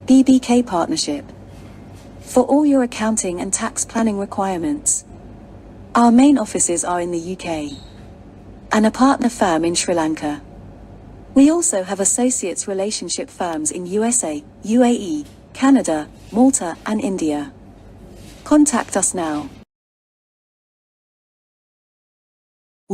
BBK Partnership. For all your accounting and tax planning requirements. Our main offices are in the UK and a partner firm in Sri Lanka. We also have associates relationship firms in USA, UAE, Canada, Malta and India. Contact us now.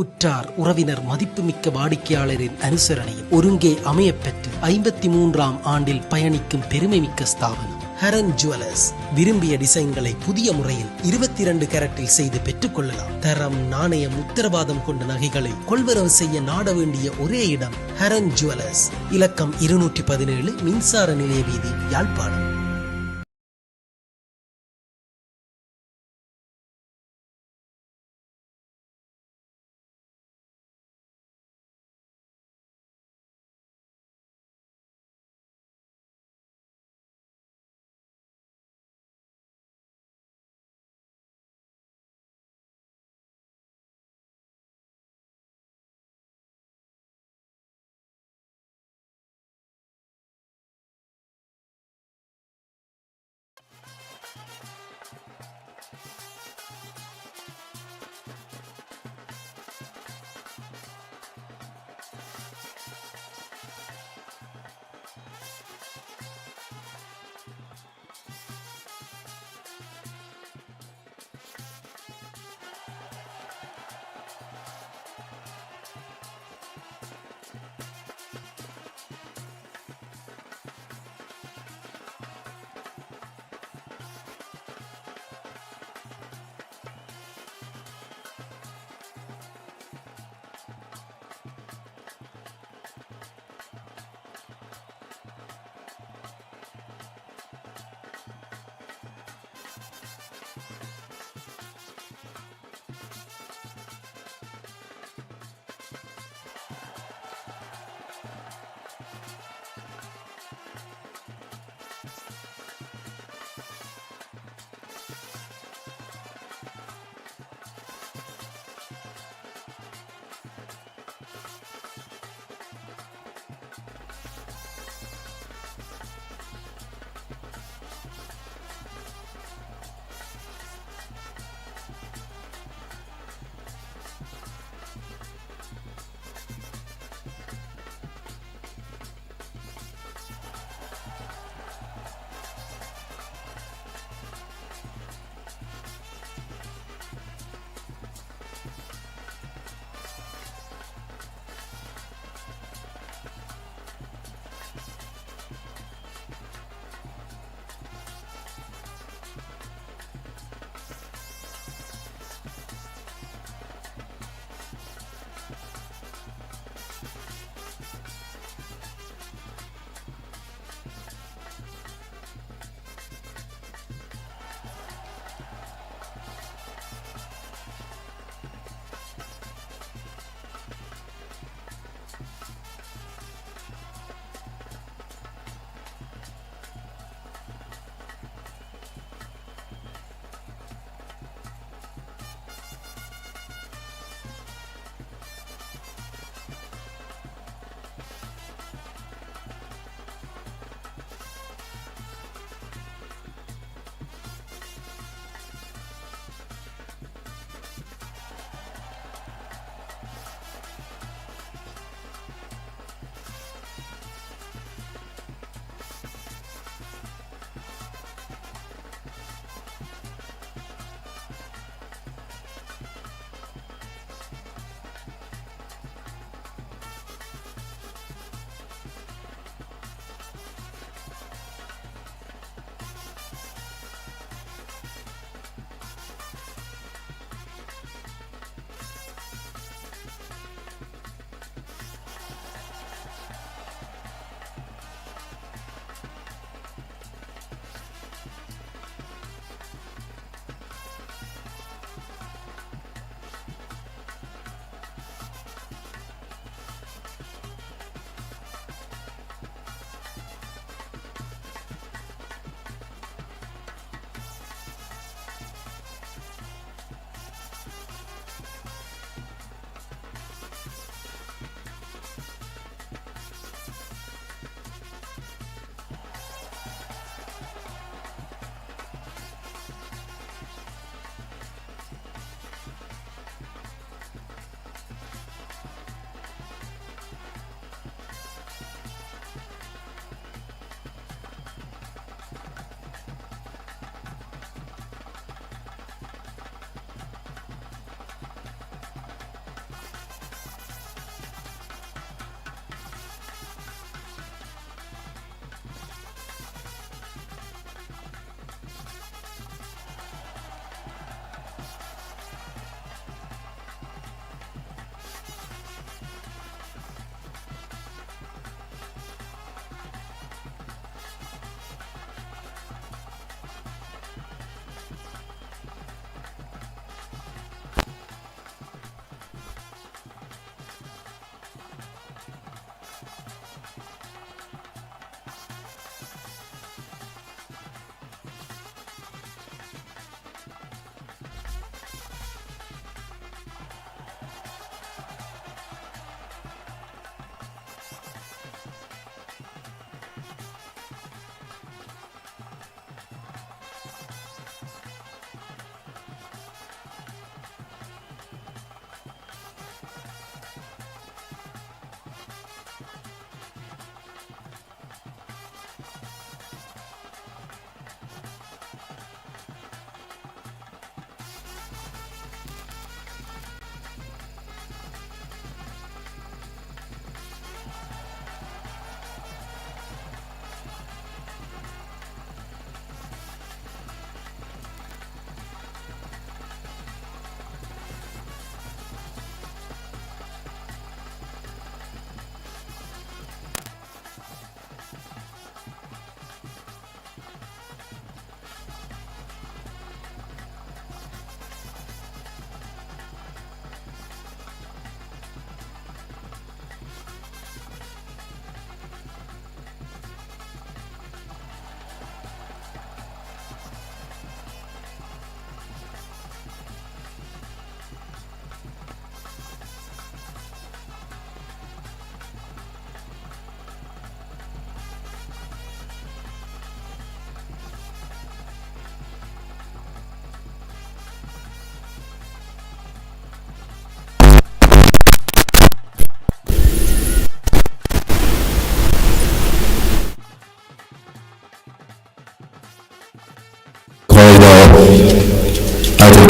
உற்றார் உறவினர் மதிப்புமிக்க வாடிக்கையாளரின் அனுசரணையில் ஒருங்கே அமையப்பெற்று 53ஆம் ஆண்டில் பயணிக்கும் பெருமைமிக்க ஸ்தாபனம் Haran jewellers. விரும்பிய டிசைன்களை புதிய முறையில் 22 கேரட்டில் செய்து பெற்றுக் கொள்ளலாம். தரம், நாணயம், உத்தரவாதம் கொண்ட நகைகளை கொள்வரவு செய்ய நாட வேண்டிய ஒரே இடம் ஹரன் ஜுவல்லர்ஸ். இலக்கம் 217 மின்சார நிலைய வீதி, Yazhpanam.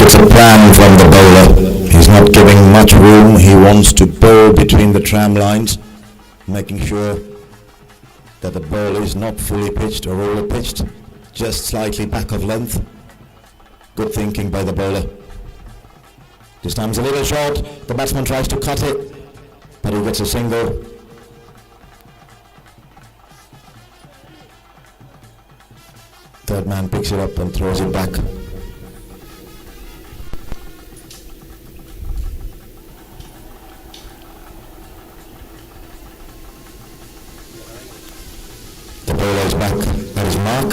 it's a plan from the bowler. He's not giving much room. He wants to bowl between the tram lines, making sure that the ball is not fully pitched or over pitched, just slightly back of length. Good thinking by the bowler. This time it's a little short. The batsman tries to cut it, but he gets a single. Third man picks it up and throws it back. The bowler is back. That is Mark.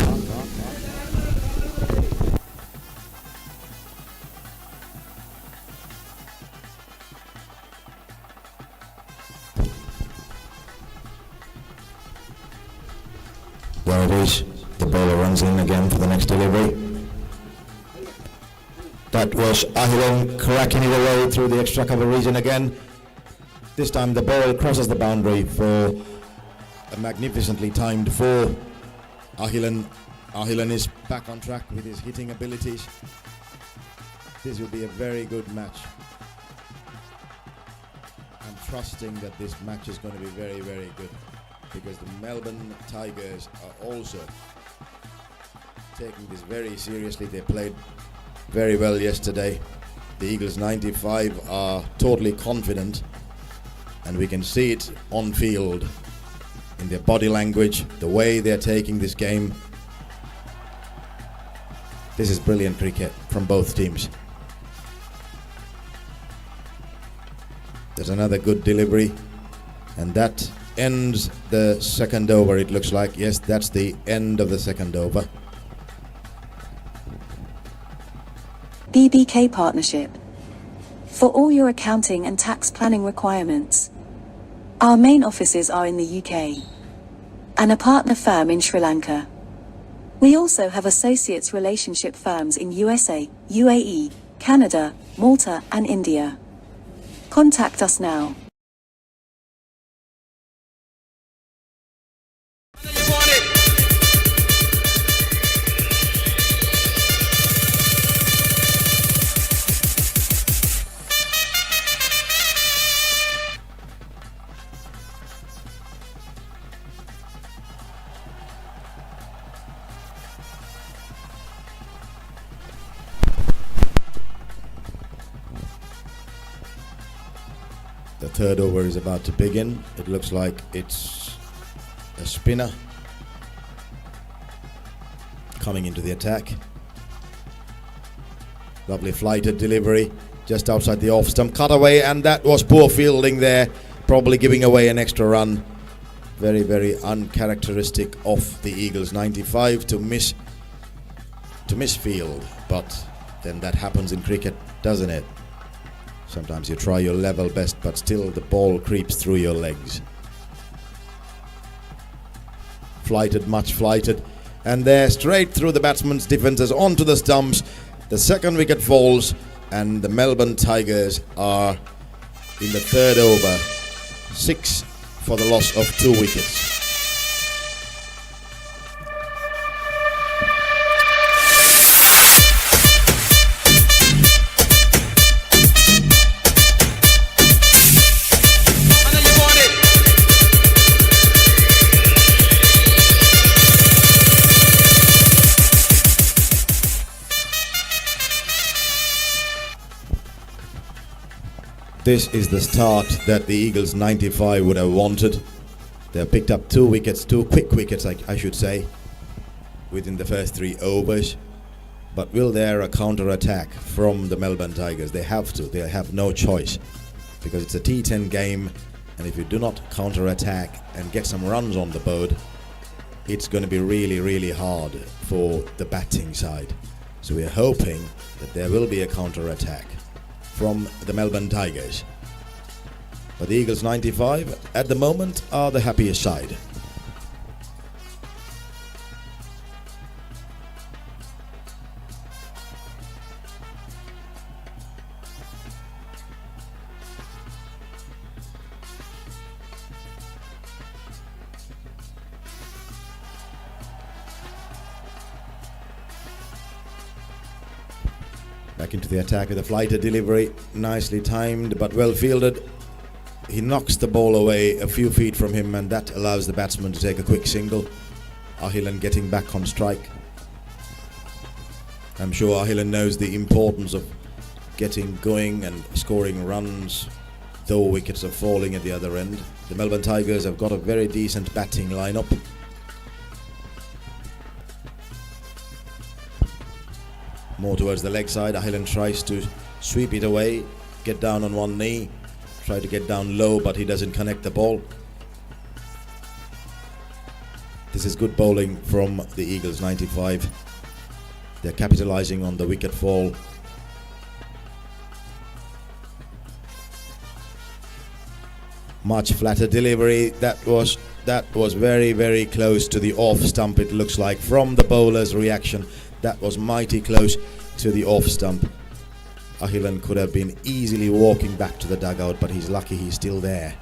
There it is. The bowler runs in again for the next delivery. That was Ahilan cracking it away through the extra cover region again. This time the ball crosses the boundary for a magnificently timed four. Ahilan is back on track with his hitting abilities. This will be a very good match. I'm trusting that this match is going to be very, very good, because the Melbourne Tigers are also taking this very seriously. They played very well yesterday. The Eagles 95 are totally confident, and we can see it on field in their body language, the way they're taking this game. This is brilliant cricket from both teams. There's another good delivery, and that ends the second over, it looks like. Yes, that's the end of the second over. BBK Partnership. For all your accounting and tax planning requirements. Our main offices are in the UK. And a partner firm in Sri Lanka. We also have associates relationship firms in USA, UAE, Canada, Malta and India. Contact us now. The third over is about to begin. It looks like it's a spinner coming into the attack. Lovely flighted delivery just outside the off stump, cut away, and that was poor fielding there, probably giving away an extra run. Very, very uncharacteristic of the Eagles 95 to miss field, but then that happens in cricket, doesn't it? Sometimes you try your level best, but still the ball creeps through your legs. Flighted, much flighted, and there straight through the batsman's defences onto the stumps. The second wicket falls, and the Melbourne Tigers are in the third over, 6 for the loss of 2 wickets. This is the start that the Eagles 95 would have wanted. They have picked up 2 wickets, 2 quick wickets I should say, within the first 3 overs. But will there a counter-attack from the Melbourne Tigers? They have to, they have no choice, because it's a T10 game, and if you do not counter-attack and get some runs on the board, it's going to be really, really hard for the batting side. So we're hoping that there will be a counter-attack from the Melbourne Tigers. But the Eagles 95 at the moment are the happiest side. Back into the attack with a flighter delivery. Nicely timed but well fielded. He knocks the ball away a few feet from him, and that allows the batsman to take a quick single. Ahilan getting back on strike. I'm sure Ahilan knows the importance of getting going and scoring runs, though wickets are falling at the other end. The Melbourne Tigers have got a very decent batting lineup. More towards the leg side. Ahilan tries to sweep it away, get down on one knee, try to get down low, but he doesn't connect the ball. This is good bowling from the Eagles, 95. They're capitalizing on the wicket fall. Much flatter delivery. That was very, very close to the off stump, it looks like, from the bowler's reaction. That was mighty close to the off stump. Ahilan could have been easily walking back to the dugout, but he's lucky he's still there.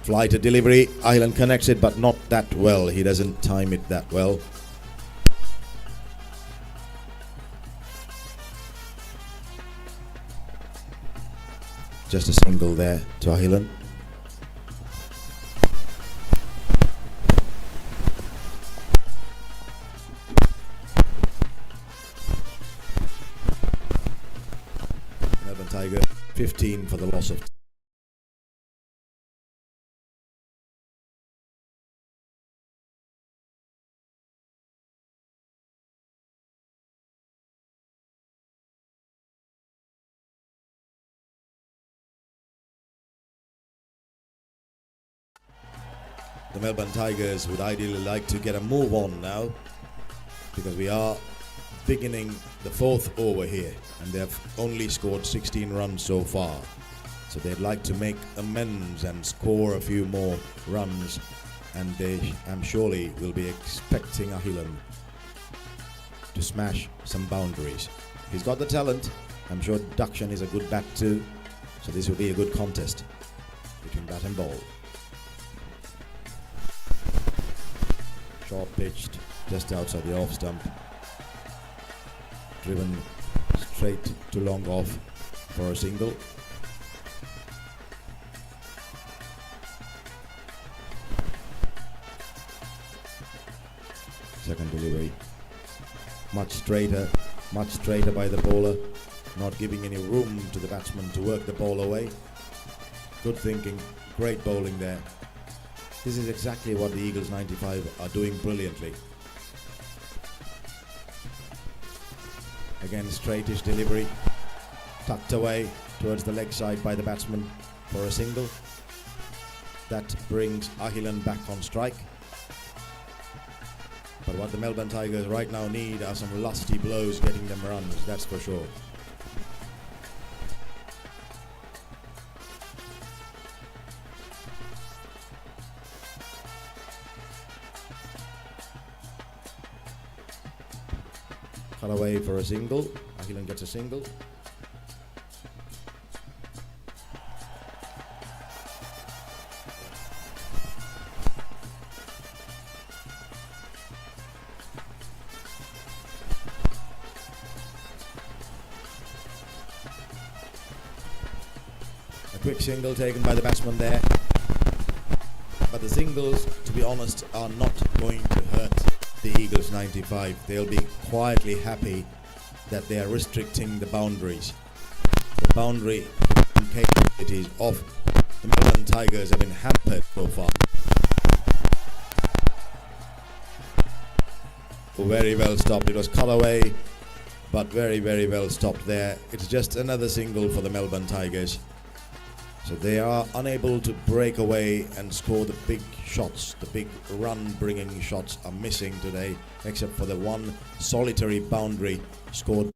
Flighter delivery. Ahilan connects it, but not that well. He doesn't time it that well. Just a single there to Ahilan. Melbourne Tiger 15 for the loss of. The Melbourne Tigers would ideally like to get a move on now, because we are beginning the fourth over here and they have only scored 16 runs so far. So they'd like to make amends and score a few more runs, and they, I'm surely, will be expecting Ahilan to smash some boundaries. He's got the talent. I'm sure Dakshan is a good bat too, so this will be a good contest between bat and ball. Short pitched just outside the off stump, driven straight to long off for a single. Second delivery, much straighter by the bowler, not giving any room to the batsman to work the ball away. Good thinking, great bowling there. This is exactly what the Eagles 95 are doing brilliantly. Again, straightish delivery, tucked away towards the leg side by the batsman for a single. That brings Ahilan back on strike. But what the Melbourne Tigers right now need are some lusty blows getting them runs, that's for sure. Cut away for a single. Ahilan gets a single. A quick single taken by the batsman there. But the singles, to be honest, are not going to hurt the Eagles 95. They'll be quietly happy that they are restricting the boundaries. The boundary capabilities of the Melbourne Tigers have been hampered so far. Very well stopped. It was cut away, but very, very well stopped there. It's just another single for the Melbourne Tigers. So they are unable to break away and score the big shots. The big run-bringing shots are missing today, except for the one solitary boundary scored.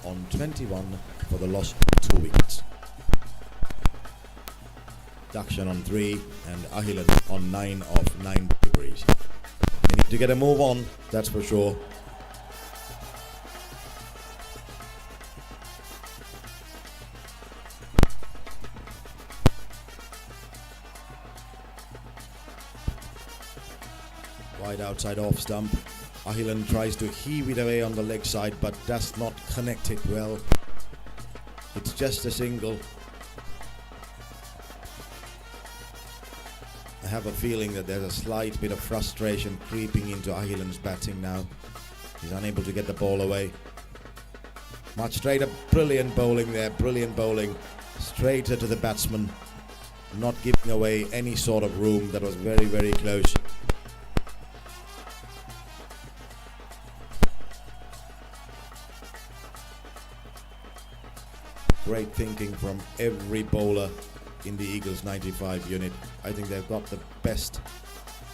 On 21 for the loss of 2 wickets. Dakshan on 3 and Ahilan on 9 of 9 deliveries. They need to get a move on, that's for sure. Wide outside off stump. Ahilan tries to heave it away on the leg side but does not connect it well. It's just a single. I have a feeling that there's a slight bit of frustration creeping into Ahilan's batting now. He's unable to get the ball away. Much straighter, brilliant bowling there, brilliant bowling. Straighter to the batsman, not giving away any sort of room. That was very, very close. Great thinking from every bowler in the Eagles 95 unit. I think they've got the best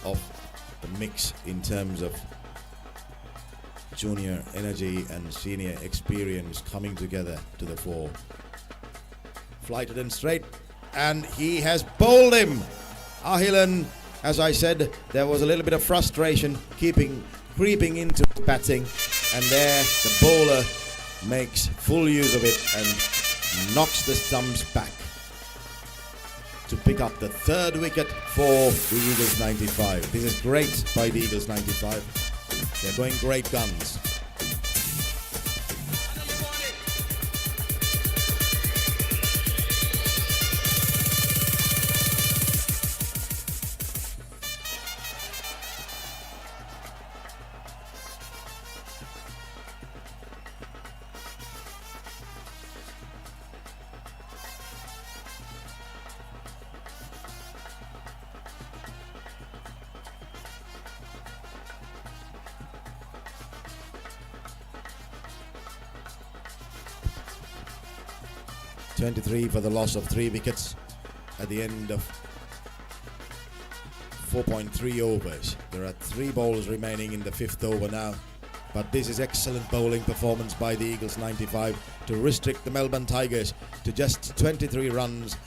of the mix in terms of junior energy and senior experience coming together to the fore. Flighted and straight, and he has bowled him. Ahilan, as I said, there was a little bit of frustration creeping into batting, and there the bowler makes full use of it and knocks the stumps back to pick up the third wicket for the Eagles 95. This is great by the Eagles 95. They're going great guns. .23 for the loss of 3 wickets at the end of 4.3 overs. There are 3 balls remaining in the 5th over now, but this is excellent bowling performance by the Eagles 95 to restrict the Melbourne Tigers to just 23 runs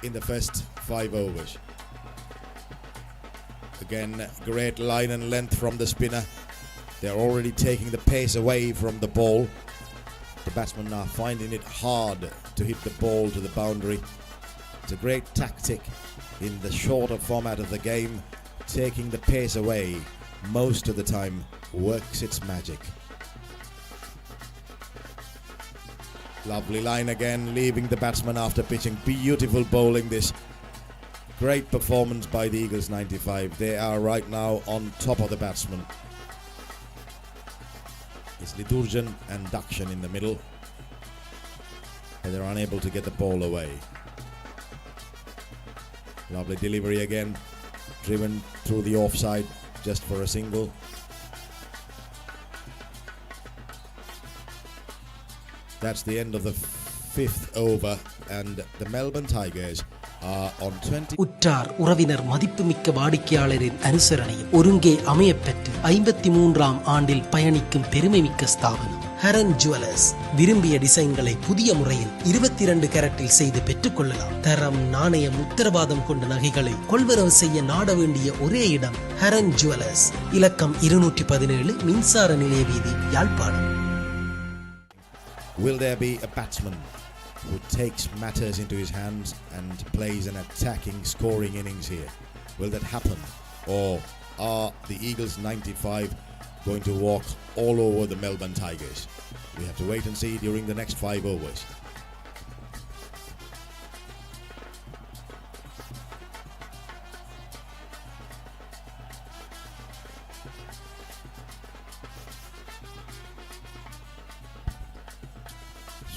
in the first 5 overs. Again, great line and length from the spinner. They're already taking the pace away from the ball. The batsmen are finding it hard to hit the ball to the boundary. It's a great tactic in the shorter format of the game. Taking the pace away most of the time works its magic. Lovely line again, leaving the batsman after pitching. Beautiful bowling this. Great performance by the Eagles 95. They are right now on top of the batsman. It's Liturjan and Dakshan in the middle, and they're unable to get the ball away. Lovely delivery again, driven through the offside just for a single. That's the end of the 5th over, and the Melbourne Tigers are on 20. உற்றார் உறவினர் மதிப்புமிக்க வாடிக்கையாளரின் அனுசரணையில் ஒருங்கே அமையப்பெற்று 53ஆம் ஆண்டில் பயணிக்கும் பெருமைமிக்க ஸ்தாபனம் Haran jewellers. விரும்பிய டிசைன்களை புதிய முறையில் 22 கேரட்டில் செய்து பெற்றுக்கொள்ளலாம். தரம், நாணயம், உத்தரவாதம் கொண்ட நகைகளை கொள்வரவு செய்ய நாட வேண்டிய ஒரே இடம் ஹரன் ஜுவல்லர்ஸ். இலக்கம் 217, மின்சார நிலைய வீதி, Yazhpanam. Will there be a batsman who takes matters into his hands and plays an attacking scoring innings here? Will that happen? Or are the Eagles 95 going to walk all over the Melbourne Tigers? We have to wait and see during the next 5 overs.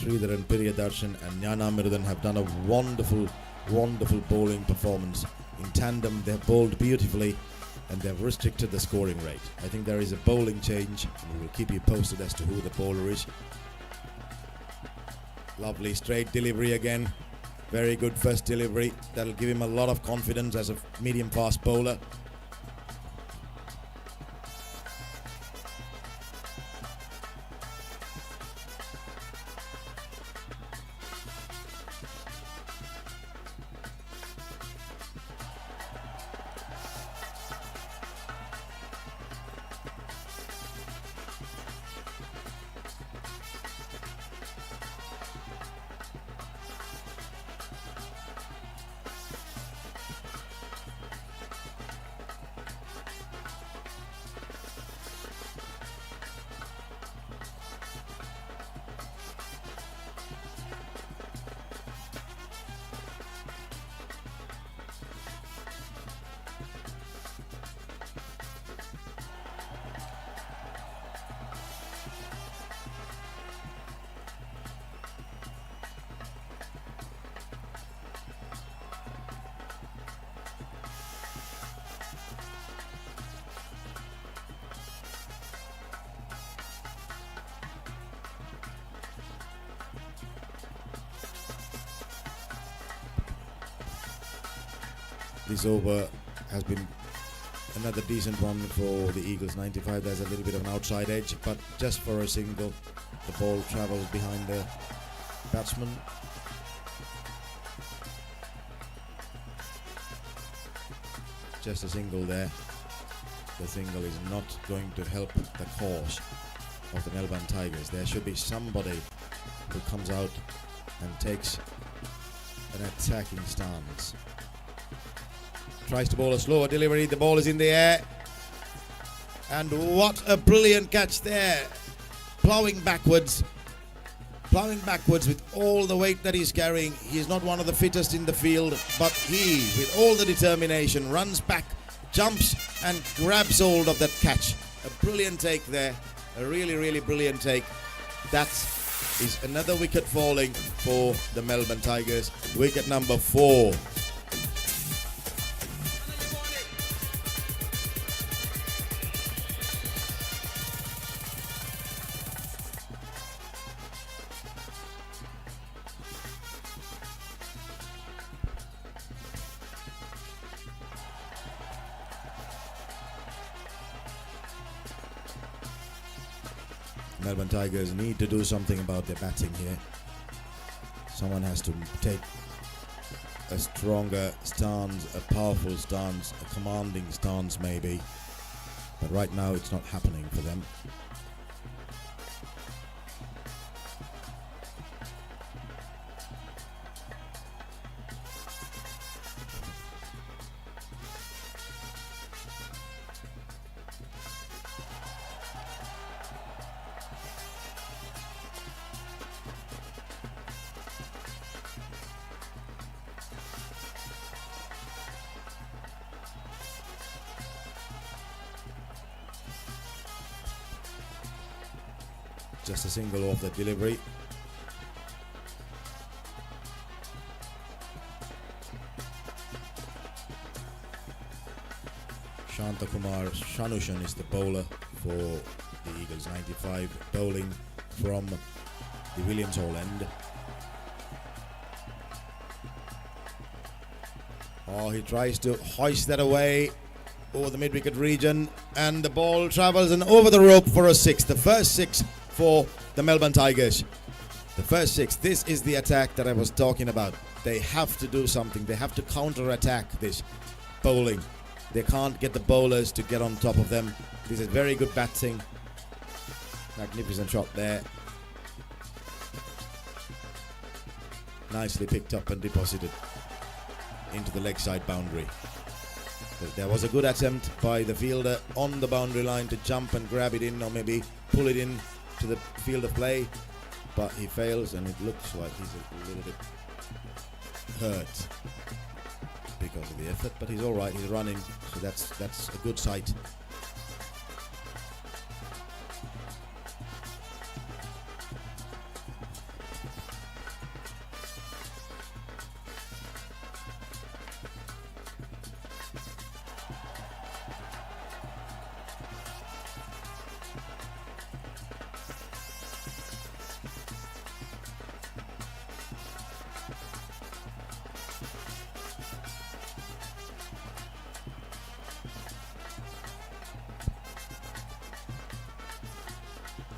Sridharan, Priyadarshan and Jnanamirudan have done a wonderful, wonderful bowling performance. In tandem, they've bowled beautifully and they've restricted the scoring rate. I think there is a bowling change, and we will keep you posted as to who the bowler is. Lovely straight delivery again. Very good first delivery. That'll give him a lot of confidence as a medium fast bowler. This over has been another decent one for the Eagles 95. There's a little bit of an outside edge, but just for a single, the ball travels behind the batsman. Just a single there. The single is not going to help the cause of the Melbourne Tigers. There should be somebody who comes out and takes an attacking stance. Tries to bowl a slower delivery. The ball is in the air. And what a brilliant catch there. Ploughing backwards with all the weight that he's carrying. He is not one of the fittest in the field, but he, with all the determination, runs back, jumps and grabs hold of that catch. A brilliant take there. A really, really brilliant take. That is another wicket falling for the Melbourne Tigers. Wicket number 4. Melbourne Tigers need to do something about their batting here. Someone has to take a stronger stance, a powerful stance, a commanding stance maybe. But right now it's not happening for them. Just a single off the delivery. Shantakumar Shanushan is the bowler for the Eagles 95, bowling from the Williams Hall end. Oh, he tries to hoist that away over the mid-wicket region, and the ball travels and over the rope for a 6. The first 6 for the Melbourne Tigers. The first 6. This is the attack that I was talking about. They have to do something. They have to counter-attack this bowling. They can't get the bowlers to get on top of them. This is very good batting. Magnificent shot there. Nicely picked up and deposited into the leg side boundary. There was a good attempt by the fielder on the boundary line to jump and grab it in, or maybe pull it in to the field of play, but he fails, and it looks like he's a little bit hurt because of the effort, but he's all right. He's running, so that's a good sight.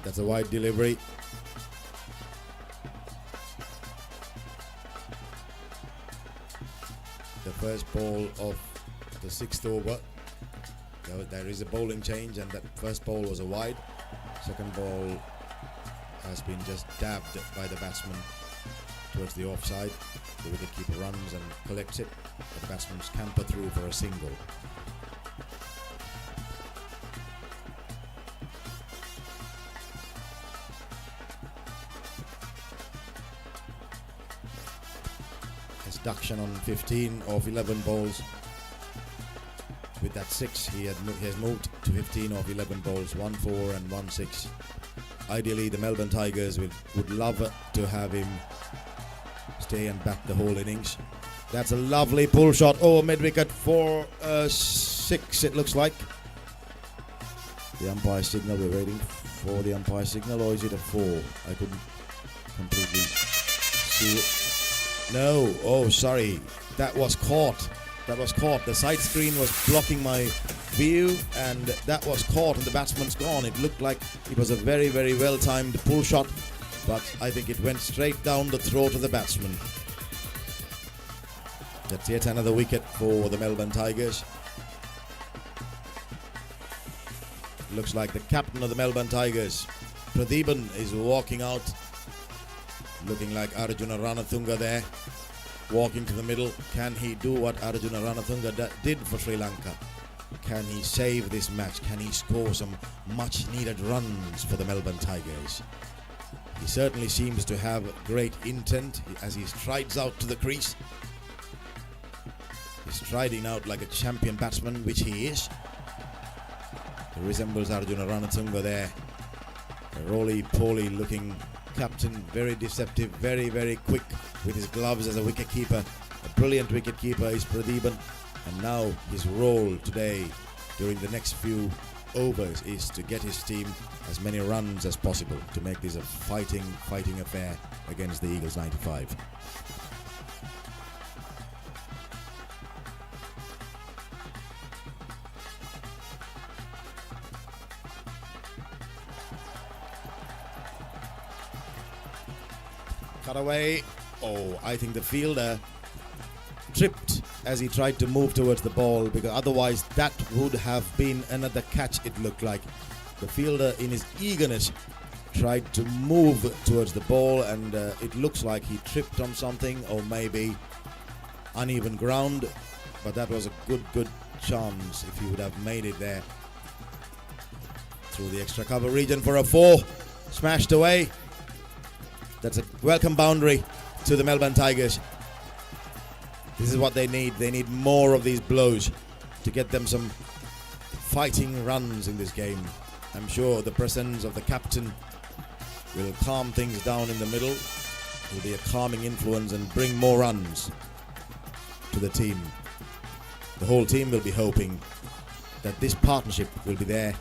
That's a wide delivery. The first ball of the 6th over. There is a bowling change, and that first ball was a wide. Second ball has been just dabbed by the batsman towards the offside. The wicketkeeper runs and collects it. The batsman scamper through for a single. Deduction on 15 of 11 balls. With that 6, he has moved to 15 of 11 balls, 1-4 and 1-6. Ideally, the Melbourne Tigers would love to have him stay and bat the whole innings. That's a lovely pull shot over mid-wicket for 6, it looks like. The umpire signal, we're waiting for the umpire signal, or is it a 4? I couldn't completely see it. No, oh sorry, that was caught. That was caught. The side screen was blocking my view, and that was caught, and the batsman's gone. It looked like it was a very, very well-timed pull shot, but I think it went straight down the throat of the batsman. That's yet another wicket for the Melbourne Tigers. Looks like the captain of the Melbourne Tigers, Pradeepan, is walking out, looking like Arjuna Ranatunga there, walking to the middle. Can he do what Arjuna Ranatunga did for Sri Lanka? Can he save this match? Can he score some much needed runs for the Melbourne Tigers? He certainly seems to have great intent as he strides out to the crease. He's striding out like a champion batsman, which he is. He resembles Arjuna Ranatunga there. A roly-poly looking captain, very deceptive, very, very quick with his gloves as a wicketkeeper. A brilliant wicketkeeper is Pradeepan, and now his role today during the next few overs is to get his team as many runs as possible to make this a fighting affair against the Eagles 95. Cut away. Oh, I think the fielder tripped as he tried to move towards the ball, because otherwise that would have been another catch, it looked like. The fielder, in his eagerness, tried to move towards the ball, and it looks like he tripped on something, or maybe uneven ground, but that was a good chance if he would have made it there. Through the extra cover region for a 4, smashed away. That's a welcome boundary to the Melbourne Tigers. This is what they need. They need more of these blows to get them some fighting runs in this game. I'm sure the presence of the captain will calm things down in the middle. It will be a calming influence and bring more runs to the team. The whole team will be hoping that this partnership will be there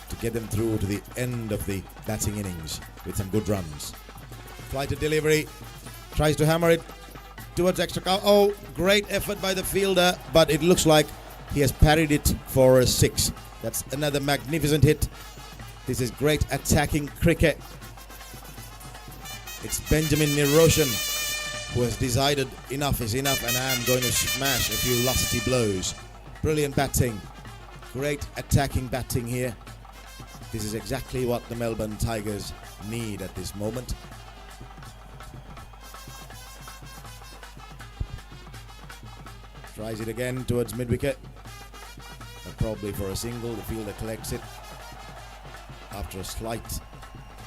to get them through to the end of the batting innings with some good runs. Flighted delivery, tries to hammer it towards extra cover. Oh, great effort by the fielder, but it looks like he has parried it for a 6. That's another magnificent hit. This is great attacking cricket. It's Benjamin Niroshan who has decided enough is enough, and I am going to smash a few lusty blows. Brilliant batting, great attacking batting here. This is exactly what the Melbourne Tigers need at this moment. Tries it again towards mid-wicket, probably for a single. The fielder collects it after a slight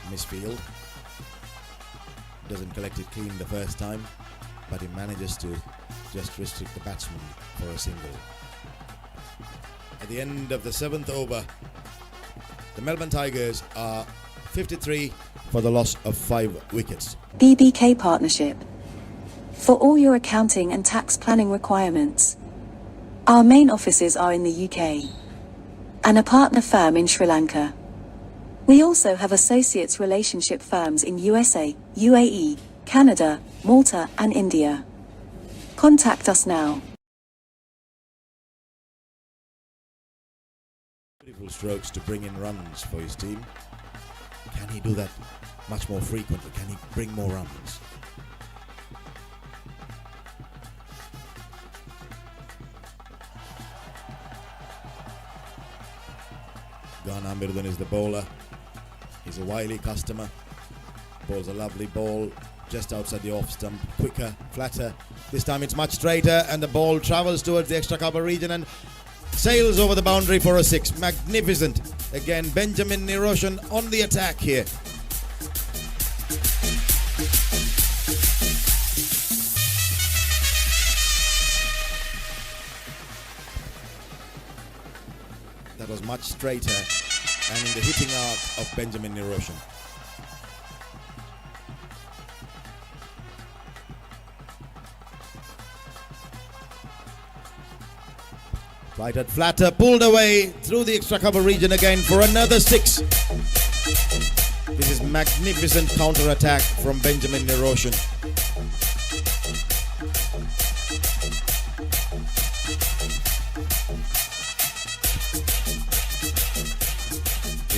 misfield. Doesn't collect it clean the first time, but he manages to just restrict the batsman for a single. At the end of the 7th over, the Melbourne Tigers are 53 for the loss of 5 wickets. BBK Partnership. For all your accounting and tax planning requirements. Our main offices are in the UK and a partner firm in Sri Lanka. We also have associates relationship firms in USA, UAE, Canada, Malta and India. Contact us now. Beautiful strokes to bring in runs for his team. Can he do that much more frequently? Can he bring more runs? Ganambirdan is the bowler. He's a wily customer. Bowls a lovely ball just outside the off stump. Quicker, flatter. This time it's much straighter, and the ball travels towards the extra cover region and sails over the boundary for a 6. Magnificent. Again, Benjamin Niroshan on the attack here. That was much straighter and in the hitting arc of Benjamin Niroshan. Flighted flatter, pulled away through the extra cover region again for another 6. This is magnificent counter-attack from Benjamin Niroshan.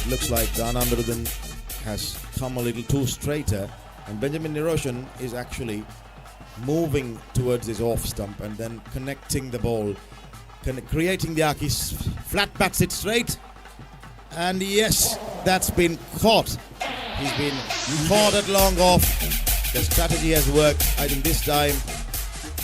looks like Ghana Amiruddin has come a little too straighter, and Benjamin Niroshan is actually moving towards his off stump and then connecting the ball, creating the arc. He's flat bats it straight, and yes, that's been caught. He's been caught at long off. The strategy has worked. I think this time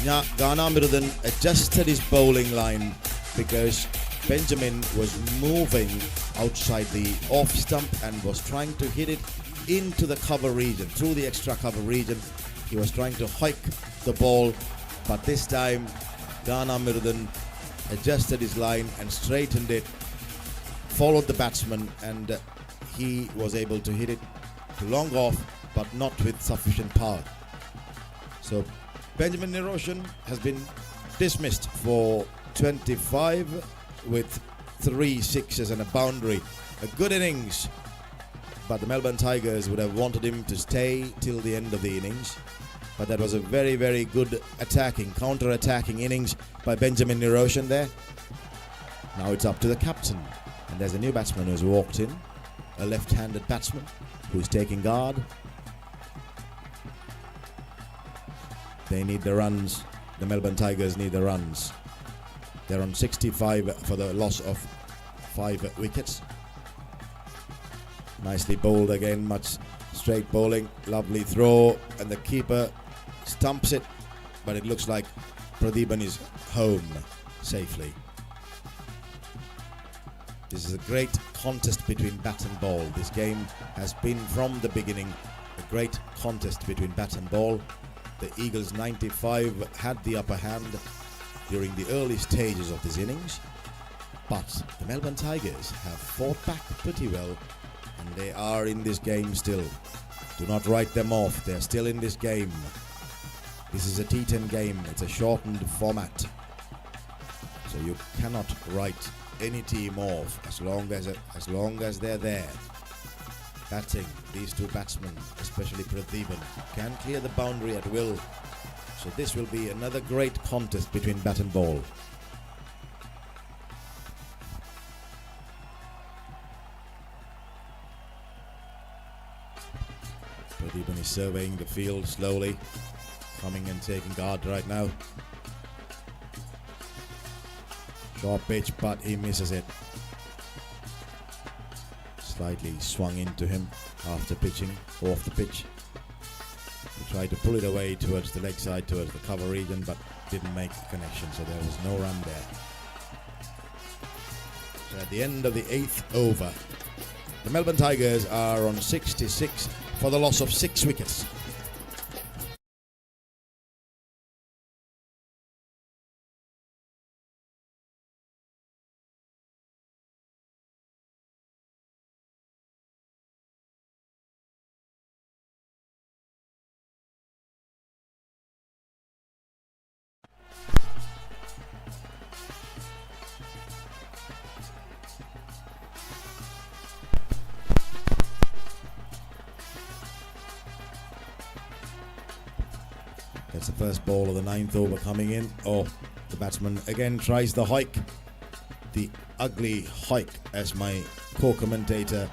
Ghana Amiruddin adjusted his bowling line because Benjamin was moving outside the off stump and was trying to hit it into the cover region, through the extra cover region. He was trying to hike the ball, but this time Ghana Amiruddin adjusted his line and straightened it, followed the batsman, and he was able to hit it to long off, but not with sufficient power. So Benjamin Niroshan has been dismissed for 25 with 3 sixes and a boundary. A good innings, but the Melbourne Tigers would have wanted him to stay till the end of the innings. But that was a very, very good counter-attacking innings by Benjamin Niroshan there. Now it's up to the captain, and there's a new batsman who's walked in, a left-handed batsman who's taking guard. They need the runs. The Melbourne Tigers need the runs. They're on 65 for the loss of 5 wickets. Nicely bowled again, much straight bowling, lovely throw, and the keeper stumps it, but it looks like Pradeepan is home safely. This is a great contest between bat and ball. This game has been from the beginning a great contest between bat and ball. The Eagles 95 had the upper hand during the early stages of this innings, but the Melbourne Tigers have fought back pretty well, and they are in this game still. Do not write them off, they're still in this game. This is a T10 game, it's a shortened format, so you cannot write any team off as long as they're there. Batting, these two batsmen, especially Pradeepan, can clear the boundary at will. So this will be another great contest between bat and ball. Pradeepan is surveying the field slowly, coming and taking guard right now. Short pitch, but he misses it. Slightly swung into him after pitching off the pitch. He tried to pull it away towards the leg side, towards the cover region, but didn't make the connection, so there was no run there. So at the end of the 8th over, the Melbourne Tigers are on 66 for the loss of 6 wickets. That's the first ball of the 9th over coming in. Oh, the batsman again tries the hike. The ugly hike, as my co-commentator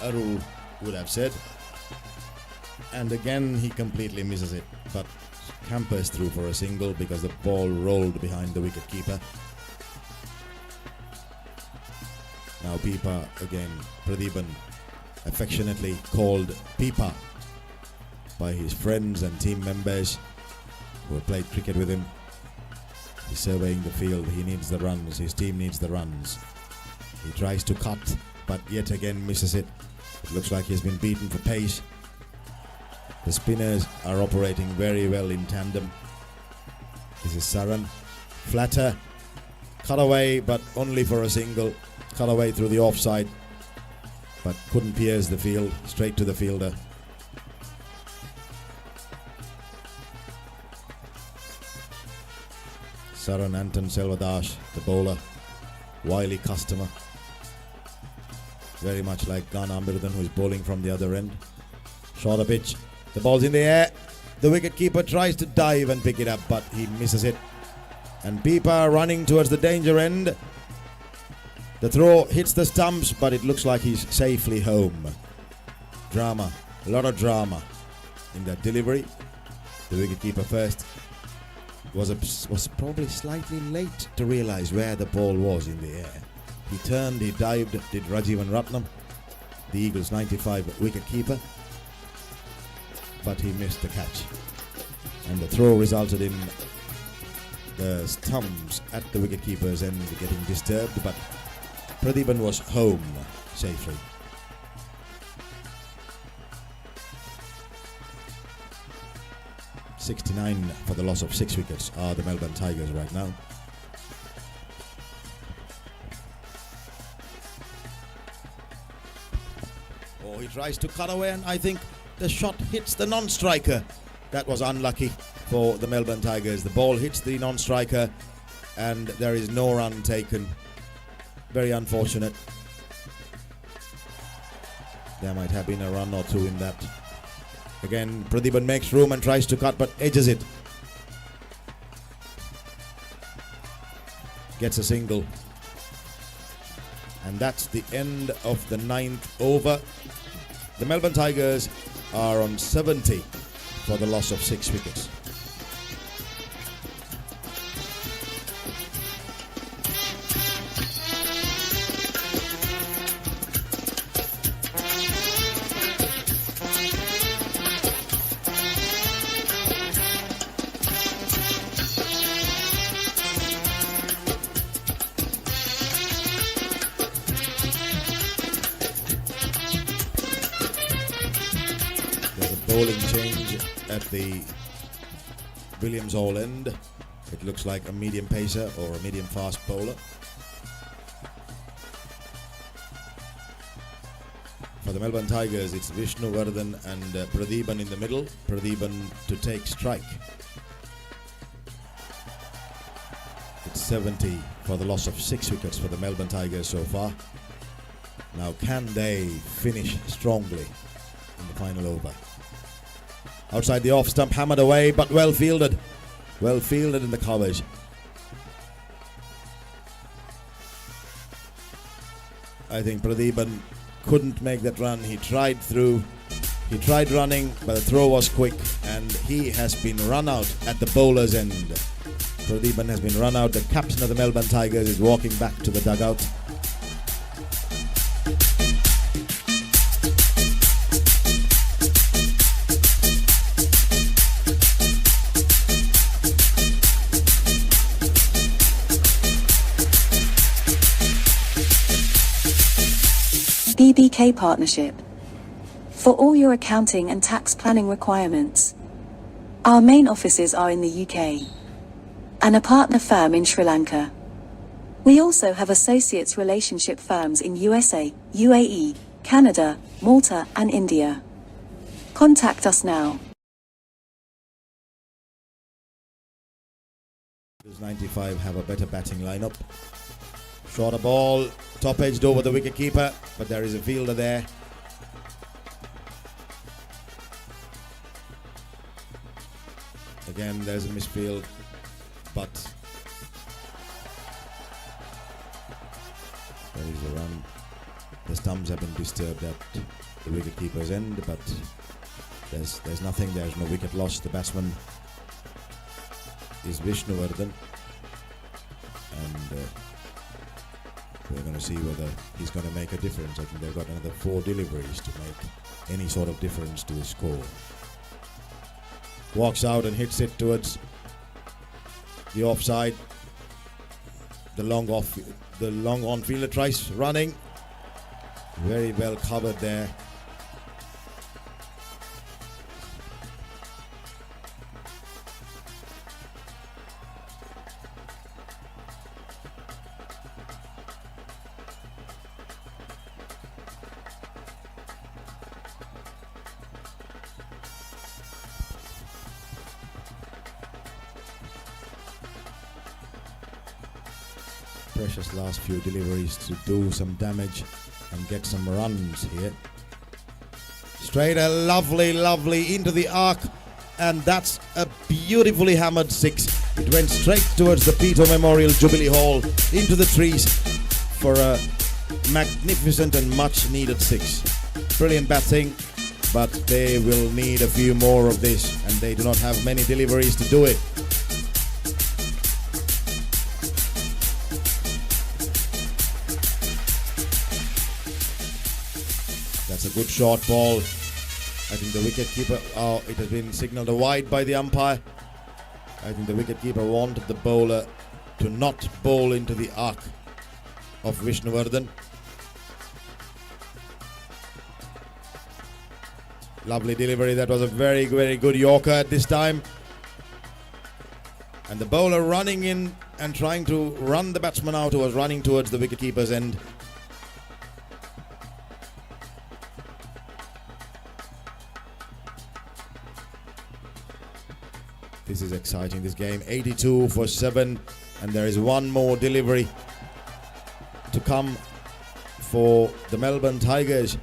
Arul would have said. And again he completely misses it, but campers through for a single because the ball rolled behind the wicket keeper. Now Peepa again, Pradeepan, affectionately called Peepa by his friends and team members who have played cricket with him. He's surveying the field, he needs the runs, his team needs the runs. He tries to cut, but yet again misses it. It looks like he's been beaten for pace. The spinners are operating very well in tandem. This is Saran. Flatter, cut away, but only for a single. Cut away through the offside, but couldn't pierce the field, straight to the fielder. Saran Anton Selvadash, the bowler, wily customer. Very much like Ghana Amiruddin, who is bowling from the other end. Shorter pitch, the ball's in the air. The wicket keeper tries to dive and pick it up, but he misses it. And Peepa running towards the danger end. The throw hits the stumps, but it looks like he's safely home. Drama, a lot of drama in that delivery. The wicketkeeper first was probably slightly late to realize where the ball was in the air. He turned, he dived, did Rajivan Ratnam, the Eagles 95 wicketkeeper, but he missed the catch. And the throw resulted in the stumps at the wicketkeeper's end getting disturbed, but Pradeepan was home safely. .69 for the loss of 6 wickets are the Melbourne Tigers right now. Oh, he tries to cut away, and I think the shot hits the non-striker. That was unlucky for the Melbourne Tigers. The ball hits the non-striker and there is no run taken. Very unfortunate. There might have been a run or two in that. Again, Pradeepan makes room and tries to cut, but edges it. Gets a single. And that's the end of the 9th over. The Melbourne Tigers are on 70 for the loss of 6 wickets. Bowling change at the Williams Hall end. It looks like a medium pacer or a medium fast bowler. For the Melbourne Tigers, it's Vishnuvardhan and Pradeepan in the middle. Pradeepan to take strike. It's 70 for the loss of 6 wickets for the Melbourne Tigers so far. Now, can they finish strongly in the final over? Outside the off stump, hammered away, but well fielded. Well fielded in the covers. I think Pradeepan couldn't make that run. He tried through. He tried running, but the throw was quick, and he has been run out at the bowler's end. Pradeepan has been run out. The captain of the Melbourne Tigers is walking back to the dugout. BBK Partnership. For all your accounting and tax planning requirements. Our main offices are in the UK. And a partner firm in Sri Lanka. We also have associates relationship firms in USA, UAE, Canada, Malta and India. Contact us now. 95 have a better batting lineup. Shorter ball, top edged over the wicketkeeper, but there is a fielder there. Again, there's a misfield, but there is a run. The stumps have been disturbed at the wicketkeeper's end, but there's nothing. There's no wicket loss. The batsman is Vishnuvardhan, and we're going to see whether he's going to make a difference. I think they've got another 4 deliveries to make any sort of difference to the score. Walks out and hits it towards the offside. The long on fielder tries running. Very well covered there. Precious last few deliveries to do some damage and get some runs here. Straight, a lovely into the arc, and that's a beautifully hammered 6. It went straight towards the Peter Memorial Jubilee Hall, into the trees. for a magnificent and much needed 6. Brilliant batting, but they will need a few more of this, and they do not have many deliveries to do it. That's a good short ball. I think the wicketkeeper, it has been signalled a wide by the umpire. I think the wicketkeeper wanted the bowler to not bowl into the arc of Vishnuvardhan. Lovely delivery. That was a very, very good Yorker at this time. And the bowler running in and trying to run the batsman out, who was running towards the wicketkeeper's end. This is exciting, this game. 82 for 7, and there is one more delivery to come for the Melbourne Tigers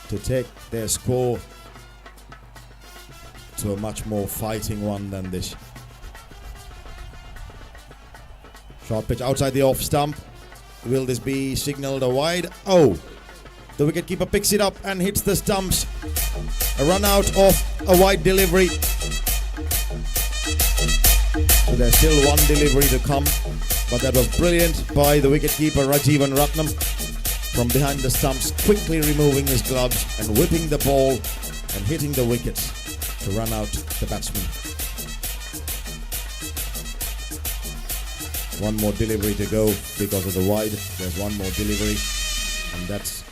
to take their score to a much more fighting one than this. Short pitch outside the off stump. Will this be signalled a wide? Oh, the wicketkeeper picks it up and hits the stumps. A run out of a wide delivery. So there's still one delivery to come, but that was brilliant by the wicketkeeper Rajivan Ratnam from behind the stumps, quickly removing his gloves and whipping the ball and hitting the wickets to run out the batsman. One more delivery to go because of the wide. There's one more delivery, and that's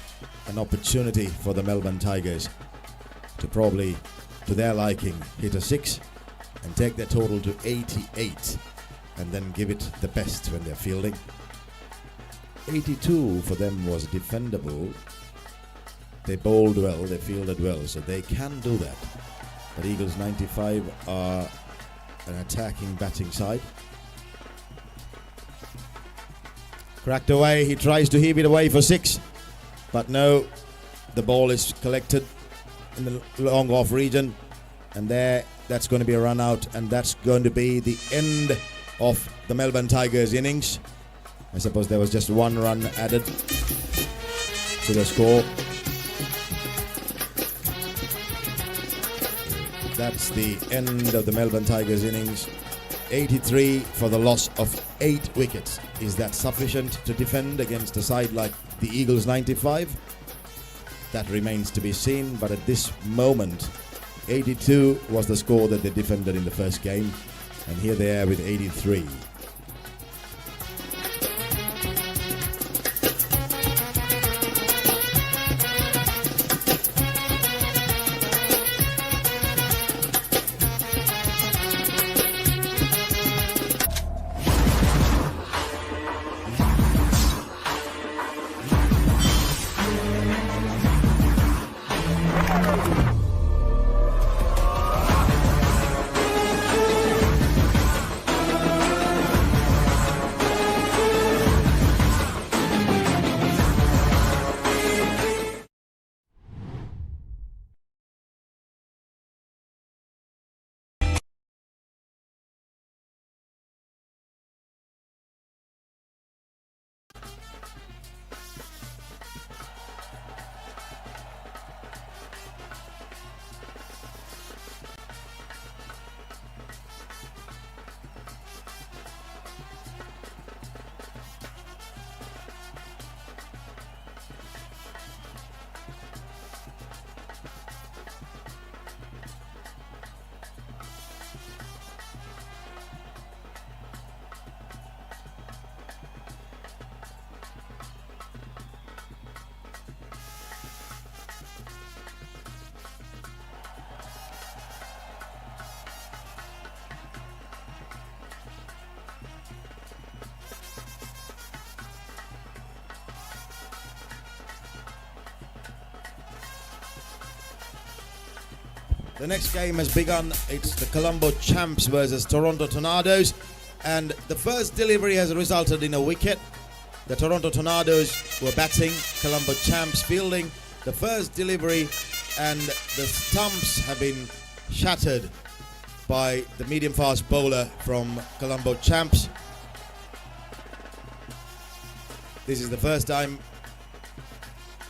an opportunity for the Melbourne Tigers to probably, to their liking, hit a 6 and take their total to 88, and then give it the best when they're fielding. 82 for them was defendable. They bowled well, they fielded well, so they can do that. But Eagles 95 are an attacking batting side. Cracked away, he tries to heave it away for 6, but no, the ball is collected in the long off region, and that's going to be a run out, and that's going to be the end of the Melbourne Tigers innings. I suppose there was just one run added to the score. That's the end of the Melbourne Tigers innings. 83 for the loss of 8 wickets. Is that sufficient to defend against a side like the Eagles 95? That remains to be seen, but at this moment 82 was the score that they defended in the first game, and here they are with 83. The next game has begun. It's the Colombo Champs versus Toronto Tornadoes, and the first delivery has resulted in a wicket. The Toronto Tornadoes were batting, Colombo Champs fielding. The first delivery, and the stumps have been shattered by the medium-fast bowler from Colombo Champs. This is the first time,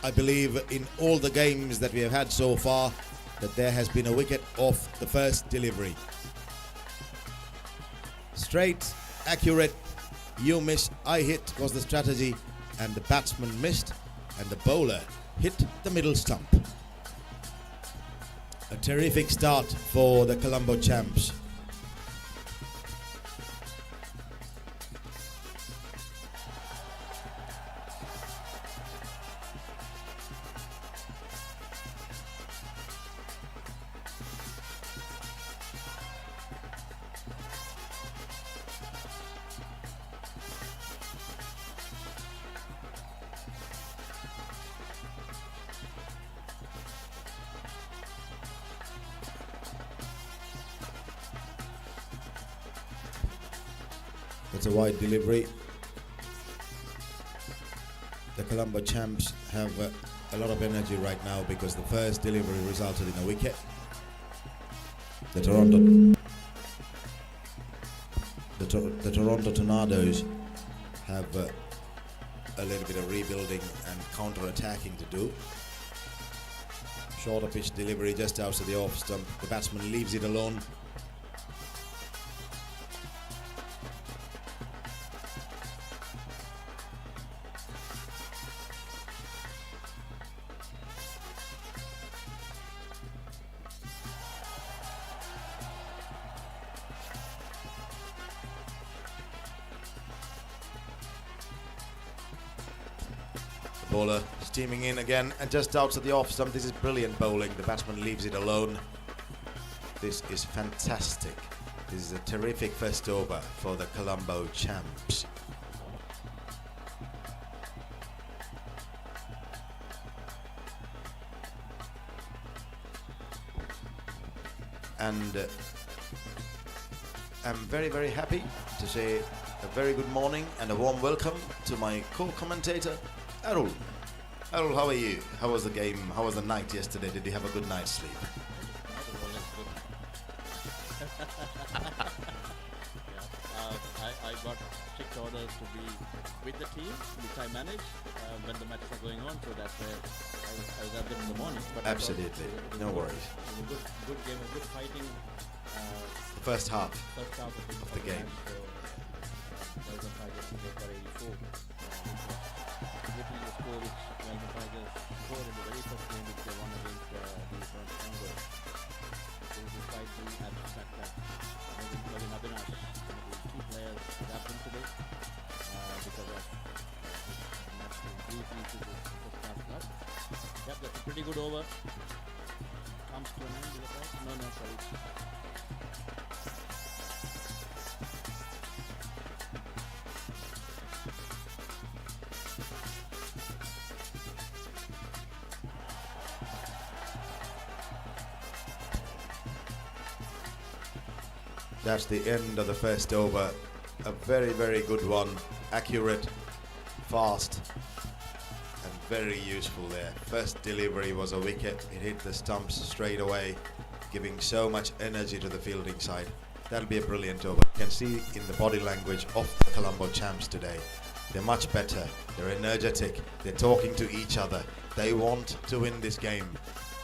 I believe, in all the games that we have had so far, that there has been a wicket off the first delivery. Straight, accurate, you miss, I hit was the strategy, and the batsman missed, and the bowler hit the middle stump. A terrific start for the Colombo champs. It's a wide delivery. The Colombo champs have a lot of energy right now because the first delivery resulted in a wicket. The Toronto Tornadoes have a little bit of rebuilding and counter-attacking to do. Shorter pitch delivery just outside the off stump. The batsman leaves it alone. Bowler steaming in again and just outside the off stump. This is brilliant bowling. The batsman leaves it alone. This is fantastic. This is a terrific first over for the Colombo champs. And I'm very, very happy to say a very good morning and a warm welcome to my co-commentator, Arul. Arul, how are you? How was the game? How was the night yesterday? Did you have a good night's sleep? I got strict orders to be with the team, which I manage when the matches are going on. So that's where I was at them in the morning. But absolutely, no worries. It was a good game, a good fighting. First half of the game. So, Melbourne Tigers got 84. Literally the score which Melbourne Tigers scored in the very first game which they won against the Toronto Tornadoes. So despite the fact that Navin Abhinash, the key players adapted today because of briefly to the first class club. Yep, that's a pretty good over. Comes to an end, is that right? No, sorry. That's the end of the first over. A very, very good one. Accurate, fast, and very useful there. First delivery was a wicket. It hit the stumps straight away, giving so much energy to the fielding side. That'll be a brilliant over. You can see in the body language of the Colombo champs today. They're much better. They're energetic. They're talking to each other. They want to win this game.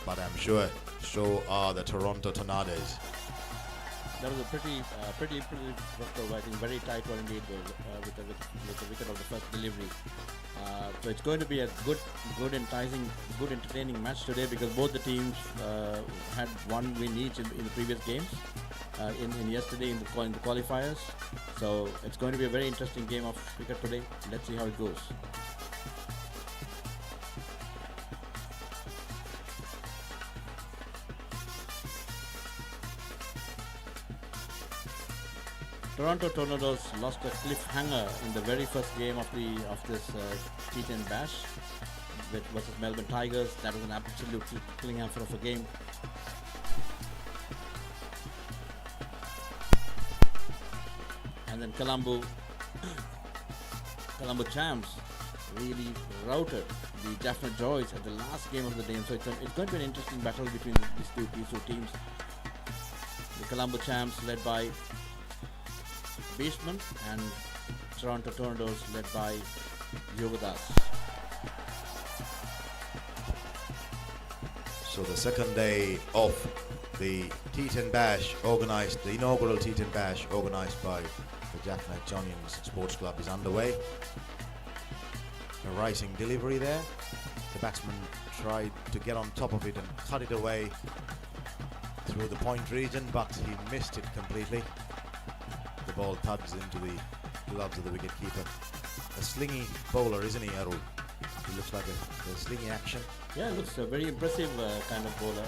But I'm sure so are the Toronto Tornadoes. That was a pretty impressive first over. I think very tight one indeed with the wicket of the first delivery. So it's going to be a good enticing, good entertaining match today because both the teams had one win each in the previous games. In yesterday in the qualifiers. So it's going to be a very interesting game of cricket today. Let's see how it goes. Toronto Tornadoes lost a cliffhanger in the very first game of this T10 Bash versus Melbourne Tigers. That was an absolute cliffhanger of a game. And then Colombo champs really routed the Jaffna Johnians at the last game of the day. So it's going to be an interesting battle between these two teams. The Colombo champs led by Baseman and Toronto Tornadoes led by Yogadas. So the second day of the T10 Bash organised, the inaugural T10 Bash organised by the Jaffna Johnians Sports Club is underway. A rising delivery there. The batsman tried to get on top of it and cut it away through the point region, but he missed it completely. The ball thuds into the gloves of the wicketkeeper. A slingy bowler, isn't he, Arul? He looks like a slingy action. Yeah, looks a very impressive kind of bowler.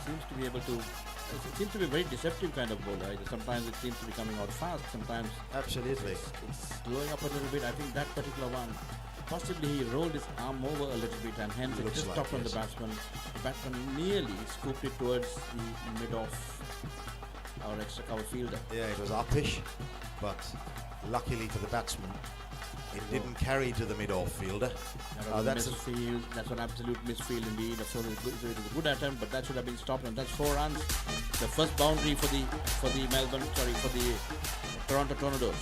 Seems to be able to. It seems to be a very deceptive kind of bowler. Sometimes it seems to be coming out fast. Sometimes Absolutely. it's slowing up a little bit. I think that particular one, possibly he rolled his arm over a little bit and hence it Looks just like, stopped on the yes. batsman. The batsman nearly scooped it towards the mid of our extra cover fielder. Yeah, it was uppish, but luckily for the batsman, it didn't carry to the mid-off fielder. That's a misfield. That's an absolute misfield indeed. So it was a good attempt, but that should have been stopped, and that's 4 runs. The first boundary for the Toronto Tornadoes.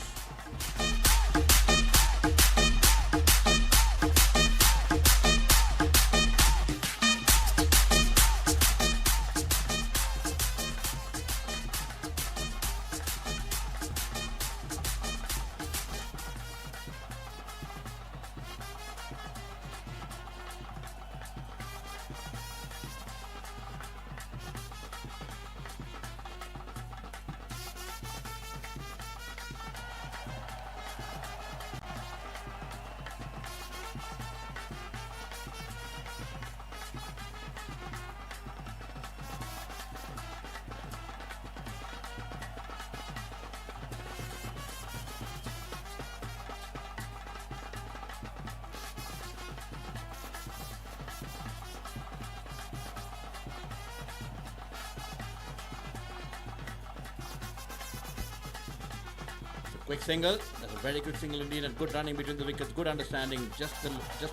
Quick single. That's a very quick single indeed, and good running between the wickets. Good understanding. Just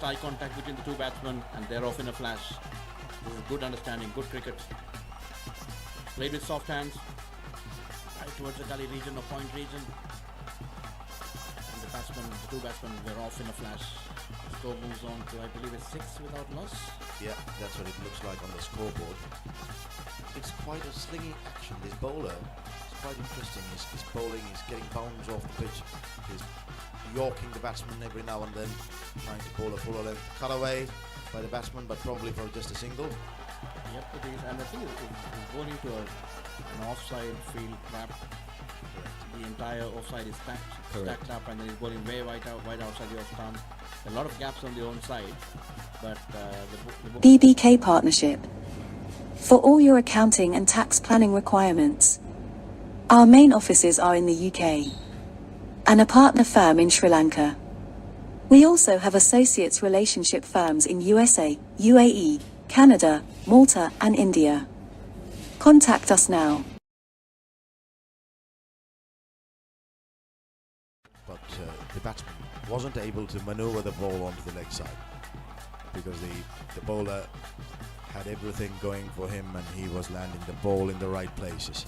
eye contact between the two batsmen, and they're off in a flash. This is good understanding. Good cricket. Played with soft hands. Right towards the gully region or point region. And the two batsmen, were off in a flash. The score moves on to, I believe, it's 6 without loss. Yeah, that's what it looks like on the scoreboard. It's quite a slingy action. This bowler is quite interesting. His bowling is getting bounds off the pitch. He's yorking the batsman every now and then, trying to bowl a fuller length cut away by the batsman, but probably for just a single. Yep, it is. And the thing is, he's bowling to an offside field trap. The entire offside is stacked up, and then he's bowling way wide outside the off stump. A lot of gaps on the own side, but the BBK Partnership. For all your accounting and tax planning requirements. Our main offices are in the UK. And a partner firm in Sri Lanka. We also have associates relationship firms in USA, UAE, Canada, Malta and India. Contact us now. But the batsman wasn't able to maneuver the ball onto the leg side because the bowler had everything going for him and he was landing the ball in the right places.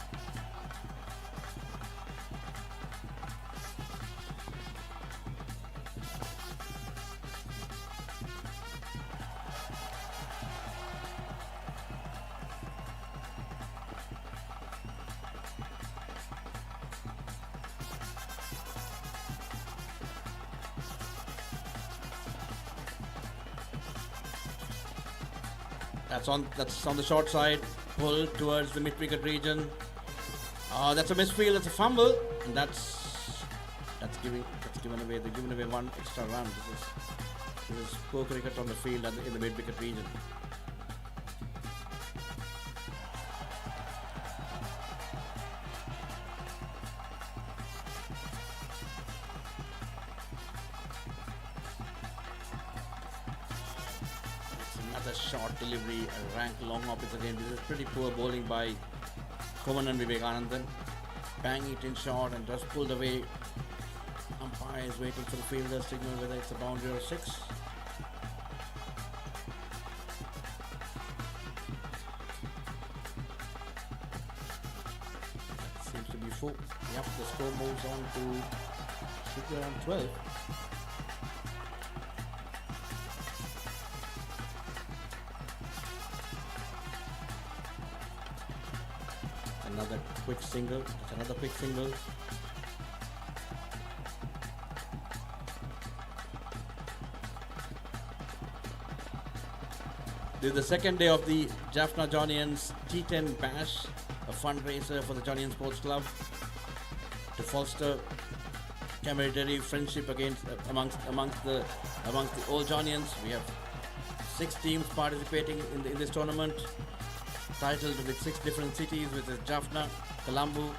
That's on the short side, pull towards the mid-wicket region. That's a misfield, that's a fumble, and that's given away. They've given away 1 extra run. This is poor cricket on the field and in the mid-wicket region. Short delivery, a rank long offs again. This is pretty poor bowling by Koman and Vivekanandan. Bang it in short and just pulled away. Umpire is waiting for the fielder signal whether it's a boundary or 6. That seems to be full. Yep, the score moves on to around 12. another quick single. It's another quick single. This is the second day of the Jaffna Johnians T10 Bash, a fundraiser for the Johnian Sports Club to foster camaraderie, friendship amongst the old Johnians. We have 6 teams participating in this tournament, titled with 6 different cities, which is Jaffna, Colombo,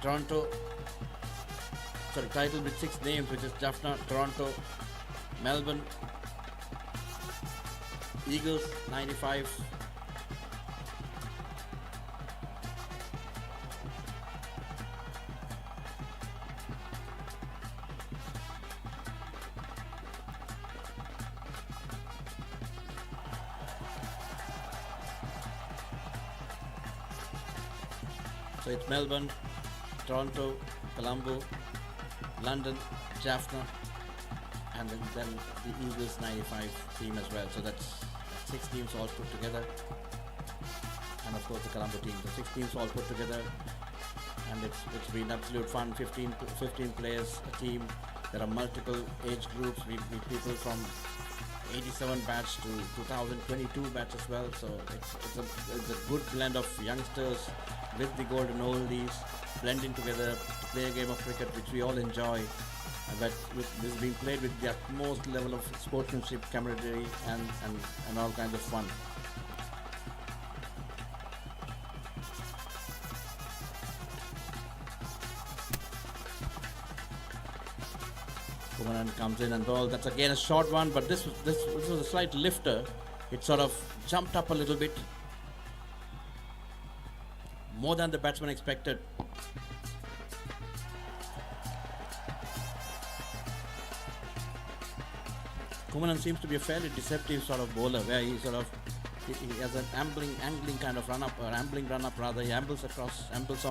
Toronto. Sorry, titled with 6 names, which is Jaffna, Toronto, Melbourne, Eagles 95. So it's Melbourne, Toronto, Colombo, London, Jaffna, and then the Eagles 95 team as well. So that's 6 teams all put together, and of course the Colombo team. So 6 teams all put together, and it's been absolute fun. 15 players a team. There are multiple age groups. We meet people from 87 batch to 2022 batch as well. So it's a good blend of youngsters with the golden oldies blending together to play a game of cricket which we all enjoy. But this is being played with the utmost level of sportsmanship, camaraderie, and all kinds of fun. Kumaran comes in and ball. That's again a short one, but this was a slight lifter. It sort of jumped up a little bit, more than the batsman expected. Kumaran seems to be a fairly deceptive sort of bowler, where he has an angling kind of run up, or ambling run up rather. He ambles on.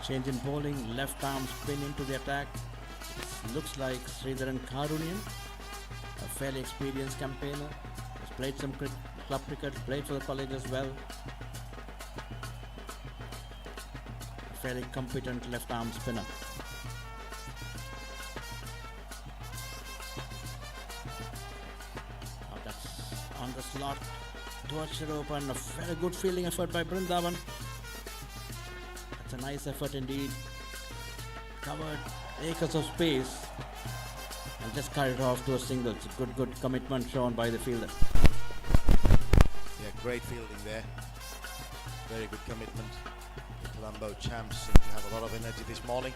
Change in bowling, left arm spin into the attack. Looks like Sridharan Karunian, a fairly experienced campaigner. Has played some club cricket, played for the college as well. A fairly competent left arm spinner. Now that's on the slot towards Shiropan. A very good fielding effort by Brindavan. A nice effort indeed. Covered acres of space and just carried off to a single. It's a good commitment shown by the fielder. Yeah, great fielding there. Very good commitment. The Colombo champs seem to have a lot of energy this morning.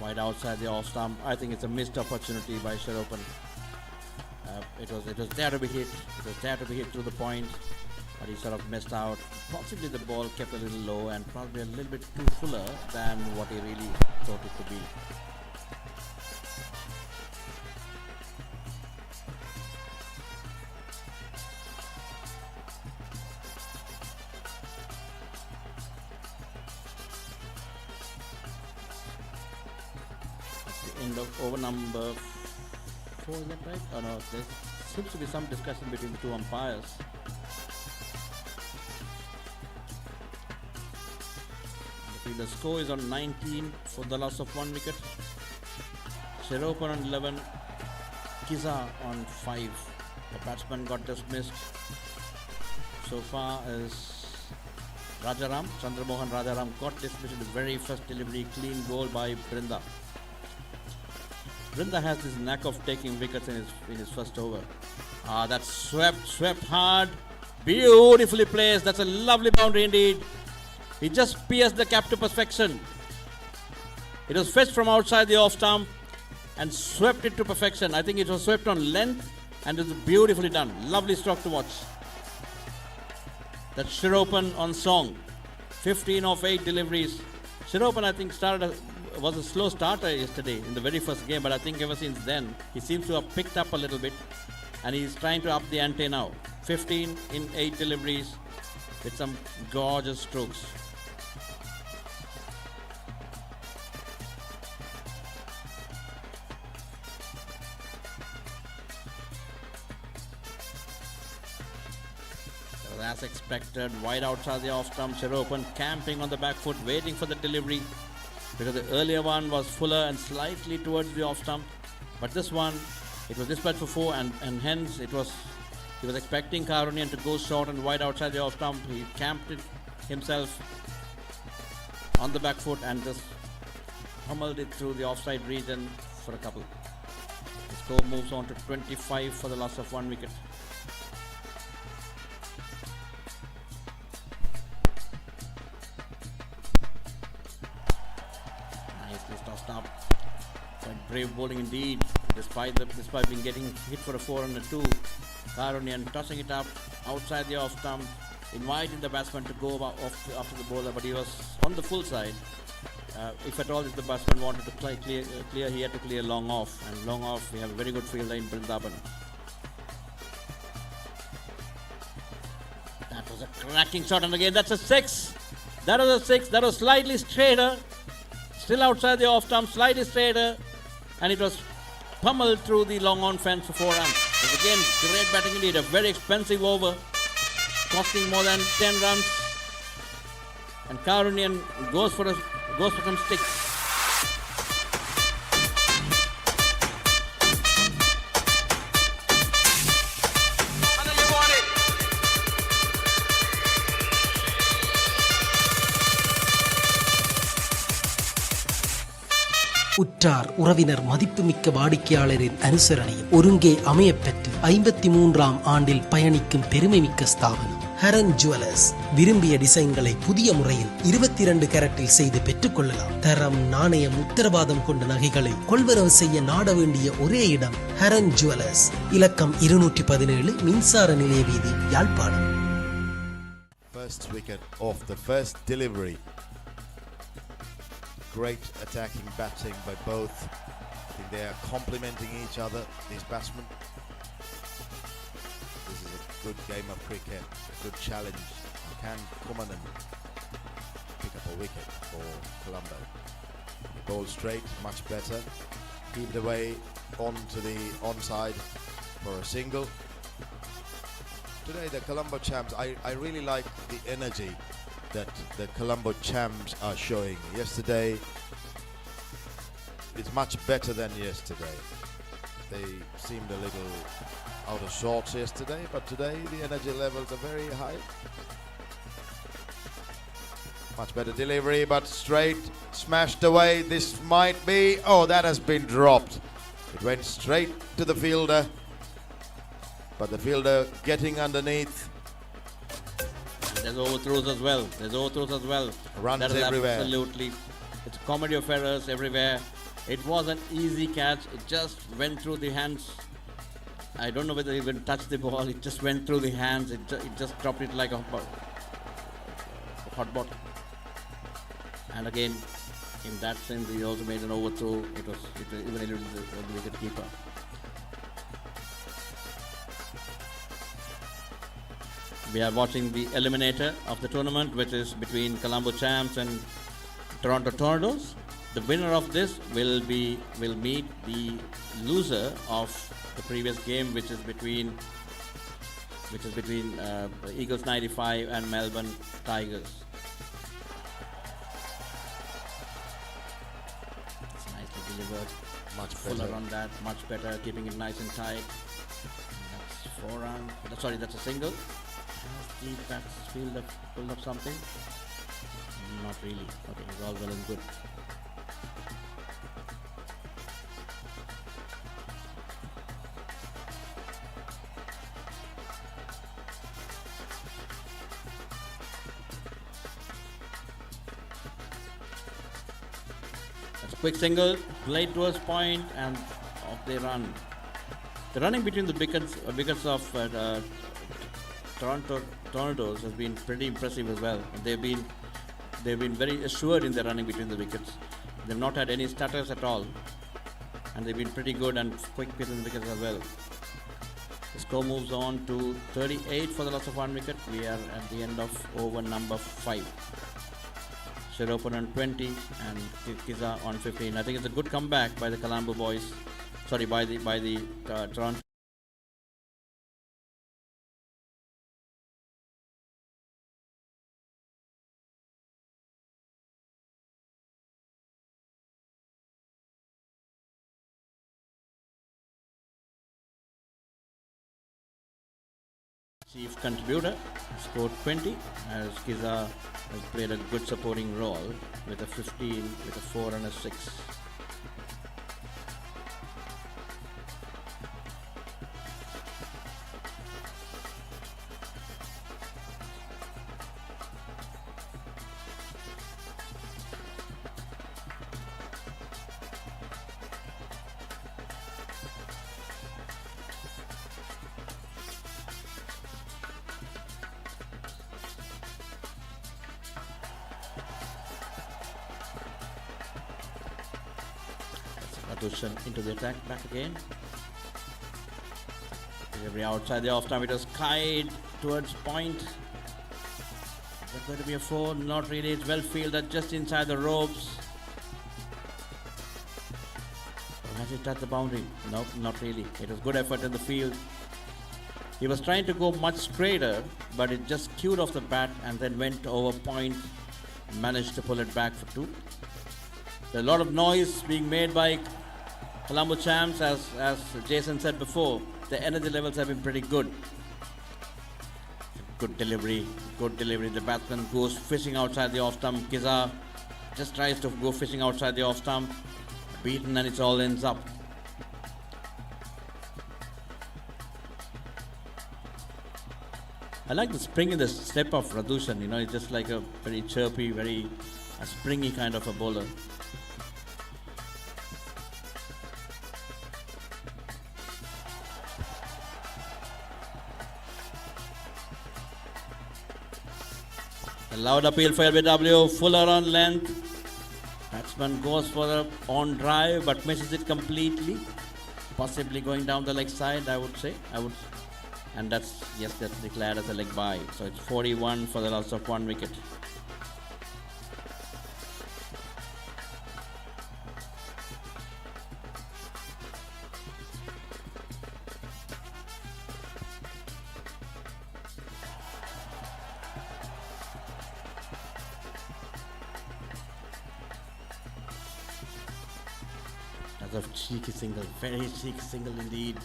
Wide outside the off stump. I think it's a missed opportunity by Shiropan. It was there to be hit. It was there to be hit through the point, but he sort of missed out. Possibly the ball kept a little low and probably a little bit too fuller than what he really thought it to be. That's the end of over number 4, is that right? Oh no, there seems to be some discussion between the 2 umpires. The score is on 19 for the loss of 1 wicket. Shiropan on 11, Kiza on 5. The batsman got dismissed. So far as Rajaram, Chandramohan Rajaram got dismissed in the very first delivery, clean goal by Brinda. Brinda has this knack of taking wickets in his first over. That's swept hard. Beautifully placed. That's a lovely boundary indeed. He just pierced the cap to perfection. It was fetched from outside the off stump and swept it to perfection. I think it was swept on length and it was beautifully done. Lovely stroke to watch. That's Shiropan on song. 15 of 8 deliveries. Shiropan, I think, was a slow starter yesterday in the very first game, but I think ever since then, he seems to have picked up a little bit and he's trying to up the ante now. 15 in 8 deliveries with some gorgeous strokes. As expected, wide outside the off stump, Shiropan camping on the back foot, waiting for the delivery, because the earlier one was fuller and slightly towards the off stump, but this one, it was dispatched for 4 and hence he was expecting Carnival to go short and wide outside the off stump. He camped it himself on the back foot and just pummeled it through the offside region for a couple. The score moves on to 25 for the loss of 1 wicket. Up. Quite brave bowling indeed, despite being getting hit for a 4 and a 2. Karunian tossing it up outside the off stump, inviting the batsman to go off after the bowler, but he was on the full side. If at all if the batsman wanted to clear, he had to clear long off, and long off we have a very good fielder in Brindaban. That was a cracking shot, and again that's a 6. That was a 6. That was slightly straighter. Still outside the off stump, slightly straighter, and it was pummeled through the long on fence for 4 runs. It was again great batting indeed, a very expensive over, costing more than 10 runs. And Karunian goes for some sticks. உற்றார் உறவினர் மதிப்புமிக்க வாடிக்கையாளரின் அனுசரணையும் ஒருங்கே அமையப்பெற்று 53ஆம் ஆண்டில் பயணிக்கும் பெருமைமிக்க ஸ்தாபனம் Haran jewellers. விரும்பிய டிசைன்களை புதிய முறையில் 22 கேரட்டில் செய்து பெற்றுக் கொள்ளலாம். தரம், நாணயம், உத்தரவாதம் கொண்ட நகைகளை கொள்வரவு செய்ய நாட வேண்டிய ஒரே இடம் ஹரன் ஜுவல்லர்ஸ். இலக்கம் 217, மின்சார நிலைய வீதி, Yazhpanam. First wicket off the first delivery. Great attacking batting by both. I think they are complementing each other, these batsmen. This is a good game of cricket, a good challenge. Can Kumanan pick up a wicket for Colombo? He bowled straight, much better. Heaved away onto the onside for a single. Today the Colombo champs, I really like the energy that the Colombo champs are showing. Yesterday, it's much better than yesterday. They seemed a little out of sorts yesterday, but today the energy levels are very high. Much better delivery, but straight, smashed away. This might be, oh, that has been dropped. It went straight to the fielder, but the fielder getting underneath. There's overthrows as well. Runs everywhere. Absolutely. It's a comedy of errors everywhere. It was an easy catch. It just went through the hands. I don't know whether he even touched the ball. It just went through the hands. It just dropped it like a hot bottle. And again, in that sense, he also made an overthrow. It even eluded the wicket keeper. We are watching the eliminator of the tournament, which is between Colombo Champs and Toronto Tornadoes. The winner of this will meet the loser of the previous game, which is between Eagles 95 and Melbourne Tigers. It's nicely delivered. Much Fuller better. on that, much better, keeping it nice and tight. That's 4 runs. Sorry, that's a single. Has the bats pulled up something? Not really. Okay, it's all well and good. quick single, played towards point, and off they run. The running between the wickets of Tornadoes has been pretty impressive as well. They've been very assured in their running between the wickets. They've not had any stutters at all, and they've been pretty good and quick between the wickets as well. The score moves on to 38 for the loss of 1 wicket. We are at the end of over number 5. Shiropan on 20 and Kiza on 15. I think it's a good comeback by the Colombo boys. Sorry, by the Toronto. Chief contributor scored 20 as Kiza has played a good supporting role with a 15, with a 4 and a 6. Into the attack back again. Delivery outside the off time. It was skied towards point. Is that going to be a 4? Not really. It's well fielded just inside the ropes. Or has it touched the boundary? No, not really. It was good effort in the field. He was trying to go much straighter, but it just cued off the bat and then went over point. Managed to pull it back for 2. There's a lot of noise being made by Colombo champs, as Jason said before. The energy levels have been pretty good. Good delivery. The batsman goes fishing outside the off stump. Kiza just tries to go fishing outside the off stump. Beaten, and it all ends up. I like the spring in the step of Radushan. It's just like a very chirpy, very springy kind of a bowler. A loud appeal for LBW. Fuller on length. Batsman goes for the on drive but misses it completely. Possibly going down the leg side, I would say. And that's declared as a leg bye. So it's 41 for the loss of 1 wicket. Another cheeky single, very cheeky single indeed.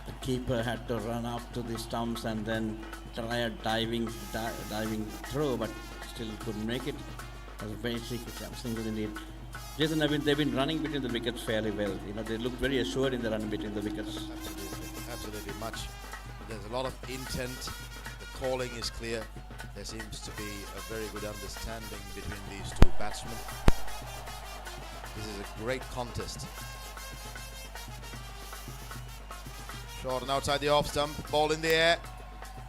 The keeper had to run up to the stumps and then try a diving throw, but still couldn't make it. It was a very cheeky single indeed. Jason, they've been running between the wickets fairly well. They look very assured in the running between the wickets. Absolutely much. There's a lot of intent. The calling is clear. There seems to be a very good understanding between these two batsmen. This is a great contest. Short and outside the off stump, ball in the air,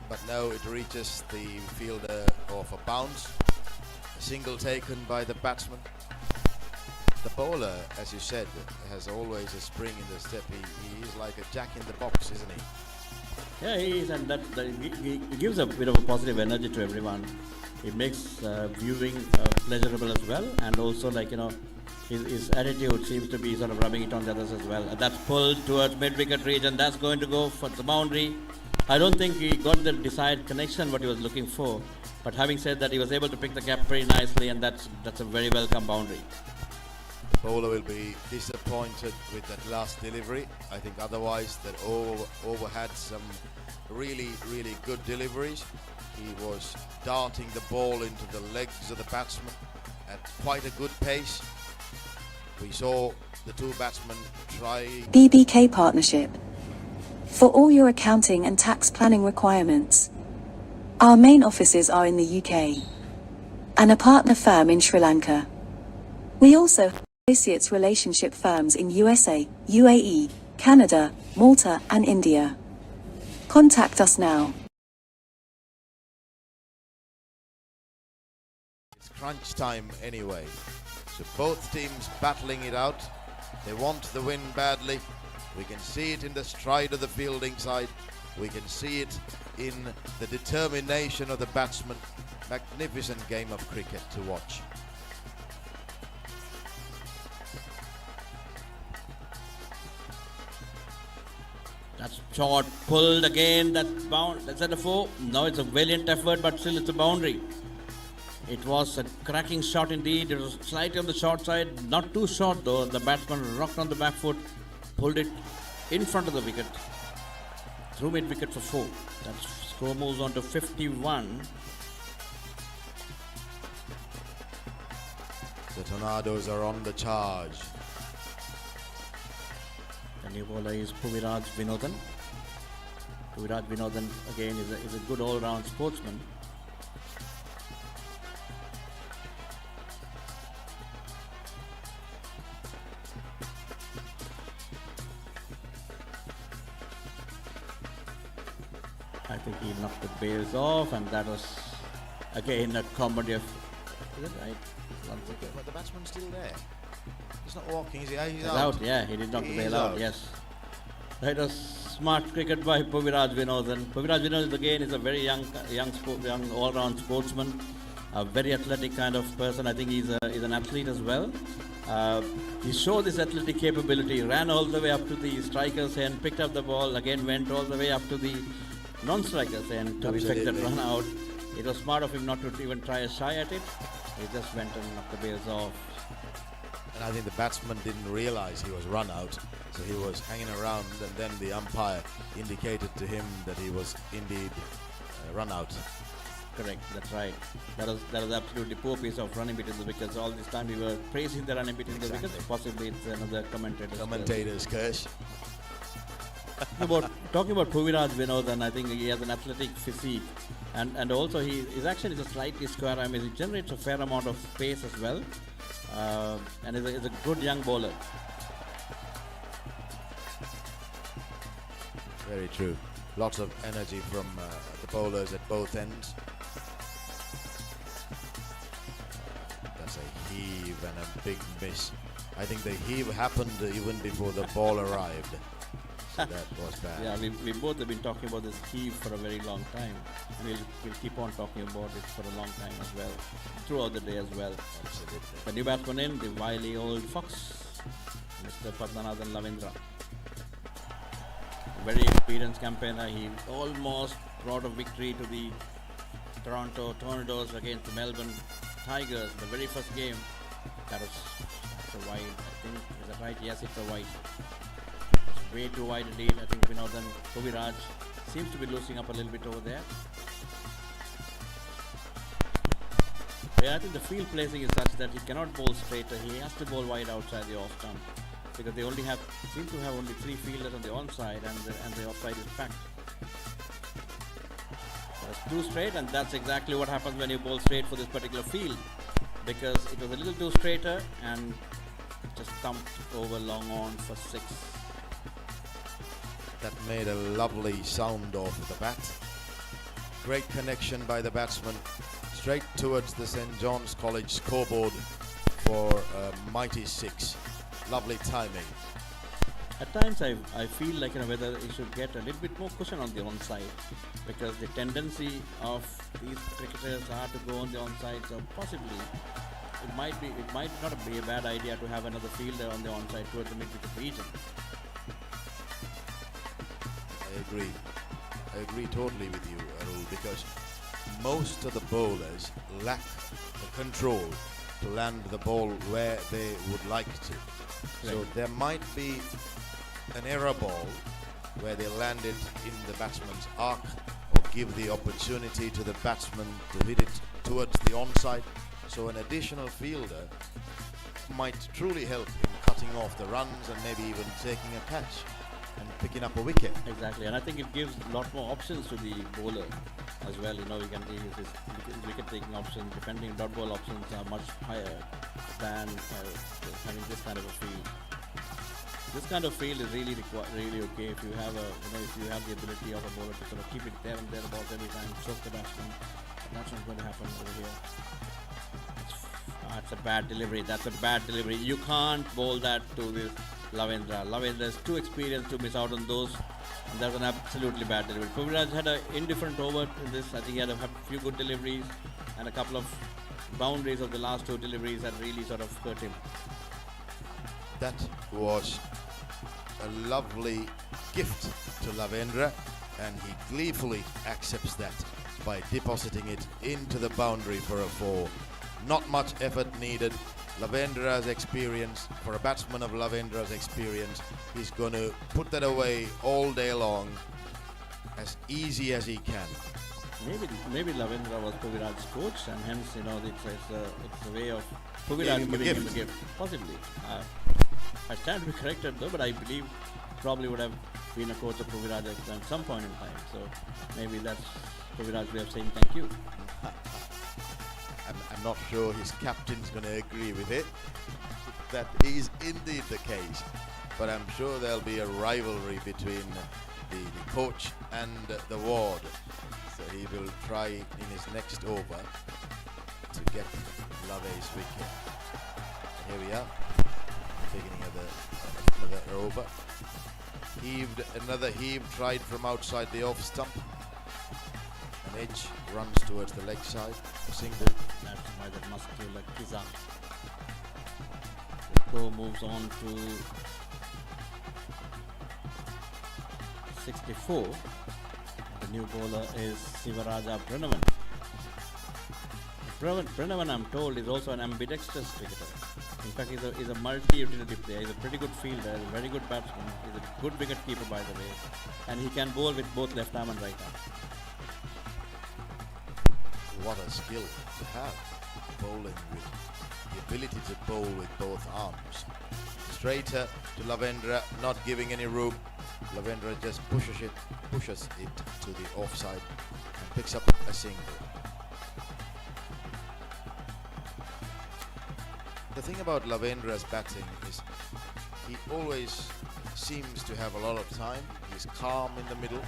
but no, it reaches the fielder off a bounce. A single taken by the batsman. The bowler, as you said, has always a spring in the step. He is like a jack in the box, isn't he? Yeah, he is, and he gives a bit of a positive energy to everyone. It makes viewing pleasurable as well, and also his attitude seems to be sort of rubbing it on the others as well. That's pulled towards mid-wicket region. That's going to go for the boundary. I don't think he got the desired connection what he was looking for. But having said that, he was able to pick the cap pretty nicely, and that's a very welcome boundary. The bowler will be disappointed with that last delivery. I think otherwise that over had some really good deliveries. He was darting the ball into the legs of the batsman at quite a good pace. We saw the two batsmen try. BBK Partnership. For all your accounting and tax planning requirements. Our main offices are in the UK. And a partner firm in Sri Lanka. We also associates relationship firms in USA, UAE, Canada, Malta and India. Contact us now. It's crunch time anyway. So both teams battling it out. They want the win badly. We can see it in the stride of the fielding side. We can see it in the determination of the batsmen. Magnificent game of cricket to watch. That's shot pulled again. That's at the 4. No, it's a valiant effort, but still it's a boundary. It was a cracking shot indeed. It was slightly on the short side, not too short though. The batsman rocked on the back foot, pulled it in front of the wicket, through mid wicket for 4. That score moves on to 51. The Tornadoes are on the charge. The new bowler is Puviraj Vinodhan. Puviraj Vinodhan again is a good all-round sportsman. I think he knocked the bails off, and that was again a comedy of. Is it right? But the batsman's still there. He's not walking, is he? He's out. Yeah, he did knock the bail out. Yes. That was smart cricket by Puviraj Vinodhan. Puviraj Vinodhan again is a very young all-round sportsman, a very athletic kind of person. I think he's an athlete as well. He showed his athletic capability. Ran all the way up to the striker's end, picked up the ball, again went all the way up to the non-striker's end to effect that run out. It was smart of him not to even try a shy at it. He just went and knocked the bails off. And I think the batsman didn't realize he was run out, so he was hanging around, and then the umpire indicated to him that he was indeed run out. Correct, that's right. That was absolutely poor piece of running between the wickets. All this time we were praising the running between the wickets. Possibly it's another commentator's curse. Talking about Puviraj Vinodhan, I think he has an athletic physique, and also his action is a slightly square. I mean, he generates a fair amount of pace as well, and is a good young bowler. Very true. Lots of energy from the bowlers at both ends. That's a heave and a big miss. I think the heave happened even before the ball arrived. So that was bad. Yeah, we both have been talking about this heave for a very long time. We'll keep on talking about it for a long time as well, throughout the day as well. Absolutely. The new batsman in, the wily old fox, Mr. Padmanathan Lavindra. Very experienced campaigner. He almost brought a victory to the Toronto Tornadoes against the Melbourne Tigers, the very first game. That's a wide, I think. Is that right? Yes, it's a wide. It's way too wide indeed. I think Vinodhan Puviraj seems to be losing up a little bit over there. Yeah, I think the field placing is such that he cannot bowl straighter. He has to bowl wide outside the off stump, because they seem to have only 3 fielders on the onside, and the offside is packed. That's too straight, and that's exactly what happens when you bowl straight for this particular field, because it was a little too straighter and just thumped over long on for 6. That made a lovely sound off the bat. Great connection by the batsman, straight towards the St. John's College scoreboard for a mighty 6. Lovely timing. At times I feel like whether he should get a little bit more cushion on the onside, because the tendency of these cricketers are to go on the onside, so possibly it might not be a bad idea to have another fielder on the onside towards the mid-wicket region. I agree totally with you, Arul, because most of the bowlers lack the control to land the ball where they would like to. Right. So there might be an error ball where they land it in the batsman's arc, or give the opportunity to the batsman to hit it towards the onside. So an additional fielder might truly help in cutting off the runs and maybe even taking a catch. and picking up a wicket. Exactly, and I think it gives a lot more options to the bowler as well. You know, he can use his wicket-taking options. Depending dot ball options are much higher than having this kind of a field. This kind of field is really really okay if you have if you have the ability of a bowler to sort of keep it there and thereabouts every time, choke the batsman. That's not going to happen over here. That's a bad delivery. That's a bad delivery. You can't bowl that to this Lavendra. Lavendra is too experienced to miss out on those. And that's an absolutely bad delivery. Prithviraj had an indifferent over in this. I think he had a few good deliveries and a couple of boundaries of the last two deliveries that really sort of hurt him. That was a lovely gift to Lavendra, and he gleefully accepts that by depositing it into the boundary for a 4. Not much effort needed. Lavendra's experience, for a batsman of Lavendra's experience, he's going to put that away all day long as easy as he can. Maybe Lavendra was Prithviraj's coach, and hence it's a way of Prithviraj giving him a gift. Possibly. I stand to be corrected though, but I believe probably would have been a coach of Prithviraj at some point in time. So maybe that's Prithviraj's way of saying thank you. I'm not sure his captain's going to agree with it. That is indeed the case. But I'm sure there'll be a rivalry between the coach and the ward. So he will try in his next over to get Lave's wicket. Here we are. Beginning of another over. Another heave tried from outside the off stump. An edge runs towards the leg side. A single. That's why that muscular Kiza. The score moves on to 64. The new bowler is Sivaraja Pranavan. Pranavan, I'm told, is also an ambidextrous cricketer. In fact, he's a multi-utility player. He's a pretty good fielder, a very good batsman. He's a good wicket keeper, by the way. And he can bowl with both left arm and right arm. What a skill to have, bowling with the ability to bowl with both arms. Straighter to Lavendra, not giving any room. Lavendra just pushes it to the offside and picks up a single. The thing about Lavendra's batting is he always seems to have a lot of time. He's calm in the middle,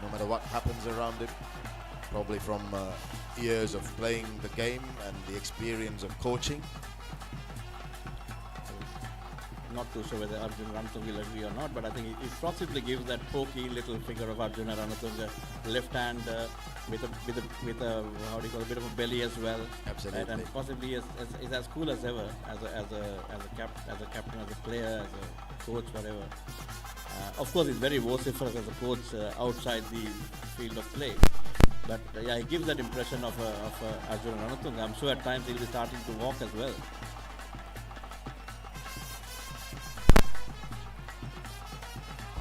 no matter what happens around him. Probably from years of playing the game and the experience of coaching. Not too sure whether Arjun Ranatunga will agree or not, but I think it possibly gives that pokey little figure of Arjuna Ranatunga, left hand with a how do you call it, a bit of a belly as well. Absolutely. Right? And possibly is as cool as ever as a captain, as a player, as a coach, whatever. Of course, he's very vociferous as a coach outside the field of play. But yeah, he gives that impression of Arjuna Ranatunga. I'm sure at times he'll be starting to walk as well.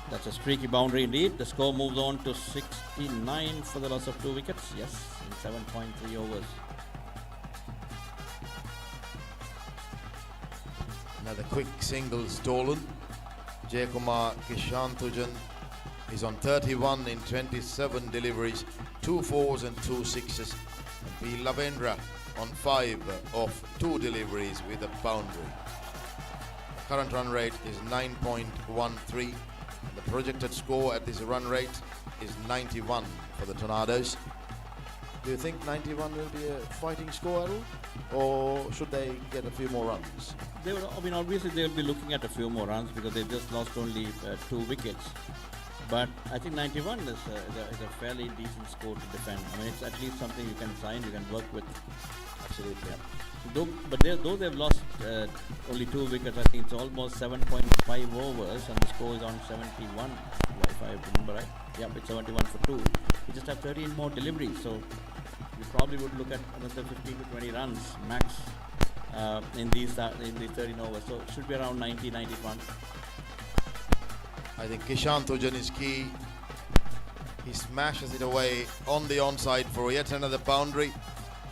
That's a streaky boundary indeed. The score moves on to 69 for the loss of 2 wickets. Yes, in 7.3 overs. Another quick single stolen. Jayakumar Kishanthujan is on 31 in 27 deliveries, 2 4s and 2 6s. And P. Lavendra on 5 of 2 deliveries with a boundary. The current run rate is 9.13. The projected score at this run rate is 91 for the Tornadoes. Do you think 91 will be a fighting score, Arul? Or should they get a few more runs? Obviously they will be looking at a few more runs because they just lost only 2 wickets. But I think 91 is a fairly decent score to defend. I mean, it's at least something you can sign, you can work with. Absolutely. Yeah. Though they've lost only 2 wickets, I think it's almost 7.5 overs, and the score is on 71, if I remember right. Yeah, it's 71 for 2. We just have 13 more deliveries, so you probably would look at another 15 to 20 runs max in these 13 overs. So it should be around 90, 91. I think Kishanthujan is key. He smashes it away on the onside for yet another boundary.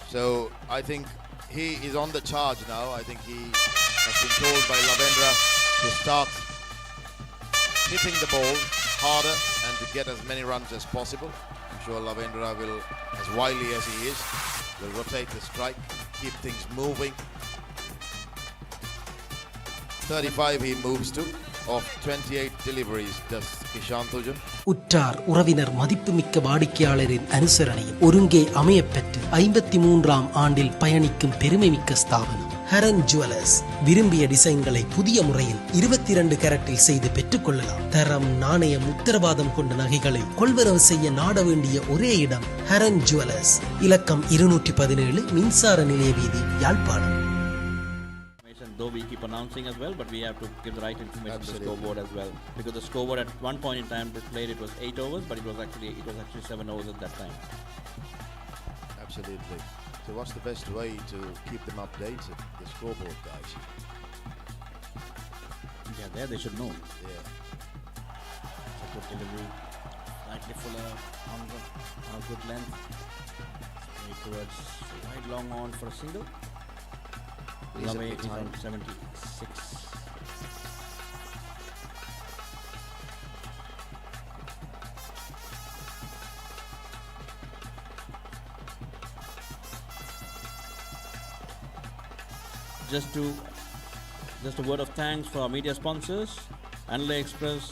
So I think he is on the charge now. I think he has been told by Lavendra to start hitting the ball harder and to get as many runs as possible. I'm sure Lavendra will, as wily as he is, will rotate the strike, keep things moving. 35 he moves to. Of 28 deliveries does Kishan Thujan. உற்றார் உறவினர் மதிப்புமிக்க வாடிக்கையாளரின் அனுசரணையில் ஒருங்கே அமையப்பெற்று 53ஆம் ஆண்டில் பயணிக்கும் பெருமைமிக்க ஸ்தாபனம் Haran jewellers. விரும்பிய டிசைன்களை புதிய முறையில் 22 கேரட்டில் செய்து பெற்றுக் கொள்ளலாம். தரம், நாணயம், உத்தரவாதம் கொண்ட நகைகளை கொள்வனவு செய்ய நாட வேண்டிய ஒரே இடம் ஹரன் ஜுவல்லர்ஸ். இலக்கம் 217, மின்சார நிலைய வீதி, Yazhpanam. Though we keep announcing as well, but we have to give the right information to the scoreboard as well, because the scoreboard at one point in time displayed it was 8 overs, but it was actually 7 overs at that time. Absolutely. So what's the best way to keep them updated, the scoreboard guys? Yeah, there they should know. Yeah. It's a good delivery, slightly fuller on a good length, straight towards wide long on for a single. Love is on 76. Just a word of thanks for our media sponsors: Anle Express,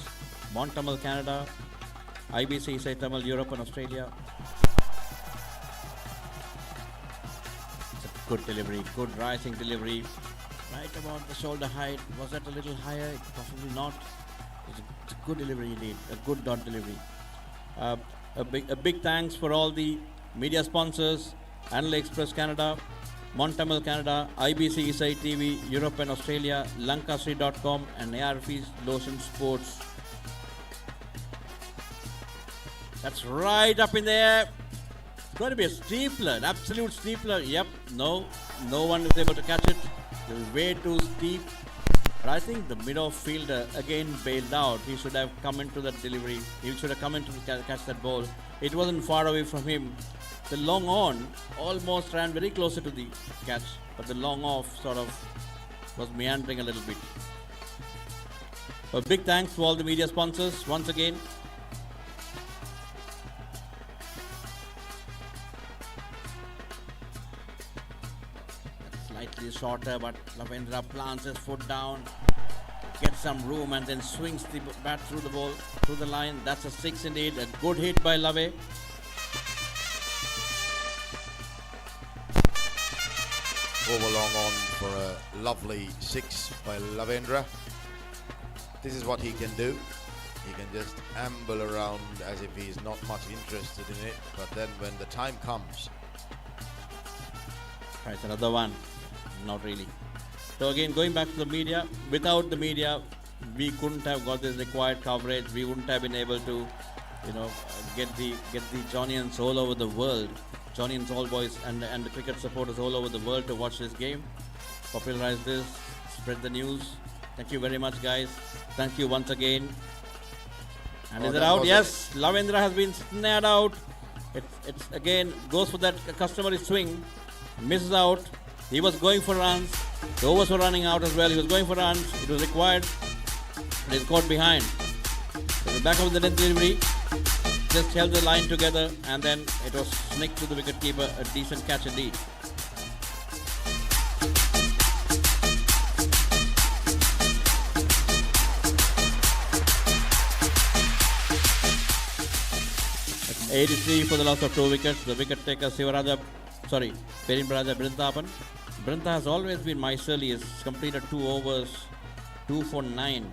Montamal Canada, IBC Say Tamil Europe and Australia. Good delivery, good rising delivery, right about the shoulder height. Was that a little higher? Possibly not. It's a good delivery indeed, a good dot delivery. A big thanks for all the media sponsors: Anle Express Canada, Montamal Canada, IBC Isai TV Europe and Australia, Lancashire.com and ARF's Lotion Sports. That's right up in there. It's going to be a steepler, an absolute steepler. Yep, no one is able to catch it. It was way too steep. But I think the mid-off fielder again bailed out. He should have come into that delivery. He should have come in to catch that ball. It wasn't far away from him. The long on almost ran very closer to the catch, but the long off sort of was meandering a little bit. A big thanks to all the media sponsors once again. Slightly shorter, but Lavendra plants his foot down, gets some room and then swings the bat through the ball, through the line. That's a 6 indeed. A good hit by Lave. Over long on for a lovely 6 by Lavendra. This is what he can do. He can just amble around as if he's not much interested in it, but then when the time comes. Right, another one. Not really. So again, going back to the media, without the media, we couldn't have got this required coverage. We wouldn't have been able to, get the Johnians all over the world, Johnians all boys and the cricket supporters all over the world to watch this game, popularize this, spread the news. Thank you very much, guys. Thank you once again. And is it out? Yes, Lavendra has been snared out. It's again goes for that customary swing, misses out. He was going for runs. The overs were running out as well. He was going for runs. It was required. But he's caught behind. So the back of the net delivery just held the line together, and then it was snicked to the wicketkeeper. A decent catch indeed. That's 83 for the loss of 2 wickets. The wicket taker Perin Brintapan. Brinta has always been miserly. He has completed 2 overs, 2 for 9.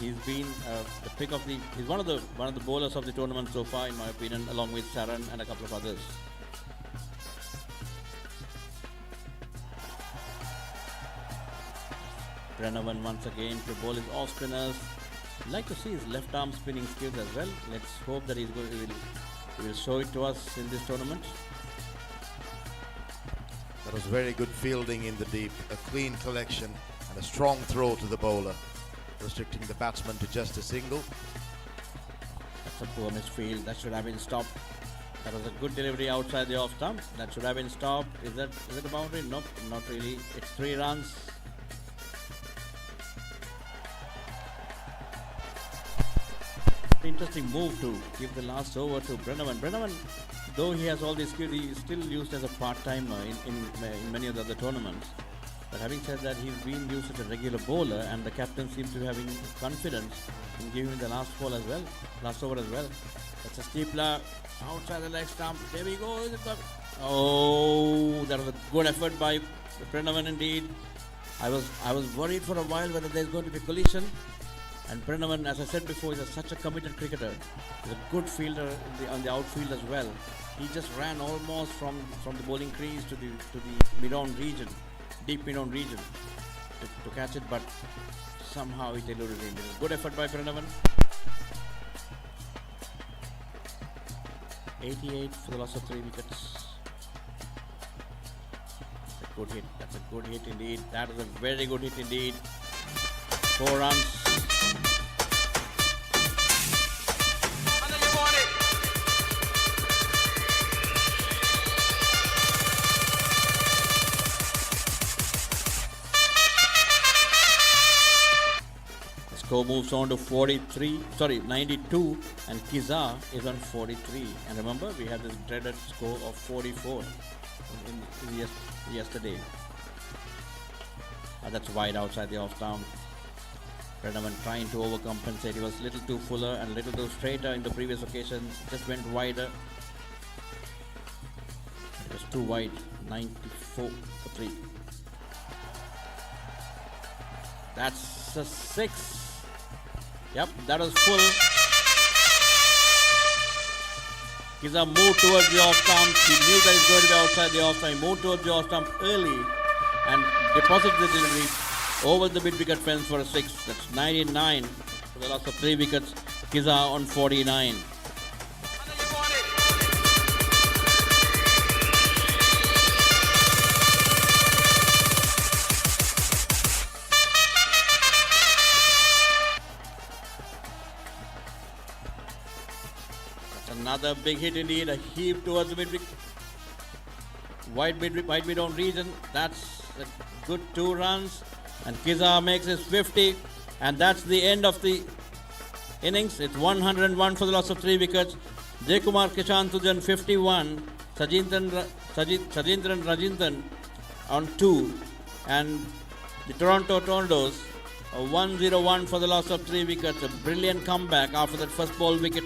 He's been the pick of he's one of the bowlers of the tournament so far, in my opinion, along with Saran and a couple of others. Pranavan once again to bowl his off spinners. I'd like to see his left arm spinning skills as well. Let's hope that he will show it to us in this tournament. That was very good fielding in the deep, a clean collection and a strong throw to the bowler, restricting the batsman to just a single. That's a poor misfield. That should have been stopped. That was a good delivery outside the off stump. That should have been stopped. Is it a boundary? Nope, not really. It's 3 runs. interesting move to give the last over to Brennaman. Brennaman, though he has all these skills, he is still used as a part-timer in many of the other tournaments. But having said that, he's been used as a regular bowler, and the captain seems to be having confidence in giving him the last ball as well, last over as well. That's a steepler outside the leg stump. There we go. Oh, that was a good effort by Brennaman indeed. I was worried for a while whether there's going to be collision. And Brennaman, as I said before, is such a committed cricketer. He's a good fielder on the outfield as well. He just ran almost from the bowling crease to the mid-on region, deep mid-on region, to catch it, but somehow it eluded him. It was a good effort by Brennaman. 88 for the loss of 3 wickets. That's a good hit. That's a good hit indeed. That was a very good hit indeed. 4 runs. Score moves on to 92, and Kiza is on 43. And remember, we had this dreaded score of 44 yesterday. That's wide outside the off stump. Brennaman trying to overcompensate. He was a little too fuller and a little too straighter in the previous occasion. Just went wider. It was too wide. 94 for 3. That's a 6. Yep, that was full. Kiza moved towards the off stump. He knew that he's going to be outside the off stump. He moved towards the off stump early and deposited the delivery over the mid-wicket fence for a 6. That's 99 for the loss of 3 wickets. Kiza on 49. Another big hit indeed, a heave towards the mid-wicket, wide mid-on region. That's a good 2 runs, and Kiza makes his 50, and that's the end of the innings. It's 101 for the loss of 3 wickets. Jayakumar Kishantujan 51, Sajindran Rajindran on 2, and the Toronto Tornadoes 101 for the loss of 3 wickets. A brilliant comeback after that first ball wicket.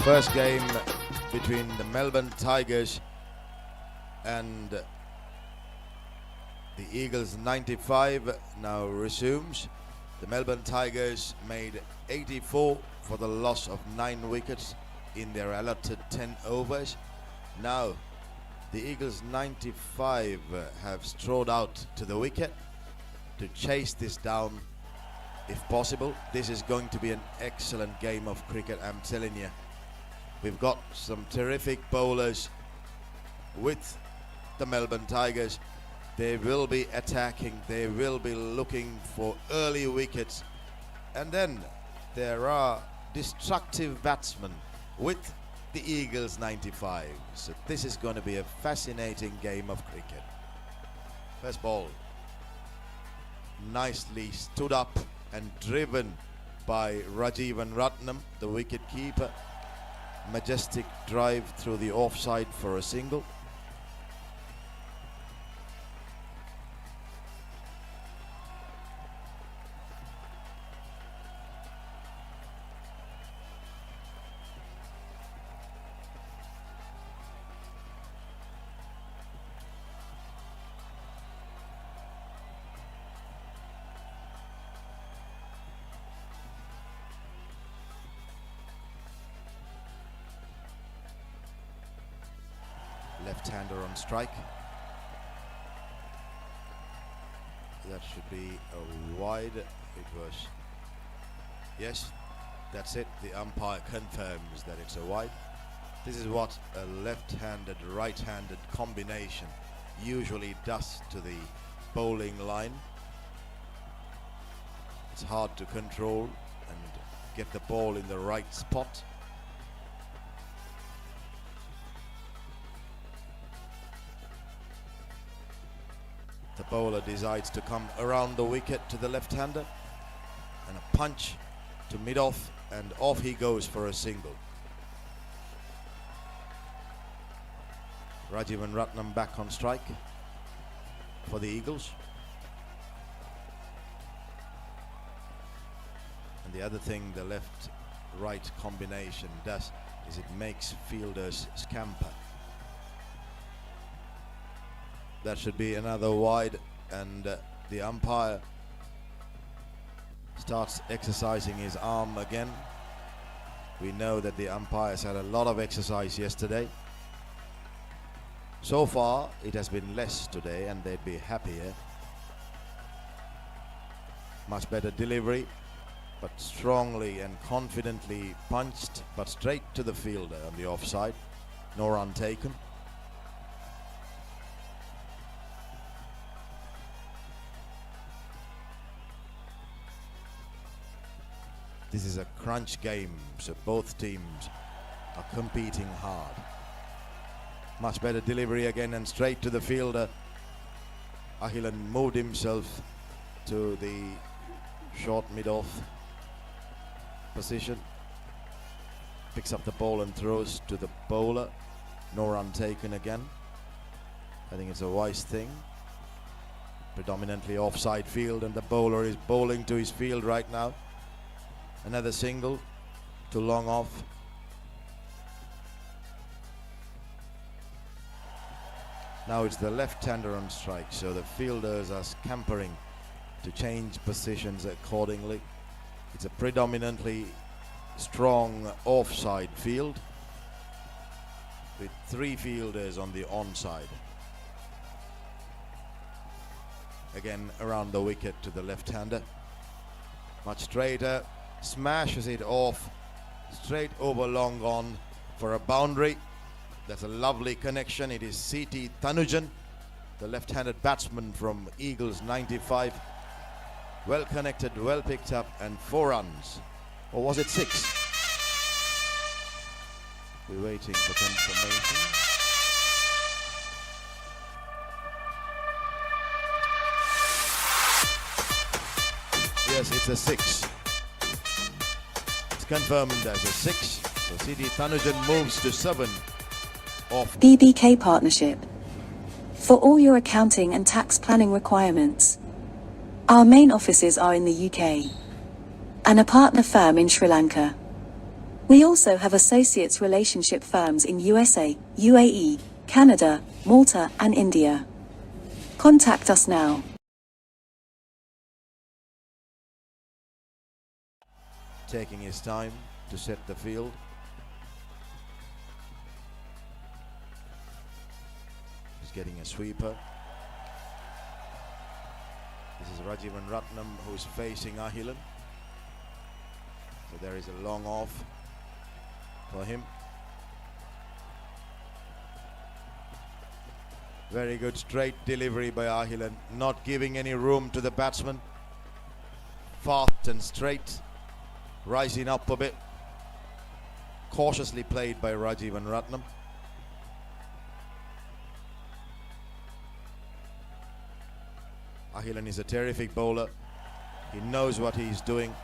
First game between the Melbourne Tigers and the Eagles 95 now resumes. The Melbourne Tigers made 84 for the loss of 9 wickets in their allotted 10 overs. Now the Eagles 95 have strode out to the wicket to chase this down if possible. This is going to be an excellent game of cricket, I'm telling you. We've got some terrific bowlers with the Melbourne Tigers. They will be attacking, they will be looking for early wickets, and then there are destructive batsmen with the Eagles 95. So this is going to be a fascinating game of cricket. First ball, nicely stood up and driven by Rajivan Ratnam, the wicket keeper. Majestic drive through the offside for a single. Left-hander on strike. That should be a wide. It was. Yes, that's it. The umpire confirms that it's a wide. This is what a left-handed, right-handed combination usually does to the bowling line. It's hard to control and get the ball in the right spot. The bowler decides to come around the wicket to the left-hander, and a punch to mid-off, and off he goes for a single. Rajivan Ratnam back on strike for the Eagles. And the other thing the left-right combination does is it makes fielders scamper. That should be another wide, and the umpire starts exercising his arm again. We know that the umpires had a lot of exercise yesterday. So far it has been less today, and they'd be happier. Much better delivery, but strongly and confidently punched, but straight to the fielder on the offside. No run taken. This is a crunch game, so both teams are competing hard. Much better delivery again, and straight to the fielder. Ahilan moved himself to the short mid-off position. Picks up the ball and throws to the bowler. No run taken again. I think it's a wise thing. Predominantly offside field, and the bowler is bowling to his field right now. Another single to long off. Now it's the left-hander on strike, so the fielders are scampering to change positions accordingly. It's a predominantly strong offside field with 3 fielders on the onside. Again around the wicket to the left-hander. Much straighter. Smashes it off straight over long on for a boundary. That's a lovely connection. It is C.T. Tanujan, the left-handed batsman from Eagles 95. Well connected, well picked up, and 4 runs. Or was it 6? We're waiting for confirmation. Yes, it's a 6. Confirmed as a 6, so C.T. Tanujan moves to 7 off. BBK Partnership. For all your accounting and tax planning requirements. Our main offices are in the UK. And a partner firm in Sri Lanka. We also have associates relationship firms in USA, UAE, Canada, Malta and India. Contact us now. Taking his time to set the field. He's getting a sweeper. This is Rajivan Ratnam who's facing Ahilan. So there is a long off for him. Very good straight delivery by Ahilan, not giving any room to the batsman. Fast and straight, rising up a bit. Cautiously played by Rajivan Ratnam. Ahilan is a terrific bowler. He knows what he's doing.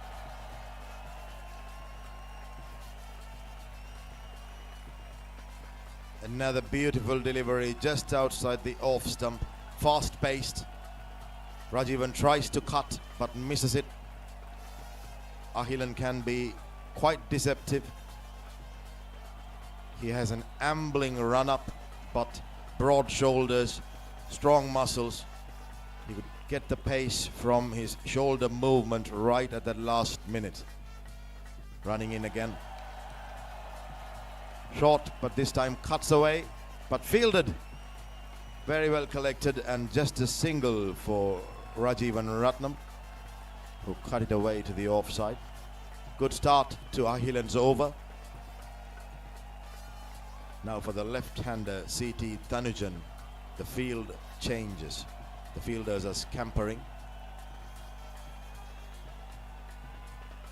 Another beautiful delivery just outside the off stump. Fast paced. Rajivan tries to cut but misses it. Ahilan can be quite deceptive. He has an ambling run up but broad shoulders, strong muscles. He could get the pace from his shoulder movement right at that last minute. Running in again. Short, but this time cuts away, but fielded. Very well collected and just a single for Rajivan Ratnam, who cut it away to the offside. Good start to Ahilan's over. Now for the left-hander CT Tanujan, the field changes. The fielders are scampering.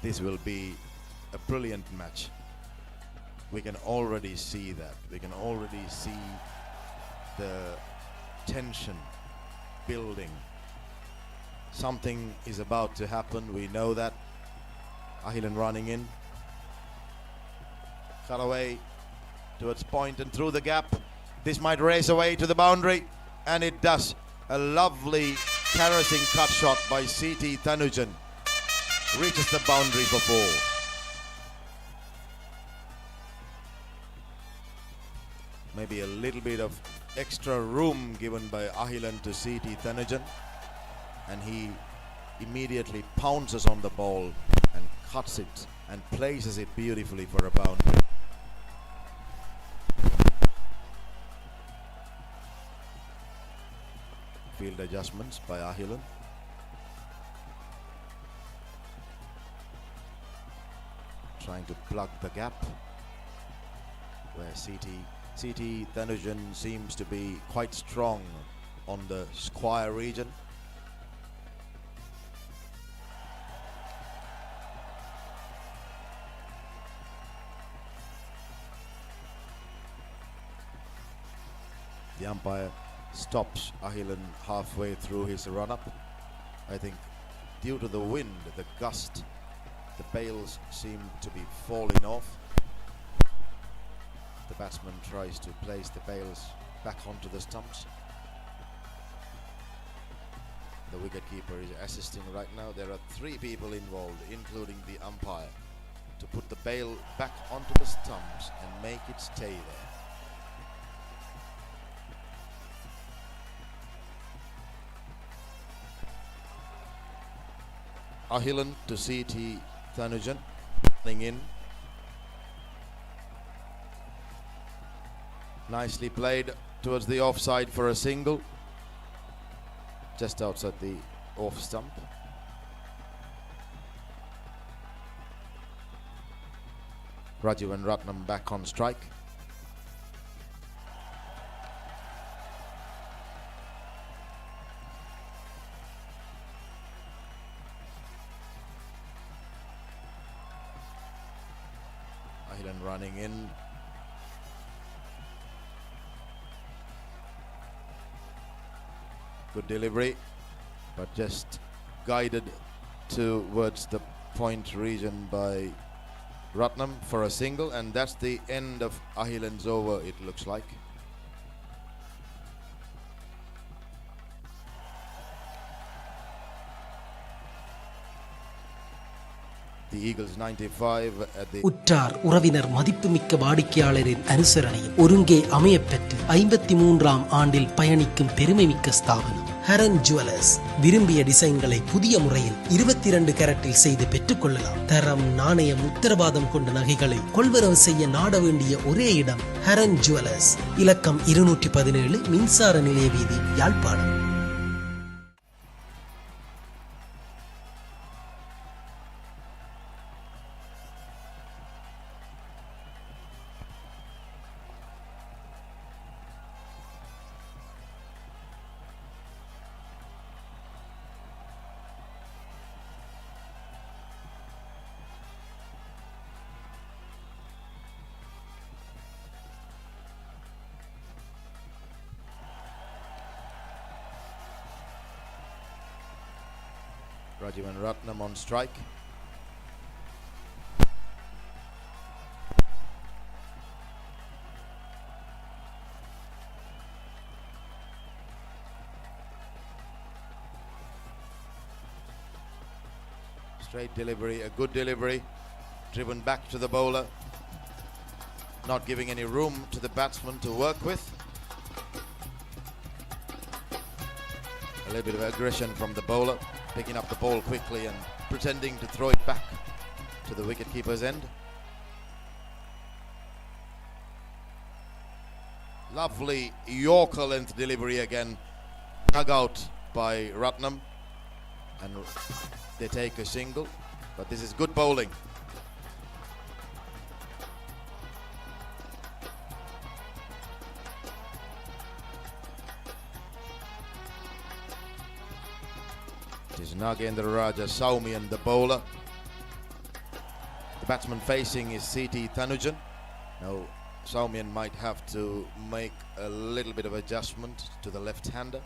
This will be a brilliant match. We can already see that. We can already see the tension building. Something is about to happen, we know that. Ahilan running in. Cut away towards point and through the gap. This might race away to the boundary, and it does. A lovely caressing cut shot by CT Tanujan. Reaches the boundary for 4. Maybe a little bit of extra room given by Ahilan to CT Tanujan, and he immediately pounces on the ball and cuts it and places it beautifully for a boundary. Field adjustments by Ahilan. Trying to plug the gap where CT Tanujan seems to be quite strong on the square region. The umpire stops Ahilan halfway through his run-up. I think due to the wind, the gust, the bails seem to be falling off. The batsman tries to place the bails back onto the stumps. The wicketkeeper is assisting right now. There are 3 people involved, including the umpire, to put the bail back onto the stumps and make it stay there. Ahilan to CT Tanujan, running in. Nicely played towards the offside for a single. Just outside the off stump. Rajivan Ratnam back on strike. Ahilan running in. Good delivery, but just guided towards the point region by Ratnam for a single, and that's the end of Ahilan's over, it looks like. The Eagles 95 at the உற்றார் உறவினர் மதிப்புமிக்க வாடிக்கையாளரின் அனுசரணையும் ஒருங்கே அமையப்பெற்று 53ஆம் ஆண்டில் பயணிக்கும் பெருமைமிக்க ஸ்தாபனம் Haran jewellers. விரும்பிய டிசைன்களை புதிய முறையில் 22 கேரட்டில் செய்து பெற்றுக்கொள்ளலாம். தரம், நாணயம், உத்தரவாதம் கொண்ட நகைகளை கொள்வனவு செய்ய நாட வேண்டிய ஒரே இடம் ஹரன் ஜுவல்லர்ஸ். இலக்கம் 217, மின்சார நிலைய வீதி, Yazhpanam. Rajiv and Ratnam on strike. Straight delivery, a good delivery, driven back to the bowler, not giving any room to the batsman to work with. A little bit of aggression from the bowler, picking up the ball quickly and pretending to throw it back to the wicketkeeper's end. Lovely Yorker length delivery again, dug out by Ratnam, and they take a single, but this is good bowling. It is Nagendra Raja Saumian, the bowler. The batsman facing is C.T. Thanujan. Now Saumian might have to make a little bit of adjustment to the left-hander.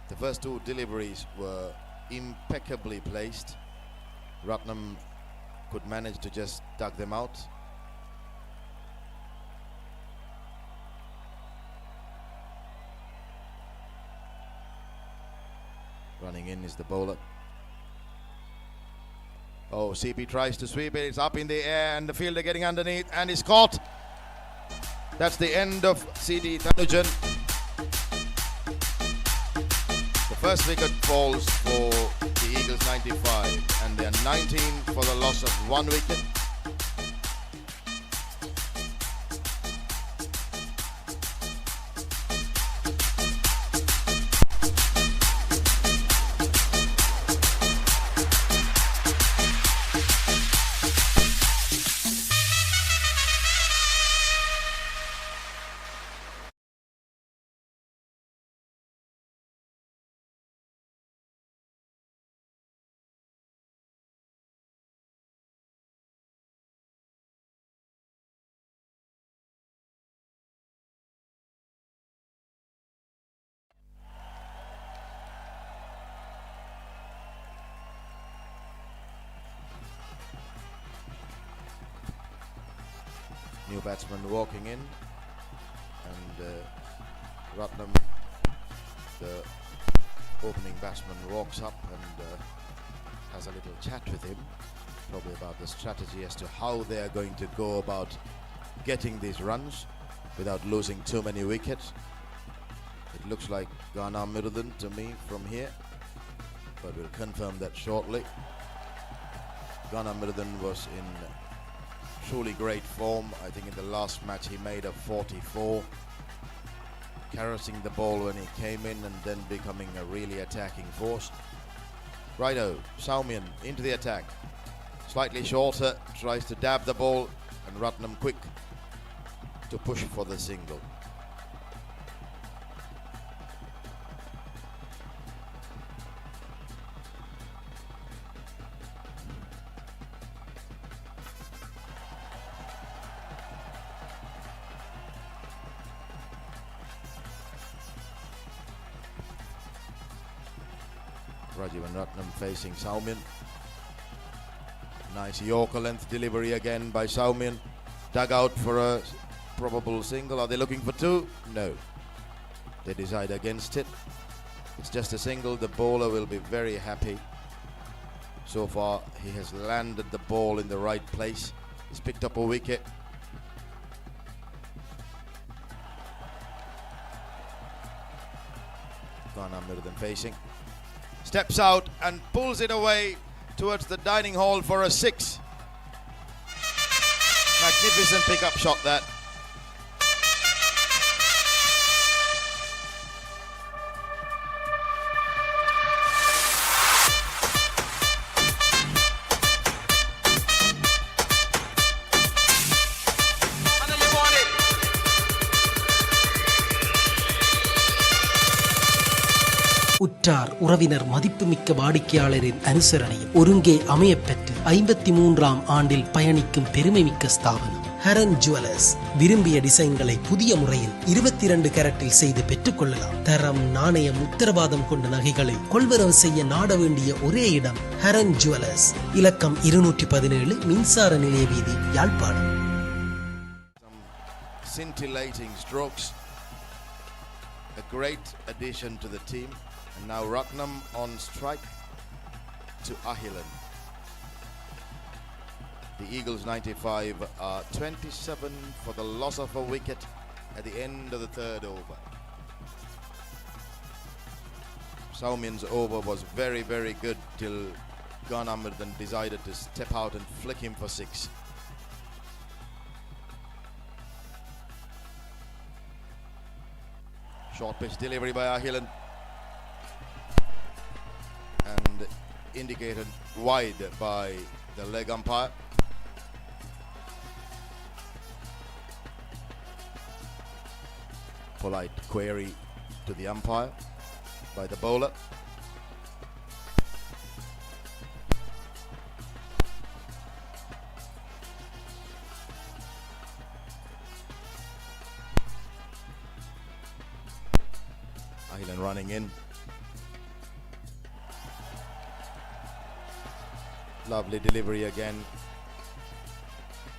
The first two deliveries were impeccably placed. Ratnam could manage to just dug them out. Running in is the bowler. Oh, CP tries to sweep it. It's up in the air and the fielder getting underneath and is caught. That's the end of C.D. Thanujan. The first wicket falls for the Eagles 95 and they are 19 for the loss of 1 wicket. New batsman walking in, and Ratnam, the opening batsman, walks up and has a little chat with him, probably about the strategy as to how they are going to go about getting these runs without losing too many wickets. It looks like Ghana Mirudan to me from here, but we'll confirm that shortly. Ghana Mirudan was in truly great form. I think in the last match he made a 44, caressing the ball when he came in and then becoming a really attacking force. Righto, Saumian into the attack, slightly shorter, tries to dab the ball, and Ratnam quick to push for the single. Rajiv and Ratnam facing Saumian. Nice Yorker length delivery again by Saumian. Dug out for a probable single. Are they looking for two? No. They decide against it. It's just a single. The bowler will be very happy. So far, he has landed the ball in the right place. He's picked up a wicket. Ganamirdan facing. Steps out and pulls it away towards the dining hall for a 6. Magnificent pick-up shot that. உற்றார் உறவினர் மதிப்புமிக்க வாடிக்கையாளரின் அனுசரணையில் ஒருங்கே அமையப்பெற்று 53ஆம் ஆண்டில் பயணிக்கும் பெருமைமிக்க ஸ்தாபனம் Haran jewellers. விரும்பிய டிசைன்களை புதிய முறையில் 22 கேரட்டில் செய்து பெற்றுக் கொள்ளலாம். தரம், நாணயம், உத்தரவாதம் கொண்ட நகைகளை கொள்வரவு செய்ய நாட வேண்டிய ஒரே இடம் ஹரன் ஜுவல்லர்ஸ். இலக்கம் 217, மின்சார நிலைய வீதி, Yazhpanam. Scintillating strokes. A great addition to the team. And now Ratnam on strike to Ahilan. The Eagles 95 are 27 for the loss of a wicket at the end of the 3rd over. Saumian's over was very, very good till Ganamirdan decided to step out and flick him for 6. Short pitch delivery by Ahilan. And indicated wide by the leg umpire. Polite query to the umpire by the bowler. Ahilan running in. Lovely delivery again.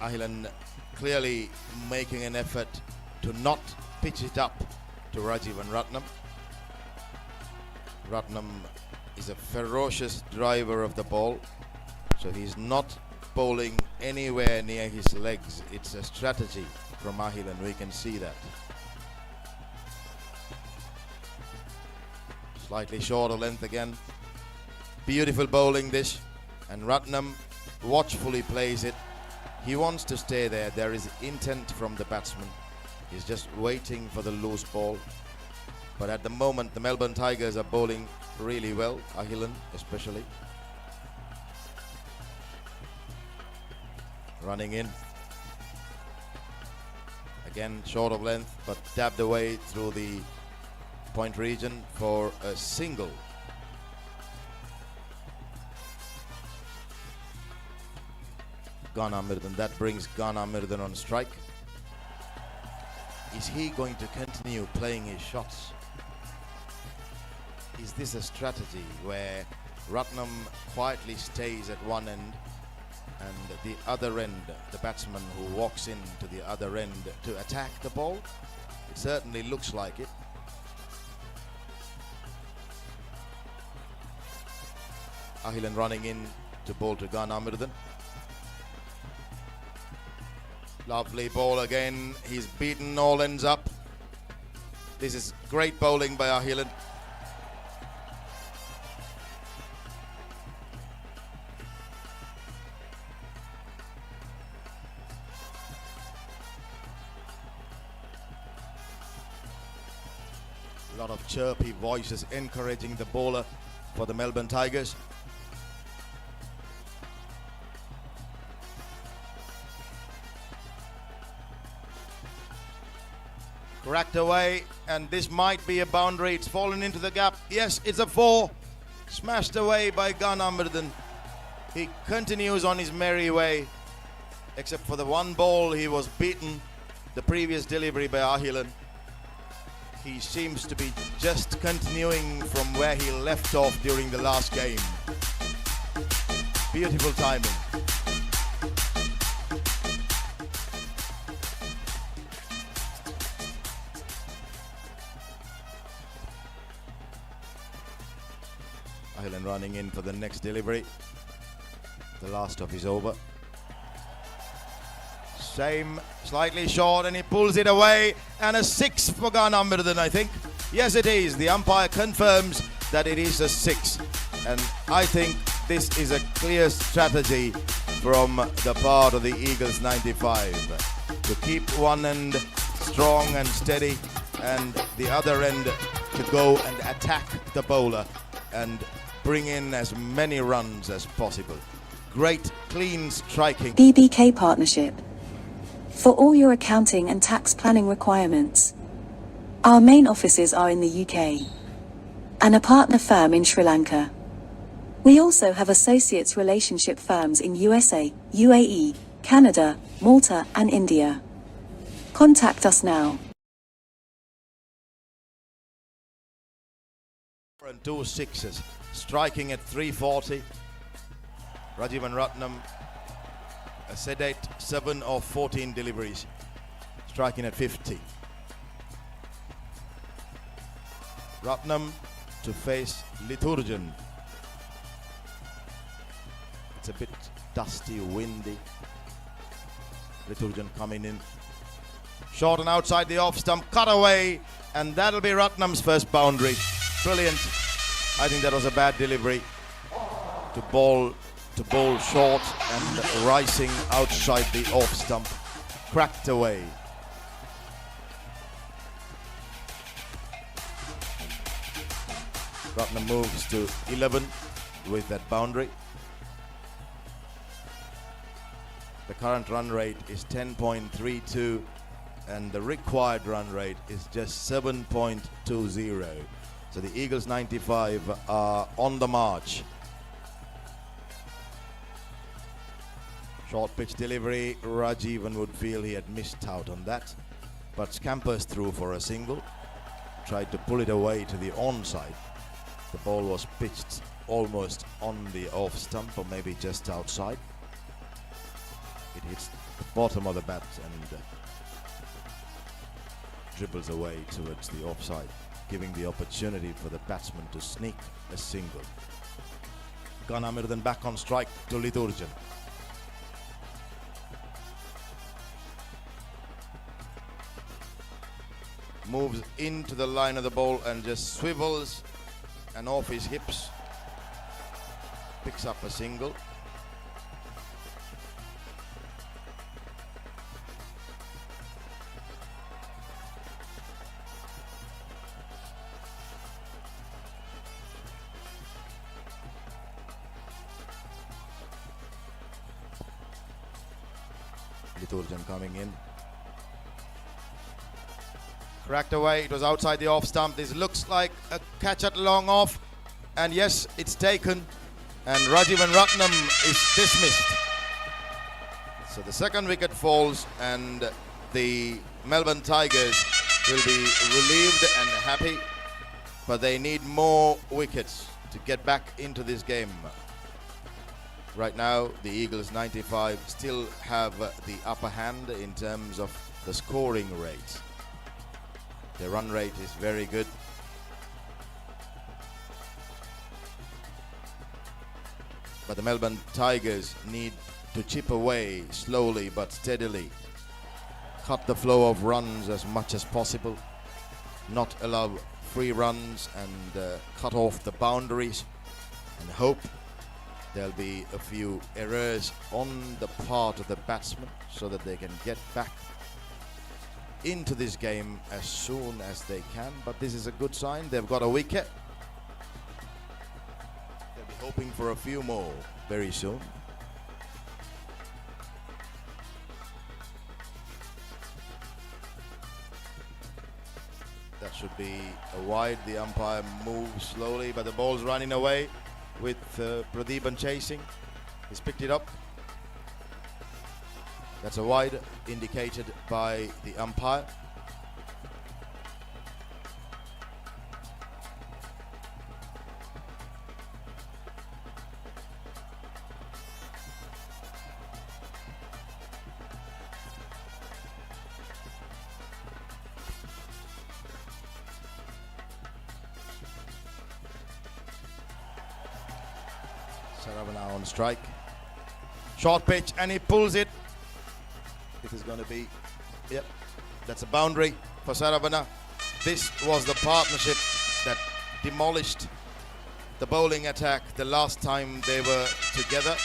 Ahilan clearly making an effort to not pitch it up to Rajiv and Ratnam. Ratnam is a ferocious driver of the ball, so he's not bowling anywhere near his legs. It's a strategy from Ahilan, we can see that. Slightly short of length again. Beautiful bowling this. And Ratnam watchfully plays it. He wants to stay there. There is intent from the batsman. He's just waiting for the loose ball. But at the moment, the Melbourne Tigers are bowling really well. Ahilan especially. Running in. Again, short of length, but tapped away through the point region for a single. Ganamirdan, that brings Ganamirdan on strike. Is he going to continue playing his shots? Is this a strategy where Ratnam quietly stays at one end and the other end, the batsman who walks in to the other end to attack the ball? It certainly looks like it. Ahilan running in to bowl to Ganamirdan. Lovely ball again. He's beaten all ends up. This is great bowling by Ahilan. A lot of chirpy voices encouraging the bowler for the Melbourne Tigers. Cracked away, and this might be a boundary. It's fallen into the gap. Yes, it's a 4. Smashed away by Ganamirdan. He continues on his merry way. Except for the one ball he was beaten, the previous delivery by Ahilan. He seems to be just continuing from where he left off during the last game. Beautiful timing. Ahilan running in for the next delivery. the last of his over. Same, slightly short, and he pulls it away, and a 6 for Ganamrdan, I think. Yes, it is. The umpire confirms that it is a 6, and I think this is a clear strategy from the part of the Eagles 95 to keep one end strong and steady and the other end to go and attack the bowler and bring in as many runs as possible. Great clean striking. BBK Partnership. For all your accounting and tax planning requirements. Our main offices are in the UK and a partner firm in Sri Lanka. We also have associates relationship firms in USA, UAE, Canada, Malta and India. Contact us now. And 2 sixes, striking at 340. Rajivan Ratnam, a sedate 7 of 14 deliveries, striking at 50. Ratnam to face Liturjan. It's a bit dusty, windy. Liturjan coming in. Short and outside the off stump, cut away, and that'll be Ratnam's first boundary. Brilliant. I think that was a bad delivery to bowl short and rising outside the off stump. Cracked away. Ratnam moves to 11 with that boundary. The current run rate is 10.32 and the required run rate is just 7.20. So the Eagles 95 are on the march. Short pitch delivery, Rajivan would feel he had missed out on that, but scampers through for a single. Tried to pull it away to the onside. The ball was pitched almost on the off stump or maybe just outside. It hits the bottom of the bat and dribbles away towards the offside, giving the opportunity for the batsman to sneak a single. Ganamrdan back on strike to Liturjan. Moves into the line of the ball and just swivels and off his hips. Picks up a single. Liturjan coming in. Cracked away, it was outside the off stump. This looks like a catch at long off. And yes, it's taken. And Rajivan Ratnam is dismissed. So the second wicket falls and the Melbourne Tigers will be relieved and happy. But they need more wickets to get back into this game. Right now, the Eagles 95 still have the upper hand in terms of the scoring rate. The run rate is very good. But the Melbourne Tigers need to chip away slowly but steadily. Cut the flow of runs as much as possible. Not allow free runs and cut off the boundaries. And hope there'll be a few errors on the part of the batsmen so that they can get back into this game as soon as they can. But this is a good sign. They've got a wicket. They'll be hoping for a few more very soon. That should be a wide. The umpire moves slowly, but the ball's running away with Pradeepan chasing. He's picked it up. That's a wide indicated by the umpire. Saravana on strike. Short pitch, and he pulls it. It is going to be, yep, that's a boundary for Saravana. This was the partnership that demolished the bowling attack the last time they were together.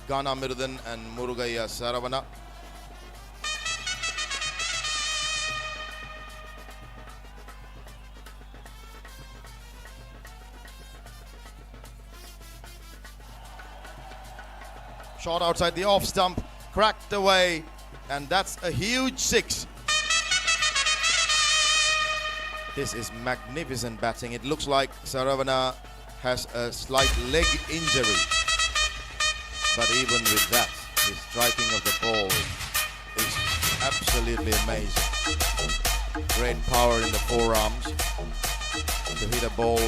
Gana Mirudan and Murugaya Saravana. Shot outside the off stump, cracked away, and that's a huge 6. This is magnificent batting. It looks like Saravana has a slight leg injury. But even with that, his striking of the ball is absolutely amazing. Great power in the forearms to hit a ball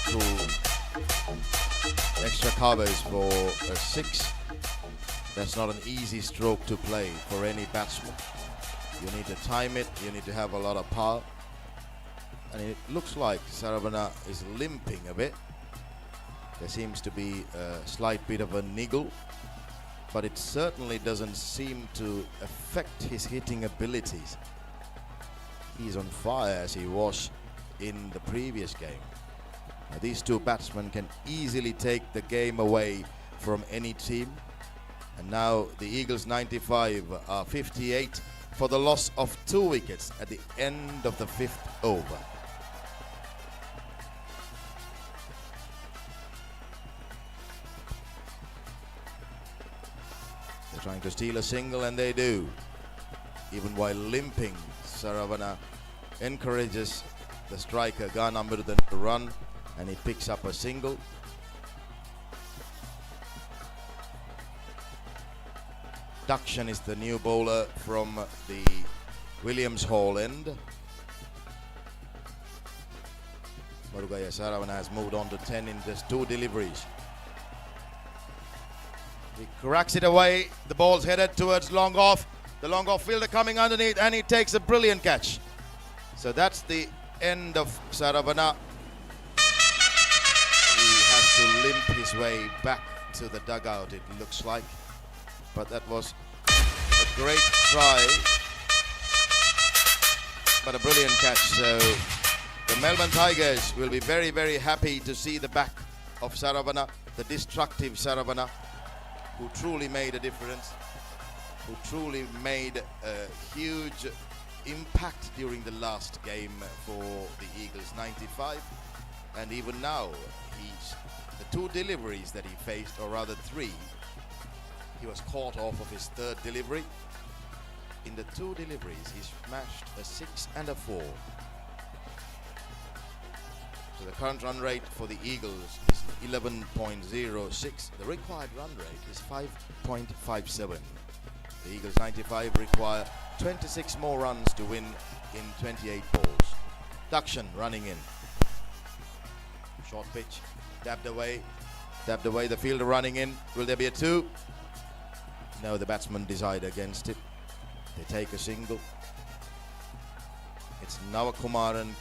through extra covers for a 6. That's not an easy stroke to play for any batsman. You need to time it, you need to have a lot of power. And it looks like Saravana is limping a bit. There seems to be a slight bit of a niggle, but it certainly doesn't seem to affect his hitting abilities. He's on fire as he was in the previous game. Now, these two batsmen can easily take the game away from any team. And now the Eagles 95 are 58 for the loss of 2 wickets at the end of the 5th over. They're trying to steal a single, and they do. Even while limping, Saravana encourages the striker Gana Mirudan to run, and he picks up a single. Dakshan is the new bowler from the Williams Hall end. Marugaya Saravana has moved on to 10 in just 2 deliveries. He cracks it away. The ball's headed towards long off. The long off fielder coming underneath, and he takes a brilliant catch. So that's the end of Saravana. He has to limp his way back to the dugout, it looks like. But that was a great try, but a brilliant catch. So the Melbourne Tigers will be very, very happy to see the back of Saravana, the destructive Saravana, who truly made a difference, who truly made a huge impact during the last game for the Eagles 95. And even now, the 2 deliveries that he faced, or rather 3, he was caught off of his 3rd delivery. In the 2 deliveries, he smashed a 6 and a 4. So the current run rate for the Eagles is 11.06. The required run rate is 5.57. The Eagles 95 require 26 more runs to win in 28 balls. Dakshan running in. Short pitch, dabbed away, the fielder running in. Will there be a 2? No, the batsmen decide against it. They take a single. It's Navakumaran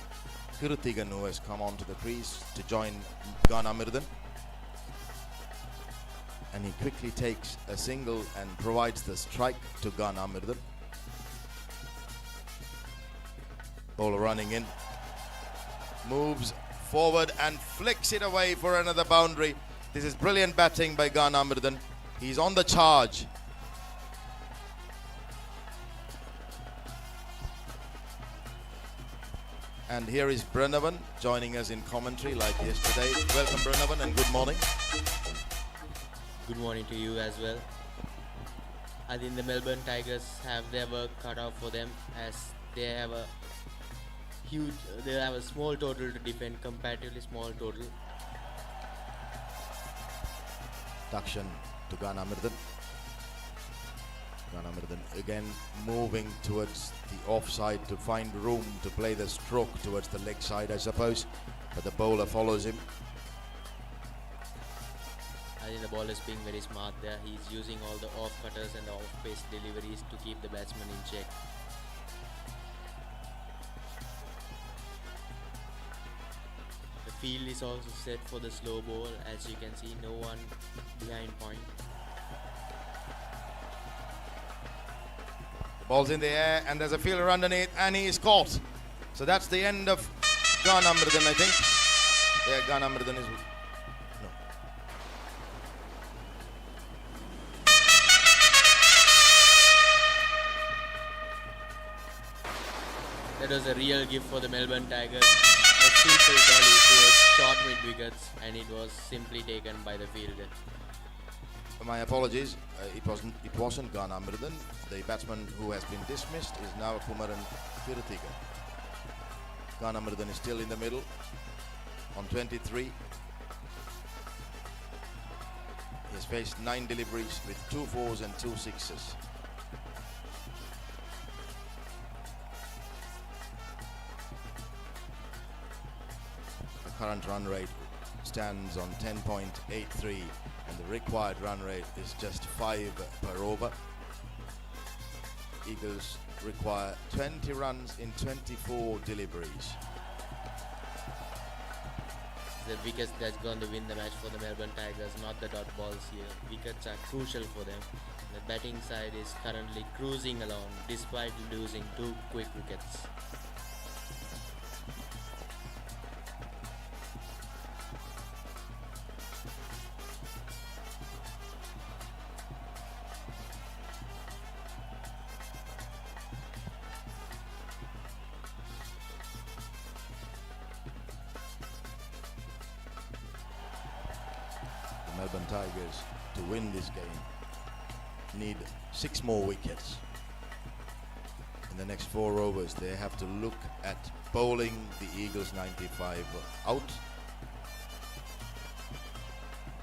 Kiruthigan who has come onto the crease to join Gana Mirudan. And he quickly takes a single and provides the strike to Gana Mirudan. Bowler running in. Moves forward and flicks it away for another boundary. This is brilliant batting by Gana Mirudan. He's on the charge. And here is Branavan joining us in commentary like yesterday. Welcome, Branavan, and good morning. Good morning to you as well. I think the Melbourne Tigers have their work cut out for them, as they have a small total to defend, comparatively small total. Dakshan to Gana Mirudan. Gana Mirudan again moving towards the offside to find room to play the stroke towards the leg side, I suppose. But the bowler follows him. I think the bowler is being very smart there. He's using all the off cutters and the off pace deliveries to keep the batsman in check. The field is also set for the slow ball. As you can see, no one behind point. The ball's in the air and there's a fielder underneath and he is caught. So that's the end of Ganamridan, I think. Yeah, Ganamridan is... No. That was a real gift for the Melbourne Tigers. A simple dolly towards short mid wickets, and it was simply taken by the fielder. My apologies, it wasn't Ganamridan. The batsman who has been dismissed is now Kumaran Kirthika. Ganamridan is still in the middle on 23. He has faced 9 deliveries with 2 4s and 2 6s. The current run rate stands on 10.83 and the required run rate is just 5 per over. Eagles require 20 runs in 24 deliveries. The wickets that's going to win the match for the Melbourne Tigers, not the dot balls here. Wickets are crucial for them. The batting side is currently cruising along despite losing 2 quick wickets. Melbourne Tigers, to win this game, need 6 more wickets. In the next 4 overs, they have to look at bowling the Eagles 95 out.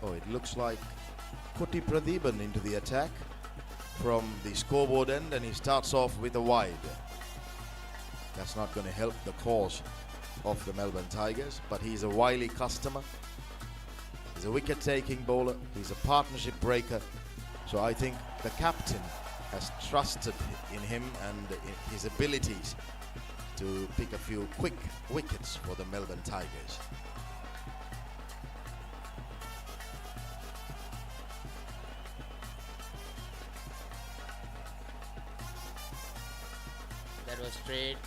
Oh, it looks like Kuti Pradeepan into the attack from the scoreboard end, and he starts off with a wide. That's not going to help the cause of the Melbourne Tigers, but he's a wily customer. He's a wicket-taking bowler. He's a partnership breaker. So I think the captain has trusted in him and in his abilities to pick a few quick wickets for the Melbourne Tigers. That was straight,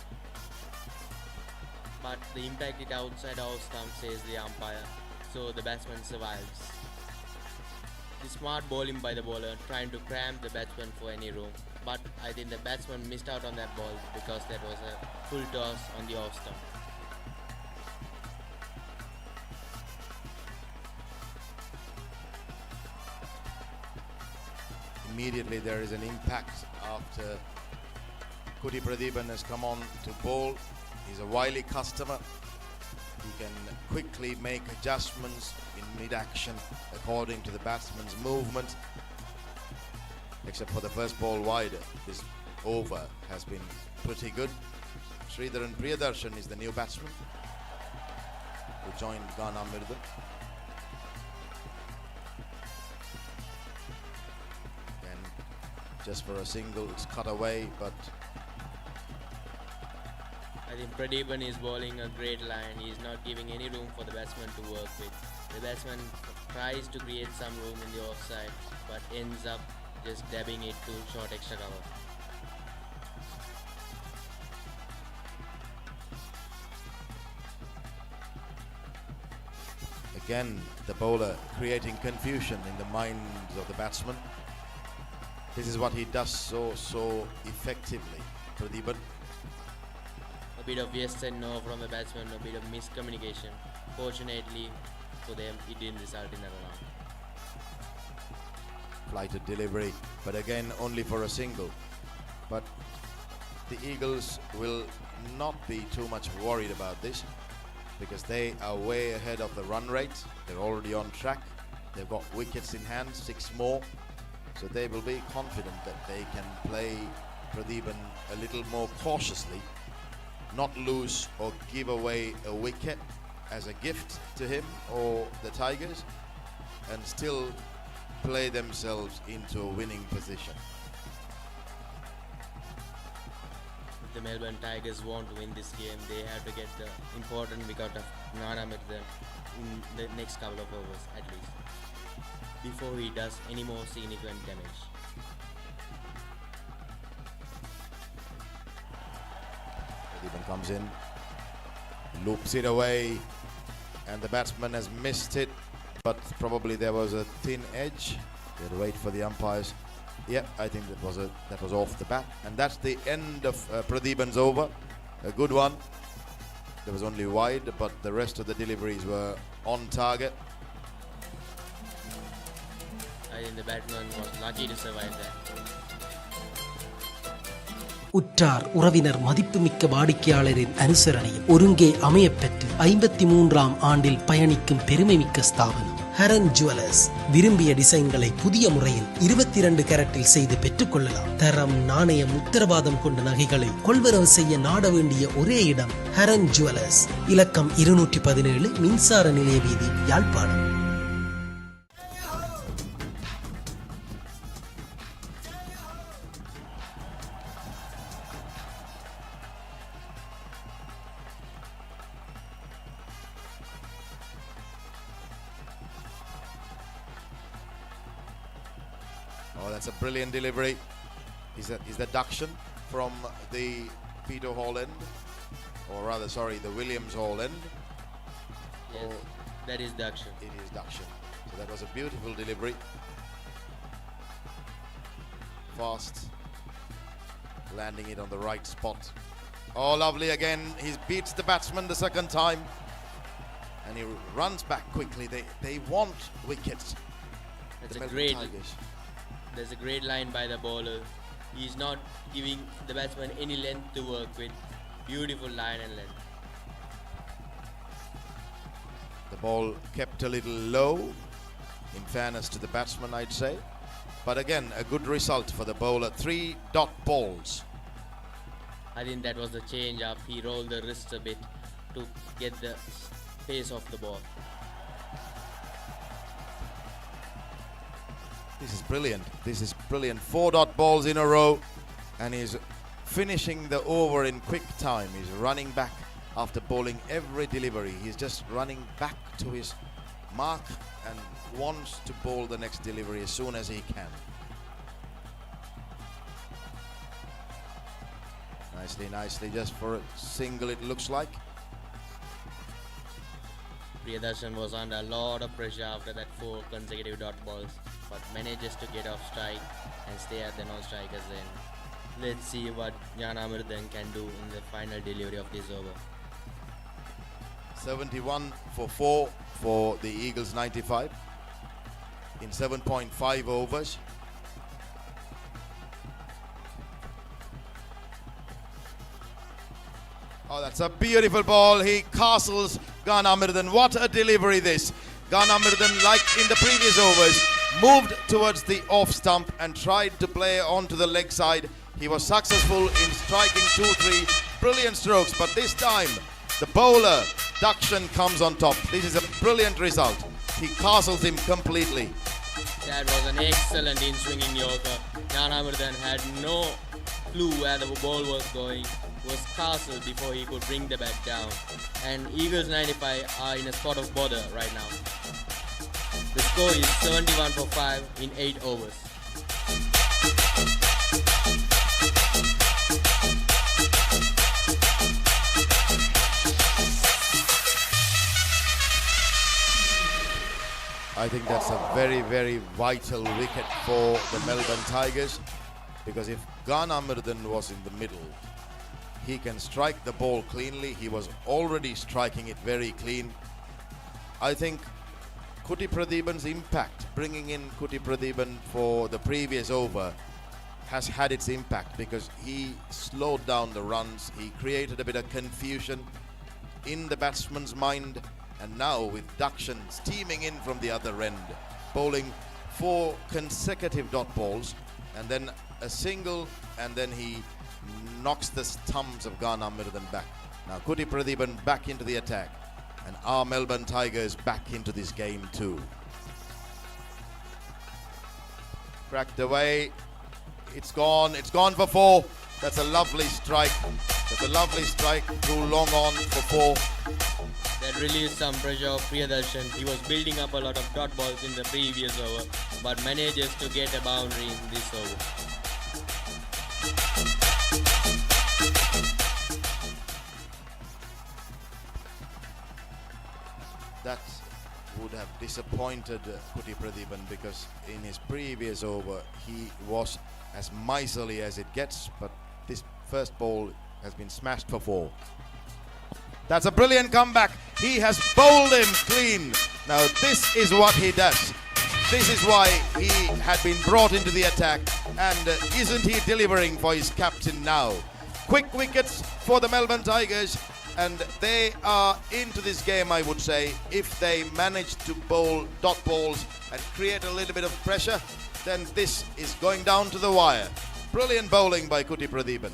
but the impact hit outside off stump, says the umpire. So the batsman survives. The smart bowling by the bowler, trying to cramp the batsman for any room, but I think the batsman missed out on that ball because that was a full toss on the off stump. Immediately there is an impact after Kuti Pradeepan has come on to bowl. He's a wily customer. He can quickly make adjustments in mid-action according to the batsman's movement. Except for the first ball wide, this over has been pretty good. Sridharan Priyadarshan is the new batsman who joined Ganamridan. And just for a single, it's cut away, but I think Pradeepan is bowling a great line. He is not giving any room for the batsman to work with. The batsman tries to create some room in the offside, but ends up just dabbing it to short extra cover. again the bowler creating confusion in the minds of the batsman. This is what he does so effectively, Pradeepan. A bit of yes and no from the batsman, a bit of miscommunication. Fortunately for them, it didn't result in a run. Flighted delivery, but again only for a single. But the Eagles will not be too much worried about this because they are way ahead of the run rate. They're already on track. They've got wickets in hand, 6 more. So they will be confident that they can play Pradeepan a little more cautiously, not lose or give away a wicket as a gift to him or the Tigers, and still play themselves into a winning position. if the Melbourne Tigers want to win this game, they have to get the important wicket of Ghana Murthan in the next couple of overs at least, before he does any more significant damage. Pradeepan comes in, loops it away, and the batsman has missed it, but probably there was a thin edge. They had to wait for the umpires. Yeah, I think that was off the bat, and that's the end of Pradeepan's over. A good one. There was only wide, but the rest of the deliveries were on target. I think the batsman was lucky to survive that. உற்றார் உறவினர் மதிப்புமிக்க வாடிக்கையாளரின் அனுசரணையில் ஒருங்கே அமையப்பெற்று 53ஆம் ஆண்டில் பயணிக்கும் பெருமைமிக்க ஸ்தாபனம் Haran jewellers. விரும்பிய டிசைன்களை புதிய முறையில் 22 கேரட்டில் செய்து பெற்றுக்கொள்ளலாம். தரம், நாணயம், உத்தரவாதம் கொண்ட நகைகளை கொள்வரவு செய்ய நாட வேண்டிய ஒரே இடம் ஹரன் ஜுவல்லர்ஸ். இலக்கம் 217, மின்சார நிலைய வீதி, Yazhpanam. Oh, that's a brilliant delivery. Is that Duction from the Peter Hall end, or rather, sorry, the Williams Hall end? Yes, that is Duction. It is Duction. So that was a beautiful delivery. Fast, landing it on the right spot. Oh, lovely again. He beats the batsman the second time, and he runs back quickly. They want wickets. That's the a great. Tigers. There's a great line by the bowler. He's not giving the batsman any length to work with. Beautiful line and length. The ball kept a little low, in fairness to the batsman, I'd say. But again, a good result for the bowler. 3 dot balls. I think that was the change up. He rolled the wrist a bit to get the pace of the ball. This is brilliant. This is brilliant. 4 dot balls in a row, and he's finishing the over in quick time. He's running back after bowling every delivery. He's just running back to his mark and wants to bowl the next delivery as soon as he can. Nicely, just for a single it looks like. Priyadarshan was under a lot of pressure after that 4 consecutive dot balls, but manages to get off strike and stay at the non-strikers end. Let's see what Ghana Murthan can do in the final delivery of this over. 71 for 4 for the Eagles 95 in 7.5 overs. Oh, that's a beautiful ball. He castles Ghana Murthan. What a delivery this. Ghana Murthan, like in the previous overs, moved towards the off stump and tried to play onto the leg side. He was successful in striking 2-3 brilliant strokes, but this time the bowler, Duction, comes on top. This is a brilliant result. He castles him completely. That was an excellent in-swinging yorker. Ghana Murthan had no clue where the ball was going. Was castled before he could bring the bat down. And Eagles 95 are in a spot of bother right now. The score is 71 for 5 in 8 overs. I think that's a very, very vital wicket for the Melbourne Tigers, because if Ghana Murthan was in the middle, he can strike the ball cleanly. He was already striking it very clean. I think Kuti Pradeepan's impact, bringing in Kuti Pradeepan for the previous over, has had its impact, because he slowed down the runs. He created a bit of confusion in the batsman's mind. And now with Duction steaming in from the other end, bowling 4 consecutive dot balls, and then a single, and then he knocks the stumps of Ghana Murthan back. Now Kuti Pradeepan back into the attack, and our Melbourne Tigers back into this game too. Cracked away. It's gone for 4. That's a lovely strike. That's a lovely strike. Too long on for 4. That released some pressure of Priyadarshan. He was building up a lot of dot balls in the previous over, but manages to get a boundary in this over. That would have disappointed Kuti Pradeepan, because in his previous over he was as miserly as it gets, but this first ball has been smashed for 4. That's a brilliant comeback. He has bowled him clean. Now this is what he does. This is why he had been brought into the attack, and isn't he delivering for his captain now? Quick wickets for the Melbourne Tigers, and they are into this game, I would say. If they manage to bowl dot balls and create a little bit of pressure, then this is going down to the wire. Brilliant bowling by Kuti Pradeepan.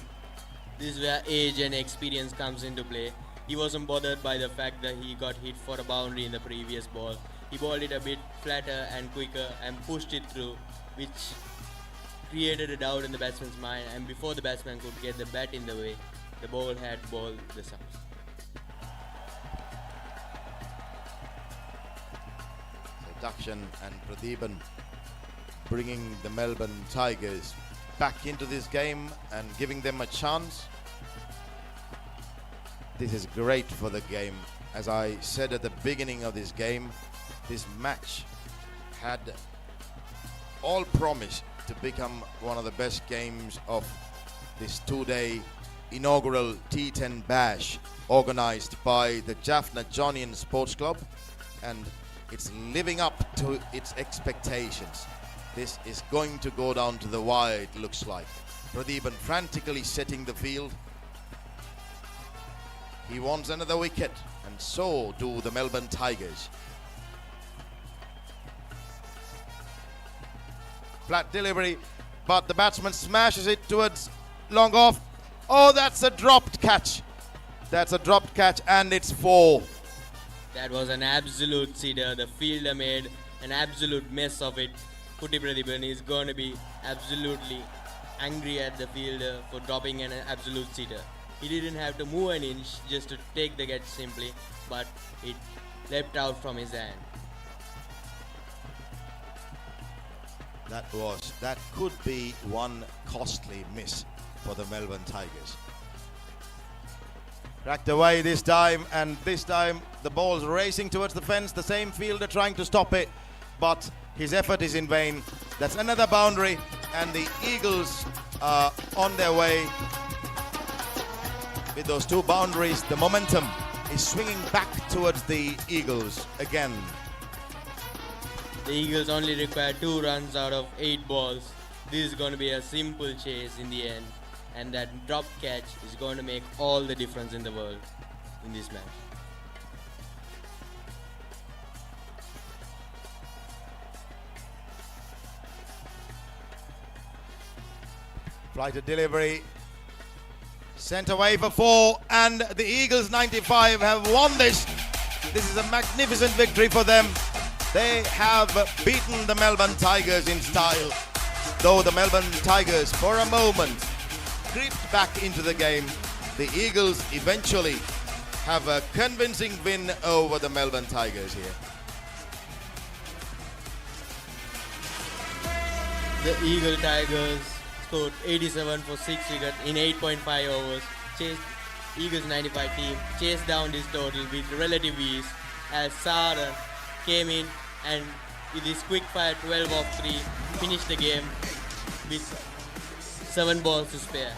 This is where age and experience comes into play. He wasn't bothered by the fact that he got hit for a boundary in the previous ball. He bowled it a bit flatter and quicker and pushed it through, which created a doubt in the batsman's mind, and before the batsman could get the bat in the way, the ball had bowled the stumps. Dakshan and Pradeepan bringing the Melbourne Tigers back into this game and giving them a chance. This is great for the game. As I said at the beginning of this game, this match had all promise to become one of the best games of this 2-day inaugural T10 Bash organized by the Jaffna Johnians Sports Club, and it's living up to its expectations. This is going to go down to the wire, it looks like. Pradeepan frantically setting the field. He wants another wicket, and so do the Melbourne Tigers. Flat delivery, but the batsman smashes it towards long off. Oh, that's a dropped catch. That's a dropped catch, and it's 4. That was an absolute cedar. The fielder made an absolute mess of it. Kuti Pradeepan is going to be absolutely angry at the fielder for dropping an absolute cedar. He didn't have to move an inch just to take the catch simply, but it leapt out from his hand. That could be one costly miss for the Melbourne Tigers. Cracked away this time, and this time the ball's racing towards the fence. The same fielder trying to stop it, but his effort is in vain. That's another boundary, and the Eagles are on their way. With those 2 boundaries, the momentum is swinging back towards the Eagles again. The Eagles only require 2 runs out of 8 balls. This is going to be a simple chase in the end, and that drop catch is going to make all the difference in the world in this match. Flighted delivery, sent away for 4, and the Eagles 95 have won this. This is a magnificent victory for them. They have beaten the Melbourne Tigers in style, though the Melbourne Tigers for a moment creeped back into the game. The Eagles eventually have a convincing win over the Melbourne Tigers here. The Eagle Tigers scored 87 for 6 wickets in 8.5 overs. Eagles 95 team chased down this total with relative ease as Saran came in and with his quick fire 12 off 3 finished the game with 7 balls to spare.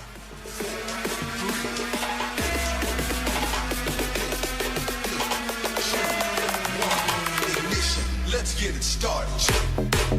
Let's get it started.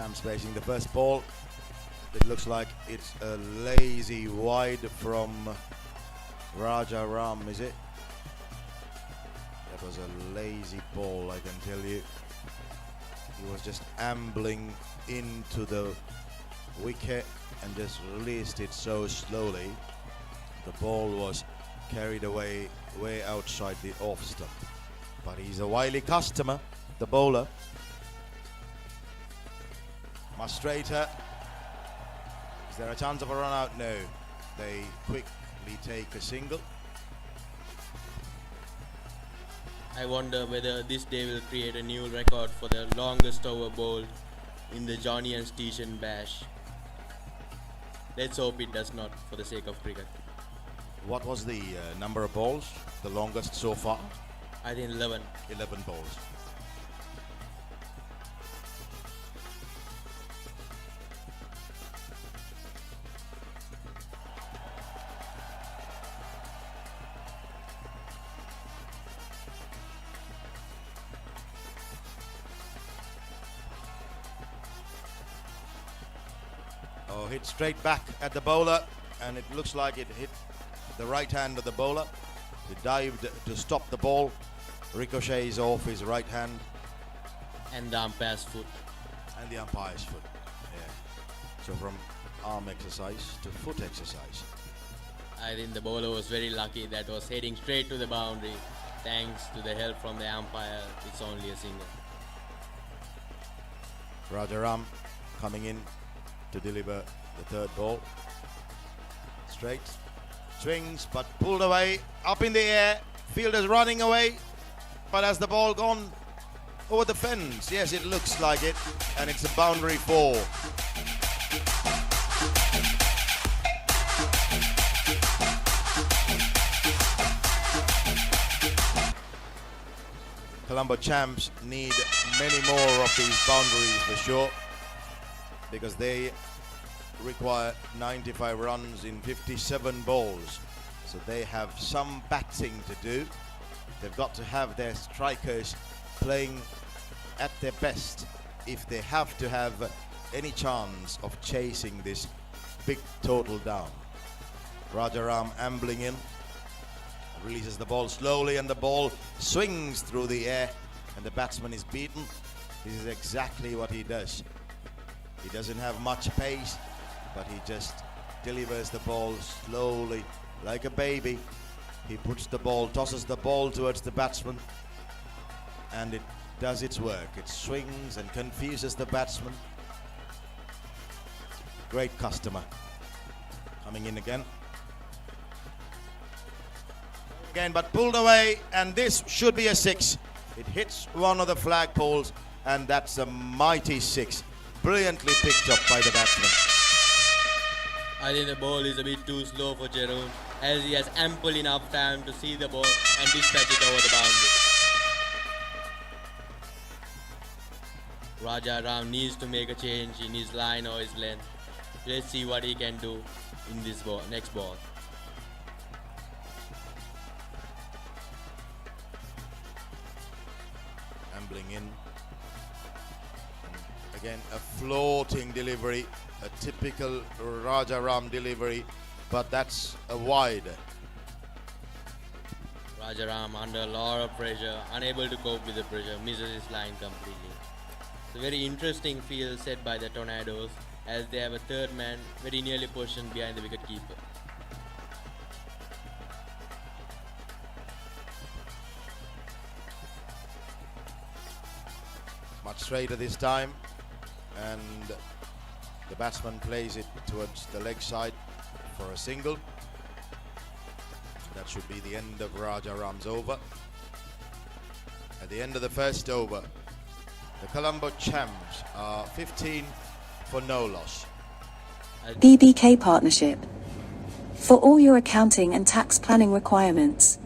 Champs facing the first ball. It looks like it's a lazy wide from Raja Ram, is it? That was a lazy ball, I can tell you. He was just ambling into the wicket and just released it so slowly. The ball was carried away way outside the off stump. But he's a wily customer, the bowler. Much straighter. Is there a chance of a run out? No. They quickly take a single. I wonder whether this day will create a new record for the longest over bowled in the Johnians T-shirt bash. Let's hope it does not, for the sake of cricket. What was the number of balls? The longest so far? I think 11. 11 balls. Oh, hit straight back at the bowler, and it looks like it hit the right hand of the bowler. He dived to stop the ball, ricochets off his right hand. And the umpire's foot. And the umpire's foot, yeah. So from arm exercise to foot exercise. I think the bowler was very lucky that was heading straight to the boundary. Thanks to the help from the umpire, it's only a single. Rajaram coming in to deliver the third ball. Straight, swings, but pulled away, up in the air. Fielder's running away, but has the ball gone over the fence? Yes, it looks like it, and it's a boundary 4. Colombo Champs need many more of these boundaries for sure, because they require 95 runs in 57 balls. So they have some batting to do. They've got to have their strikers playing at their best if they have to have any chance of chasing this big total down. Rajaram ambling in, releases the ball slowly, and the ball swings through the air, and the batsman is beaten. This is exactly what he does. He doesn't have much pace, but he just delivers the ball slowly like a baby. He puts the ball, tosses the ball towards the batsman, and it does its work. It swings and confuses the batsman. Great customer. Coming in again. Again, but pulled away, and this should be a 6. It hits one of the flagpoles, and that's a mighty 6. Brilliantly picked up by the batsman. I think the ball is a bit too slow for Jerome, as he has ample enough time to see the ball and dispatch it over the boundary. Raja Ram needs to make a change in his line or his length. Let's see what he can do in this ball, next ball. Ambling in. Again, a floating delivery, a typical Raja Ram delivery, but that's a wide. Raja Ram, under a lot of pressure, unable to cope with the pressure, misses his line completely. It's a very interesting field set by the Tornadoes, as they have a third man very nearly positioned behind the wicket-keeper. Much straighter this time, and the batsman plays it towards the leg side for a single. That should be the end of Raja Ram's over. At the end of the first over, the Colombo Champs are 15 for no loss. BBK Partnership. For all your accounting and tax planning requirements.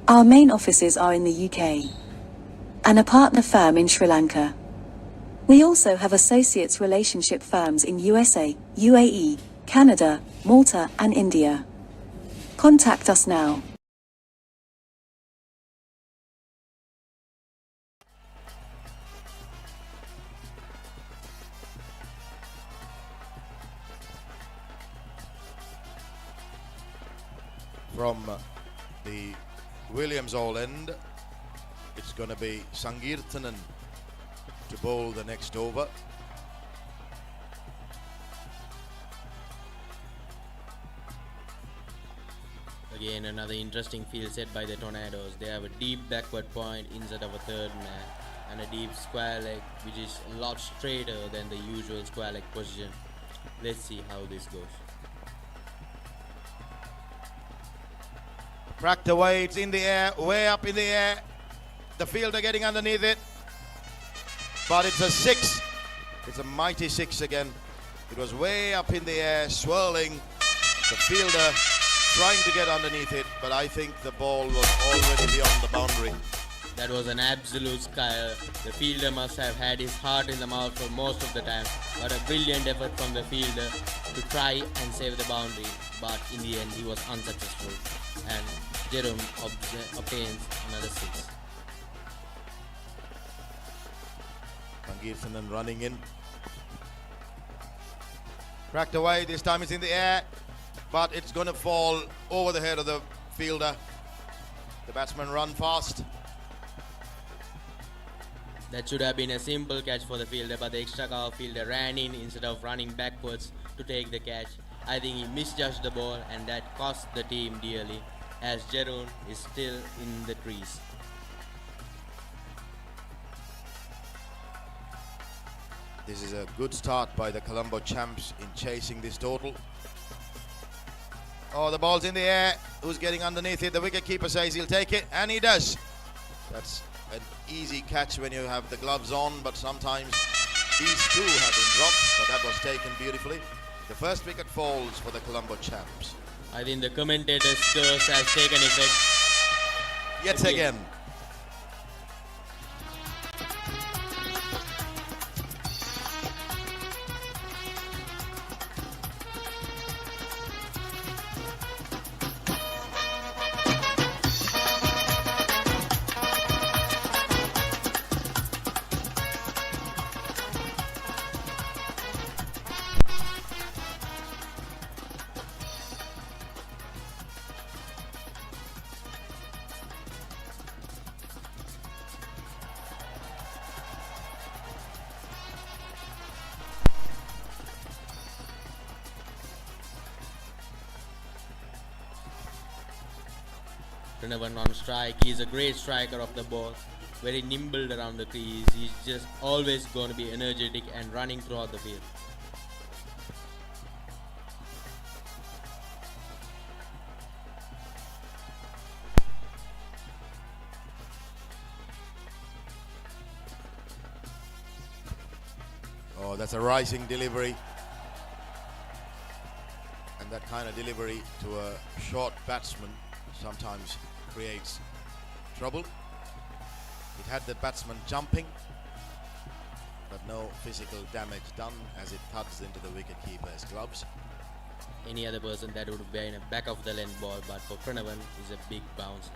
Our main offices are in the UK. And a partner firm in Sri Lanka. We also have associates relationship firms in USA, UAE, Canada, Malta and India. Contact us now. from the Williams All end. It's going to be Sangirthanan to bowl the next over. Again, another interesting field set by the Tornadoes. They have a deep backward point inside of a third man and a deep square leg, which is a lot straighter than the usual square leg position. Let's see how this goes. Cracked away, it's in the air, way up in the air. The fielder getting underneath it. But it's a 6. It's a mighty 6 again. It was way up in the air, swirling. The fielder trying to get underneath it, but I think the ball was already beyond the boundary. That was an absolute scare. The fielder must have had his heart in the mouth for most of the time, but a brilliant effort from the fielder to try and save the boundary, but in the end he was unsuccessful, and Jerome obtains another 6. Sangirthanan running in. Cracked away, this time it's in the air, but it's going to fall over the head of the fielder. The batsman run fast. That should have been a simple catch for the fielder, but the extra cover fielder ran in instead of running backwards to take the catch. I think he misjudged the ball, and that cost the team dearly, as Jerome is still in the crease. This is a good start by the Colombo champs in chasing this total. Oh, the ball's in the air. Who's getting underneath it? The wicketkeeper says he'll take it, and he does. That's an easy catch when you have the gloves on, but sometimes these two have been dropped, but that was taken beautifully. The first wicket falls for the Colombo champs. I think the commentator's curse has taken effect. Yet again. Pranavan on strike. He's a great striker of the ball, very nimble around the crease. He's just always going to be energetic and running throughout the field. Oh, that's a rising delivery. And that kind of delivery to a short batsman sometimes creates trouble. It had the batsman jumping, but no physical damage done as it thuds into the wicketkeeper's gloves. Any other person that would have been a back of the length ball, but for Pranavan is a big bounce.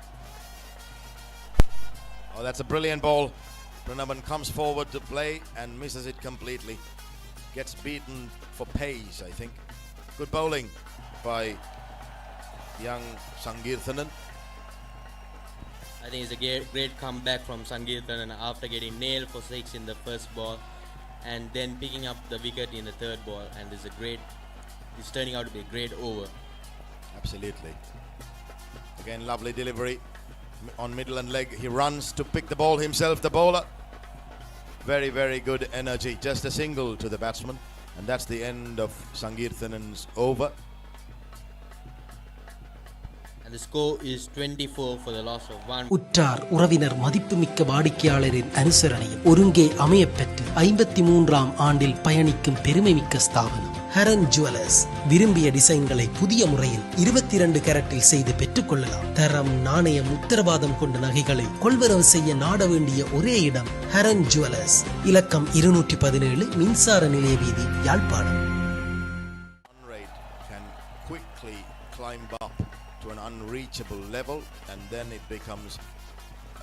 Oh, that's a brilliant ball. Pranavan comes forward to play and misses it completely. Gets beaten for pace, I think. Good bowling by young Sangirthanan. I think it's a great comeback from Sangirthanan after getting nailed for 6 in the first ball and then picking up the wicket in the third ball, and it's turning out to be a great over. Absolutely. Again, lovely delivery on middle and leg. He runs to pick the ball himself, the bowler. Very, very good energy. Just a single to the batsman, and that's the end of Sangirthanan's over. And the score is 24 for the loss of 1. உற்றார் உறவினர் மதிப்புமிக்க வாடிக்கையாளரின் அனுசரணையும் ஒருங்கே அமையப்பெற்று 53ஆம் ஆண்டில் பயணிக்கும் பெருமைமிக்க ஸ்தாபனம் Haran jewellers. விரும்பிய டிசைன்களை புதிய முறையில் 22 கேரட்டில் செய்து பெற்றுக்கொள்ளலாம். தரம், நாணயம், உத்தரவாதம் கொண்ட நகைகளை கொள்வரவு செய்ய நாட வேண்டிய ஒரே இடம் ஹரன் ஜுவல்லர்ஸ். இலக்கம் 217, மின்சார நிலைய வீதி, Yazhpanam. Rate can quickly climb up to an unreachable level, and then it becomes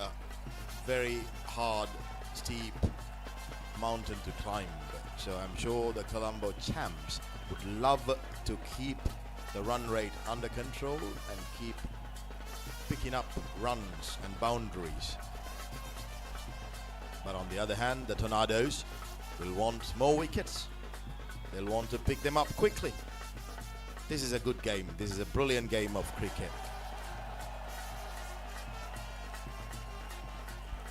a very hard, steep mountain to climb. So I'm sure the Colombo champs would love to keep the run rate under control and keep picking up runs and boundaries. But on the other hand, the Tornadoes will want more wickets. They'll want to pick them up quickly. This is a good game. This is a brilliant game of cricket.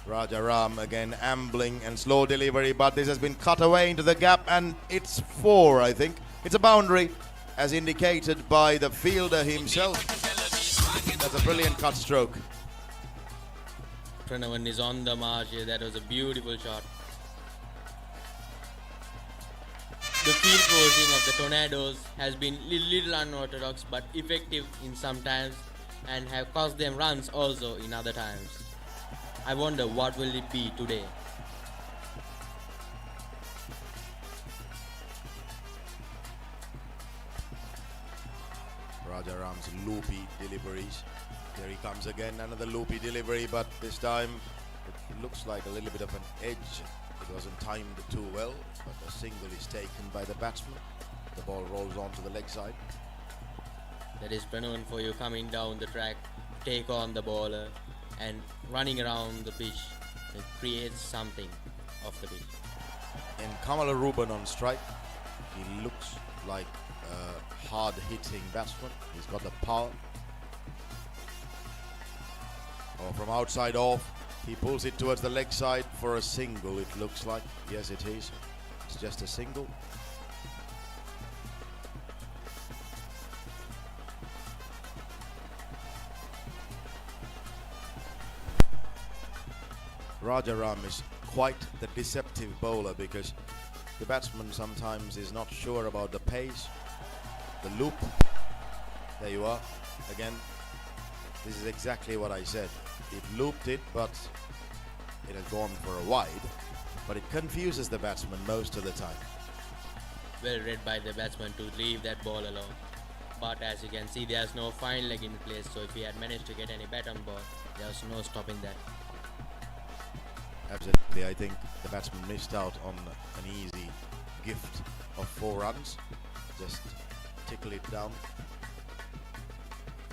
Rajaram again ambling and slow delivery, but this has been cut away into the gap and it's 4, I think. It's a boundary as indicated by the fielder himself. That's a brilliant cut stroke. Pranavan is on the march here. That was a beautiful shot. The field forcing of the Tornadoes has been little unorthodox but effective in some times and have cost them runs also in other times. I wonder what will it be today. Rajaram's loopy deliveries. Here he comes again, another loopy delivery, but this time it looks like a little bit of an edge. It wasn't timed too well, but a single is taken by the batsman. The ball rolls onto the leg side. That is Pranavan for you, coming down the track, take on the bowler and running around the pitch. It creates something off the pitch. In Kamala Ruben on strike, he looks like a hard-hitting batsman. He's got the power. Oh, from outside off, he pulls it towards the leg side for a single, it looks like. Yes, it is. It's just a single. Rajaram is quite the deceptive bowler because the batsman sometimes is not sure about the pace, the loop. There you are. Again, this is exactly what I said. It looped it, but it has gone for a wide. But it confuses the batsman most of the time. Well read by the batsman to leave that ball alone. But as you can see, there's no fine leg in place, so if he had managed to get any bat on ball, there's no stopping that. Absolutely, I think the batsman missed out on an easy gift of 4 runs. Just tickle it down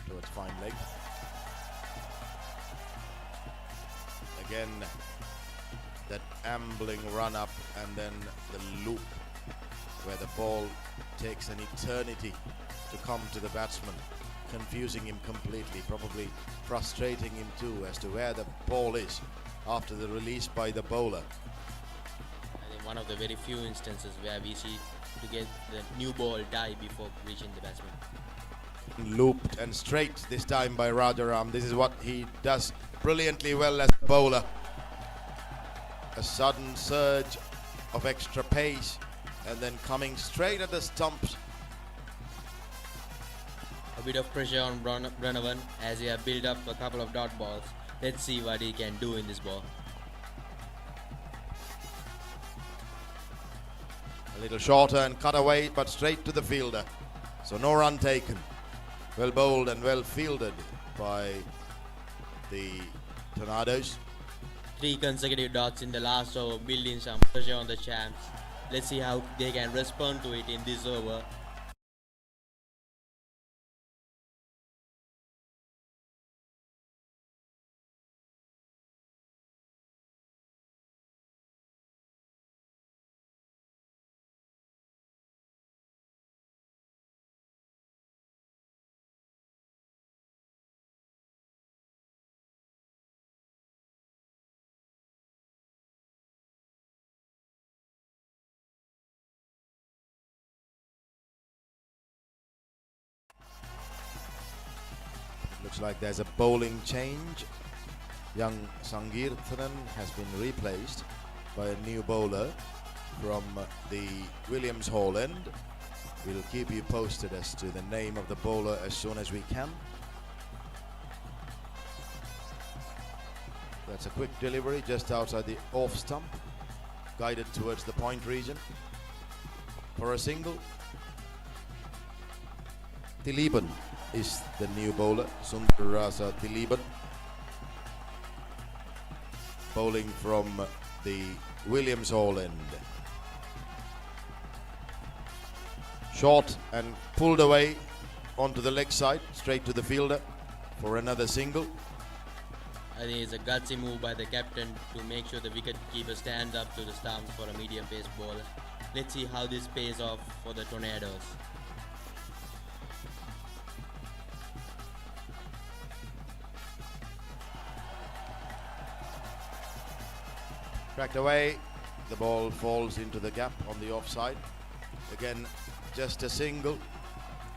towards fine leg. Again, that ambling run up and then the loop where the ball takes an eternity to come to the batsman, confusing him completely, probably frustrating him too as to where the ball is after the release by the bowler. I think one of the very few instances where we see to get the new ball die before reaching the batsman. Looped and straight this time by Rajaram. This is what he does brilliantly well as a bowler. A sudden surge of extra pace and then coming straight at the stumps. A bit of pressure on Pranavan as he has built up a couple of dot balls. Let's see what he can do in this ball. A little shorter and cut away, but straight to the fielder. So no run taken. Well bowled and well fielded by the Tornadoes. 3 consecutive dots in the last over, building some pressure on the champs. Let's see how they can respond to it in this over. Looks like there's a bowling change. Young Sangirthanan has been replaced by a new bowler from the Williams Hall end. We'll keep you posted as to the name of the bowler as soon as we can. That's a quick delivery just outside the off stump, guided towards the point region for a single. Tiliban is the new bowler, Sundarasa Tiliban, bowling from the Williams Hall end. Short and pulled away onto the leg side, straight to the fielder for another single. I think it's a gutsy move by the captain to make sure the wicket keeper stands up to the stumps for a medium pace bowler. Let's see how this pays off for the Tornadoes. Cracked away, the ball falls into the gap on the offside. Again, just a single.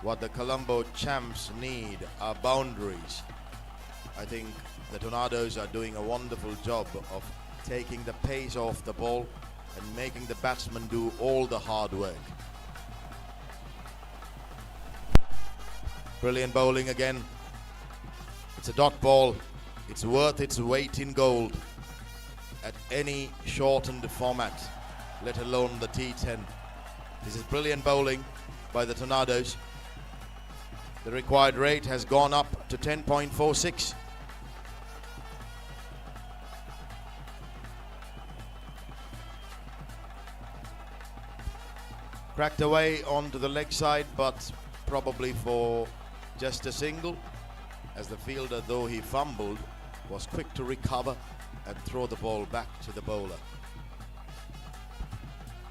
What the Colombo champs need are boundaries. I think the Tornadoes are doing a wonderful job of taking the pace off the ball and making the batsmen do all the hard work. Brilliant bowling again. It's a dot ball. It's worth its weight in gold at any shortened format, let alone the T10. This is brilliant bowling by the Tornadoes. The required rate has gone up to 10.46. Cracked away onto the leg side, but probably for just a single, as the fielder, though he fumbled, was quick to recover and throw the ball back to the bowler.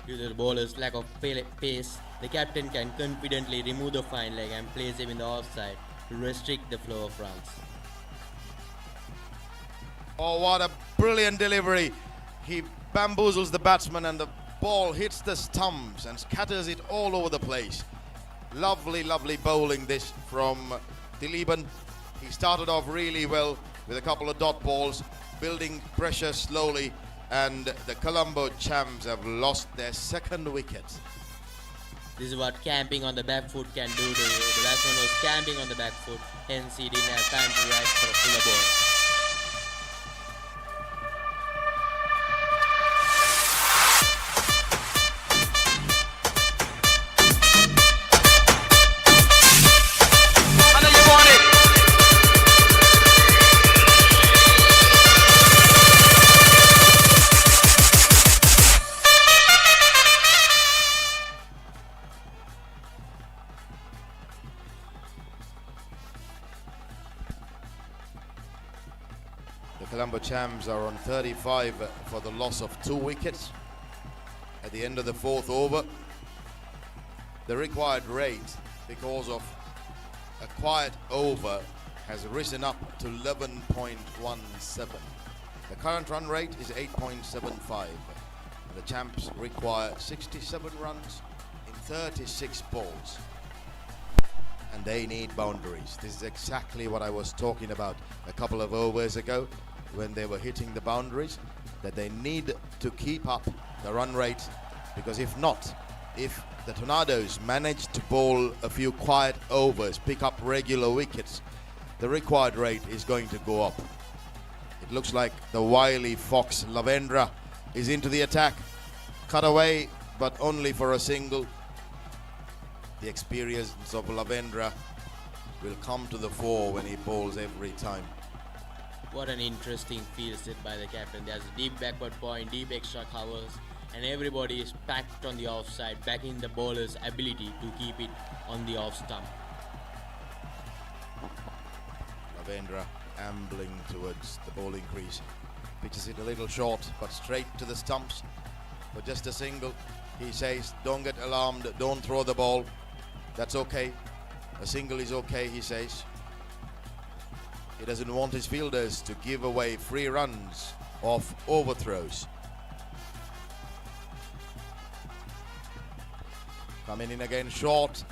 Due to the bowler's lack of pace, the captain can confidently remove the fine leg and place him in the offside to restrict the flow of runs. Oh, what a brilliant delivery. He bamboozles the batsman and the ball hits the stumps and scatters it all over the place. Lovely, lovely bowling this from Dileepan. He started off really well with a couple of dot balls, building pressure slowly, and the Colombo champs have lost their second wicket. This is what camping on the back foot can do to you. The batsman was camping on the back foot, hence he didn't have time to react for a fuller ball. The Colombo champs are on 35 for the loss of 2 wickets at the end of the 4th over. The required rate, because of a quiet over, has risen up to 11.17. The current run rate is 8.75. The champs require 67 runs in 36 balls. And they need boundaries. This is exactly what I was talking about a couple of overs ago when they were hitting the boundaries, that they need to keep up the run rate, because if not, if the Tornadoes manage to bowl a few quiet overs, pick up regular wickets, the required rate is going to go up. It looks like the wily fox Lavendra is into the attack. Cut away, but only for a single. The experience of Lavendra will come to the fore when he bowls every time. What an interesting field set by the captain. There's a deep backward point, deep extra covers, and everybody is packed on the offside, backing the bowler's ability to keep it on the off stump. Lavendra ambling towards the bowling crease. Pitches it a little short, but straight to the stumps for just a single. He says, don't get alarmed, don't throw the ball. That's okay. A single is okay, he says. He doesn't want his fielders to give away free runs off overthrows. Coming in again short,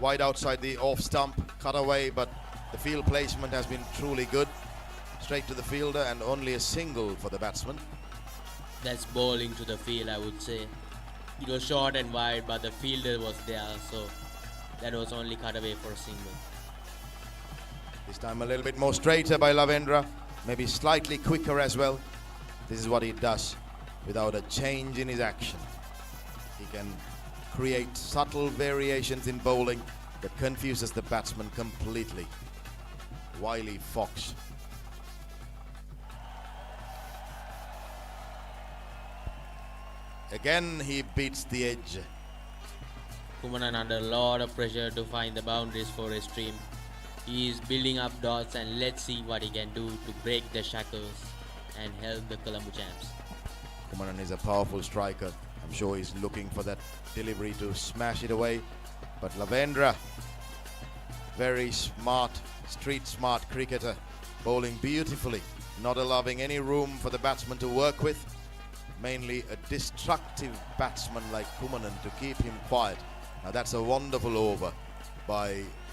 wide outside the off stump, cut away, but the field placement has been truly good. Straight to the fielder and only a single for the batsman. That's bowling to the field, I would say. It was short and wide, but the fielder was there, so that was only cut away for a single. This time a little bit more straighter by Lavendra, maybe slightly quicker as well. This is what he does without a change in his action. He can create subtle variations in bowling that confuses the batsman completely. Wily fox. Again he beats the edge. Kumanan under a lot of pressure to find the boundaries for his team. He is building up dots and let's see what he can do to break the shackles and help the Colombo champs. Kumanan is a powerful striker. I'm sure he's looking for that delivery to smash it away. But Lavendra, very smart, street smart cricketer, bowling beautifully, not allowing any room for the batsman to work with. Mainly a destructive batsman like Kumanan to keep him quiet. Now that's a wonderful over by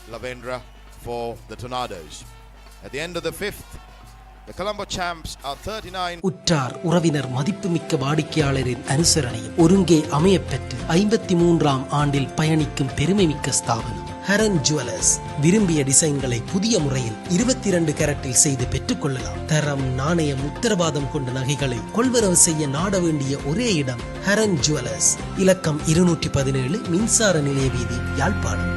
Lavendra for the Tornadoes. At the end of the fifth, the Colombo champs are 39. உற்றார் உறவினர் மதிப்புமிக்க வாடிக்கையாளரின் அனுசரணையும் ஒருங்கே அமையப்பெற்று 53ஆம் ஆண்டில் பயணிக்கும் பெருமைமிக்க ஸ்தாபனம் Haran jewellers. விரும்பிய டிசைன்களை புதிய முறையில் 22 கேரட்டில் செய்து பெற்றுக்கொள்ளலாம். தரம், நாணயம், உத்தரவாதம் கொண்ட நகைகளை கொள்வனவு செய்ய நாட வேண்டிய ஒரே இடம் ஹரன் ஜுவல்லர்ஸ். இலக்கம் 217 மின்சார நிலைய வீதி, Yazhpanam.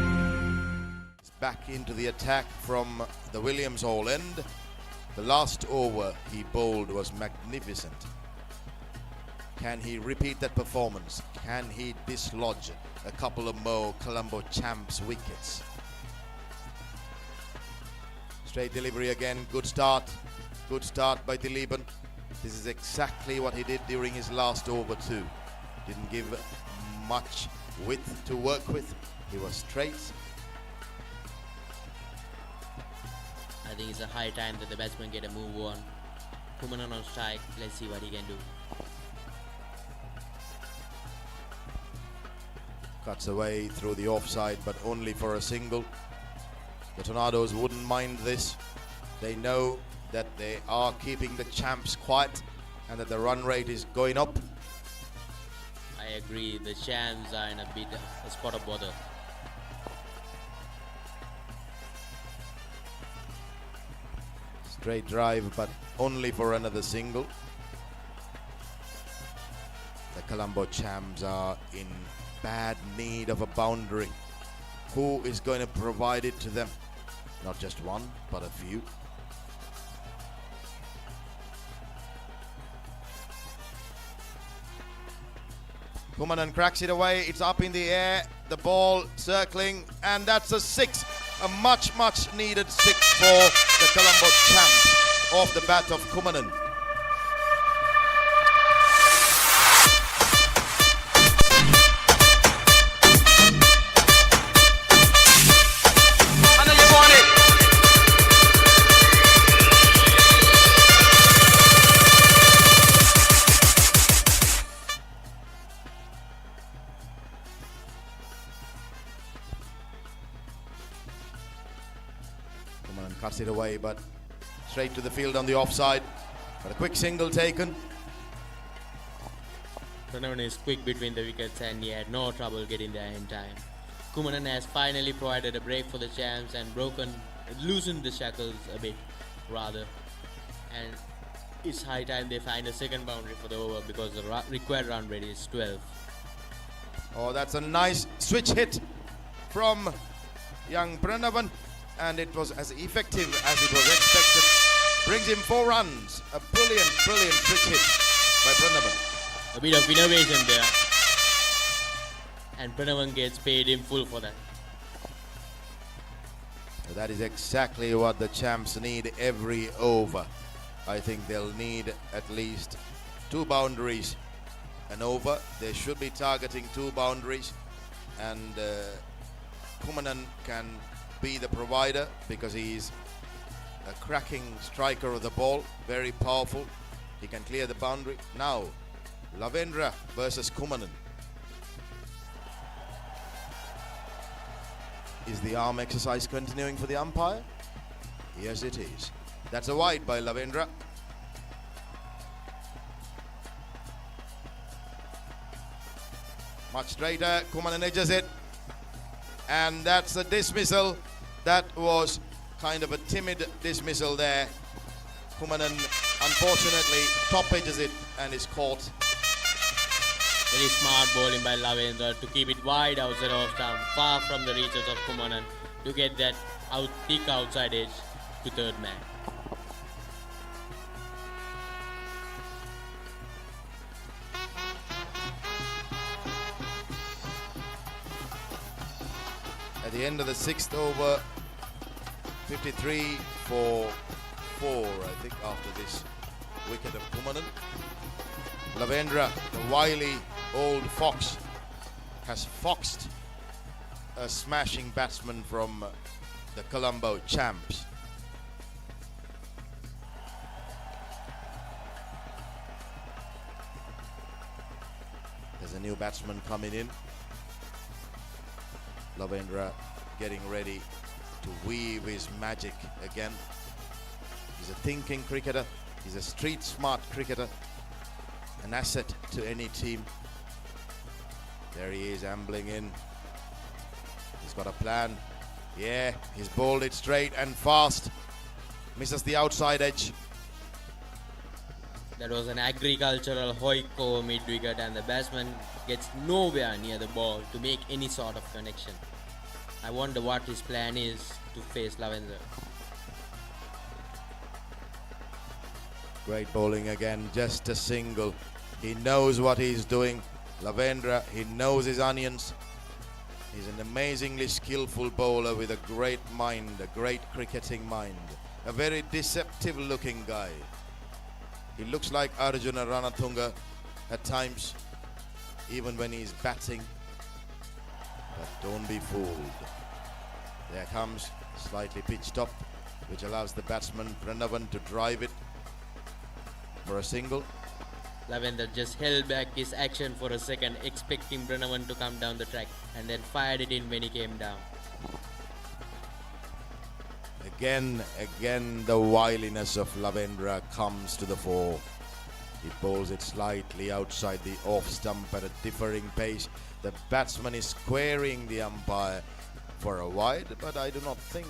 Back into the attack from the Williams Hall end. The last over he bowled was magnificent. Can he repeat that performance? Can he dislodge a couple of more Colombo champs wickets? Straight delivery again, good start by Dileepan. This is exactly what he did during his last over too. Didn't give much width to work with, he was straight. I think it's a high time that the batsman get a move on. Kumanan on strike, let's see what he can do. Cuts away through the offside, but only for a single. The Tornadoes wouldn't mind this. They know that they are keeping the champs quiet and that the run rate is going up. I agree, the champs are in a bit of a spot of bother. Straight drive, but only for another single. The Colombo champs are in bad need of a boundary. Who is going to provide it to them? Not just one, but a few. Kumanan cracks it away, it's up in the air, the ball circling, and that's a six. A much needed six for the Colombo champs off the bat of Kumanan. Cuts it away, but straight to the field on the offside. But a quick single taken. Pranavan is quick between the wickets and he had no trouble getting there in time. Kumanan has finally provided a break for the champs and loosened the shackles a bit rather. And it's high time they find a second boundary for the over because the required run rate is 12. Oh, that's a nice switch hit from young Pranavan. And it was as effective as it was expected. Brings him 4 runs. A brilliant switch hit by Pranavan. A bit of innovation there. And Pranavan gets paid in full for that. That is exactly what the champs need every over. I think they'll need at least 2 boundaries and over. They should be targeting 2 boundaries. And Kumanan can be the provider because he's a cracking striker of the ball, very powerful. He can clear the boundary. Now, Lavendra versus Kumanan. Is the arm exercise continuing for the umpire? Yes, it is. That's a wide by Lavendra. Much straighter, Kumanan edges it. And that's a dismissal. That was kind of a timid dismissal there. Kumanan unfortunately top edges it and is caught. Very smart bowling by Lavendra to keep it wide outside of stump, far from the reaches of Kumanan to get that thick outside edge to third man. the end of the sixth over, 53 for 4, I think, after this wicket of Kumanan. Lavendra, the wily old fox, has foxed a smashing batsman from the Colombo champs. There's a new batsman coming in. Lavendra getting ready to weave his magic again. He's a thinking cricketer. He's a street smart cricketer. An asset to any team. There he is, ambling in. He's got a plan. Yeah, he's bowled it straight and fast. Misses the outside edge. That was an agricultural hoik over mid-wicket and the batsman gets nowhere near the ball to make any sort of connection. I wonder what his plan is to face Lavendra. Great bowling again, just a single. He knows what he's doing. Lavendra, he knows his onions. He's an amazingly skillful bowler with a great mind, a great cricketing mind. A very deceptive looking guy. He looks like Arjuna Ranatunga at times, even when he's batting. But don't be fooled. There comes, slightly pitched up, which allows the batsman Pranavan to drive it for a single. Lavendra just held back his action for a second, expecting Pranavan to come down the track, and then fired it in when he came down. Again, the wiliness of Lavendra comes to the fore. He bowls it slightly outside the off stump at a differing pace. The batsman is squaring the umpire for a wide, but I do not think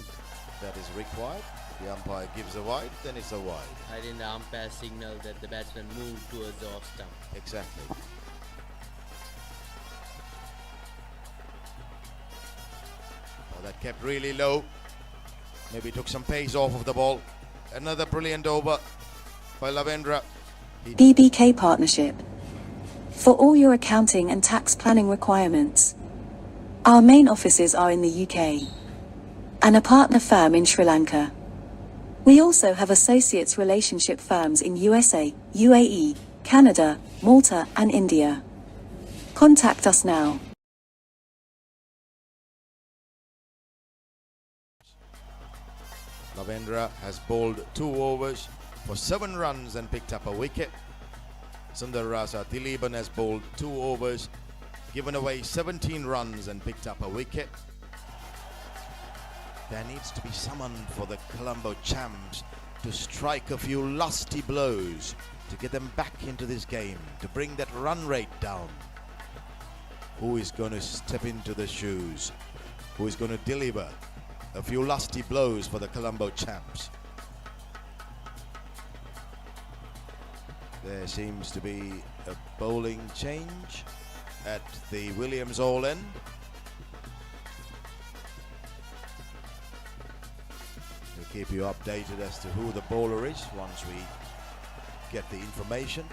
that is required. The umpire gives a wide, then it's a wide. I think the umpire signaled that the batsman moved towards the off stump. Exactly. Oh, that kept really low. Maybe took some pace off of the ball. Another brilliant over by Lavendra. BBK Partnership. For all your accounting and tax planning requirements. Our main offices are in the UK. And a partner firm in Sri Lanka. We also have associates relationship firms in USA, UAE, Canada, Malta and India. Contact us now. Lavendra has bowled 2 overs for 7 runs and picked up a wicket. Sundar Rasa Dileepan has bowled 2 overs, given away 17 runs and picked up a wicket. There needs to be someone for the Colombo champs to strike a few lusty blows to get them back into this game, to bring that run rate down. Who is going to step into the shoes? Who is going to deliver a few lusty blows for the Colombo champs? There seems to be a bowling change at the Williams all end. We'll keep you updated as to who the bowler is once we get the information.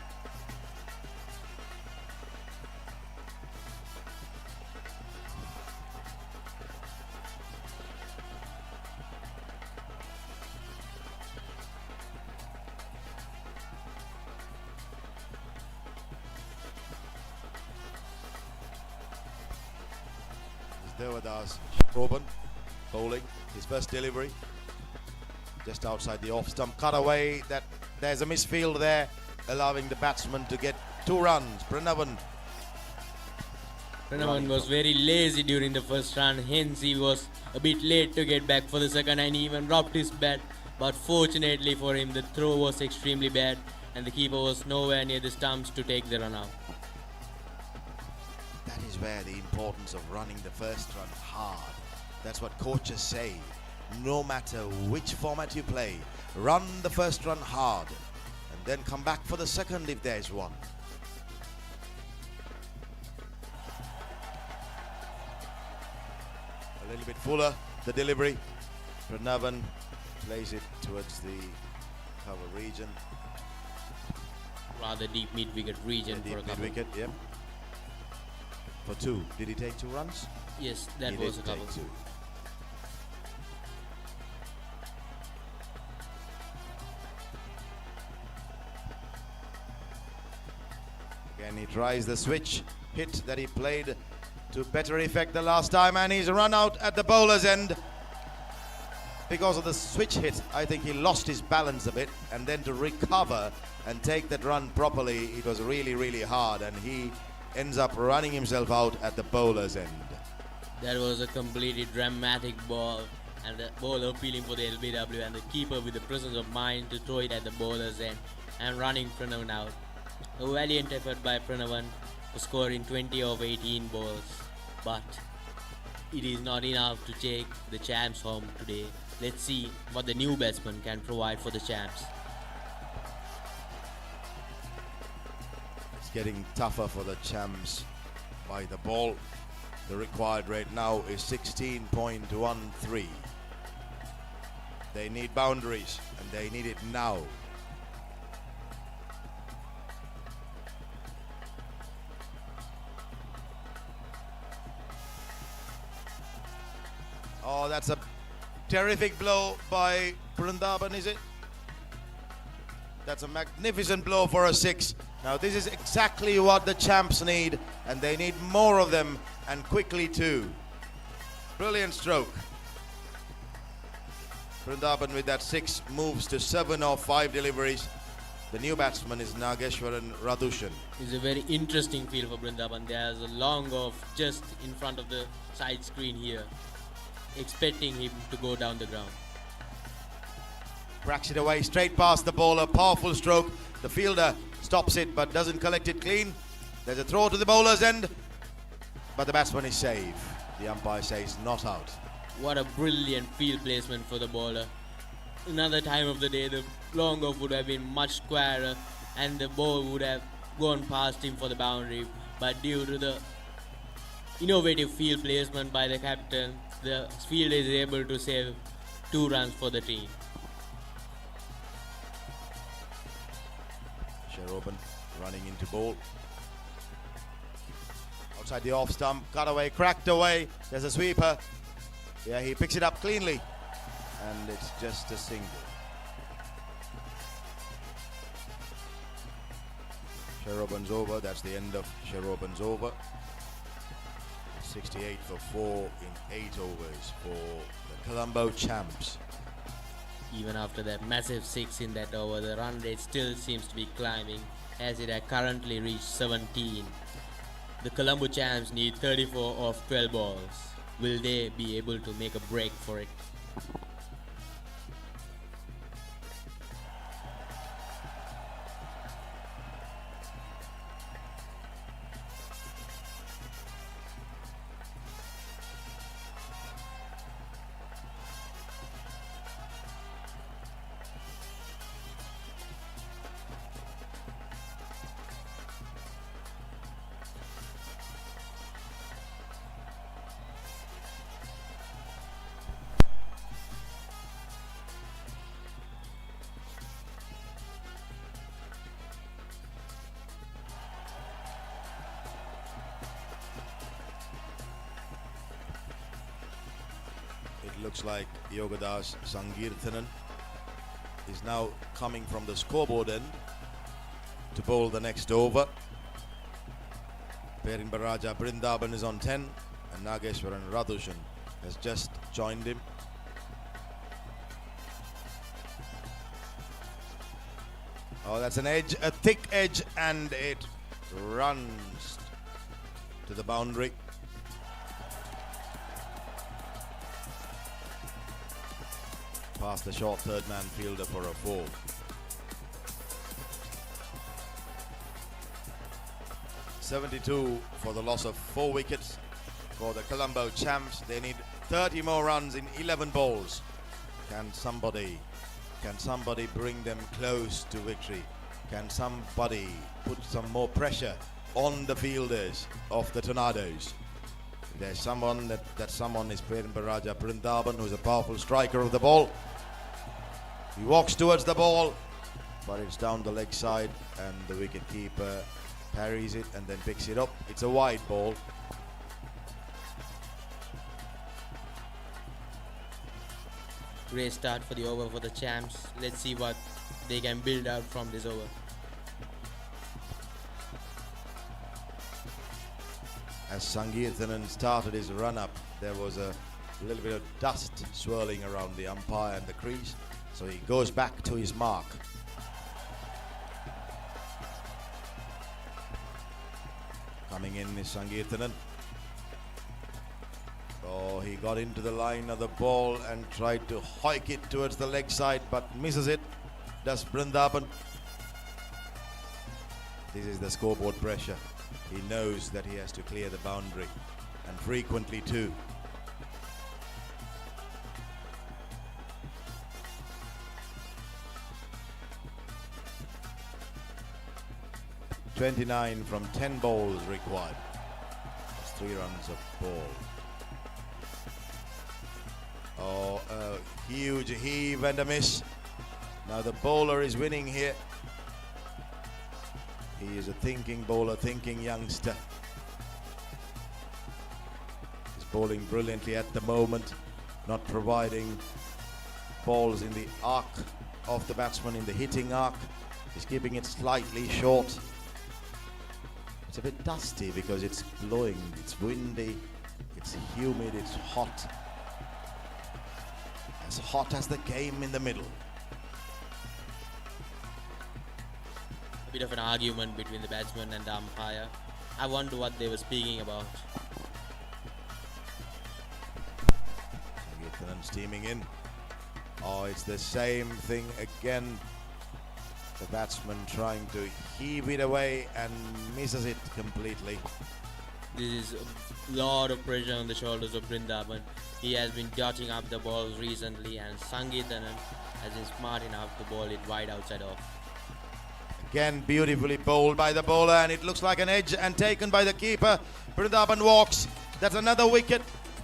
Devadas Robin bowling his first delivery just outside the off stump, cut away. That there's a misfield there, allowing the batsman to get 2 runs. Pranavan Was very lazy during the first run, hence he was a bit late to get back for the second and he even dropped his bat. But fortunately for him, the throw was extremely bad and the keeper was nowhere near the stumps to take the run out. That is where the importance of running the first run hard. That's what coaches say. No matter which format you play, run the first run hard and then come back for the second if there's one. A little bit fuller, the delivery. Pranavan plays it towards the cover region. Rather deep mid-wicket region for a cover. Mid-wicket, yep. For 2. Did he take 2 runs? Yes, that He was did a cover. take 2. Again, he tries the switch hit that he played to better effect the last time, and he's run out at the bowler's end. Because of the switch hit, I think he lost his balance a bit, and then to recover and take that run properly, it was really, really hard, and he ends up running himself out at the bowler's end. That was a completely dramatic ball, and the bowler feeling for the LBW, and the keeper with the presence of mind to throw it at the bowler's end and running Pranavan out. A valiant effort by Pranavan to score in 20 of 18 balls, but it is not enough to take the champs home today. Let's see what the new batsman can provide for the champs. It's getting tougher for the champs by the ball. The required rate now is 16.13. They need boundaries, and they need it now. Oh, that's a terrific blow by Vrindavan, is it? That's a magnificent blow for a six. Now this is exactly what the champs need, and they need more of them, and quickly too. Brilliant stroke. Vrindavan with that six moves to 7 of 5 deliveries. The new batsman is Nageshwaran Radhushan. It's a very interesting field for Vrindavan. There's a long off just in front of the side screen here, expecting him to go down the ground. Cracks it away straight past the bowler. Powerful stroke. The fielder stops it but doesn't collect it clean. There's a throw to the bowler's end, but the batsman is safe. The umpire says not out. What a brilliant field placement for the bowler. Another time of the day, the long off would have been much squarer and the ball would have gone past him for the boundary, but due to the innovative field placement by the captain, the fielder is able to save 2 runs for the team. Sheroban running into ball. Outside the off stump, cut away, cracked away. There's a sweeper. Yeah, he picks it up cleanly, and it's just a single. Sheroban's over. That's the end of Sheroban's over. 68 for 4 in 8 overs for the Colombo champs. Even after that massive 6 in that over, the run rate still seems to be climbing, as it has currently reached 17. The Colombo champs need 34 of 12 balls. Will they be able to make a break for it? It looks like Yogadas Sankirthanan is now coming from the scoreboard end to bowl the next over. Perinbaraja Vrindavan is on 10, and Nageshwaran Radhushan has just joined him. Oh, that's an edge, a thick edge, and it runs to the boundary. Past the short third man fielder for a 4. .72 for the loss of 4 wickets for the Colombo champs. They need 30 more runs in 11 balls. Can somebody bring them close to victory? Can somebody put some more pressure on the fielders of the Tornadoes? There's someone that someone is Perinbaraja Vrindavan, who's a powerful striker of the ball. He walks towards the ball, but it's down the leg side, and the wicket keeper parries it and then picks it up. It's a wide ball. Great start for the over for the champs. Let's see what they can build out from this over. As Sangirthanan started his run-up, there was a little bit of dust swirling around the umpire and the crease, so he goes back to his mark. Coming in is Sangirthanan. Oh, he got into the line of the ball and tried to hike it towards the leg side, but misses it. Does Brindaban. This is the scoreboard pressure. He knows that he has to clear the boundary, and frequently too. "29 from 10 balls required. That's 3 runs of ball." Oh, a huge heave and a miss. Now the bowler is winning here. He is a thinking bowler, thinking youngster. He's bowling brilliantly at the moment, not providing balls in the arc of the batsman, in the hitting arc. He's keeping it slightly short. It's a bit dusty because it's blowing, it's windy, it's humid, it's hot. As hot as the game in the middle. A bit of an argument between the batsman and the umpire. I wonder what they were speaking about. Sangirthanan steaming in. Oh, it's the same thing again. The batsman trying to heave it away and misses it completely. This is a lot of pressure on the shoulders of Brindaban. He has been dotting up the balls recently, and Sangirthanan has been smart enough to bowl it wide outside off. Again, beautifully bowled by the bowler, and it looks like an edge and taken by the keeper. Brindaban walks. That's another wicket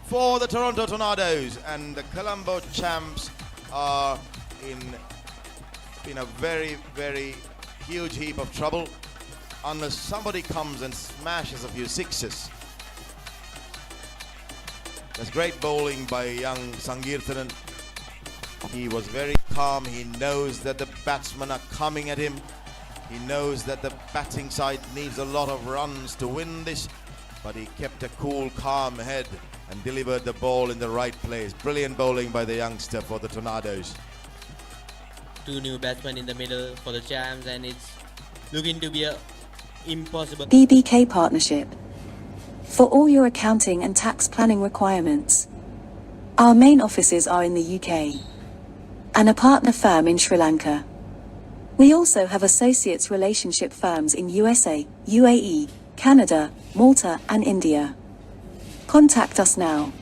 for the Toronto Tornadoes, and the Colombo champs are in a very, very huge heap of trouble unless somebody comes and smashes a few sixes. That's great bowling by young Sangirthanan. He was very calm. He knows that the batsmen are coming at him. He knows that the batting side needs a lot of runs to win this, but he kept a cool, calm head and delivered the ball in the right place. Brilliant bowling by the youngster for the Tornadoes. 2 new batsmen in the middle for the champs, and it's looking to be a impossible. BBK Partnership. For all your accounting and tax planning requirements. Our main offices are in the UK. And a partner firm in Sri Lanka. We also have associates relationship firms in USA, UAE, Canada, Malta and India. Contact us now.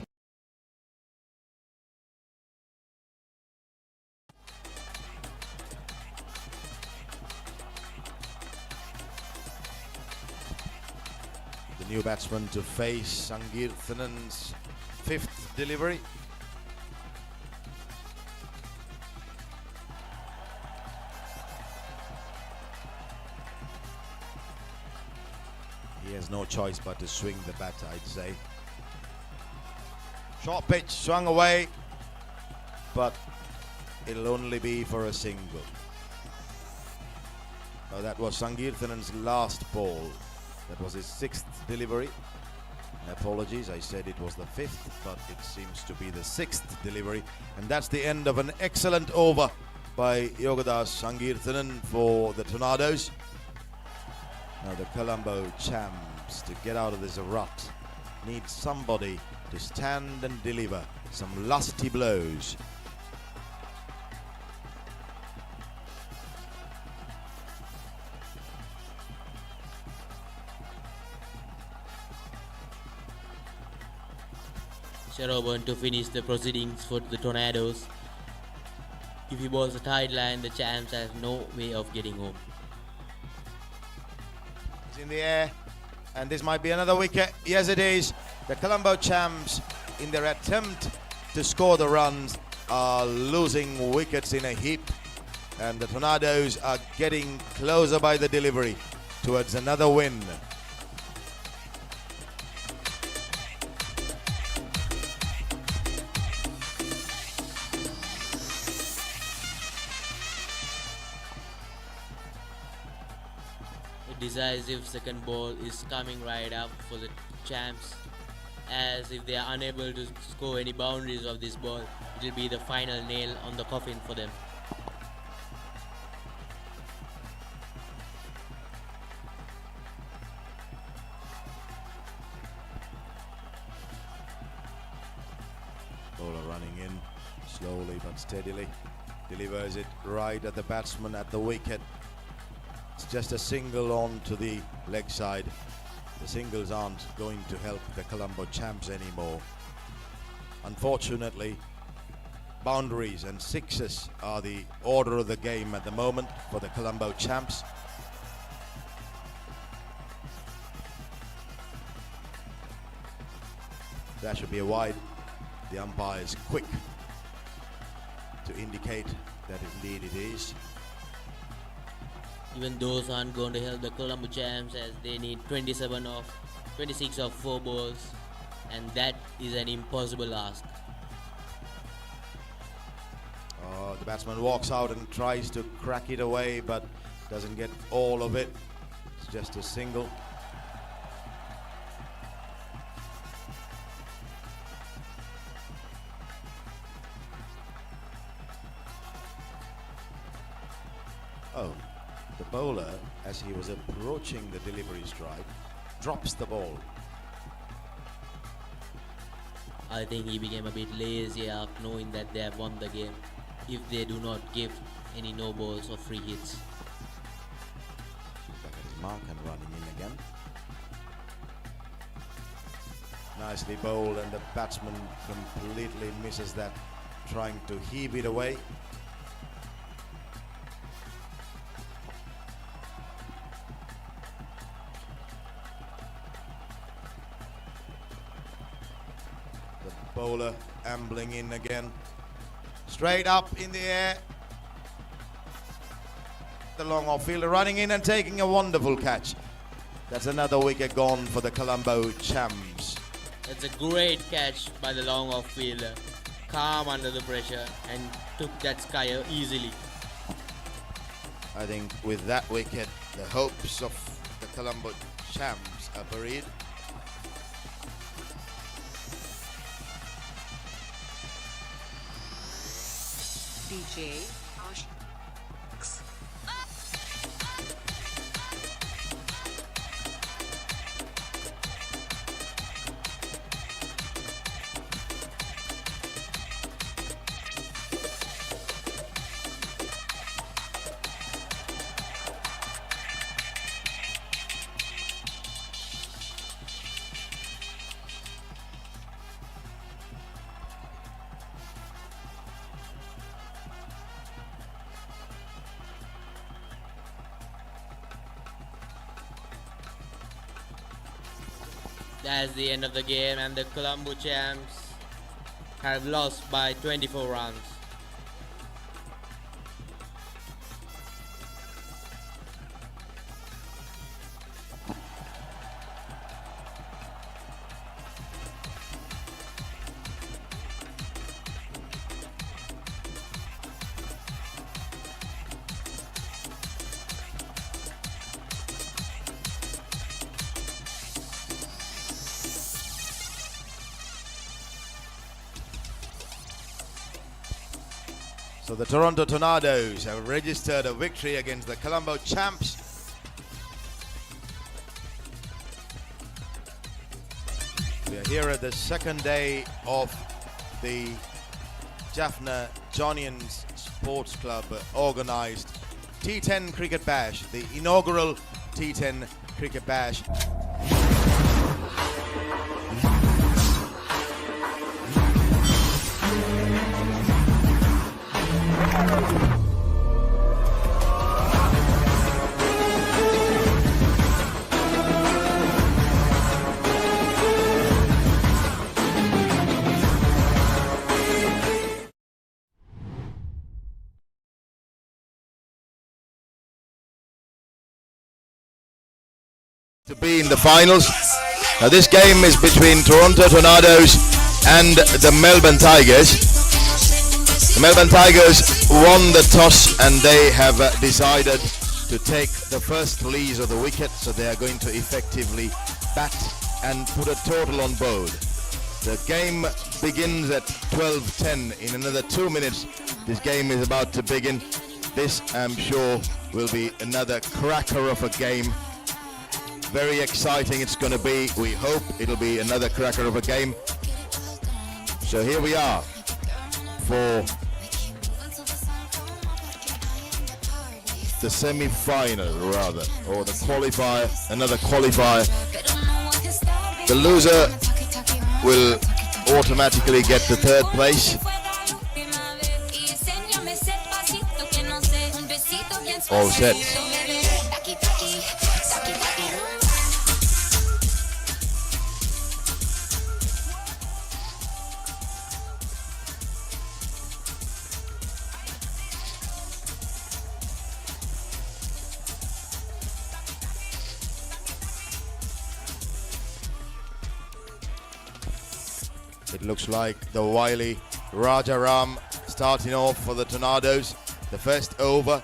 The new batsman to face Sangirthanan's 5th delivery. He has no choice but to swing the bat, I'd say. Short pitch, swung away, but it'll only be for a single. Oh, that was Sangirthanan's last ball. That was his 6th delivery. Apologies, I said it was the 5th, but it seems to be the 6th delivery. And that's the end of an excellent over by Yogadas Sangirthanan for the Tornadoes. Now the Colombo champs, to get out of this rut, need somebody to stand and deliver some lusty blows. Sherbourne to finish the proceedings for the Tornadoes. If he bowls a tight line, the champs have no way of getting home. It's in the air, and this might be another wicket. Yes, it is. The Colombo champs, in their attempt to score the runs, are losing wickets in a heap, and the Tornadoes are getting closer by the delivery towards another win. A decisive second ball is coming right up for the champs, as if they are unable to score any boundaries of this ball, it will be the final nail on the coffin for them. Bowler running in slowly but steadily, delivers it right at the batsman at the wicket. It's just a single on to the leg side. The singles aren't going to help the Colombo champs anymore. Unfortunately, boundaries and sixes are the order of the game at the moment for the Colombo champs. That should be a wide. The umpire is quick to indicate that indeed it is. Even those aren't going to help the Colombo champs, as they need 26 of 4 balls, and that is an impossible ask. The batsman walks out and tries to crack it away, but doesn't get all of it. It's just a single. Oh, the bowler, as he was approaching the delivery strike, drops the ball. I think he became a bit lazy after knowing that they have won the game, if they do not give any no balls or free hits. Back at his mark and running in again. Nicely bowled, and the batsman completely misses that, trying to heave it away. Bowler ambling in again, straight up in the air. The long off fielder running in and taking a wonderful catch. That's another wicket gone for the Colombo champs. It's a great catch by the long off fielder, calm under the pressure, and took that skyer easily. I think with that wicket, the hopes of the Colombo champs are buried. DJ That's the end of the game, and the Colombo champs have lost by 24 runs. So the Toronto Tornadoes have registered a victory against the Colombo champs. We are here at the second day of the Jaffna Johnians Sports Club organized T10 Cricket Bash, the inaugural T10 Cricket Bash. To be in the finals. Now this game is between Toronto Tornadoes and the Melbourne Tigers. The Melbourne Tigers won the toss and they have decided to take the first release of the wicket, so they are going to effectively bat and put a total on board. The game begins at 12:10. In another 2 minutes, this game is about to begin. This, I'm sure, will be another cracker of a game. Very exciting it's going to be. We hope it'll be another cracker of a game. So here we are for the semi-final, rather, or the qualifier, another qualifier. The loser will automatically get the third place. All set. It looks like the wily Rajaram starting off for the Tornadoes. The first over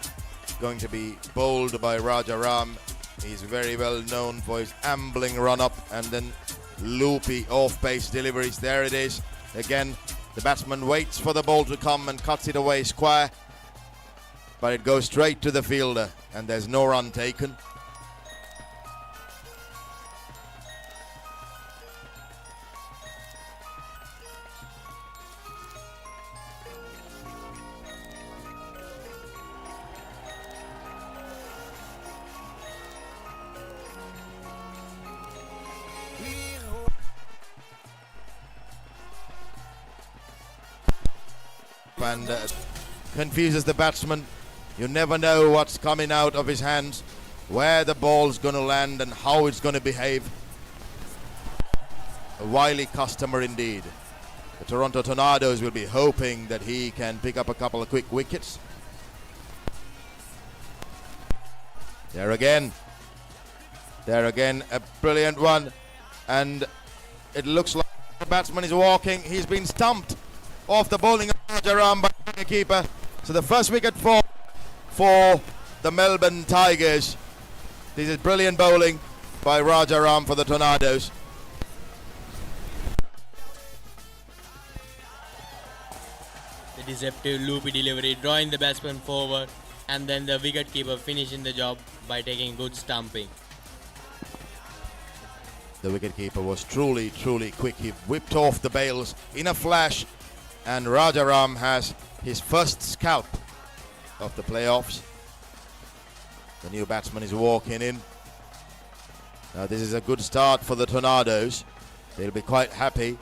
going to be bowled by Rajaram. He's very well known for his ambling run-up and then loopy off-base deliveries. There it is. Again, the batsman waits for the ball to come and cuts it away square. But it goes straight to the fielder and there's no run taken. And confuses the batsman. You never know what's coming out of his hands, where the ball's going to land and how it's going to behave. A wily customer indeed. The Toronto Tornadoes will be hoping that he can pick up a couple of quick wickets. There again, a brilliant one, and it looks like the batsman is walking. He's been stumped off the bowling of Rajaram by the keeper. So the first wicket for the Melbourne Tigers. This is brilliant bowling by Rajaram for the Tornadoes. The deceptive loopy delivery drawing the batsman forward, and then the wicketkeeper finishing the job by taking good stumping. The wicketkeeper was truly quick. He whipped off the bails in a flash, and Rajaram has his first scalp of the playoffs. The new batsman is walking in. Now this is a good start for the Tornadoes. They'll be quite happy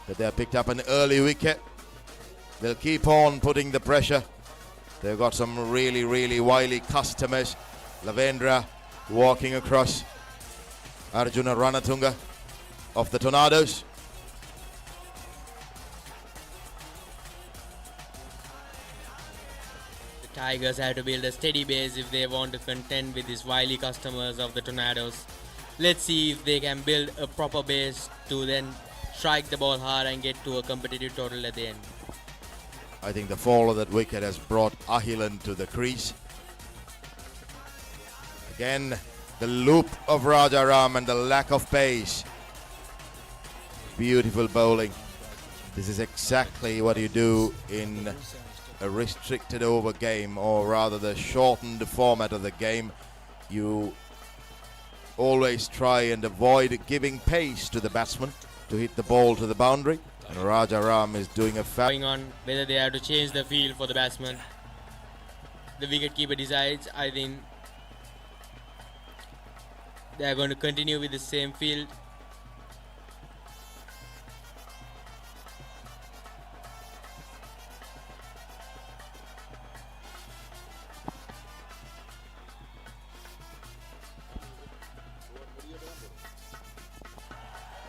that they have picked up an early wicket. They'll keep on putting the pressure. They've got some really wily customers. Lavendra walking across. Arjuna Ranatunga of the Tornadoes. The Tigers have to build a steady base if they want to contend with these wily customers of the Tornadoes. Let's see if they can build a proper base to then strike the ball hard and get to a competitive total at the end. I think the fall of that wicket has brought Ahilan to the crease. Again, the loop of Rajaram and the lack of pace. Beautiful bowling. This is exactly what you do in a restricted over game, or rather the shortened format of the game. You always try and avoid giving pace to the batsman to hit the ball to the boundary. And Rajaram is doing a Going on whether they have to change the field for the batsman. The wicketkeeper decides. I think they are going to continue with the same field.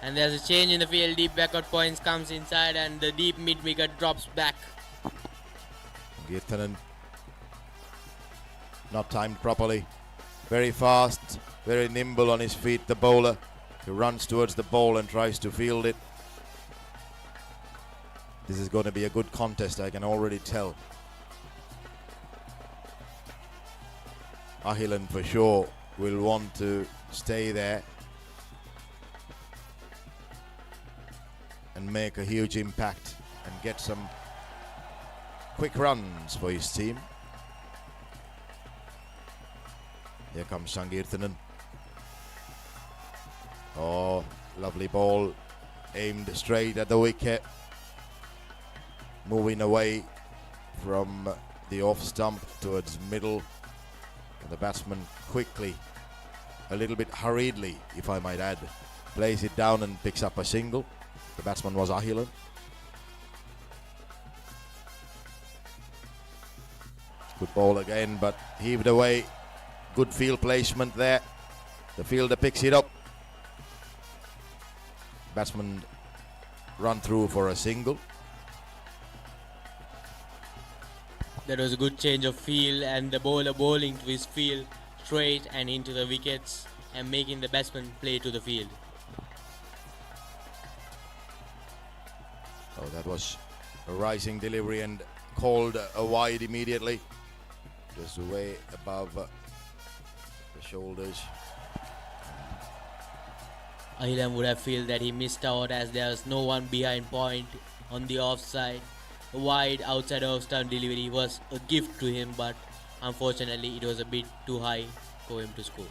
And there's a change in the field. Deep backward points comes inside and the deep mid wicket drops back. Girthanan not timed properly. Very fast, very nimble on his feet, the bowler. He runs towards the ball and tries to field it. This is going to be a good contest, I can already tell. Ahilan for sure will want to stay there. make a huge impact and get some quick runs for his team. Here comes Sankirtanan. Oh, lovely ball aimed straight at the wicket. Moving away from the off stump towards middle. And the batsman quickly, a little bit hurriedly, if I might add, plays it down and picks up a single. The batsman was Ahilan. Good ball again, but heaved away. Good field placement there. The fielder picks it up. Batsman run through for a single. That was a good change of field, and the bowler bowling to his field straight and into the wickets and making the batsman play to the field. Oh, that was a rising delivery and called a wide immediately. Just way above the shoulders. Ahilan would have felt that he missed out as there was no one behind point on the offside. The wide outside off stump delivery was a gift to him, but unfortunately it was a bit too high for him to score.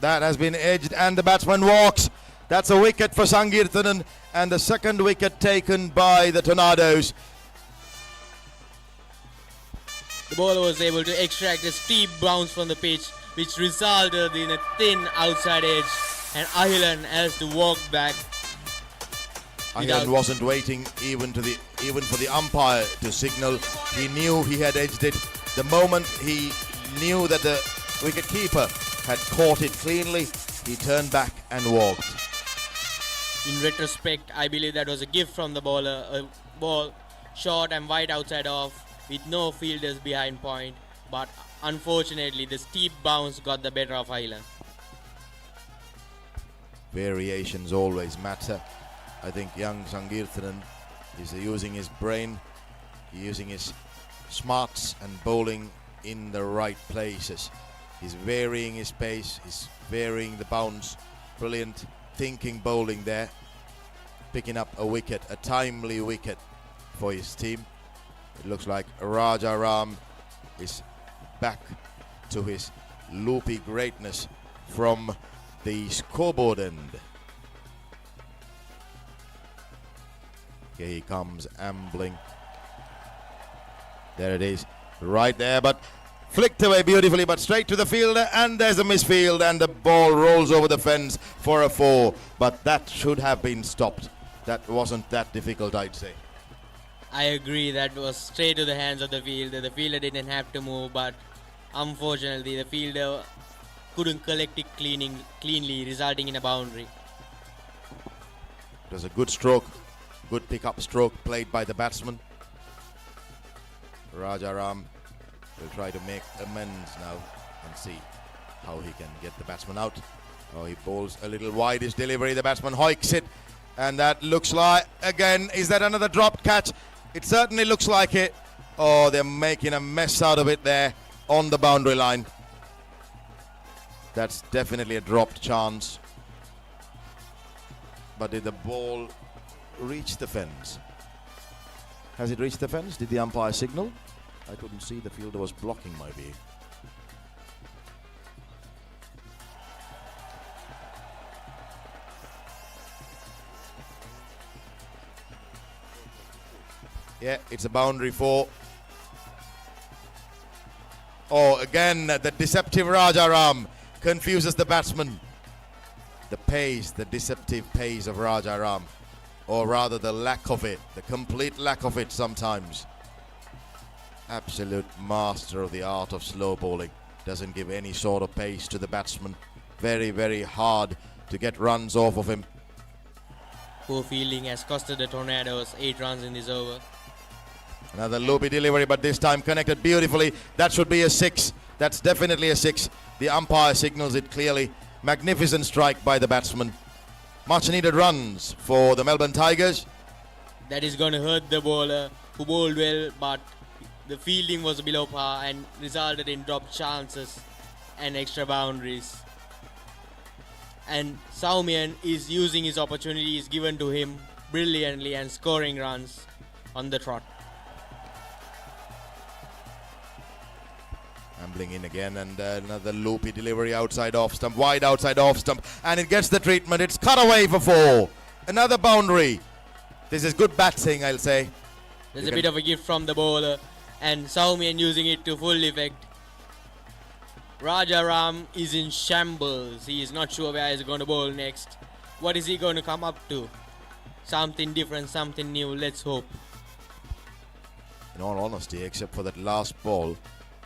That has been edged and the batsman walks. That's a wicket for Sankirtanan and the second wicket taken by the Tornadoes. The bowler was able to extract a steep bounce from the pitch, which resulted in a thin outside edge, and Ahilan has to walk back. Ahilan wasn't waiting even for the umpire to signal. He knew he had edged it. The moment he knew that the wicket keeper had caught it cleanly, he turned back and walked. In retrospect, I believe that was a gift from the bowler. A ball short and wide outside off with no fielders behind point, but unfortunately the steep bounce got the better of Ahilan. Variations always matter. I think young Sankirtanan is using his brain, using his smarts and bowling in the right places. He's varying his pace, he's varying the bounce. Brilliant thinking bowling there. Picking up a wicket, a timely wicket for his team. It looks like Raja Ram is back to his loopy greatness from the scoreboard end. Here he comes ambling. There it is, right there, but flicked away beautifully, but straight to the fielder, and there's a misfield, and the ball rolls over the fence for a 4. But that should have been stopped. That wasn't that difficult, I'd say. I agree, that was straight to the hands of the fielder. The fielder didn't have to move, but unfortunately the fielder couldn't collect it cleanly, resulting in a boundary. It was a good stroke, good pick-up stroke played by the batsman. Raja Ram will try to make amends now and see how he can get the batsman out. Oh, he bowls a little wideish delivery. The batsman hoiks it, and that looks like, again, is that another dropped catch? It certainly looks like it. Oh, they're making a mess out of it there on the boundary line. That's definitely a dropped chance. But did the ball reach the fence? Has it reached the fence? Did the umpire signal? I couldn't see, the fielder was blocking my view. Yeah, it's a boundary 4. Oh, again, the deceptive Raja Ram confuses the batsman. The pace, the deceptive pace of Raja Ram. Or rather the lack of it, the complete lack of it sometimes. Absolute master of the art of slow bowling. Doesn't give any sort of pace to the batsman. Very, very hard to get runs off of him. Poor fielding has costed the Tornadoes 8 runs in this over. Another loopy delivery, but this time connected beautifully. That should be a 6. That's definitely a 6. The umpire signals it clearly. Magnificent strike by the batsman. Much needed runs for the Melbourne Tigers. That is going to hurt the bowler, who bowled well, but the fielding was below par and resulted in dropped chances and extra boundaries. And Saumian is using his opportunities given to him brilliantly and scoring runs on the trot. Ambling in again, and another loopy delivery outside off stump, wide outside off stump, and it gets the treatment. It's cut away for 4. Another boundary. This is good batting, I'll say. There's a bit of a gift from the bowler, and Saumian using it to full effect. Rajaram is in shambles. He is not sure where he's going to bowl next. What is he going to come up to? Something different, something new. Let's hope. In all honesty, except for that last ball,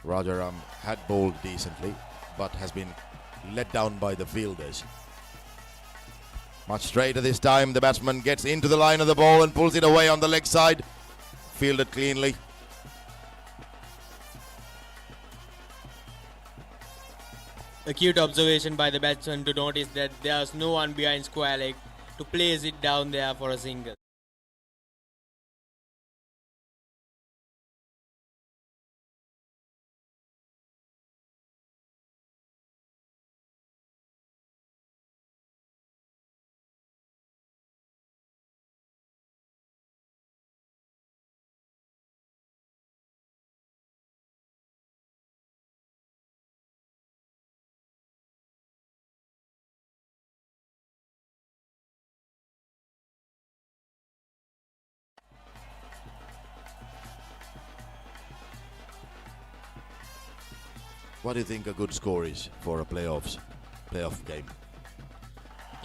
Rajaram had bowled decently, but has been let down by the fielders. Much straighter this time. The batsman gets into the line of the ball and pulls it away on the leg side. Fielded cleanly. Acute observation by the batsman to notice that there's no one behind square leg to place it down there for a single. What do you think a good score is for a playoff game?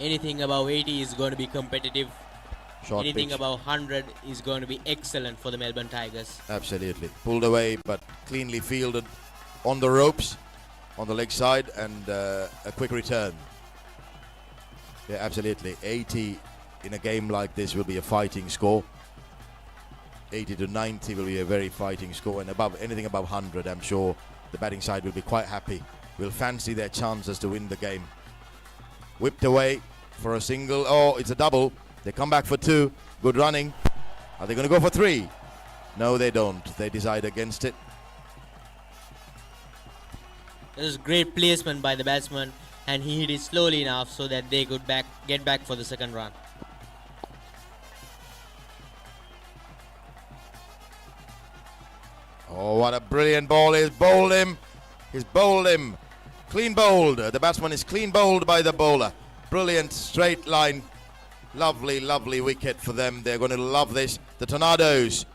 Anything above 80 is going to be competitive. Short Anything pitch. above 100 is going to be excellent for the Melbourne Tigers. Absolutely. Pulled away, but cleanly fielded on the ropes, on the leg side, and a quick return. Yeah, absolutely. 80 in a game like this will be a fighting score. 80 to 90 will be a very fighting score, and anything above 100, I'm sure the batting side will be quite happy. Will fancy their chances to win the game. Whipped away for a single. Oh, it's a double. They come back for 2. Good running. Are they going to go for 3? No, they don't. They decide against it. This is great placement by the batsman, and he hit it slowly enough so that they could get back for the second run. Oh, what a brilliant ball. He's bowled him. He's bowled him. Clean bowled. The batsman is clean bowled by the bowler. Brilliant straight line. Lovely, lovely wicket for them. They're going to love this. The Tornadoes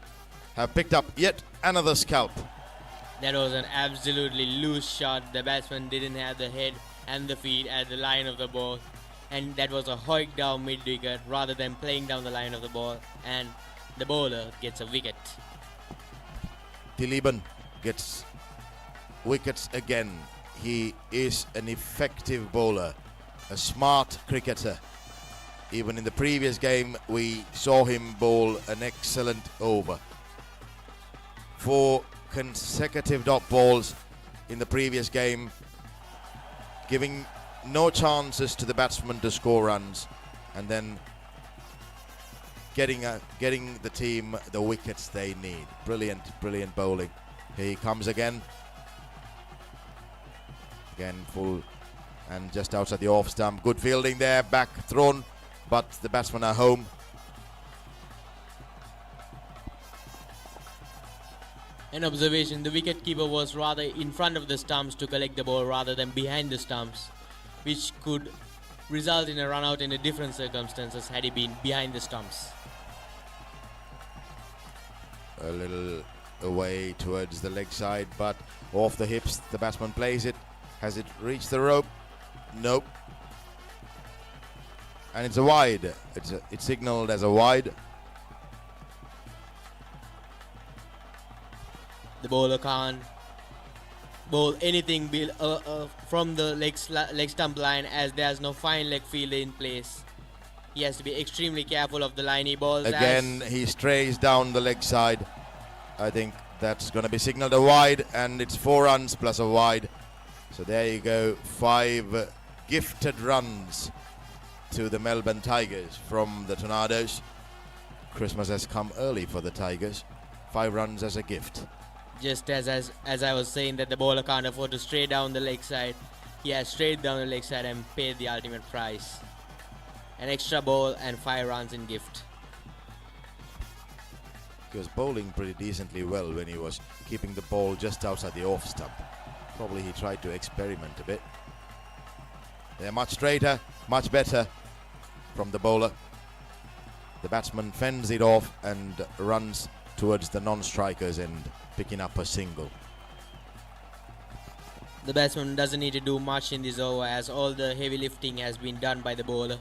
have picked up yet another scalp. That was an absolutely loose shot. The batsman didn't have the head and the feet at the line of the ball. And that was a hoik down mid-wicket rather than playing down the line of the ball. And the bowler gets a wicket. Diliban gets wickets again. He is an effective bowler, a smart cricketer. Even in the previous game, we saw him bowl an excellent over. 4 consecutive dot balls in the previous game, giving no chances to the batsman to score runs, and then getting the team the wickets they need. Brilliant, brilliant bowling. Here he comes again. Again, full and just outside the off stump. Good fielding there, back thrown, but the batsmen are home. An observation, the wicketkeeper was rather in front of the stumps to collect the ball rather than behind the stumps, which could result in a run out in a different circumstances had he been behind the stumps. A little away towards the leg side, but off the hips. The batsman plays it. Has it reached the rope? Nope. And it's a wide. It's signalled as a wide. The bowler can't bowl anything from the leg stump line as there's no fine leg fielder in place. He has to be extremely careful of the line he bowls. Again, he strays down the leg side. I think that's going to be signalled a wide, and it's 4 runs plus a wide. So there you go, 5 gifted runs to the Melbourne Tigers from the Tornadoes. Christmas has come early for the Tigers. 5 runs as a gift. Just as I was saying that the bowler can't afford to stray down the leg side, He has straight down the leg side and paid the ultimate price. An extra ball and 5 runs in gift. He was bowling pretty decently well when he was keeping the ball just outside the off stump. Probably he tried to experiment a bit. They're much straighter, much better from the bowler. The batsman fends it off and runs towards the non-strikers end, picking up a single. The batsman doesn't need to do much in this over as all the heavy lifting has been done by the bowler.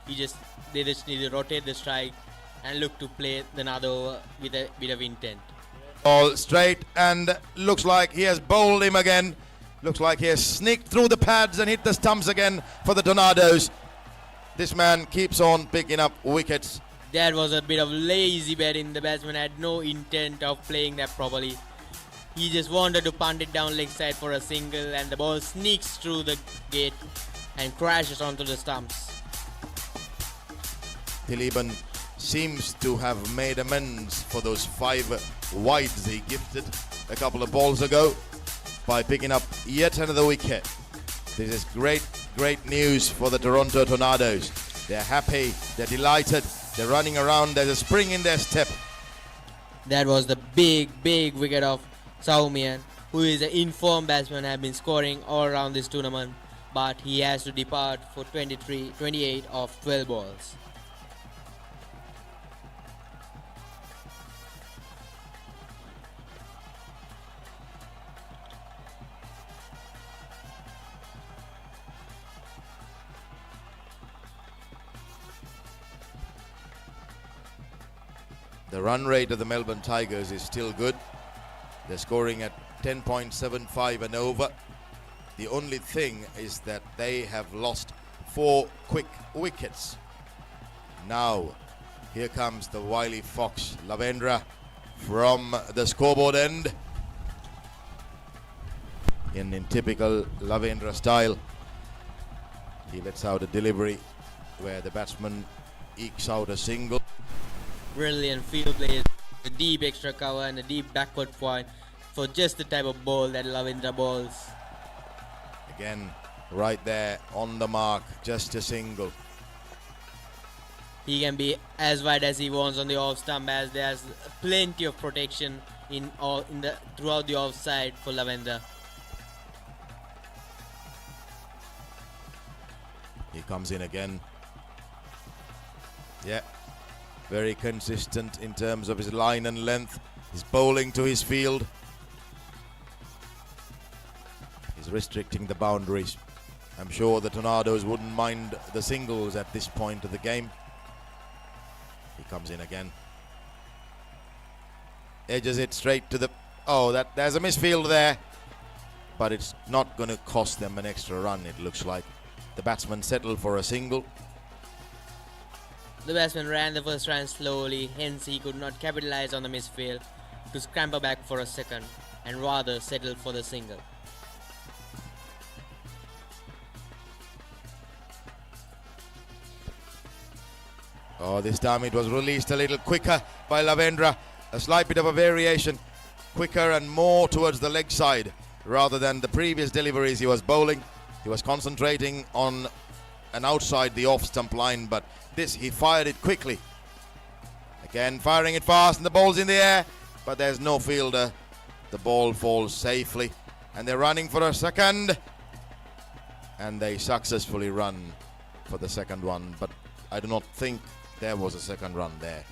They just need to rotate the strike and look to play another over with a bit of intent. Ball straight, and looks like he has bowled him again. Looks like he has sneaked through the pads and hit the stumps again for the Tornadoes. This man keeps on picking up wickets. That was a bit of lazy batting. The batsman had no intent of playing that properly. He just wanted to punt it down leg side for a single, and the ball sneaks through the gate and crashes onto the stumps. Diliban seems to have made amends for those 5 wides he gifted a couple of balls ago by picking up yet another wicket. This is great news for the Toronto Tornadoes. They're happy, they're delighted, they're running around, there's a spring in their step. That was the big wicket of Saumian, who is an informed batsman, have been scoring all around this tournament, but he has to depart for 28 of 12 balls. The run rate of the Melbourne Tigers is still good. They're scoring at 10.75 and over. The only thing is that they have lost 4 quick wickets. Now, here comes the wily fox, Lavendra, from the scoreboard end. In typical Lavendra style, he lets out a delivery where the batsman ekes out a single. Brilliant field play, a deep extra cover and a deep backward point for just the type of ball that Lavendra bowls. Again, right there on the mark, just a single. He can be as wide as he wants on the off stump, as there's plenty of protection throughout the offside for Lavendra. He comes in again. Yeah, very consistent in terms of his line and length. He's bowling to his field. He's restricting the boundaries. I'm sure the Tornadoes wouldn't mind the singles at this point of the game. He comes in again. Edges it straight to the... Oh, there's a misfield there. But it's not going to cost them an extra run, it looks like. The batsman settled for a single. The batsman ran the first run slowly, hence he could not capitalize on the misfield to scramble back for a second and rather settle for the single. Oh, this time it was released a little quicker by Lavendra. A slight bit of a variation. Quicker and more towards the leg side rather than the previous deliveries he was bowling. He was concentrating on and outside the off-stump line, but this, he fired it quickly. Again, firing it fast, and the ball's in the air, but there's no fielder. The ball falls safely, and they're running for a second, and they successfully run for the second one, but I do not think there was a second run there.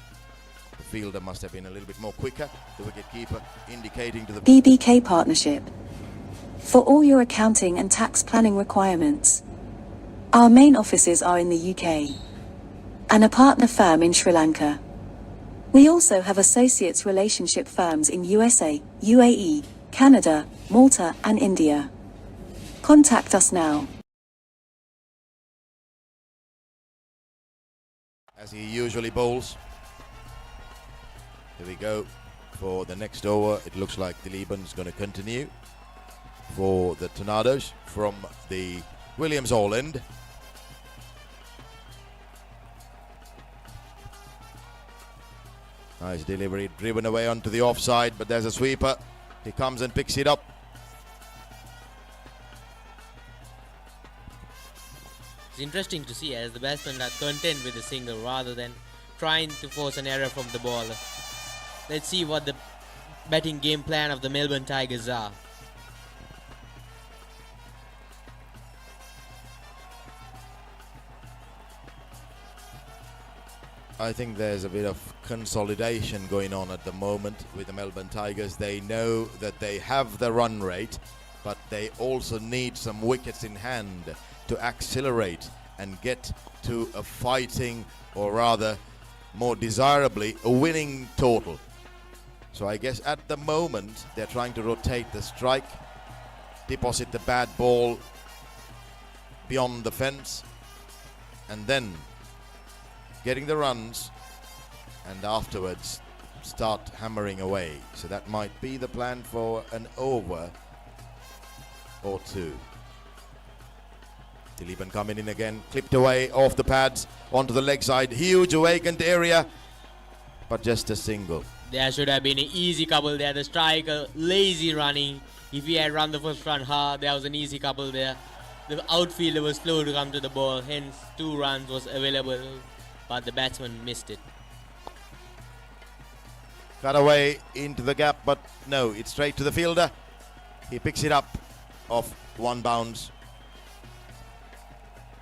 The fielder must have been a little bit more quicker, the wicket-keeper indicating to the... BBK Partnership. For all your accounting and tax planning requirements. Our main offices are in the UK. And a partner firm in Sri Lanka. We also have associates relationship firms in USA, UAE, Canada, Malta and India. Contact us now. As he usually bowls. Here we go for the next over. It looks like Diliban's going to continue for the Tornadoes from the Williams Hall end. Nice delivery, driven away onto the offside, but there's a sweeper. He comes and picks it up. interesting to see as the batsmen are content with a single rather than trying to force an error from the bowler. Let's see what the batting game plan of the Melbourne Tigers are. I think there's a bit of consolidation going on at the moment with the Melbourne Tigers. They know that they have the run rate, but they also need some wickets in hand to accelerate and get to a fighting, or rather more desirably a winning total. So I guess at the moment they're trying to rotate the strike, deposit the bad ball beyond the fence, and then getting the runs, and afterwards start hammering away. So that might be the plan for an over or two. Dileepan coming in again, clipped away off the pads onto the leg side. Huge vacant area, but just a single. There should have been an easy couple there. The striker lazy running. If he had run the first run hard, there was an easy couple there. The outfielder was slow to come to the ball, hence 2 runs was available, but the batsman missed it. Cut away into the gap, but no, it's straight to the fielder. He picks it up off 1 bounce.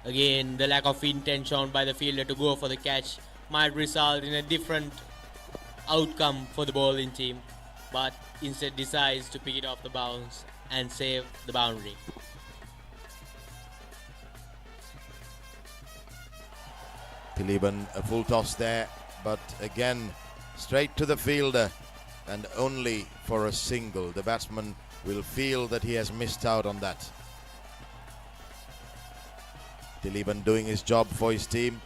Again, the lack of intent shown by the fielder to go for the catch might result in a different outcome for the bowling team, but instead decides to pick it off the bounce and save the boundary. Dileepan a full toss there, but again straight to the fielder and only for a single. The batsman will feel that he has missed out on that. Dileepan doing his job for his team.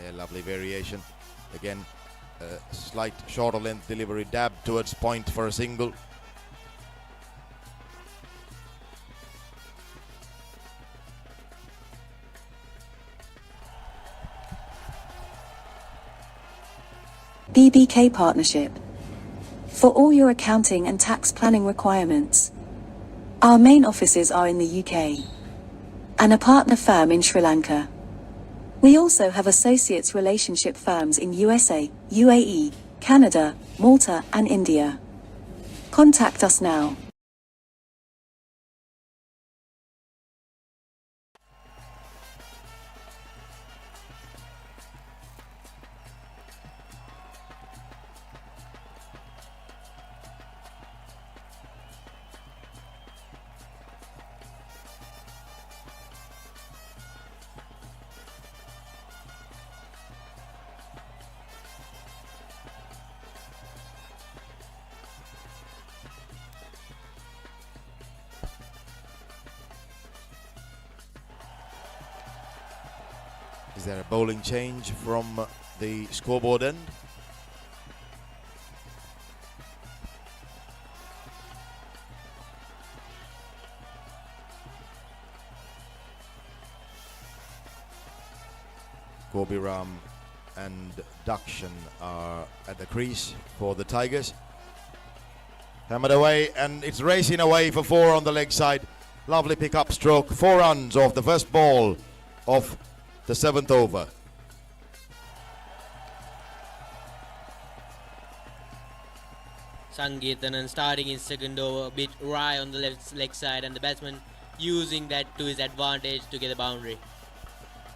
A lovely variation. Again, a slight shorter length delivery, dab towards point for a single. BBK Partnership. For all your accounting and tax planning requirements. Our main offices are in the UK. And a partner firm in Sri Lanka. We also have associates relationship firms in USA, UAE, Canada, Malta and India. Contact us now. Is there a bowling change from the scoreboard end? Gobiram and Dakshan are at the crease for the Tigers. Hammered away, and it's racing away for 4 on the leg side. Lovely pick-up stroke. 4 runs off the first ball of the 7th over. Sangeethanan starting his second over, a bit wry on the left leg side, and the batsman using that to his advantage to get the boundary.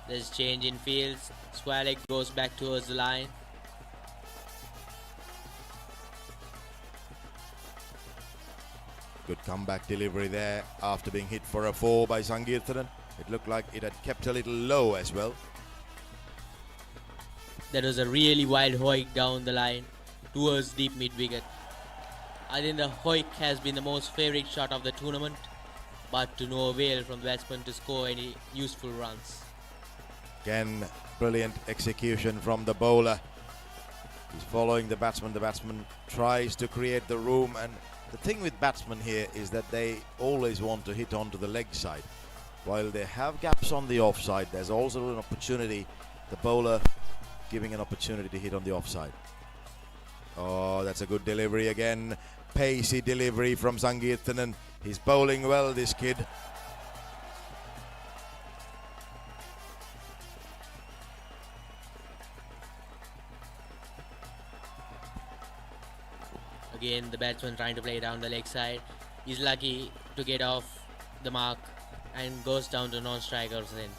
There's change in fields. Square leg goes back towards the line. Good comeback delivery there after being hit for a 4 by Sangeethanan. It looked like it had kept a little low as well. That was a really wild hoik down the line towards deep mid wicket. I think the hoik has been the most favourite shot of the tournament, but to no avail from the batsman to score any useful runs. Again, brilliant execution from the bowler. He's following the batsman. The batsman tries to create the room, and the thing with batsmen here is that they always want to hit onto the leg side. While they have gaps on the offside, there's also an opportunity, the bowler giving an opportunity to hit on the offside. Oh, that's a good delivery again. Pacey delivery from Sangeethanan. He's bowling well, this kid. Again, the batsman trying to play down the leg side. He's lucky to get off the mark and goes down to non-strikers then.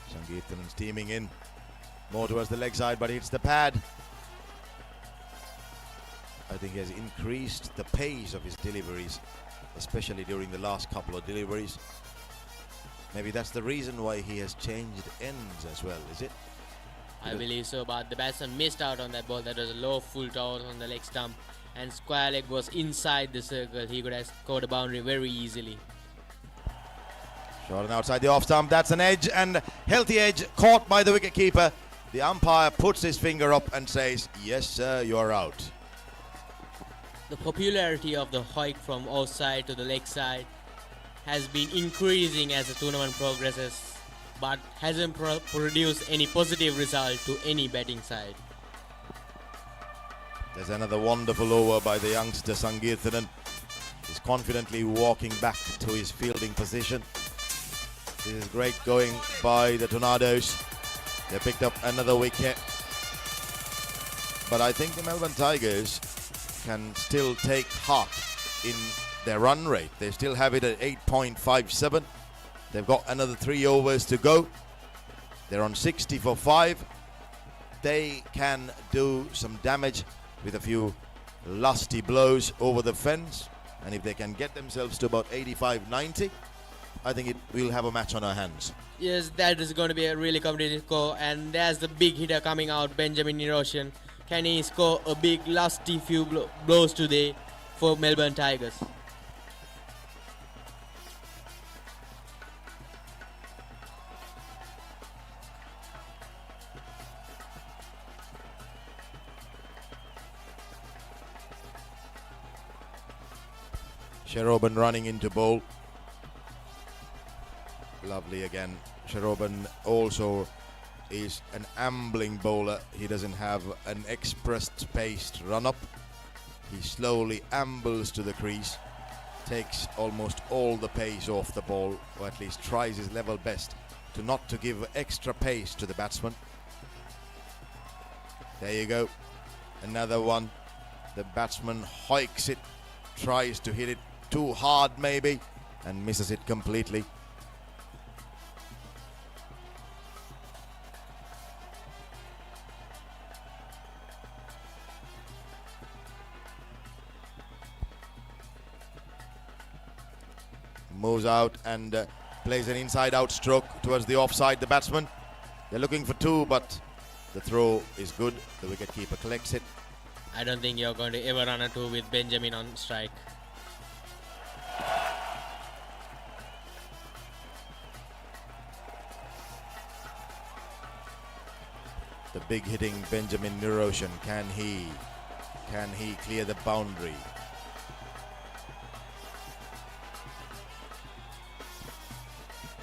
Sangeethanan's teaming in more towards the leg side, but hits the pad. I think he has increased the pace of his deliveries, especially during the last couple of deliveries. Maybe that's the reason why he has changed ends as well, is it? I believe so, but the batsman missed out on that ball. That was a low full toss on the leg stump, and square leg was inside the circle. He could have scored a boundary very easily. Shot and outside the off stump. That's an edge, and healthy edge caught by the wicketkeeper. The umpire puts his finger up and says, "Yes, sir, you're out." The popularity of the hoik from offside to the leg side has been increasing as the tournament progresses, but hasn't produced any positive result to any batting side. There's another wonderful over by the youngster Sangeethanan. He's confidently walking back to his fielding position. This is great going by the Tornadoes. They picked up another wicket. But I think the Melbourne Tigers can still take heart in their run rate. They still have it at 8.57. They've got another 3 overs to go. They're on 60 for 5. They can do some damage with a few lusty blows over the fence. And if they can get themselves to about 85-90, I think we'll have a match on our hands. Yes, that is going to be a really competitive score, and there's the big hitter coming out, Benjamin Niroshan. Can he score a big lusty few blows today for Melbourne Tigers? Sheroban running into bowl. Lovely again. Sheroban also is an ambling bowler. He doesn't have an express-paced run-up. He slowly ambles to the crease, takes almost all the pace off the ball, or at least tries his level best to not to give extra pace to the batsman. There you go. Another one. The batsman hoiks it, tries to hit it too hard maybe, and misses it completely. Moves out and plays an inside-out stroke towards the offside, the batsman. They're looking for 2, but the throw is good. The wicketkeeper collects it. I don't think you're going to ever run a 2 with Benjamin on strike. The big hitting Benjamin Niroshan, can he clear the boundary?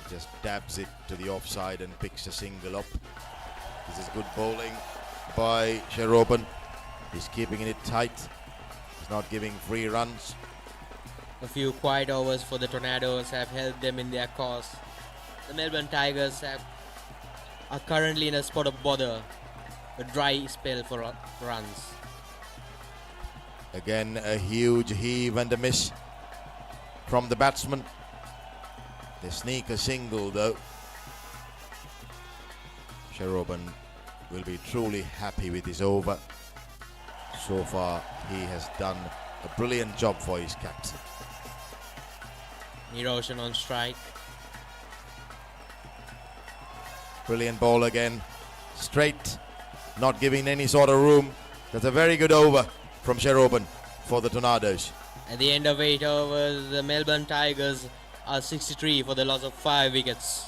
Just dabs it to the offside and picks a single up. This is good bowling by Sheroban. He's keeping it tight. He's not giving free runs. A few quiet overs for the Tornadoes have helped them in their cause. The Melbourne Tigers are currently in a spot of bother, a dry spell for runs. Again, a huge heave and a miss from the batsman. They sneak a single though. Sheroban will be truly happy with his over. So far, he has done a brilliant job for his captain. Niroshan on strike. Brilliant ball again. Straight, not giving any sort of room. That's a very good over from Sheroban for the Tornadoes. At the end of 8 overs, the Melbourne Tigers are 63 for the loss of 5 wickets.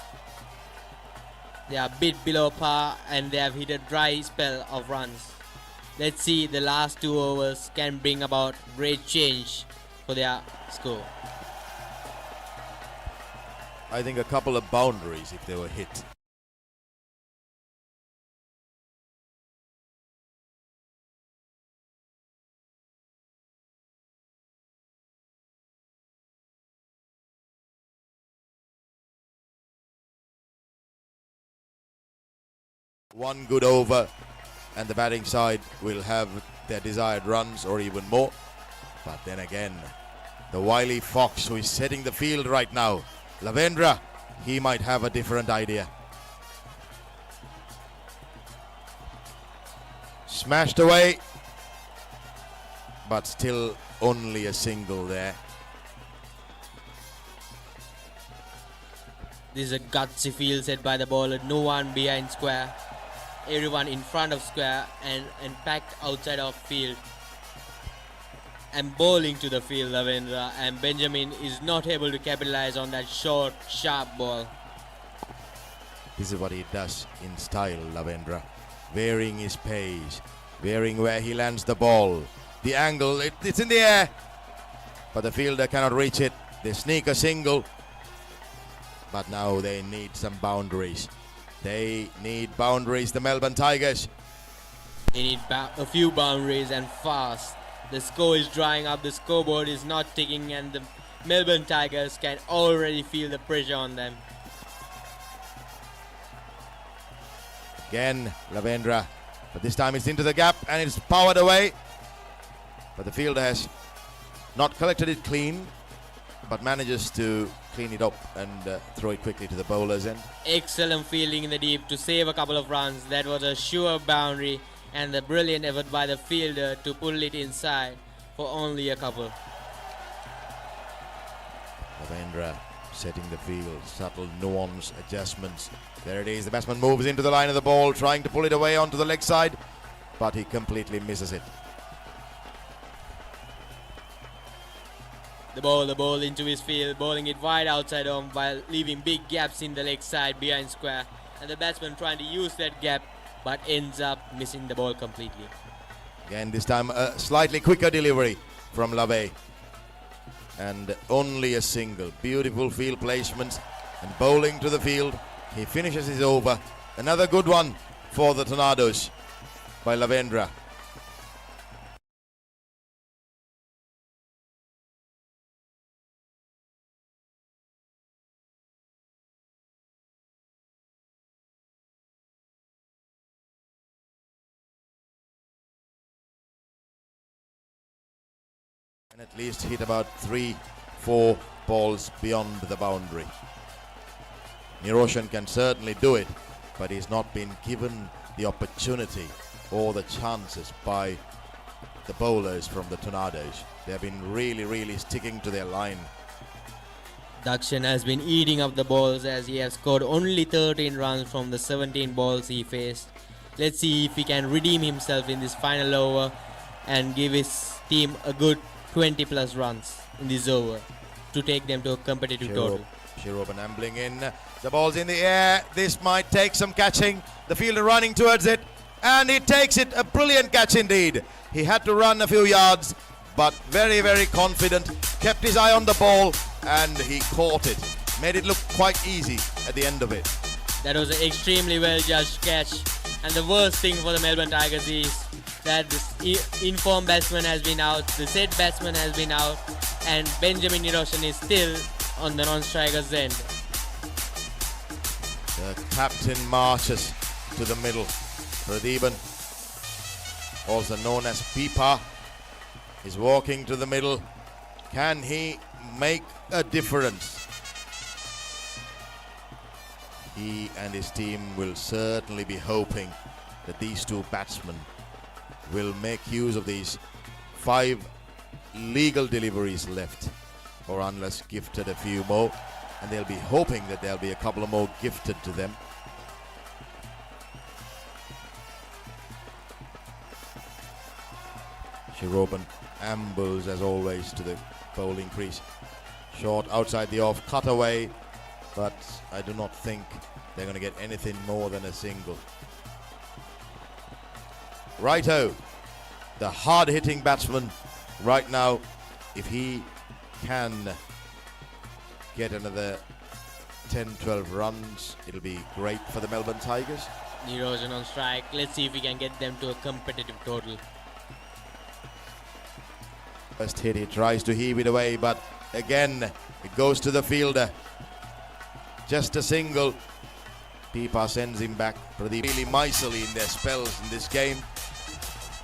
They are a bit below par and they have hit a dry spell of runs. Let's see the last 2 overs can bring about great change for their score. I think a couple of boundaries if they were hit. One good over and the batting side will have their desired runs or even more. But then again, the wily fox who is setting the field right now, Lavendra, he might have a different idea. Smashed away, but still only a single there. This is a gutsy field set by the bowler. No one behind square. Everyone in front of square and packed outside of field. And bowling to the field, Lavendra, and Benjamin is not able to capitalize on that short, sharp ball. This is what he does in style, Lavendra. Varying his pace, varying where he lands the ball. The angle, it's in the air, but the fielder cannot reach it. They sneak a single, but now they need some boundaries. They need boundaries, the Melbourne Tigers. They need a few boundaries and fast. The score is drying up, the scoreboard is not ticking, and the Melbourne Tigers can already feel the pressure on them. Again, Lavendra, but this time it's into the gap and it's powered away. But the fielder has not collected it clean, but manages to clean it up and throw it quickly to the bowler's end. Excellent fielding in the deep to save a couple of runs. That was a sure boundary, and the brilliant effort by the fielder to pull it inside for only a couple. Lavendra setting the field, subtle nuance adjustments. There it is, the batsman moves into the line of the ball, trying to pull it away onto the leg side, but he completely misses it. The ball into his field, bowling it wide outside home while leaving big gaps in the leg side behind square, and the batsman trying to use that gap but ends up missing the ball completely. Again, this time a slightly quicker delivery from Lave. And only a single. Beautiful field placement and bowling to the field. He finishes his over. Another good one for the Tornadoes by Lavendra. And at least hit about 3-4 balls beyond the boundary. Niroshan can certainly do it, but he's not been given the opportunity or the chances by the bowlers from the Tornadoes. They have been really sticking to their line. Dakshan has been eating up the balls as he has scored only 13 runs from the 17 balls he faced. Let's see if he can redeem himself in this final over and give his team a good 20 plus runs in this over to take them to a competitive total. Shiroban ambling in. The ball's in the air. This might take some catching. The fielder running towards it. And he takes it. A brilliant catch indeed. He had to run a few yards, but very confident. Kept his eye on the ball and he caught it. Made it look quite easy at the end of it. That was an extremely well judged catch. And the worst thing for the Melbourne Tigers is that the informed batsman has been out, the set batsman has been out, and Benjamin Niroshan is still on the non-striker's end. The captain marches to the middle. Pradeepan, also known as Pipa, is walking to the middle. Can he make a difference? He and his team will certainly be hoping that these two batsmen will make use of these 5 legal deliveries left, or unless gifted a few more, and they'll be hoping that there'll be a couple of more gifted to them. Shiroban ambles as always to the bowling crease. Short outside the off, cut away, but I do not think they're going to get anything more than a single. Righto, the hard-hitting batsman right now, if he can get another 10-12 runs, it'll be great for the Melbourne Tigers. Nirojan on strike. Let's see if we can get them to a competitive total. First hit, he tries to heave it away, but again, it goes to the fielder. Just a single. Pipa sends him back. Pradeep really miserly in their spells in this game.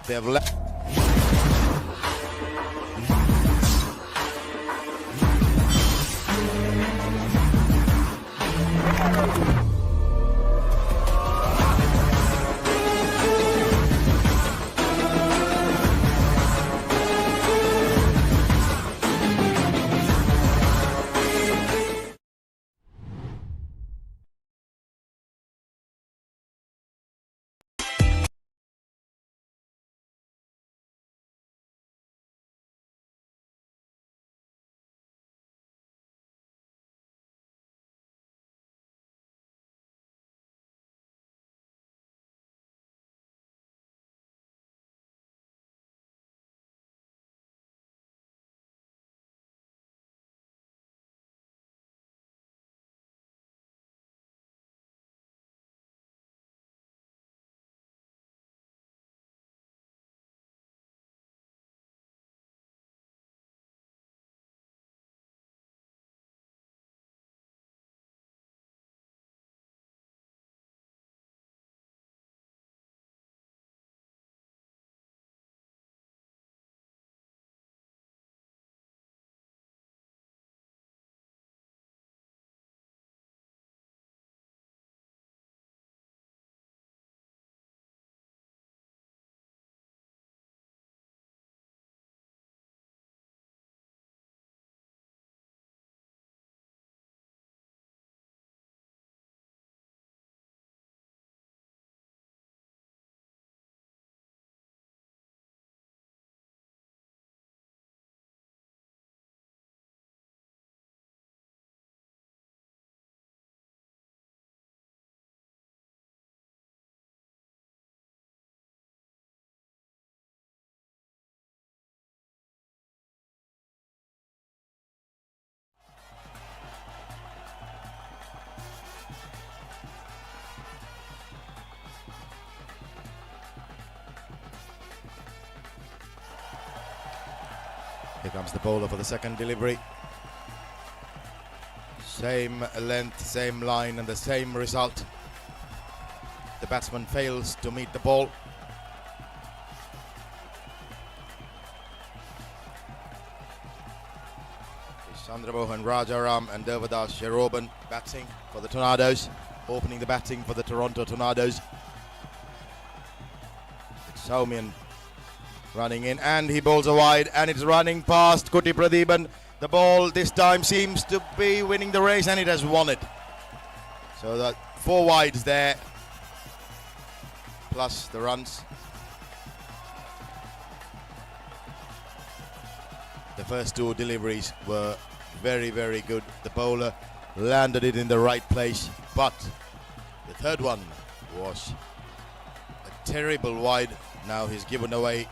They have left. Here comes the bowler for the second delivery. Same length, same line, and the same result. The batsman fails to meet the ball. Chandramohan Rajaram and Devadas Sheroban batting for the Tornadoes, opening the batting for the Toronto Tornadoes. Saumian running in, and he bowls a wide, and it's running past Kuti Pradeepan. The ball this time seems to be winning the race, and it has won it. So that 4 wides there, plus the runs. The first 2 deliveries were very, very good. The bowler landed it in the right place, but the third one was a terrible wide. Now he's given away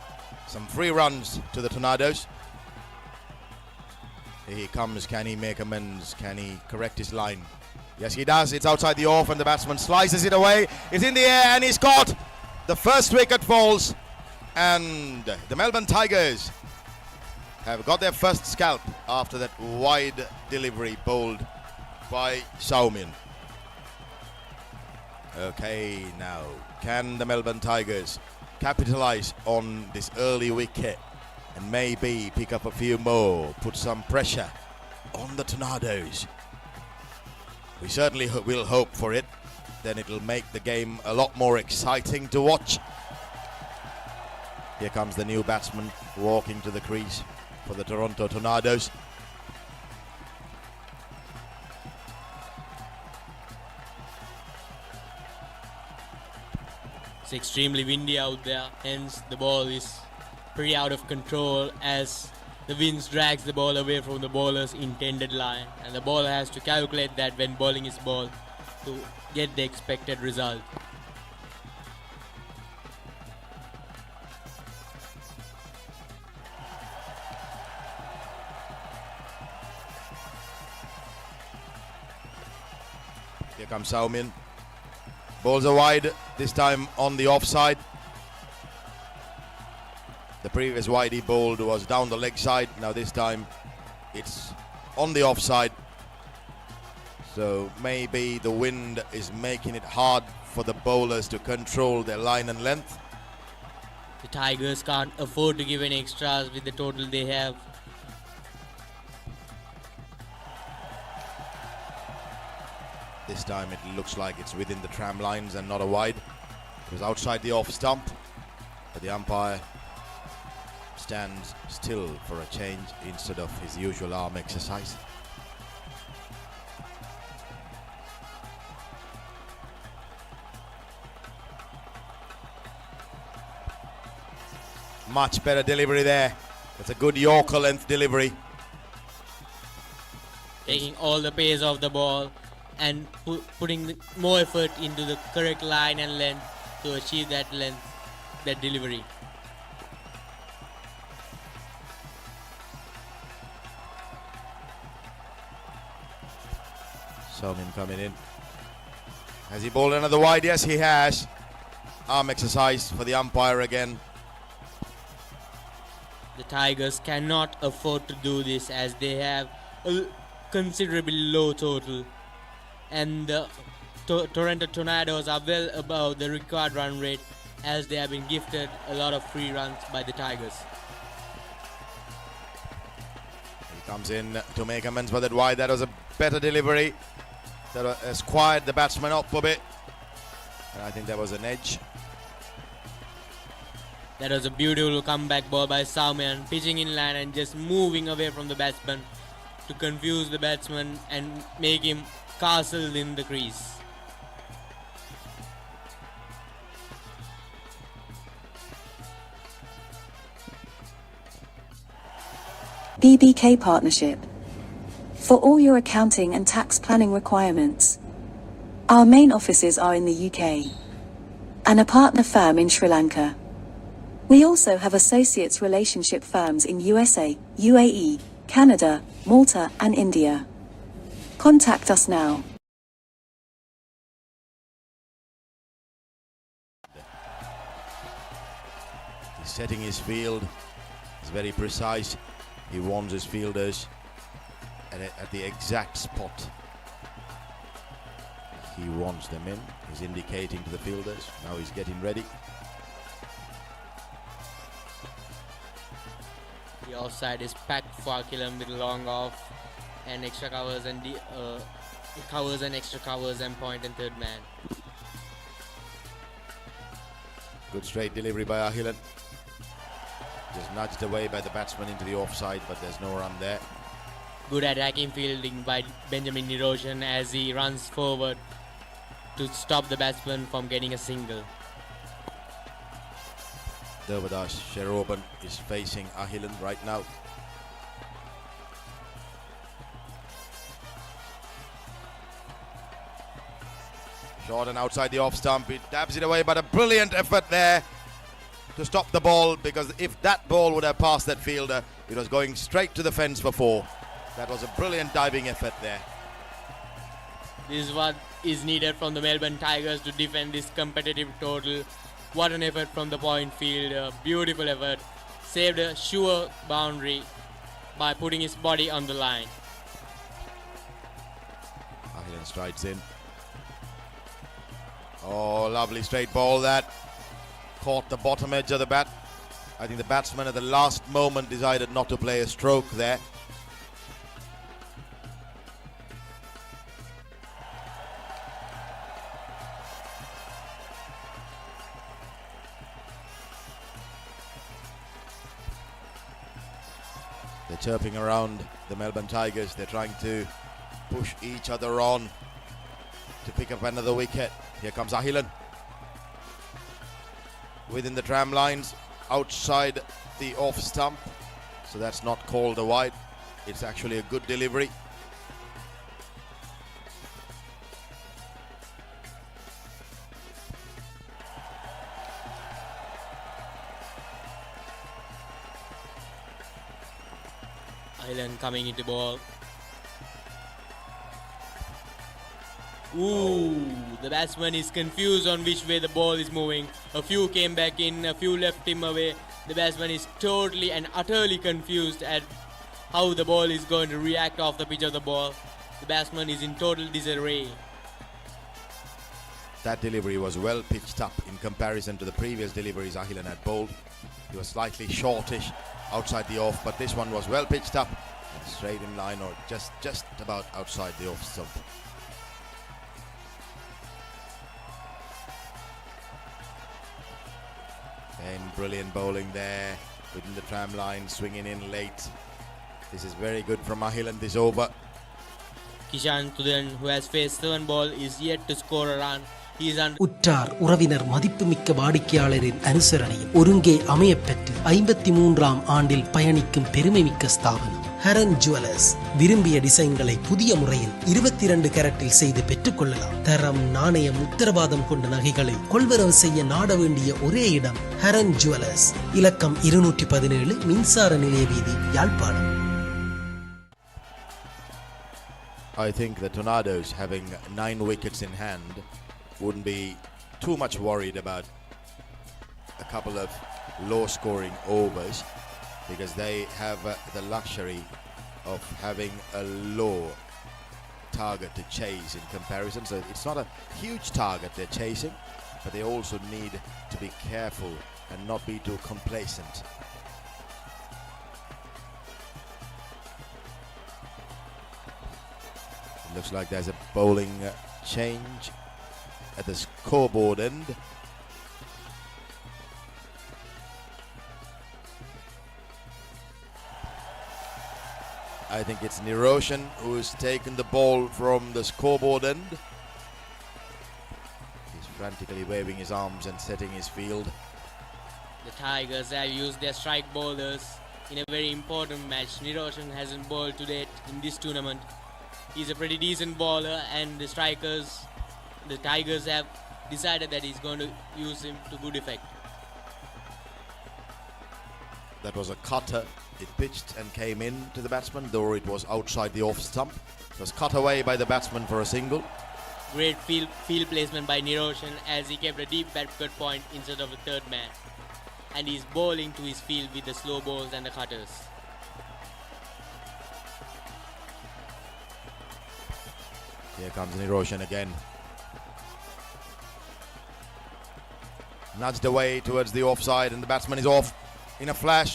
some free runs to the Tornadoes. Here he comes. Can he make amends? Can he correct his line? Yes, he does. It's outside the off, and the batsman slices it away. It's in the air, and he's caught. The first wicket falls, and the Melbourne Tigers have got their first scalp after that wide delivery bowled by Saumian. Okay, now, can the Melbourne Tigers capitalize on this early wicket and maybe pick up a few more, put some pressure on the Tornadoes? We certainly will hope for it. Then it'll make the game a lot more exciting to watch. Here comes the new batsman walking to the crease for the Toronto Tornadoes. It's extremely windy out there, hence the ball is pretty out of control as The wind drags the ball away from the bowler's intended line, and the bowler has to calculate that when bowling his ball to get the expected result. Here comes Saumin. Balls are wide, this time on the offside. The previous wide he bowled was down the leg side. Now this time it's on the offside. So maybe the wind is making it hard for the bowlers to control their line and length. The Tigers can't afford to give any extras with the total they have. This time it looks like it's within the tram lines and not a wide. It was outside the off stump, but the umpire stands still for a change instead of his usual arm exercise. Much better delivery there. That's a good Yorker length delivery. Taking all the pace off the ball and putting more effort into the correct line and length to achieve that length, that delivery. Salmin coming in. Has he bowled another wide? Yes, he has. Arm exercise for the umpire again. The Tigers cannot afford to do this as they have a considerably low total, and the Toronto Tornadoes are well above the required run rate as they have been gifted a lot of free runs by the Tigers. He comes in to make amends for that wide. That was a better delivery. That has quieted the batsman up a bit, and I think there was an edge. That was a beautiful comeback ball by Saumian, pitching in line and just moving away from the batsman to confuse the batsman and make him castled in the crease. BBK Partnership. For all your accounting and tax planning requirements. Our main offices are in the UK. And a partner firm in Sri Lanka. We also have associates relationship firms in USA, UAE, Canada, Malta and India. Contact us now. He's setting his field. He's very precise. He warns his fielders at the exact spot he wants them in. He's indicating to the fielders. Now he's getting ready. The offside is packed for Akilam with long off and extra covers and covers and extra covers and point and third man. Good straight delivery by Ahilan. Just nudged away by the batsman into the offside, but there's no run there. Good attacking fielding by Benjamin Niroshan as he runs forward to stop the batsman from getting a single. Devadash Sheroban is facing Ahilan right now. Short and outside the off stump. He dabs it away, but a brilliant effort there to stop the ball, because if that ball would have passed that fielder, it was going straight to the fence for four. That was a brilliant diving effort there. This is what is needed from the Melbourne Tigers to defend this competitive total. What an effort from the point fielder. Beautiful effort. Saved a sure boundary by putting his body on the line. Ahilan strides in. Oh, lovely straight ball that. Caught the bottom edge of the bat. I think the batsman at the last moment decided not to play a stroke there. They're chirping around the Melbourne Tigers. They're trying to push each other on to pick up another wicket. Here comes Ahilan. Within the tram lines, outside the off stump. So that's not called a wide. It's actually a good delivery. Island coming into ball. Ooh, the batsman is confused on which way the ball is moving. A few came back in, a few left him away. The batsman is totally and utterly confused at how the ball is going to react off the pitch of the ball. The batsman is in total disarray. That delivery was well pitched up in comparison to the previous deliveries Ahilan had bowled. He was slightly shortish outside the off, but this one was well pitched up, straight in line or just about outside the off stump. And brilliant bowling there within the tram line, swinging in late. This is very good from Ahilan this over. Kishan Tudan, who has faced 7 balls, is yet to score a run. He is under உற்றார் உறவினர் மதிப்புமிக்க வாடிக்கையாளரின் அனுசரணையும் ஒருங்கே அமையப்பெற்று 53ஆம் ஆண்டில் பயணிக்கும் பெருமைமிக்க ஸ்தாபனம் Haran jewellers. விரும்பிய டிசைன்களை புதிய முறையில் 22 கேரட்டில் செய்து பெற்றுக்கொள்ளலாம். தரம், நாணயம், உத்தரவாதம் கொண்ட நகைகளை கொள்வரவு செய்ய நாட வேண்டிய ஒரே இடம் ஹரன் ஜுவல்லர்ஸ். இலக்கம் 217, மின்சார நிலைய வீதி, Yazhpanam. I think the Tornadoes, having 9 wickets in hand, wouldn't be too much worried about a couple of low-scoring overs because they have the luxury of having a low target to chase in comparison. So it's not a huge target they're chasing, but they also need to be careful and not be too complacent. It looks like there's a bowling change at the scoreboard end. I think it's Niroshan who has taken the ball from the scoreboard end. He's frantically waving his arms and setting his field. The Tigers have used their strike bowlers in a very important match. Niroshan hasn't bowled to date in this tournament. He's a pretty decent bowler, and the Tigers have decided that he's going to use him to good effect. That was a cutter. It pitched and came in to the batsman, though it was outside the off stump. It was cut away by the batsman for a single. Great field placement by Niroshan as he kept a deep backward point instead of a third man. And he's bowling to his field with the slow balls and the cutters. Here comes Niroshan again. Nudged away towards the offside, and the batsman is off in a flash.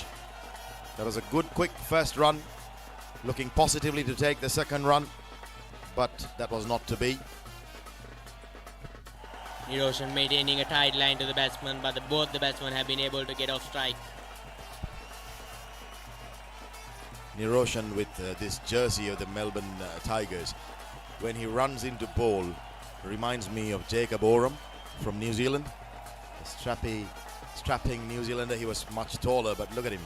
That was a good quick first run, looking positively to take the second run, but that was not to be. Niroshan maintaining a tight line to the batsman, but both the batsmen have been able to get off strike. Niroshan with this jersey of the Melbourne Tigers, when he runs into ball, reminds me of Jacob Oram from New Zealand. The strapping New Zealander. He was much taller, but look at him.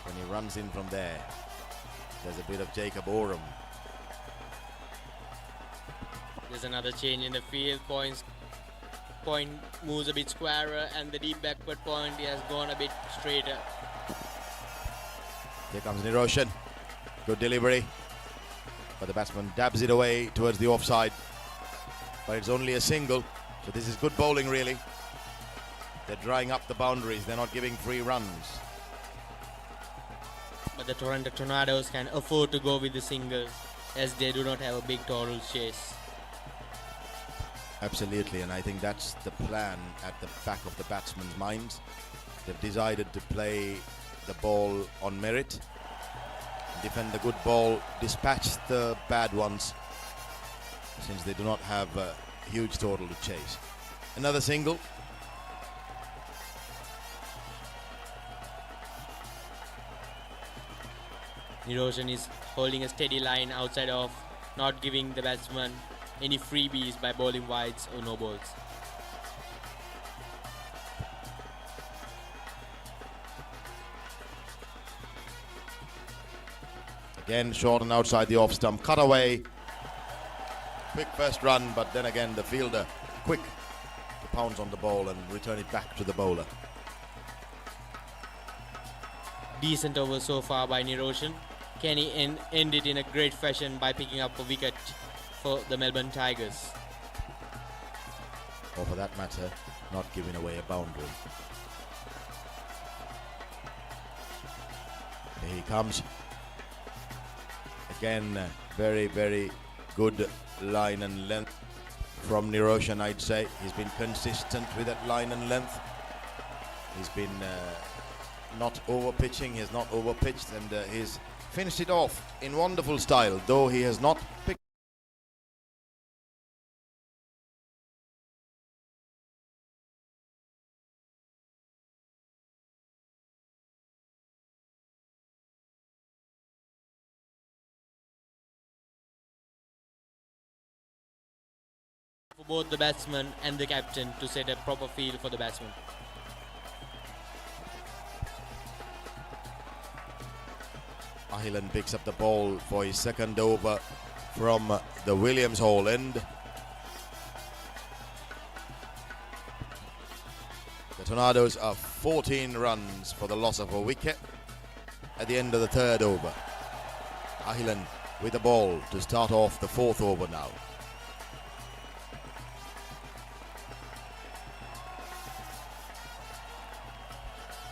When he runs in from there, there's a bit of Jacob Oram. There's another change in the field. Point moves a bit squarer, and the deep backward point has gone a bit straighter. Here comes Niroshan. Good delivery. But the batsman dabs it away towards the offside. But it's only a single. So this is good bowling, really. They're drying up the boundaries. They're not giving free runs. But the Toronto Tornadoes can afford to go with the singles as they do not have a big total chase. Absolutely, and I think that's the plan at the back of the batsmen's minds. They've decided to play the ball on merit, defend the good ball, dispatch the bad ones, since they do not have a huge total to chase. Another single. Niroshan is holding a steady line outside of, not giving the batsman any freebies by bowling wides or no balls. Again, short and outside the off stump. Cut away. Quick first run, but then again the fielder quick to pounce on the ball and return it back to the bowler. Decent over so far by Niroshan. Can he end it in a great fashion by picking up a wicket for the Melbourne Tigers? Or for that matter, not giving away a boundary. Here he comes. Again, very, very good line and length from Niroshan, I'd say. He's been consistent with that line and length. He's been not over pitching, he's not over pitched, and he's finished it off in wonderful style, though he has not picked. For both the batsman and the captain to set a proper field for the batsman. Ahilan picks up the ball for his second over from the Williams Hall end. The Tornadoes are 14 runs for the loss of a wicket at the end of the third over. Ahilan with the ball to start off the fourth over now.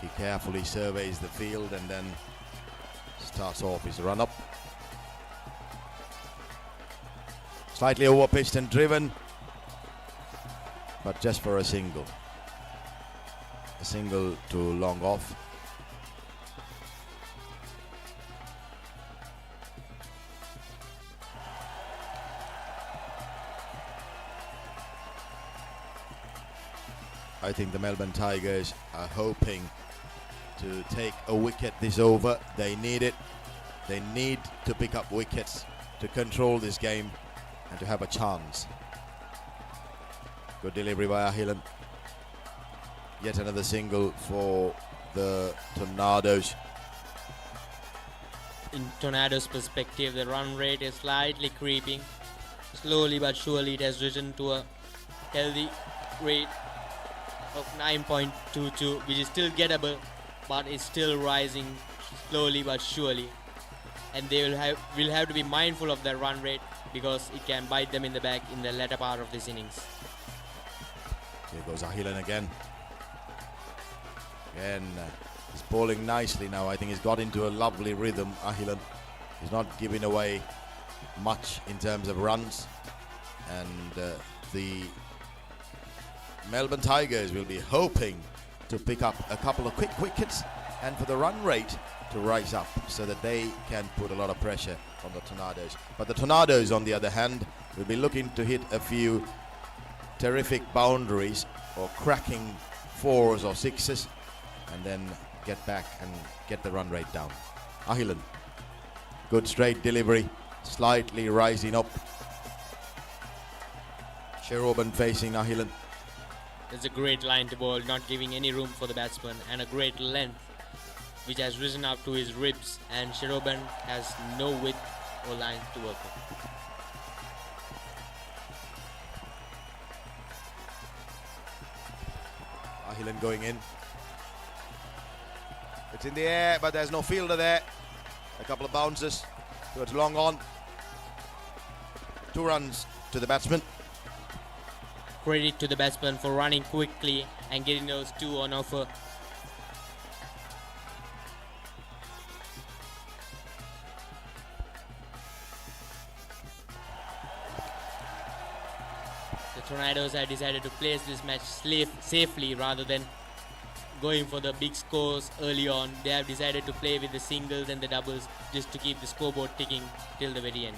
He carefully surveys the field and then starts off his run-up. Slightly over-pitched and driven, but just for a single. A single to long off. I think the Melbourne Tigers are hoping to take a wicket this over. They need it. They need to pick up wickets to control this game and to have a chance. Good delivery by Ahilan. Yet another single for the Tornadoes. In Tornadoes' perspective, the run rate is slightly creeping. Slowly but surely it has risen to a healthy rate of 9.22, which is still gettable, but it's still rising slowly but surely. And they will have to be mindful of their run rate because it can bite them in the back in the latter part of this innings. Here goes Ahilan again. He's bowling nicely now. I think he's got into a lovely rhythm, Ahilan. He's not giving away much in terms of runs. And the Melbourne Tigers will be hoping to pick up a couple of quick wickets and for the run rate to rise up so that they can put a lot of pressure on the Tornadoes. But the Tornadoes, on the other hand, will be looking to hit a few terrific boundaries or cracking fours or sixes and then get back and get the run rate down. Ahilan, good straight delivery, slightly rising up. Sheroban facing Ahilan. It's a great line to bowl, not giving any room for the batsman, and a great length which has risen up to his ribs, and Sheroban has no width or line to work with. Ahilan going in. It's in the air, but there's no fielder there. A couple of bounces towards long on. 2 runs to the batsman. Credit to the batsman for running quickly and getting those 2 on offer. The Tornadoes have decided to place this match safely rather than going for the big scores early on. They have decided to play with the singles and the doubles just to keep the scoreboard ticking till the very end.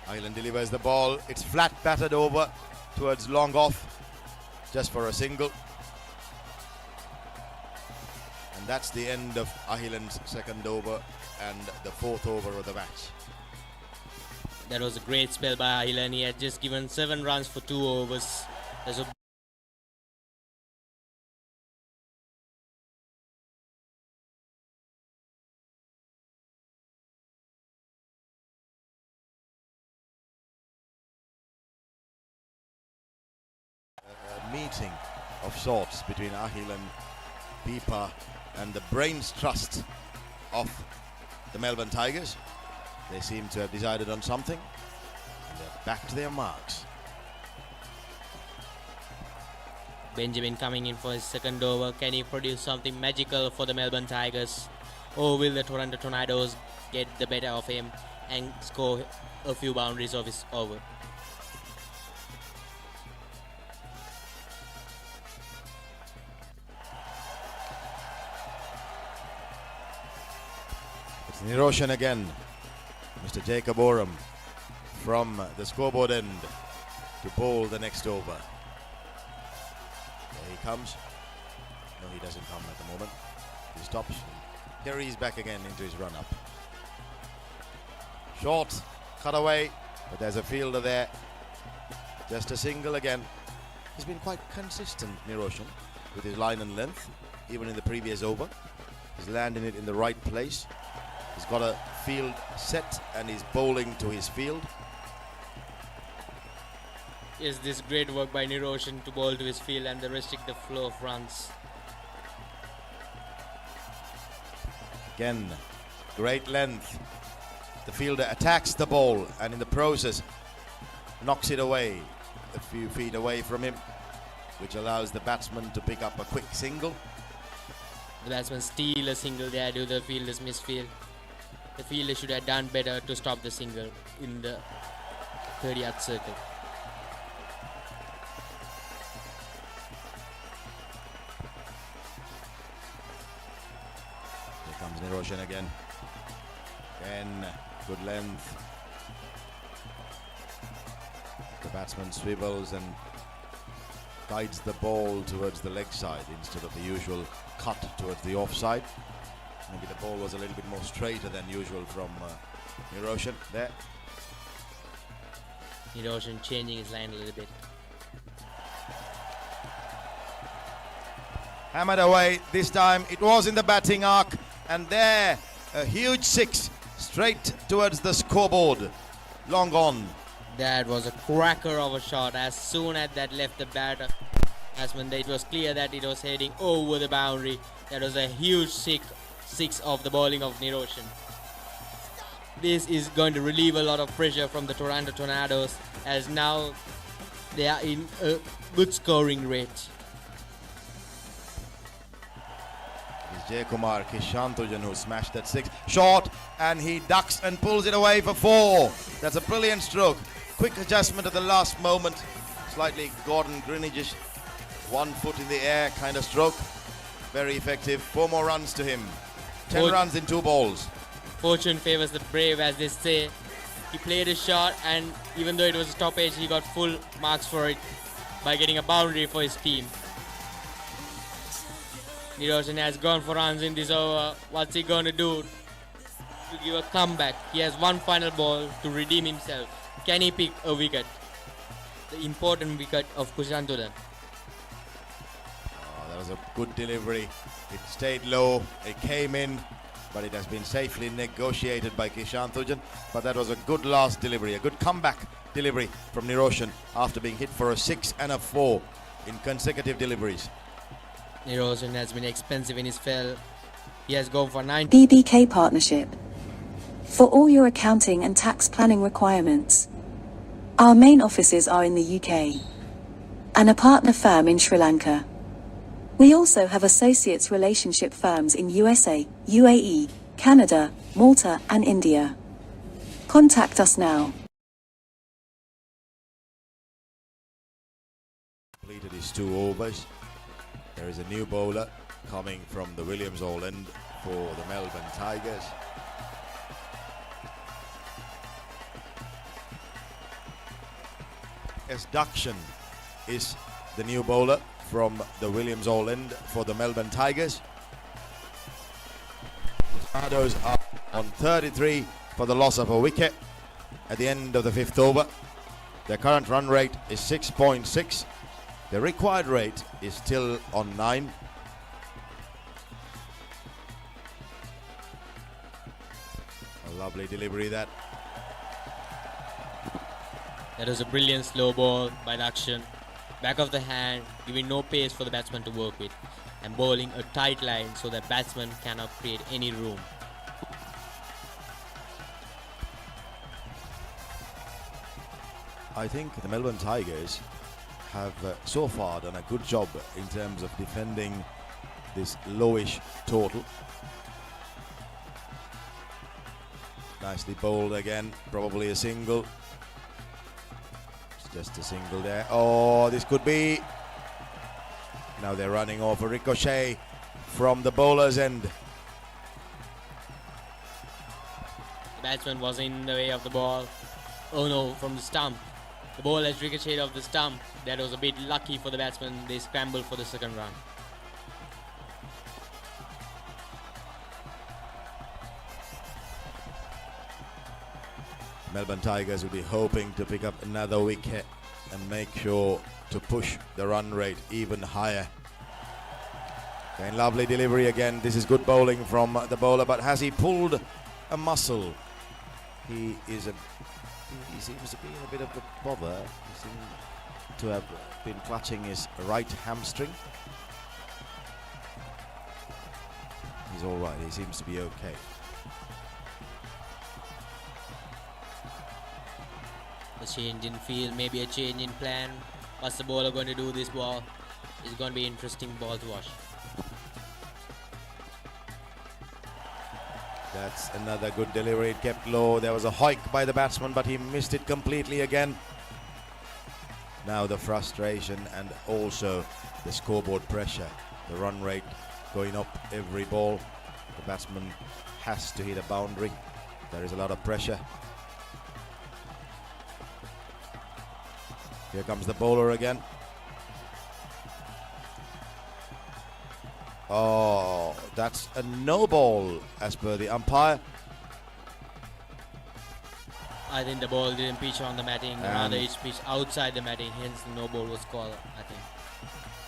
Ahilan delivers the ball. It's flat battered over towards long off, just for a single. And that's the end of Ahilan's second over and the 4th over of the match. That was a great spell by Ahilan. He had just given 7 runs for 2 overs. There's a meeting of sorts between Ahil and Pipa and the brains trust of the Melbourne Tigers. They seem to have decided on something and they're back to their marks. Benjamin coming in for his second over. Can he produce something magical for the Melbourne Tigers? Or will the Toronto Tornadoes get the better of him and score a few boundaries of his over? It's Niroshan again. Mr. Jacob Oram from the scoreboard end to bowl the next over. There he comes. No, he doesn't come at the moment. He stops. Here he's back again into his run-up. Short, cut away, but there's a fielder there. Just a single again. He's been quite consistent, Niroshan, with his line and length, even in the previous over. He's landing it in the right place. He's got a field set and he's bowling to his field. Is this great work by Niroshan to bowl to his field and restrict the flow of runs? Again, great length. The fielder attacks the ball and in the process knocks it away a few feet away from him, which allows the batsman to pick up a quick single. The batsman steal a single there due to the fielder's misfield. The fielder should have done better to stop the single in the 30th circle. Here comes Niroshan again. Again, good length. The batsman swivels and guides the ball towards the leg side instead of the usual cut towards the offside. Maybe the ball was a little bit more straighter than usual from Niroshan there. Niroshan changing his line a little bit. Hammered away, this time it was in the batting arc, and there a huge six straight towards the scoreboard. Long gone. That was a cracker of a shot. As soon as that left the batter, as when it was clear that it was heading over the boundary, that was a huge six of the bowling of Niroshan. This is going to relieve a lot of pressure from the Toronto Tornadoes, as now they are in a good scoring rate. It's Jayakumar Kishantujan who smashed that six. Short, and he ducks and pulls it away for four. That's a brilliant stroke. Quick adjustment at the last moment. Slightly Gordon Greenwich-ish, 1 foot in the air kind of stroke. Very effective. 4 more runs to him. 10 runs in 2 balls. Fortune favors the brave, as they say. He played his shot, and even though it was a stoppage, he got full marks for it by getting a boundary for his team. Niroshan has gone for runs in this over. What's he going to do to give a comeback? He has one final ball to redeem himself. Can he pick a wicket? The important wicket of Kushantudan. Oh, that was a good delivery. It stayed low, it came in, but it has been safely negotiated by Kishantujan. But that was a good last delivery, a good comeback delivery from Niroshan after being hit for a 6 and a 4 in consecutive deliveries. Niroshan has been expensive in his spell. He has gone for 9. BBK Partnership. For all your accounting and tax planning requirements. Our main offices are in the UK. And a partner firm in Sri Lanka. We also have associates relationship firms in USA, UAE, Canada, Malta and India. Contact us now. Completed his 2 overs. There is a new bowler coming from the Williams Hall end for the Melbourne Tigers. S. Dakshan is the new bowler from the Williams Hall end for the Melbourne Tigers. The Tornadoes are on 33 for the loss of a wicket at the end of the 5th over. Their current run rate is 6.6. The required rate is still on 9. A lovely delivery that. That was a brilliant slow ball by Dakshan. back of the hand, giving no pace for the batsman to work with, and bowling a tight line so that batsman cannot create any room. I think the Melbourne Tigers have so far done a good job in terms of defending this lowish total. Nicely bowled again, probably a single. It's just a single there. Oh, this could be. Now they're running off a ricochet from the bowler's end. The batsman was in the way of the ball. Oh no, from the stump. The ball has ricocheted off the stump. That was a bit lucky for the batsman. They scrambled for the second run. Melbourne Tigers will be hoping to pick up another wicket and make sure to push the run rate even higher. Okay, lovely delivery again. This is good bowling from the bowler, but has he pulled a muscle? He seems to be in a bit of a bother. He seems to have been clutching his right hamstring. He's all right. He seems to be okay. A change in field, maybe a change in plan. What's the bowler going to do this ball? It's going to be an interesting ball to watch. That's another good delivery. It kept low. There was a hike by the batsman, but he missed it completely again. Now the frustration and also the scoreboard pressure. The run rate going up every ball. The batsman has to hit a boundary. There is a lot of pressure. Here comes the bowler again. Oh, that's a no ball as per the umpire. I think the ball didn't pitch on the matting, rather it's pitched outside the matting, hence the no ball was called, I think.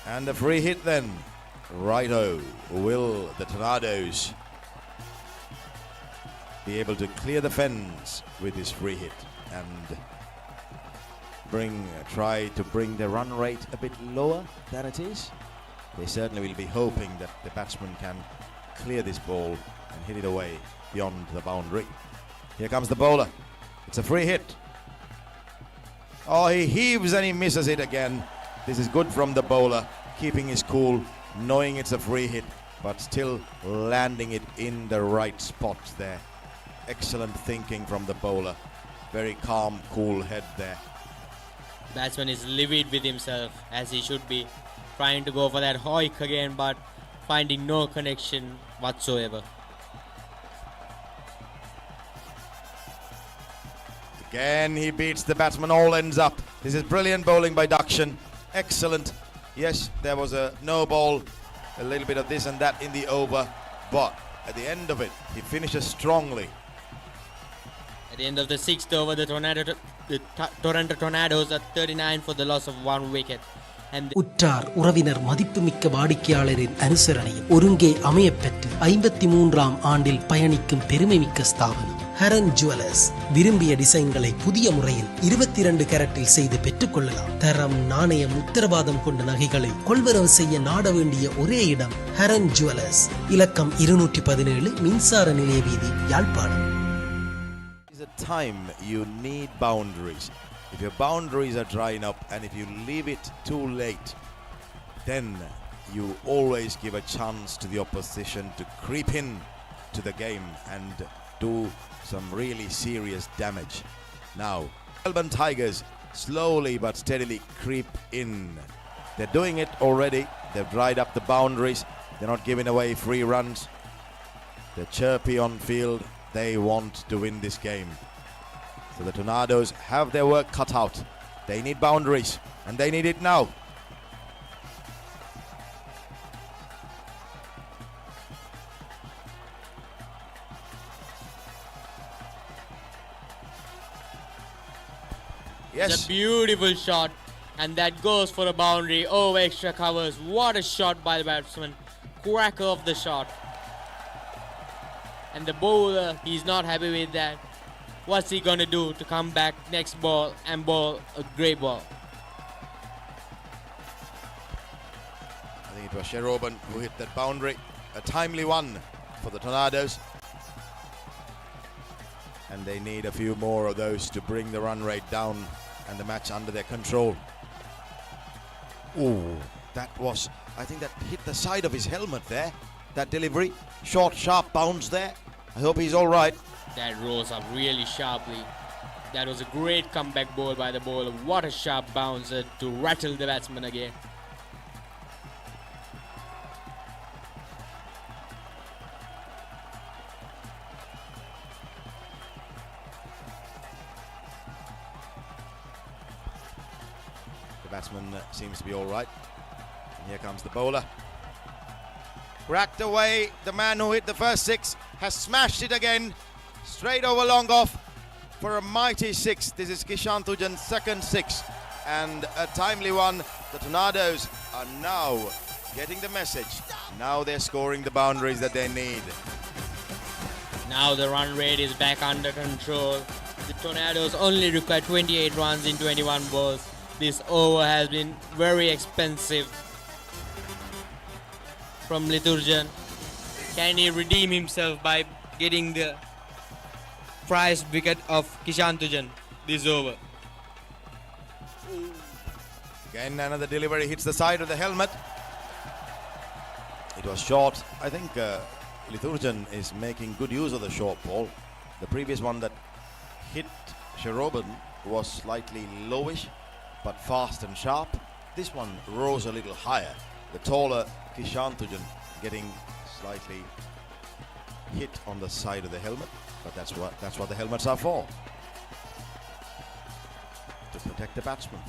And the free hit then. Righto. Will the Tornadoes be able to clear the fence with this free hit and try to bring the run rate a bit lower than it is? They certainly will be hoping that the batsman can clear this ball and hit it away beyond the boundary. Here comes the bowler. It's a free hit. Oh, he heaves and he misses it again. This is good from the bowler, keeping his cool, knowing it's a free hit, but still landing it in the right spot there. Excellent thinking from the bowler. Very calm, cool head there. Batsman is livid with himself, as he should be, trying to go for that hoik again, but finding no connection whatsoever. Again, he beats the batsman, all ends up. This is brilliant bowling by Dakshan. Excellent. Yes, there was a no ball, a little bit of this and that in the over, but at the end of it, he finishes strongly. At the end of the sixth over, the Toronto Tornadoes are 39 for the loss of one wicket. And உற்றார் உறவினர் மதிப்புமிக்க வாடிக்கையாளரின் அனுசரணையும் ஒருங்கே அமையப்பெற்று 53ஆம் ஆண்டில் பயணிக்கும் பெருமைமிக்க ஸ்தாபனம் Haran jewellers. விரும்பிய டிசைன்களை புதிய முறையில் 22 கேரட்டில் செய்து பெற்றுக்கொள்ளலாம். தரம், நாணயம், உத்தரவாதம் கொண்ட நகைகளை கொள்வரவு செய்ய நாட வேண்டிய ஒரே இடம் ஹரன் ஜுவல்லர்ஸ். இலக்கம் 217, மின்சார நிலைய வீதி, Yazhpanam. It's a time you need boundaries. If your boundaries are drying up and if you leave it too late, then you always give a chance to the opposition to creep in to the game and do some really serious damage. Now, Melbourne Tigers slowly but steadily creep in. They're doing it already. They've dried up the boundaries. They're not giving away free runs. They're chirpy on field. They want to win this game. So the Tornadoes have their work cut out. They need boundaries, and they need it now. Yes. It's a beautiful shot, and that goes for a boundary. Oh, extra covers. What a shot by the batsman. Cracker of the shot. And the bowler, he's not happy with that. What's he gonna do to come back next ball and bowl a great ball? It was Sherobin who hit that boundary. A timely one for the Tornadoes. And they need a few more of those to bring the run rate down and the match under their control. Oh, that was, I think that hit the side of his helmet there. That delivery, short, sharp bounce there. I hope he's all right. That rose up really sharply. That was a great comeback ball by the bowler. What a sharp bouncer to rattle the batsman again. The batsman seems to be all right. And here comes the bowler. Cracked away. The man who hit the first six has smashed it again. Straight over long off for a mighty six. This is Kishan Thujan's second six. And a timely one. The Tornadoes are now getting the message. Now they're scoring the boundaries that they need. Now the run rate is back under control. The Tornadoes only require 28 runs in 21 balls. This over has been very expensive from Liturjan. Can he redeem himself by getting the prize wicket of Kishan Thujan this over? Again, another delivery hits the side of the helmet. It was short. I think Liturjan is making good use of the short ball. The previous one that hit Sherobin was slightly lowish, but fast and sharp. This one rose a little higher. The taller Kishan Thujan getting slightly hit on the side of the helmet, but that's what the helmets are for, to protect the batsman.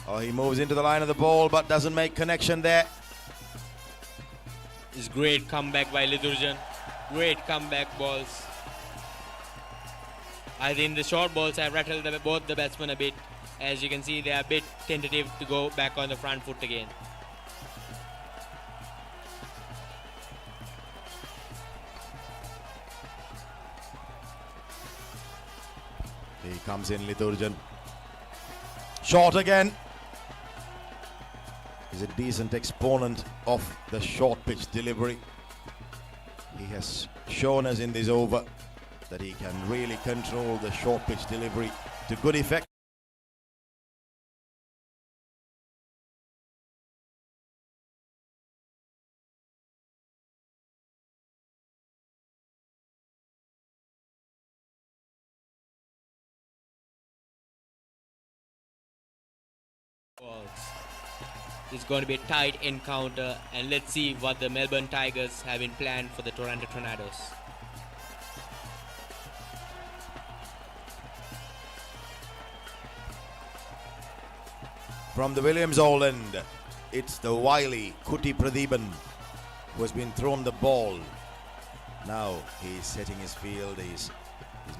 Oh, he moves into the line of the ball, but doesn't make connection there. It's great comeback by Liturjan. Great comeback balls. I think the short balls have rattled both the batsmen a bit. As you can see, they are a bit tentative to go back on the front foot again. He comes in, Liturjan. Short again. He's a decent exponent of the short pitch delivery. He has shown us in this over that he can really control the short pitch delivery to good effect. It's going to be a tight encounter, and let's see what the Melbourne Tigers have in plan for the Toronto Tornadoes. From the Williams Old end, it's the wily Kuti Pradeepan who has been thrown the ball. Now he's setting his field, he's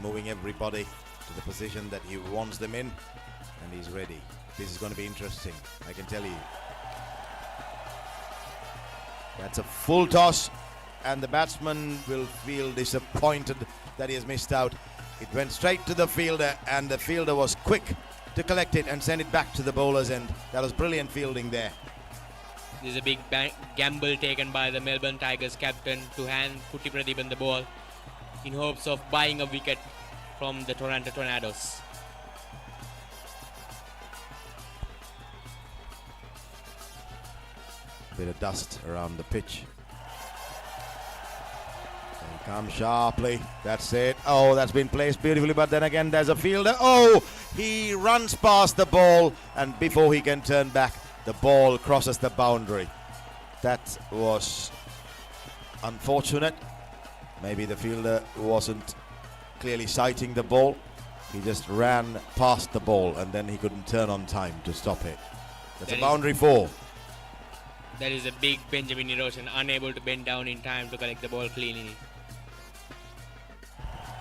moving everybody to the position that he wants them in, and he's ready. This is going to be interesting, I can tell you. That's a full toss, and the batsman will feel disappointed that he has missed out. It went straight to the fielder, and the fielder was quick to collect it and send it back to the bowler's end. That was brilliant fielding there. This is a big gamble taken by the Melbourne Tigers captain to hand Kuti Pradeepan the ball in hopes of buying a wicket from the Toronto Tornadoes. Bit of dust around the pitch. And comes sharply. That's it. Oh, that's been placed beautifully, but then again there's a fielder. Oh, he runs past the ball, and before he can turn back, the ball crosses the boundary. That was unfortunate. Maybe the fielder wasn't clearly sighting the ball. He just ran past the ball, and then he couldn't turn on time to stop it. That's a boundary 4. That is a big Benjamin Erosion, unable to bend down in time to collect the ball cleanly.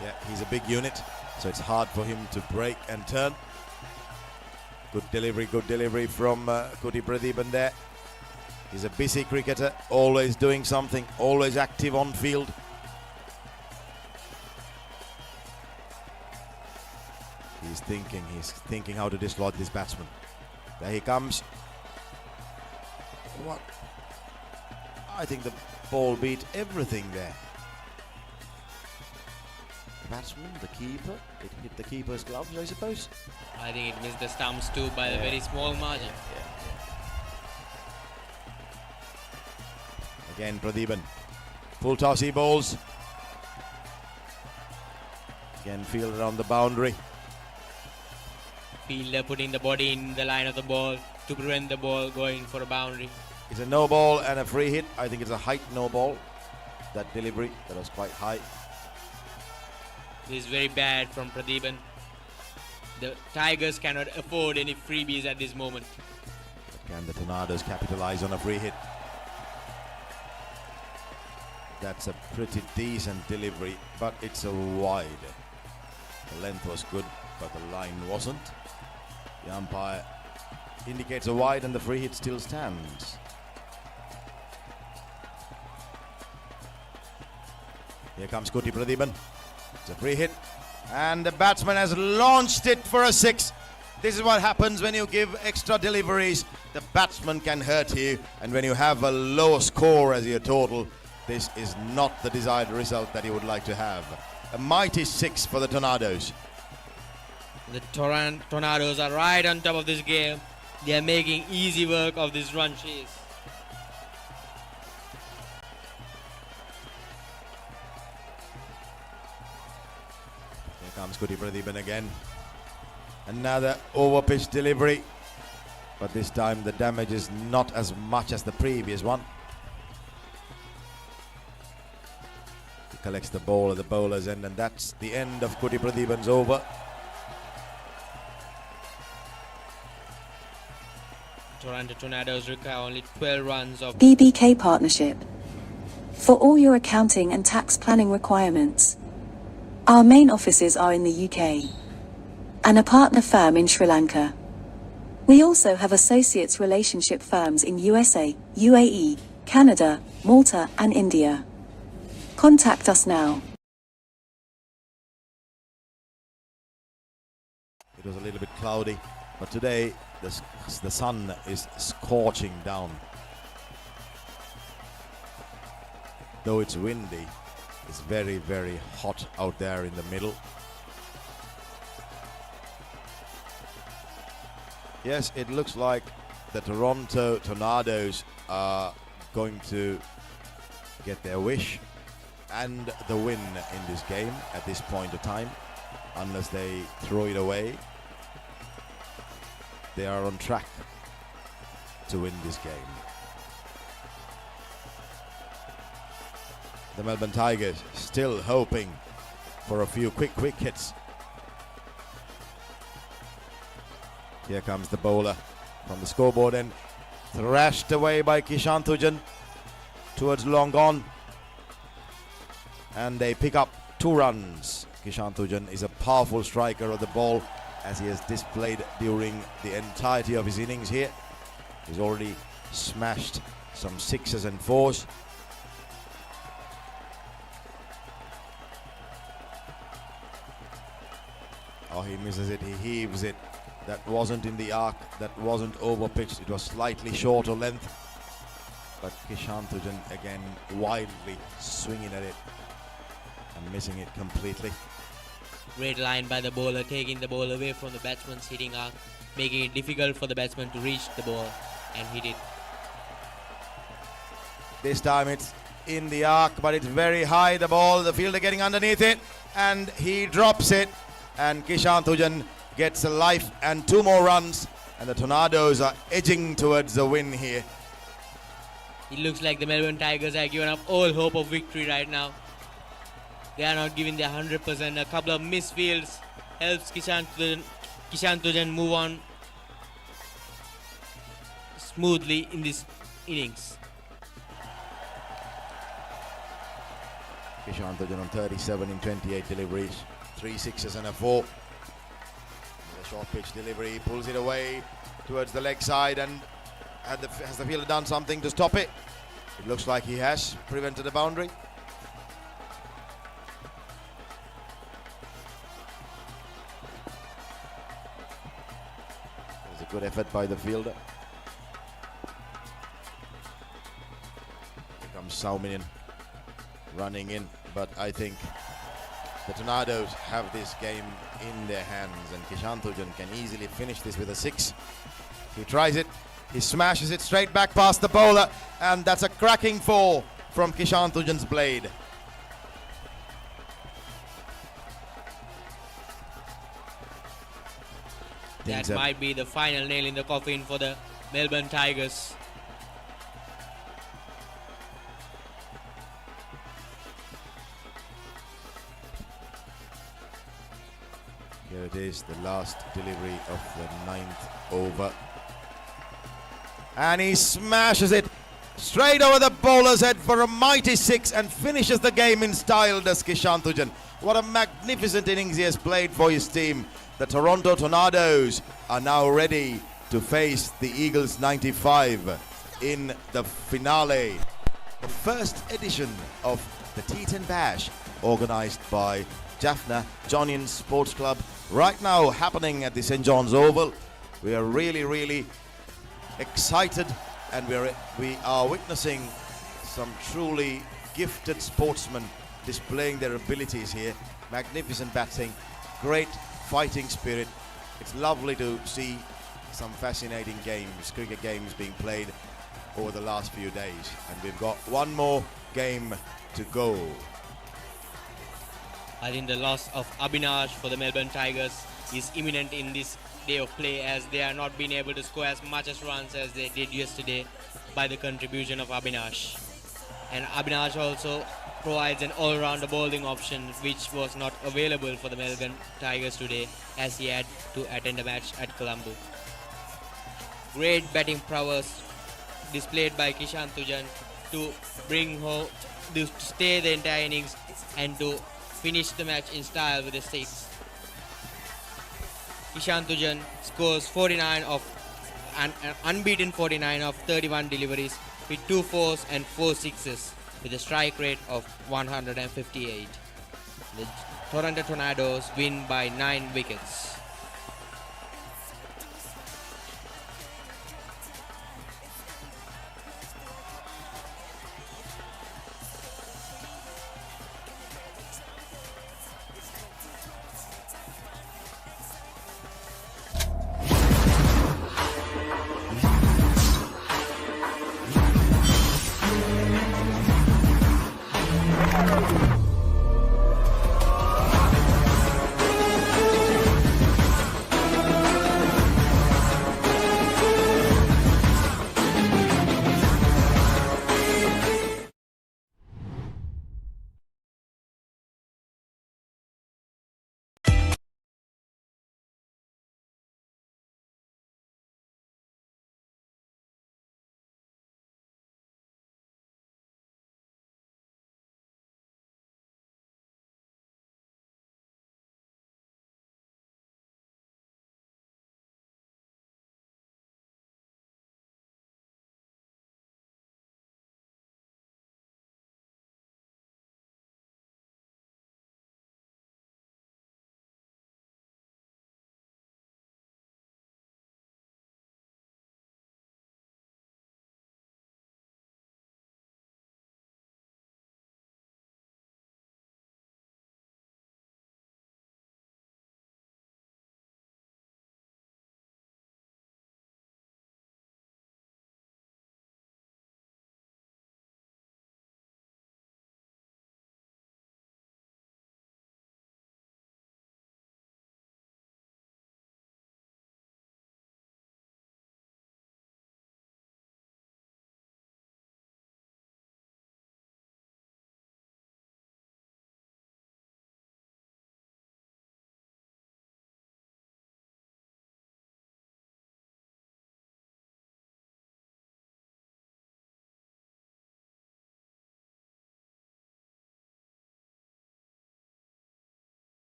Yeah, he's a big unit, so it's hard for him to break and turn. Good delivery from Kuti Pradeepan there. He's a busy cricketer, always doing something, always active on field. He's thinking how to dislodge this batsman. There he comes. What? I think the ball beat everything there. The batsman, the keeper, it hit the keeper's gloves, I suppose. I think it missed the stumps too by a very small margin. Again, Pradeepan. Full toss he bowls. Again, fielded on the boundary. Fielder putting the body in the line of the ball to prevent the ball going for a boundary. It's a no ball and a free hit. I think it's a height no ball. That delivery, that was quite high. This is very bad from Pradeepan. The Tigers cannot afford any freebies at this moment. But can the Tornadoes capitalise on a free hit? That's a pretty decent delivery, but it's a wide. The length was good, but the line wasn't. The umpire indicates a wide and the free hit still stands. Here comes Kuti Pradeepan. It's a free hit. And the batsman has launched it for a six. This is what happens when you give extra deliveries. The batsman can hurt you. And when you have a low score as your total, this is not the desired result that you would like to have. A mighty six for the Tornadoes. The Tornadoes are right on top of this game. They are making easy work of this run chase. Here comes Kuti Pradeepan again. Another over-pitch delivery. But this time the damage is not as much as the previous one. He collects the ball at the bowler's end, and that's the end of Kuti Pradeepan's over. Toronto Tornadoes require only 12 runs of BBK Partnership. For all your accounting and tax planning requirements. Our main offices are in the UK. And a partner firm in Sri Lanka. We also have associates relationship firms in USA, UAE, Canada, Malta and India. Contact us now. It was a little bit cloudy, but today the sun is scorching down. Though it's windy, it's very, very hot out there in the middle. Yes, it looks like the Toronto Tornadoes are going to get their wish and the win in this game at this point of time, unless they throw it away. They are on track to win this game. The Melbourne Tigers still hoping for a few quick hits. Here comes the bowler from the scoreboard end, thrashed away by Kishan Thujan towards long on, and they pick up 2 runs. Kishan Thujan is a powerful striker of the ball, as he has displayed during the entirety of his innings here. He's already smashed some 6s and 4s. Oh, he misses it, he heaves it. That wasn't in the arc, that wasn't over pitched, it was slightly shorter length. But Kishan Thujan again wildly swinging at it and missing it completely. great line by the bowler, taking the ball away from the batsman's hitting arc, making it difficult for the batsman to reach the ball and hit it. This time it's in the arc, but it's very high, the ball, the fielder getting underneath it, and he drops it, and Kishan Thujan gets a life and 2 more runs, and the Tornadoes are edging towards the win here. It looks like the Melbourne Tigers have given up all hope of victory right now. They are not giving their 100%. A couple of misfields helps Kishan Thujan move on smoothly in this innings. Kishan Thujan on 37 in 28 deliveries, 3 6s and a 4. The short pitch delivery, he pulls it away towards the leg side, and has the fielder done something to stop it? It looks like he has prevented a boundary. It's a good effort by the fielder. Here Salminen running in, but I think the Tornadoes have this game in their hands, and Kishan Thujan can easily finish this with a 6. He tries it, he smashes it straight back past the bowler, and that's a cracking 4 from Kishan Thujan's blade. That might be the final nail in the coffin for the Melbourne Tigers. Here it is, the last delivery of the 9th over. And he smashes it straight over the bowler's head for a mighty 6 and finishes the game in style, does Kishan Thujan. What a magnificent innings he has played for his team. The Toronto Tornadoes are now ready to face the Eagles 95 in the finale. The first edition of the T10 Bash, organized by Jaffna Johnians Sports Club, right now happening at the St. John's Oval. We are really excited, and we are witnessing some truly gifted sportsmen displaying their abilities here. Magnificent batting, great fighting spirit. It's lovely to see some fascinating games, cricket games being played over the last few days, and we've got one more game to go. I think the loss of Abhinash for the Melbourne Tigers is imminent in this day of play, as they are not being able to score as much as runs as they did yesterday by the contribution of Abhinash. And Abhinash also provides an all-rounder bowling option which was not available for the Melbourne Tigers today, as he had to attend a match at Colombo. Great batting prowess displayed by Kishan Thujan to bring home, to stay the entire innings and to finish the match in style with a 6. Kishan Thujan scores 49 of an unbeaten 49 of 31 deliveries with 2 4s and 4 6s with a strike rate of 158. The Toronto Tornadoes win by 9 wickets.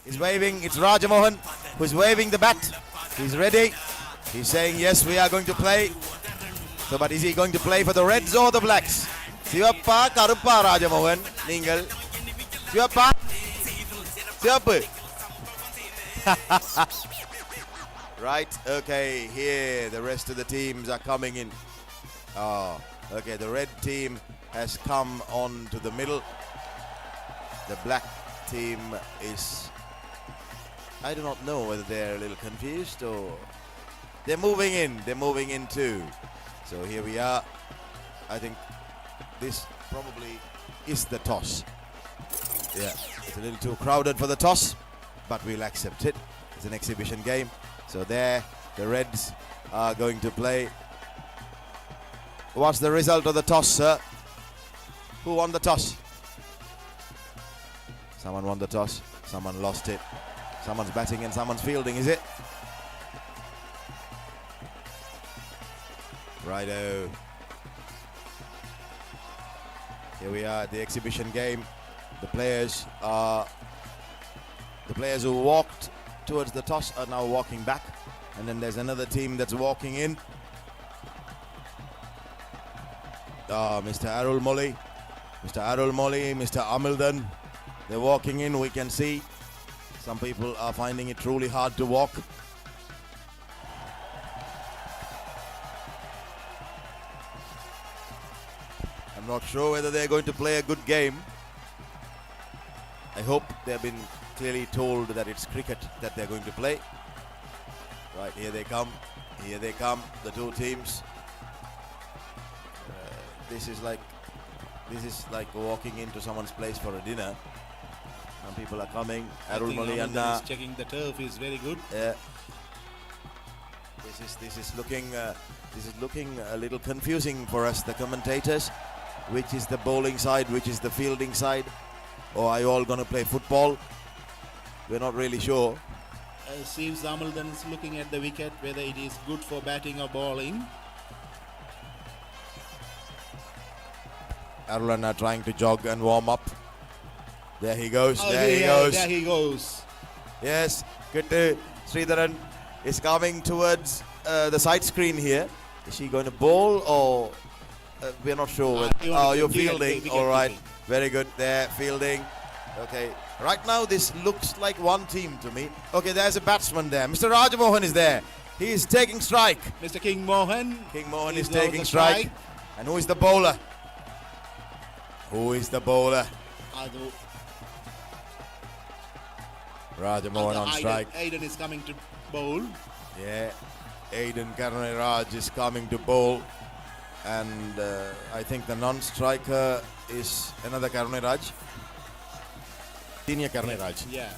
He's waving. It's Rajamohan who's waving the bat. He's ready. He's saying, yes, we are going to play. So, but is he going to play for the Reds or the Blacks? Sivappa, Karuppa, Rajamohan. Ningal. Sivappa. Sivappu. Right, okay, here the rest of the teams are coming in. Oh, okay, the red team has come on to the middle. The black team is, I do not know whether they're a little confused or they're moving in too. So here we are. I think this probably is the toss. Yeah, it's a little too crowded for the toss, but we'll accept it. It's an exhibition game. So there, the Reds are going to play. What's the result of the toss, sir? Who won the toss? Someone won the toss. Someone lost it. Someone's batting and someone's fielding, is it? Righto. Here we are at the exhibition game. The players who walked towards the toss are now walking back, and then there's another team that's walking in. Mr. Arul Molly, Mr. Amildan, they're walking in. We can see some people are finding it truly hard to walk. I'm not sure whether they're going to play a good game. I hope they've been clearly told that it's cricket that they're going to play. Right, here they come, the two teams. This is like walking into someone's place for a dinner. Some people are coming. Arul Mali Anna checking the turf is very good. Yeah. This is looking a little confusing for us, the commentators. Which is the bowling side? Which is the fielding side? Or are you all going to play football? We're not really sure. Seems Amildan is looking at the wicket, whether it is good for batting or bowling. Arulana trying to jog and warm up. There he goes. Oh, There he goes. Yes, good. Sridharan is coming towards the side screen here. Is she going to bowl or we're not sure? You're fielding. All right, very good there, fielding. Okay, right now this looks like one team to me. Okay, there's a batsman there. Mr. Rajamohan is there. He is taking strike. Mr. King Mohan. King Mohan is taking strike. And who is the bowler? Who is the bowler? Rajamohan on strike. Aiden is coming to bowl. Yeah, Aiden Karniraj is coming to bowl. And I think the non-striker is another Karniraj. Senior Karniraj. Yeah.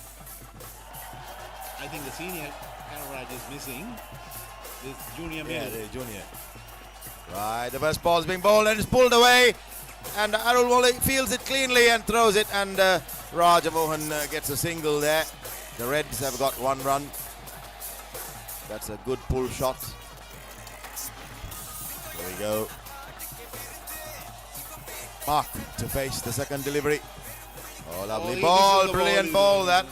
I think the senior Karniraj is missing. This junior middle. Yeah, the junior. Right, the first ball is being bowled and it's pulled away. And Arul Wali fields it cleanly and throws it. And Rajamohan gets a single there. The Reds have got one run. That's a good pull shot. There we go. Mark to face the second delivery. Oh, lovely ball. Brilliant ball that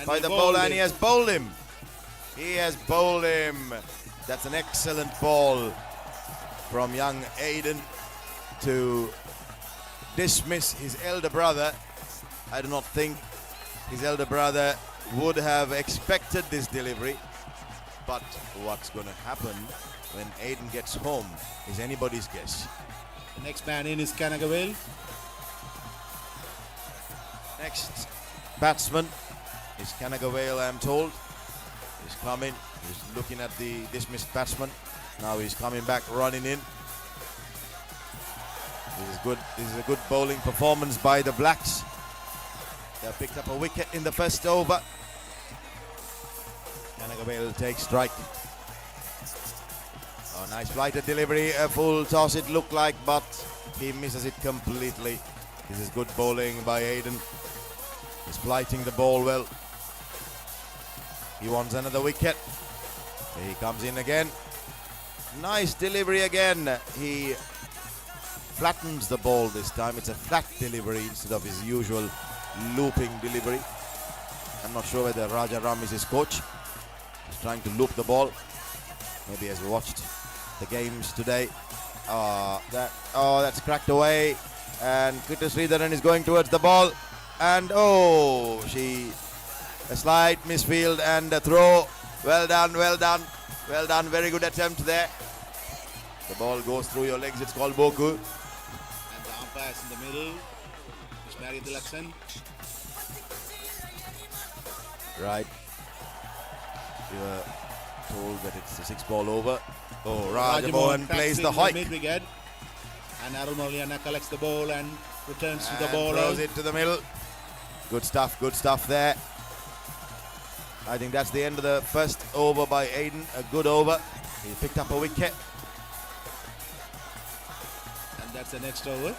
by the bowler. And he has bowled him. He has bowled him. That's an excellent ball from young Aiden to dismiss his elder brother. I do not think his elder brother would have expected this delivery. But what's going to happen when Aiden gets home is anybody's guess. The next man in is Kanagawale. Next batsman is Kanagawale, I'm told. He's coming. He's looking at the dismissed batsman. Now he's coming back, running in. This is good. This is a good bowling performance by the Blacks. They picked up a wicket in the first over. Kanagawale takes strike. Oh, nice flighted delivery, a full toss it looked like, but he misses it completely. This is good bowling by Aiden. He's flighting the ball well. He wants another wicket. Here he comes in again. Nice delivery again. He flattens the ball this time. It's a flat delivery instead of his usual looping delivery. I'm not sure whether Raja Ram is his coach. He's trying to loop the ball. Maybe has watched the games today. That's cracked away. And Krita Sridharan is going towards the ball. And a slight misfield and a throw. Well done. Very good attempt there. The ball goes through your legs. It's called Boku. And the umpires in the middle. Mary Dilaksan. Right. You were told that it's a 6-ball over. Oh, Rajamohan plays the hoik. Mid-wicket. And Arul Muraliana collects the ball and returns to the ball. Throws it to the middle. Good stuff there. I think that's the end of the first over by Aiden. A good over. He picked up a wicket. And that's the next over.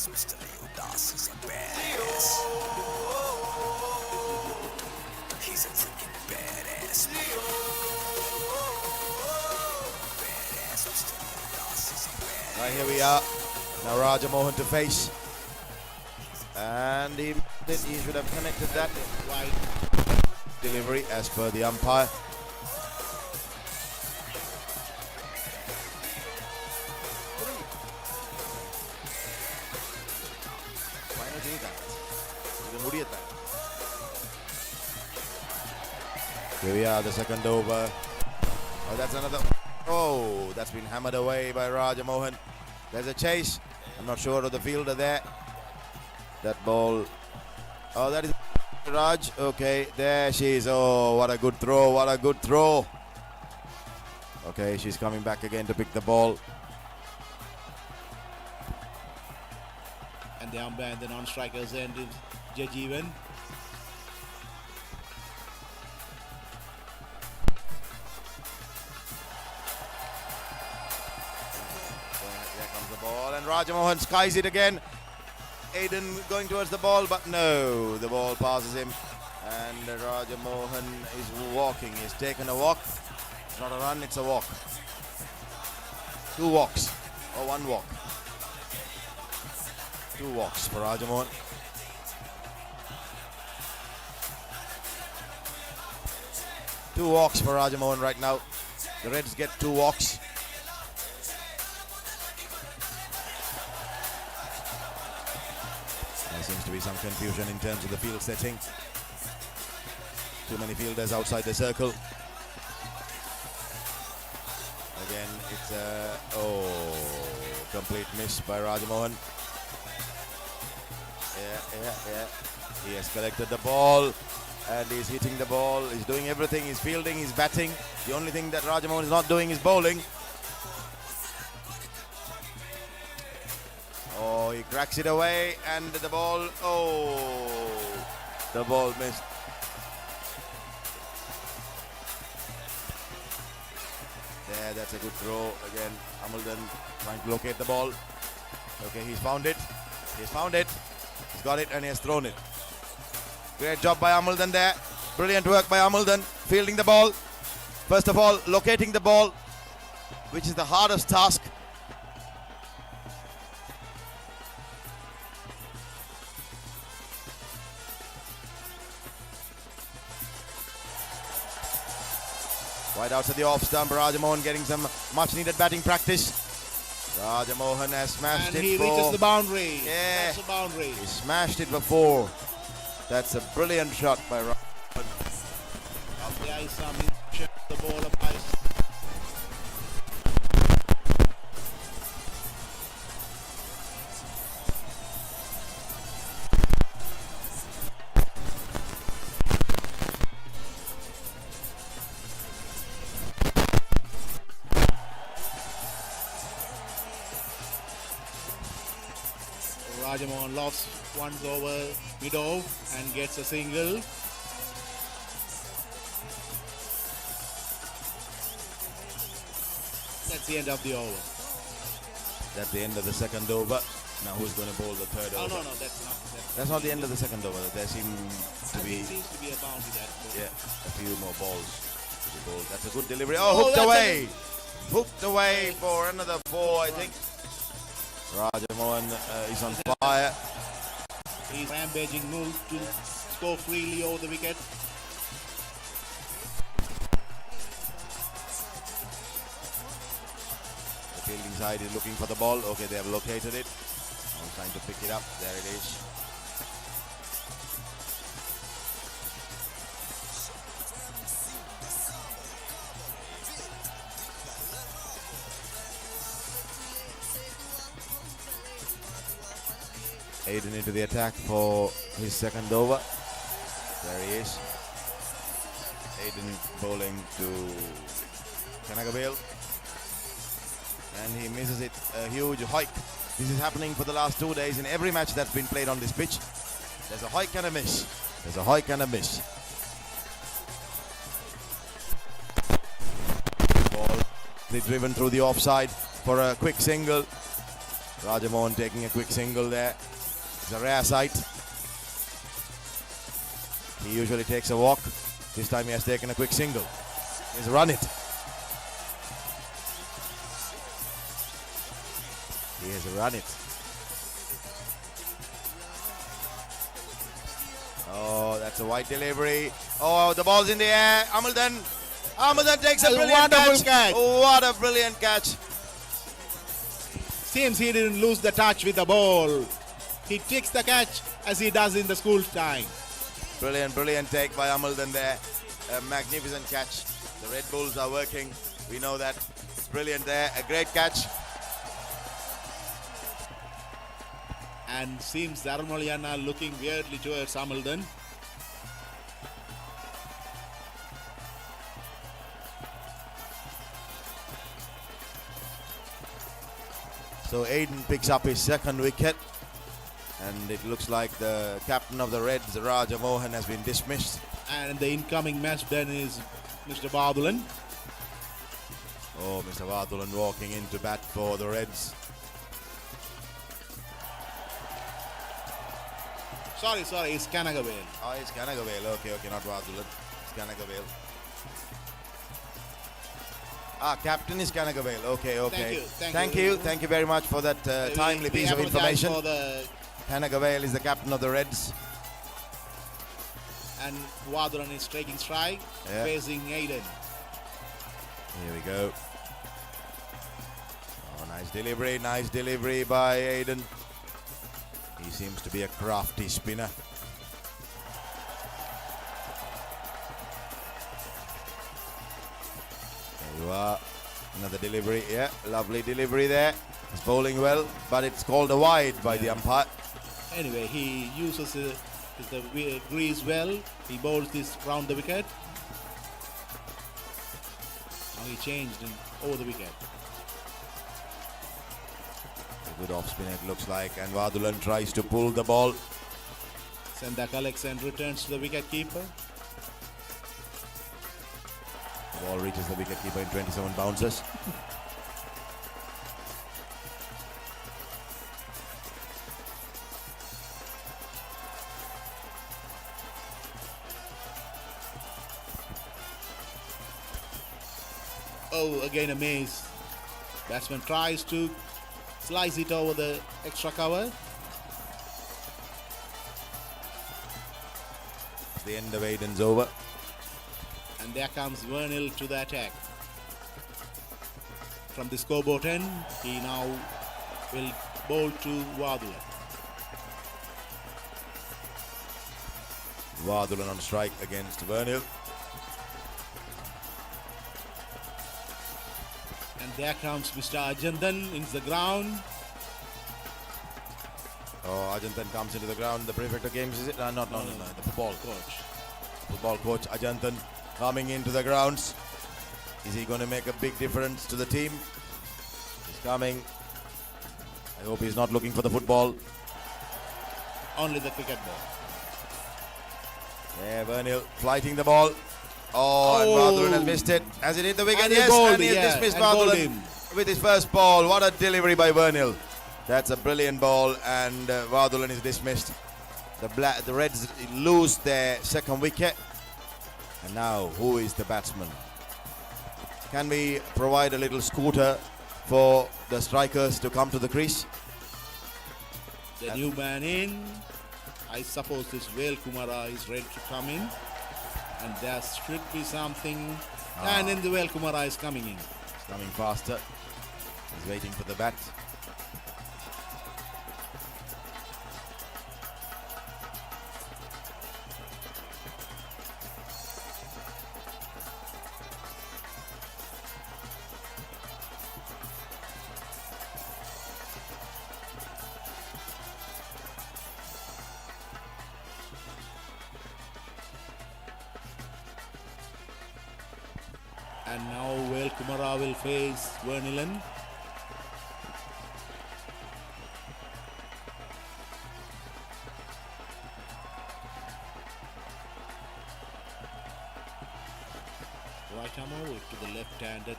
Mr. Leo Das is a badass. He's a freaking badass. Badass Mr. Leo Das is a badass. Right, here we are. Now Rajamohan to face. And he should have connected that. Right. Delivery as per the umpire. Here we are, the second over. Oh, that's another. Oh, that's been hammered away by Rajamohan. There's a chase. I'm not sure of the fielder there. That ball. Oh, that is Raj. Okay, there she is. Oh, what a good throw. Okay, she's coming back again to pick the ball. And the umpire and the non-strikers end is Judge Even. There comes the ball and Rajamohan skies it again. Aiden going towards the ball, but no, the ball passes him. And Rajamohan is walking. He's taken a walk. It's not a run, it's a walk. 2 walks or 1 walk. 2 walks for Rajamohan. Two walks for Rajamohan right now. The Reds get 2 walks. There seems to be some confusion in terms of the field setting. Too many fielders outside the circle. Again, it's a complete miss by Rajamohan. Yeah. He has collected the ball and he's hitting the ball. He's doing everything. He's fielding, he's batting. The only thing that Rajamohan is not doing is bowling. Oh, he cracks it away and the ball. The ball missed. There, that's a good throw. Again, Amuldan trying to locate the ball. Okay, he's found it. He's got it and he has thrown it. Great job by Amuldan there. Brilliant work by Amuldan. Fielding the ball. First of all, locating the ball, which is the hardest task. Wide out to the off stump. Rajamohan getting some much needed batting practice. Rajamohan has smashed and it. And he reaches the boundary. Yeah. That's the boundary. He smashed it before. That's a brilliant shot by Rajamohan. Up the ice, the ball of ice. Rajamohan lofts once over middle and gets a single. That's the end of the over. That's the end of the second over. Now who's going to bowl the third over? No, that's not. That's not the end of the second over. There seems to be a boundary there. a few more balls to be bowled. That's a good delivery. Oh, hooked away. hooked away for another 4, I think. Rajamohan is on fire. He's rampaging move to score freely over the wicket. The fielding side is looking for the ball. Okay, they have located it. I'm trying to pick it up. There it is. Aiden into the attack for his second over. There he is. Aiden bowling to Kanagavale. And he misses it, a huge hike. This is happening for the last 2 days in every match that's been played on this pitch. There's a hike and a miss. There's a hike and a miss. Ball driven through the offside for a quick single. Rajamohan taking a quick single there. It's a rare sight. He usually takes a walk. This time he has taken a quick single. He's run it. He has run it. Oh, that's a wide delivery. Oh, the ball's in the air. Amaldan takes a brilliant catch. Oh, what a brilliant catch. Seems he didn't lose the touch with the ball. He takes the catch as he does in the school time. Brilliant take by Amaldan there. A magnificent catch. The Red Bulls are working. We know that. It's brilliant there. A great catch. And seems Dharmalyana looking weirdly towards Amaldan. So Aiden picks up his second wicket. And it looks like the captain of the Reds, Raja Mohan, has been dismissed. And the incoming match then is Mr. Badulan. Oh, Mr. Badulan walking in to bat for the Reds. Sorry, it's Kanagavale. Oh, it's Kanagavale. Okay, not Badulan. It's Kanagavale. Captain is Kanagavale. Okay. Thank you very much for that timely piece of information. Kanagavale is the captain of the Reds. And Badulan is taking strike, facing Aiden. Here we go. Oh, nice delivery by Aiden. He seems to be a crafty spinner. There you are. Another delivery. Yeah, lovely delivery there. He's bowling well, but it's called a wide by the umpire. Anyway, he uses the grease well. He bowls this round the wicket. Now he changed over the wicket. A good off spin it looks like, and Badulan tries to pull the ball. Senda collects and returns to the wicket keeper. The ball reaches the wicket keeper in 27 bounces. Oh, again a miss. Batsman tries to slice it over the extra cover. The end of Aiden's over. And there comes Vernil to the attack. From the scoreboard end, he now will bowl to Badulan. Badulan on strike against Vernil. And there comes Mr. Ajantan into the ground. Oh, Ajantan comes into the ground. The prefect of games, is it? No, the football coach. Football coach Ajantan coming into the grounds. Is he going to make a big difference to the team? He's coming. I hope he's not looking for the football. Only the cricket ball. Yeah, Vernil flighting the ball. Oh, and Badulan has missed it. Has it hit the wicket? And yes, bowled, and he has dismissed Badulan with his first ball. What a delivery by Vernil. That's a brilliant ball, and Badulan is dismissed. The Reds lose their second wicket. And now, who is the batsman? Can we provide a little scooter for the strikers to come to the crease? The new man in. I suppose this Vel Kumara is ready to come in. And there should be something. And then the Vel Kumara is coming in. He's coming faster. He's waiting for the bat. And now Vel Kumara will face Vernilan. Right arm over to the left-handed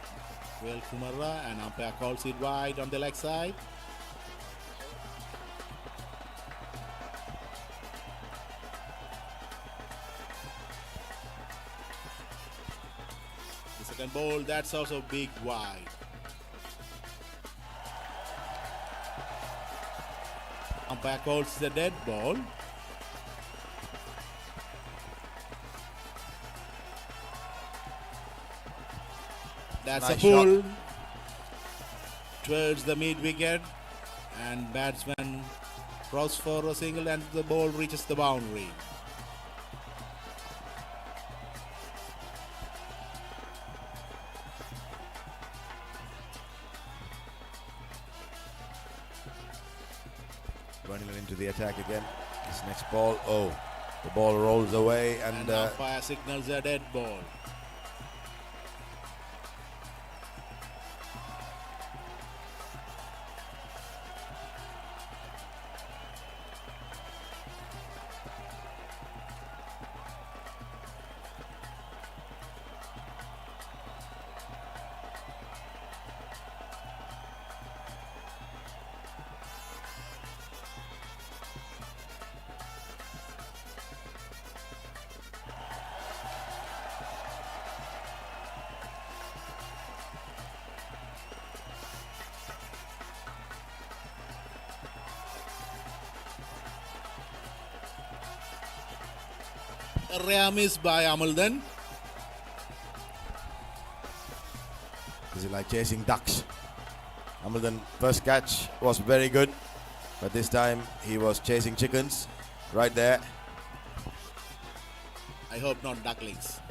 Vel Kumara, and umpire calls it wide on the leg side. The second ball, that's also big wide. Umpire calls the dead ball. That's Nice a pull towards the mid wicket, and batsman cross for a single, and the ball reaches the boundary. Running into the attack again. This next ball, the ball rolls away, And umpire signals a dead ball. A rare miss by Amaldan. This is like chasing ducks. Amaldan first catch was very good, but this time he was chasing chickens right there. I hope not ducklings.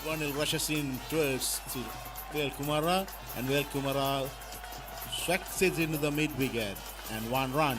Vernill rushes in towards to Vel Kumara, and Vel Kumara swacks it into the mid wicket, and 1 run.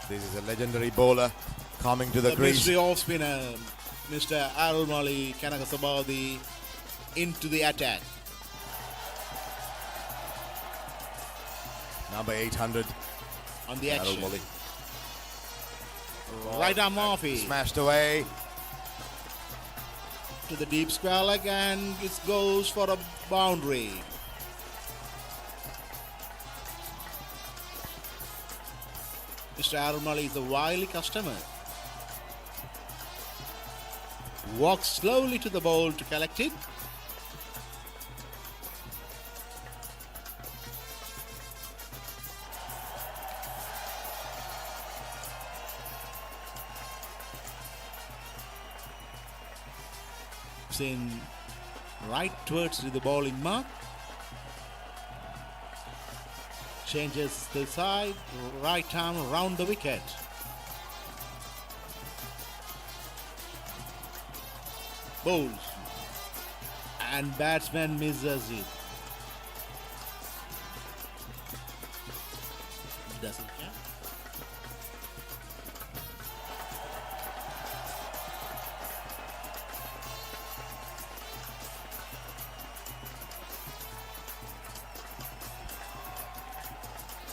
This is a legendary bowler coming to the crease. Mystery off spinner, Mr. Arulmali Kanakasabadi, into the attack. Number 800 On the action. Arulmali. Right arm Murphy Smashed away. to the deep square leg, and it goes for a boundary. Mr. Arumal is a wily customer. Walks slowly to the ball to collect it. In right towards the bowling mark. Changes the side, right arm round the wicket. Bowls. And batsman misses it. Doesn't count.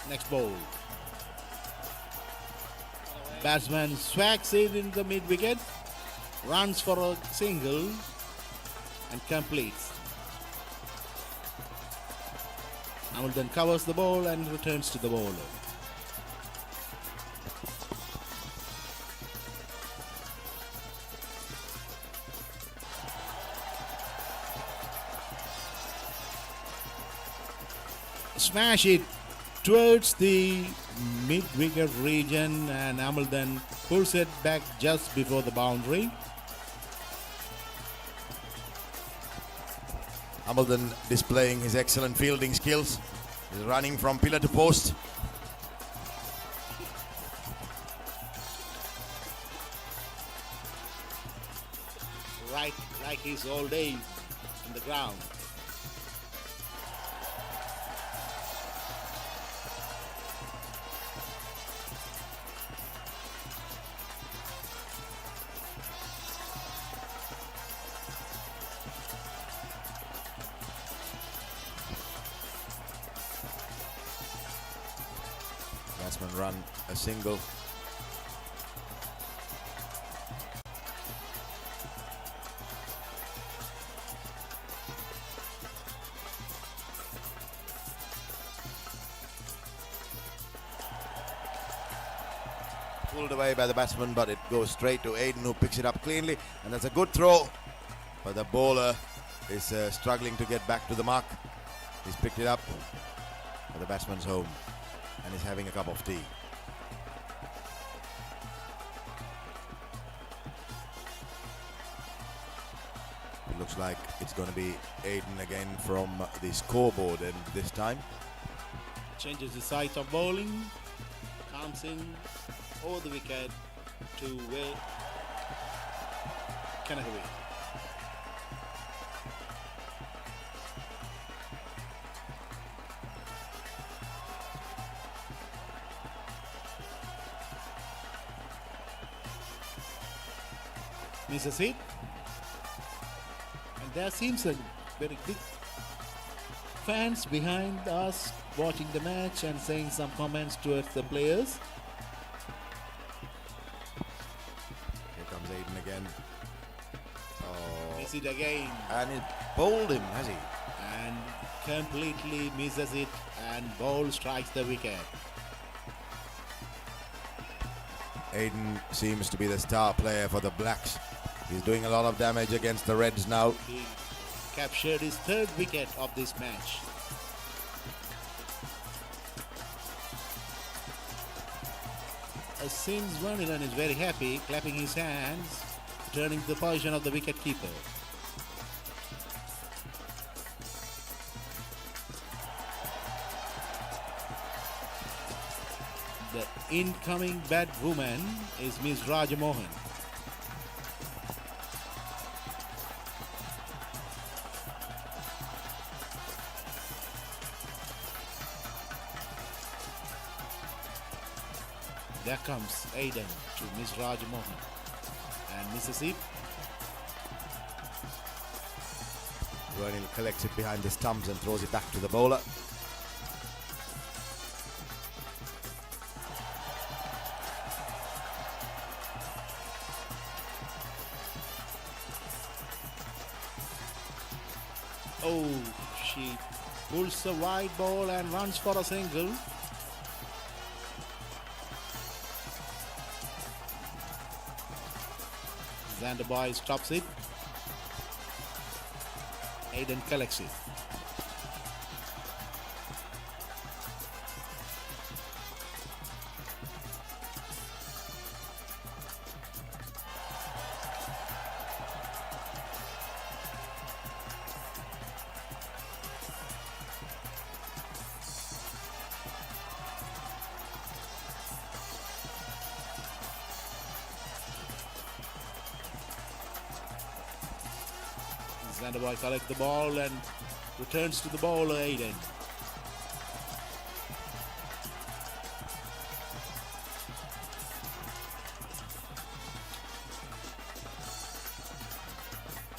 Next ball. Batsman swags it in the mid wicket, runs for a single and completes. Hamilton covers the ball and returns to the bowler. Smash it towards the mid-wicket region and Hamilton pulls it back just before the boundary. Hamilton displaying his excellent fielding skills. He's running from pillar to post. Right like his old days in the ground. Batsman run a single. Pulled away by the batsman, but it goes straight to Aiden, who picks it up cleanly, and that's a good throw. But the bowler is struggling to get back to the mark. He's picked it up, but the batsman's home and is having a cup of tea. It looks like it's going to be Aiden again from the scoreboard end this time. Changes the site of bowling, comes in over the wicket to where Kanagawa. Misses it, and there seems a very big fans behind us watching the match and saying some comments towards the players. Here comes Aiden again. Oh, Miss it again, and it bowled him, has he? and completely misses it, and ball strikes the wicket. Aiden seems to be the star player for the Blacks. He's doing a lot of damage against the Reds now. He captured his third wicket of this match. Sims Vernilan is very happy, clapping his hands, turning the position of the wicket keeper. The incoming bat woman is Miss Rajamohan. There comes Aiden to Miss Rajamohan and misses it. Vernil collects it behind the stumps and throws it back to the bowler. Oh, she pulls a wide ball and runs for a single. Xanderboy stops it. Aiden collects it. Xanderboy collects the ball and returns to the bowler, Aiden.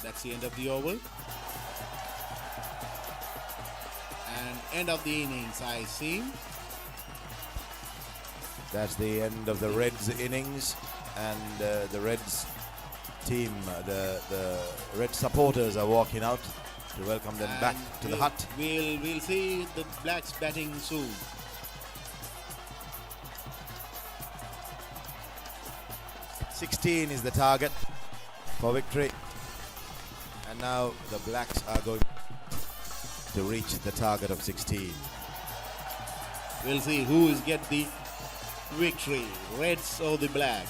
That's the end of the over. And end of the innings, I see. That's the end of the Reds innings, and the Reds team, the Red supporters are walking out to welcome them back to the hut. We'll see the Blacks batting soon. "16 is the target for victory, and now the Blacks are going to reach the target of 16. We'll see who is get the victory, Reds or the Black.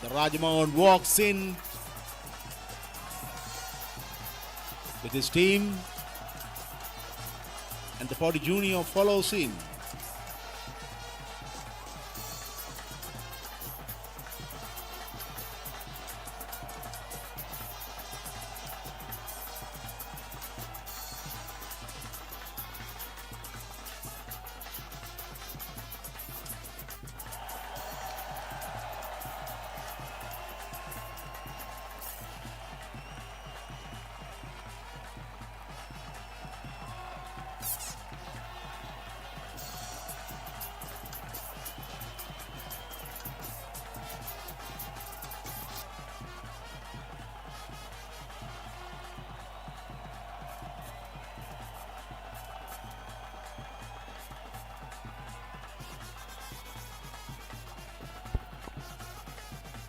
The Rajamohan walks in with his team, and the Potty Junior follows in.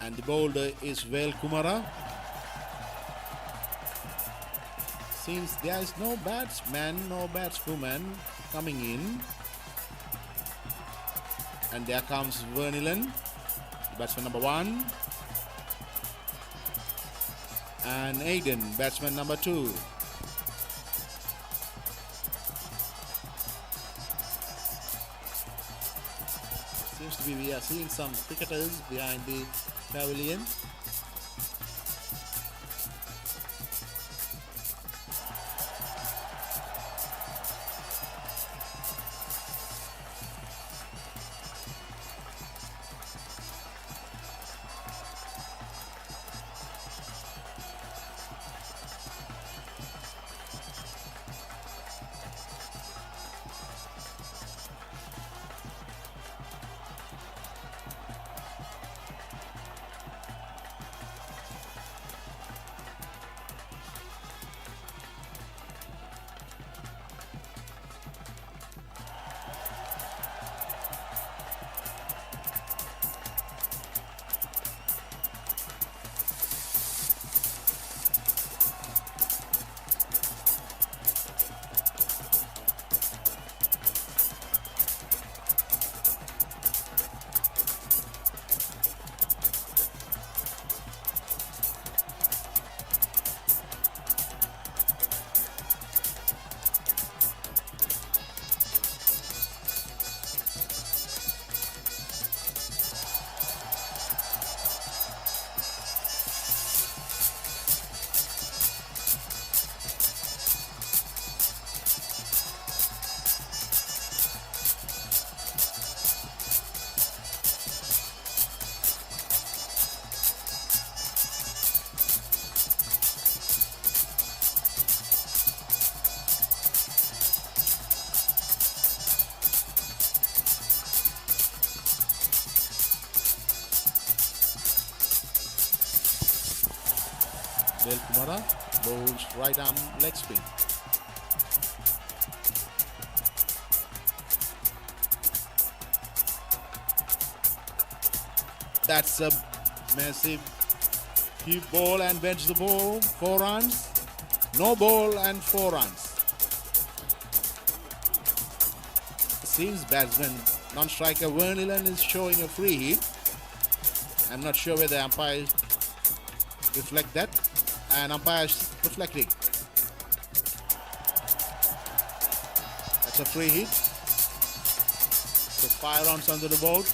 And the bowler is Vel Kumara. Since there is no batsman, no batswoman coming in, and there comes Vernilan, batsman number 1, and Aiden, batsman number 2. Seems to be we are seeing some cricketers behind the pavilion. Vel Kumara bowls right arm leg spin. That's a massive Keep ball and bench the ball. 4 runs. No ball and 4 runs. Seems batsman non-striker Verniland is showing a free hit. I'm not sure whether umpires reflect that, and umpires reflecting. That's a free hit. So 5 runs onto the board.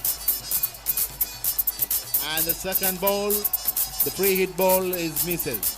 And the second ball, the free hit ball is misses.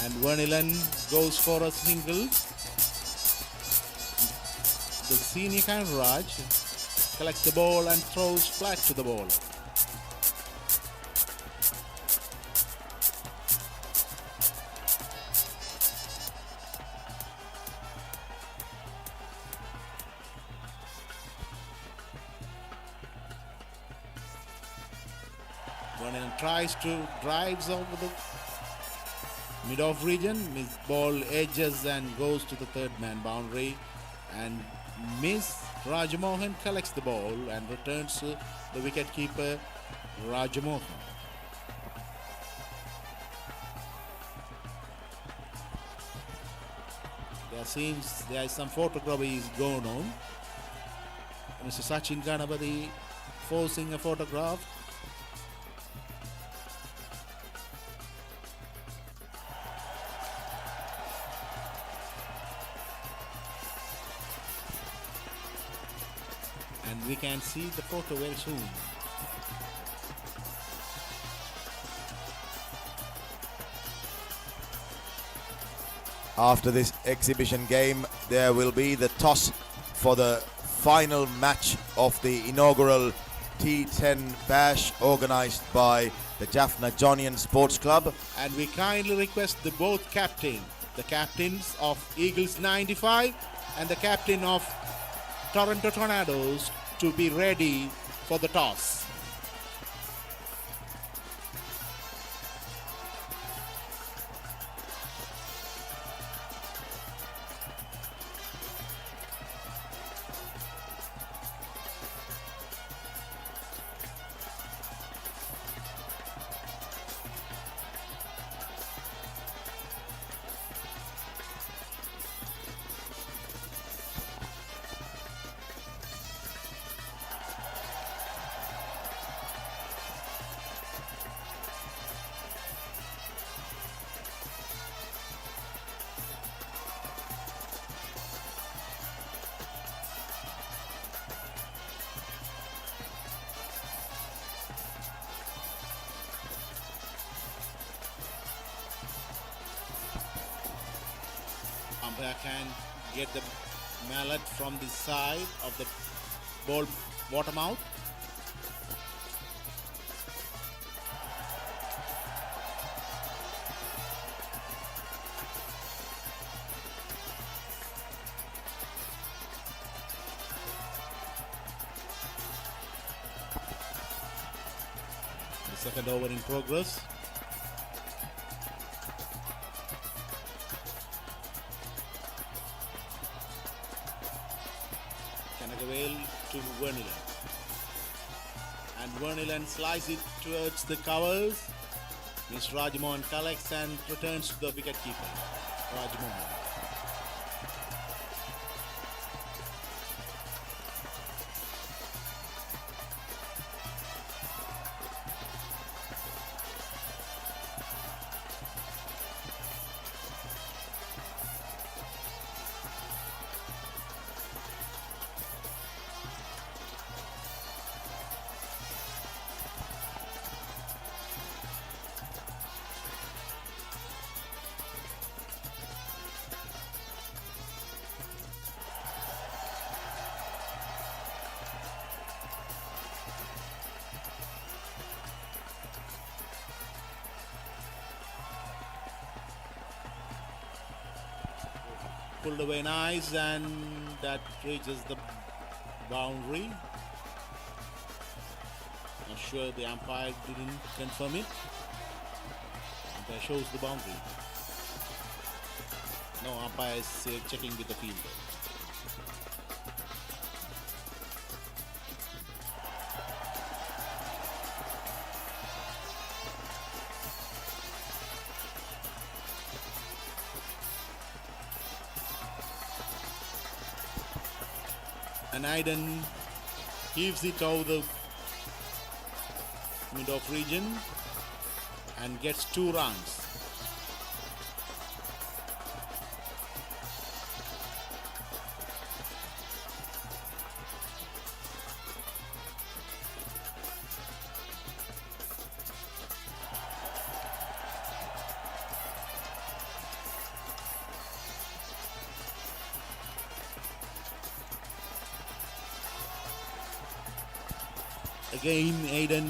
And Verniland goes for a single. The senior Kanraj collects the ball and throws flat to the ball. Verniland tries to drives over the mid-off region. His ball edges and goes to the third man boundary, and Miss Rajamohan collects the ball and returns to the wicket-keeper Rajamohan. There seems there is some photography is going on. Mr. Sachin Ganapathy forcing a photograph. And we can see the photo very soon. After this exhibition game, there will be the toss for the final match of the inaugural T10 Bash organised by the Jaffna Johnians Sports Club. And we kindly request the both captains, the captains of Eagles 95 and the captain of Toronto Tornadoes, to be ready for the toss. Umpire can get the mallet from the side of the ball bottom out. The second over in progress. Kanagawale to Verniland. And Verniland slices it towards the covers. Miss Rajamohan collects and returns to the wicket keeper, Rajamohan. pulled away nice, and that reaches the boundary. Not sure the umpire didn't confirm it. Umpire shows the boundary. No, umpire is checking with the fielder. And Aiden heaves it over the mid-off region and gets 2 runs. Again, Aiden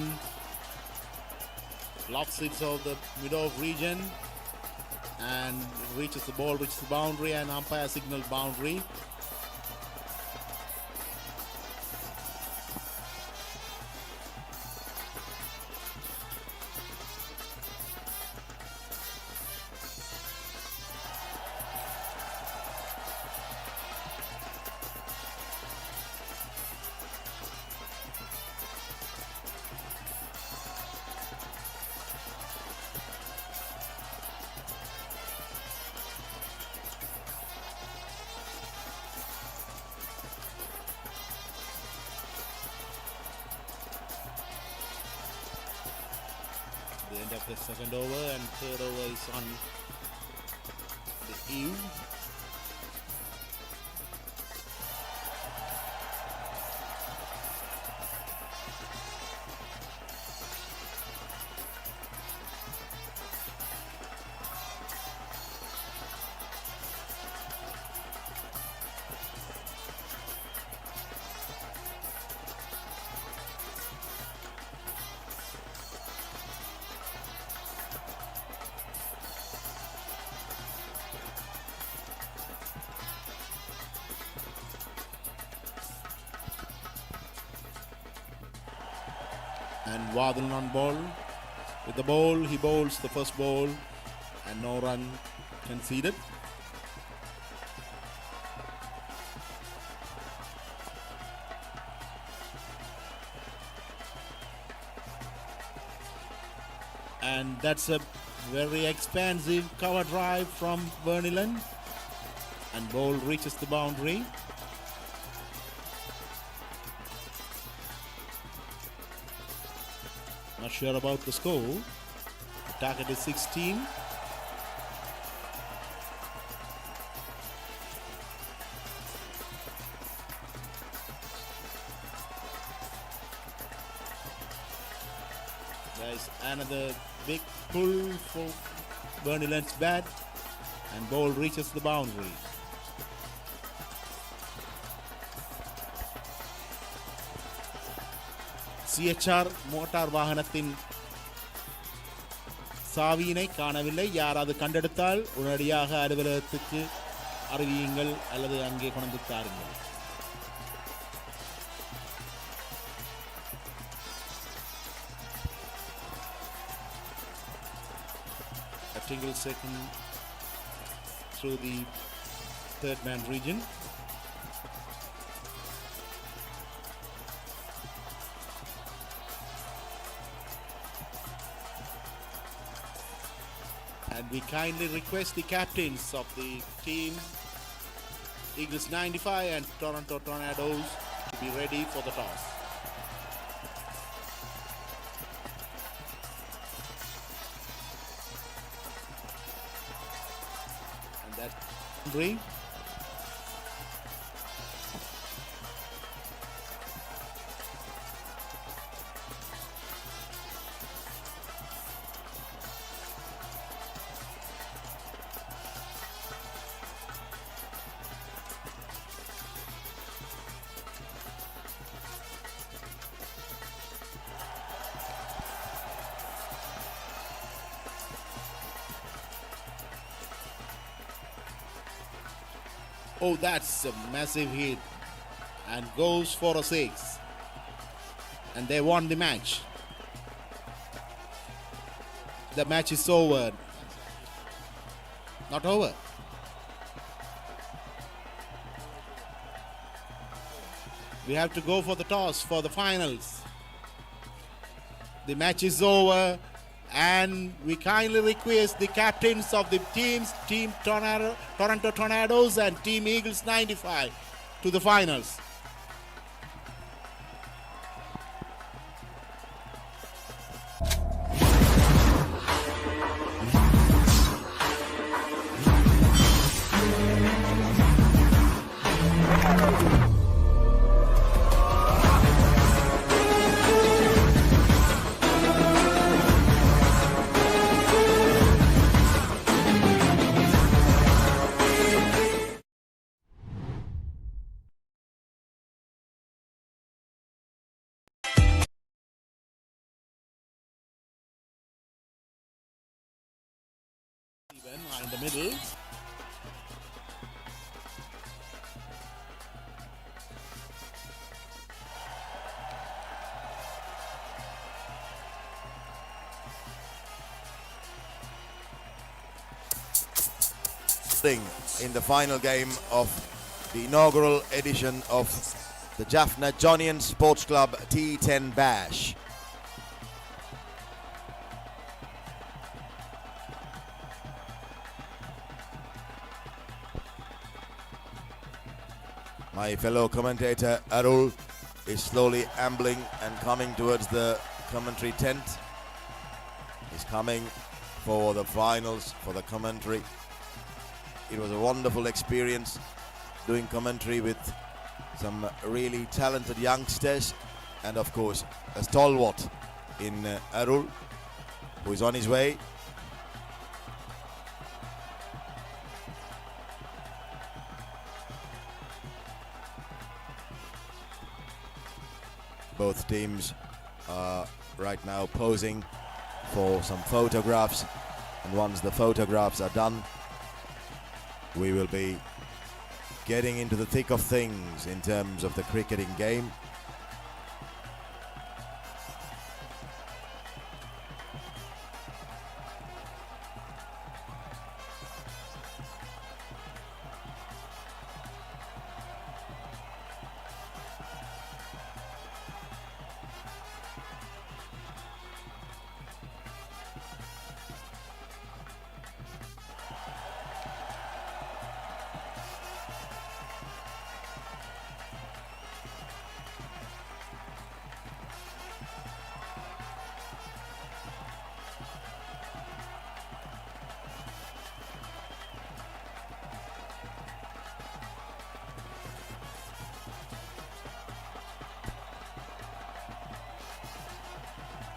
lofts it over the mid-off region and reaches the ball, reaches the boundary, and umpire signal boundary. The end of the second over, and third over is on the eve. And Wadhan on ball. With the ball, he bowls the first ball and no run conceded. And that's a very expansive cover drive from Verniland. And ball reaches the boundary. Not sure about the score. The target is 16. There's another big pull for Verniland's bat, and ball reaches the boundary. CHR motor வாகனத்தின் சாவியினை காணவில்லை. யாராவது கண்டெடுத்தால் உடனடியாக அலுவலகத்துக்கு அறிவியுங்கள் அல்லது அங்கே கொண்டு தாருங்கள். A single second through the third man region. And we kindly request the captains of the team, Eagles 95 and Toronto Tornadoes, to be ready for the toss. And that's boundary. Oh, that's a massive hit. And goes for a 6. And they won the match. The match is over. Not over. We have to go for the toss for the finals. The match is over, and we kindly request the captains of the teams, Team Toronto Tornadoes and Team Eagles 95, to the finals. In the middle. In the final game of the inaugural edition of the Jaffna Johnians Sports Club T10 Bash. My fellow commentator Arul is slowly ambling and coming towards the commentary tent. He's coming for the finals, for the commentary. It was a wonderful experience doing commentary with some really talented youngsters, and of course a stalwart in Arul, who is on his way. Both teams are right now posing for some photographs, and once the photographs are done, we will be getting into the thick of things in terms of the cricketing game.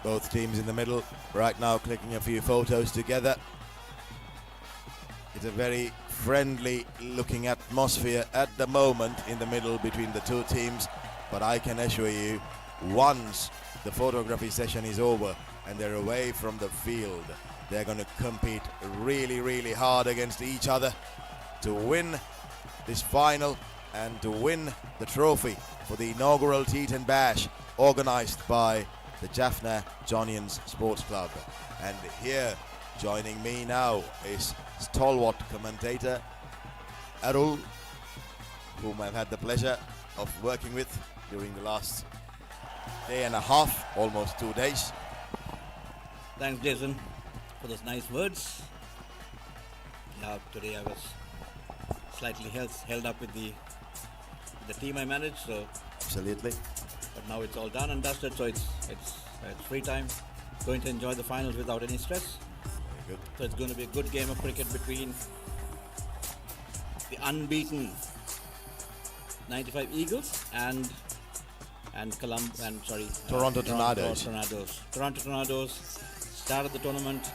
Both teams in the middle right now clicking a few photos together. It's a very friendly looking atmosphere at the moment in the middle between the two teams, but I can assure you, once the photography session is over and they're away from the field, they're going to compete really hard against each other to win this final and to win the trophy for the inaugural T10 Bash organized by the Jaffna Johnians Sports Club. And here joining me now is stalwart commentator Arul, whom I've had the pleasure of working with during the last day and a half, almost 2 days. Thanks, Jason, for those nice words. Yeah, today I was slightly held up with the team I managed, so absolutely. But now it's all done and dusted, so it's free time. Going to enjoy the finals without any stress. Very good. So it's going to be a good game of cricket between the unbeaten 95 Eagles and Toronto Tornadoes. Toronto Tornadoes started the tournament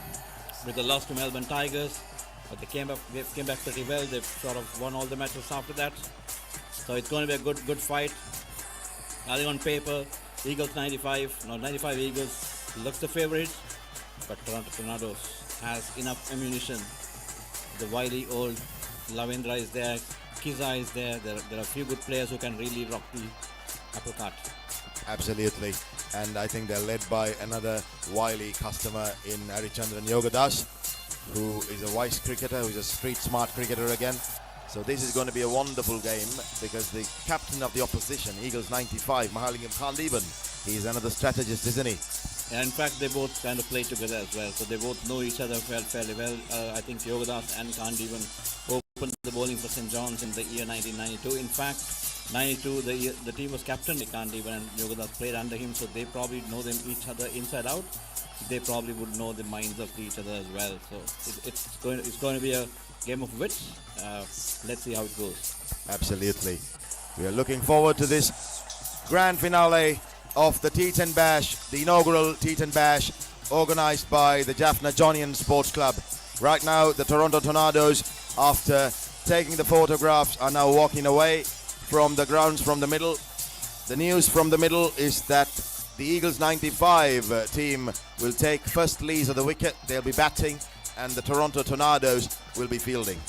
with a loss to Melbourne Tigers, but they came back pretty well. They've sort of won all the matches after that. So it's going to be a good fight. I think on paper, 95 Eagles looks the favorite, but Toronto Tornadoes has enough ammunition. The wily old Lavendra is there, Skiza is there. There are a few good players who can really rock the apple cart. Absolutely. And I think they're led by another wily customer in Harichandran Yogadas, who is a wise cricketer, who is a street smart cricketer again. So this is going to be a wonderful game because the captain of the opposition, Eagles 95, Mahalingam Khandeeban, he's another strategist, isn't he? And in fact, they both kind of play together as well. So they both know each other fairly well. I think Yogadas and Khandeeban opened the bowling for St. John's in the year 1992. In fact, 92, the team was captained by Khandeeban and Yogadas played under him. So they probably know them each other inside out. They probably would know the minds of each other as well. So it's going to be a game of wits. Let's see how it goes. Absolutely. We are looking forward to this grand finale of the T10 Bash, the inaugural T10 Bash, organized by the Jaffna Johnians Sports Club. Right now, the Toronto Tornadoes, after taking the photographs, are now walking away from the grounds from the middle. The news from the middle is that the Eagles 95 team will take first lease of the wicket. They'll be batting, and the Toronto Tornadoes will be fielding.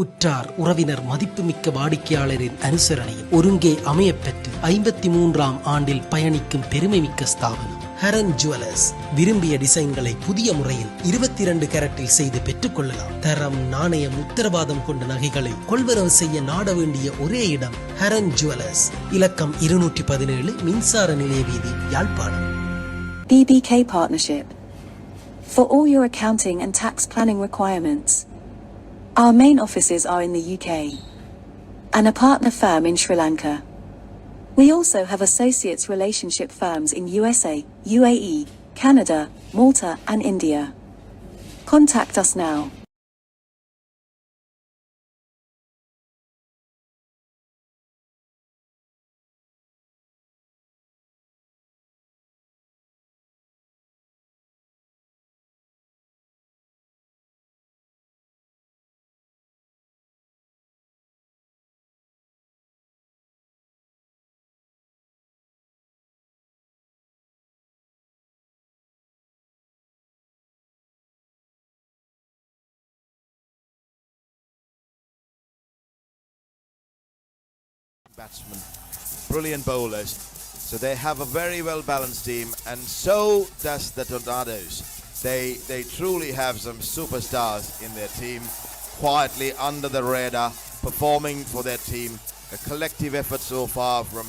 உற்றார் உறவினர் மதிப்புமிக்க வாடிக்கையாளரின் அனுசரணையில் ஒருங்கே அமையப்பெற்று 53ஆம் ஆண்டில் பயணிக்கும் பெருமைமிக்க ஸ்தாபனம் Haran jewellers. விரும்பிய டிசைன்களை புதிய முறையில் 22 கேரட்டில் செய்து பெற்றுக் கொள்ளலாம். தரம், நாணயம், உத்தரவாதம் கொண்ட நகைகளை கொள்வனவு செய்ய நாட வேண்டிய ஒரே இடம் ஹரன் ஜுவல்லர்ஸ். இலக்கம் 217, மின்சார நிலைய வீதி, Yazhpanam. BBK Partnership. For all your accounting and tax planning requirements. Our main offices are in the UK and a partner firm in Sri Lanka. We also have associates relationship firms in USA, UAE, Canada, Malta and India. Contact us now. Batsmen, brilliant bowlers, so they have a very well balanced team, and so does the Tornadoes. They truly have some superstars in their team, quietly under the radar, performing for their team. A collective effort so far from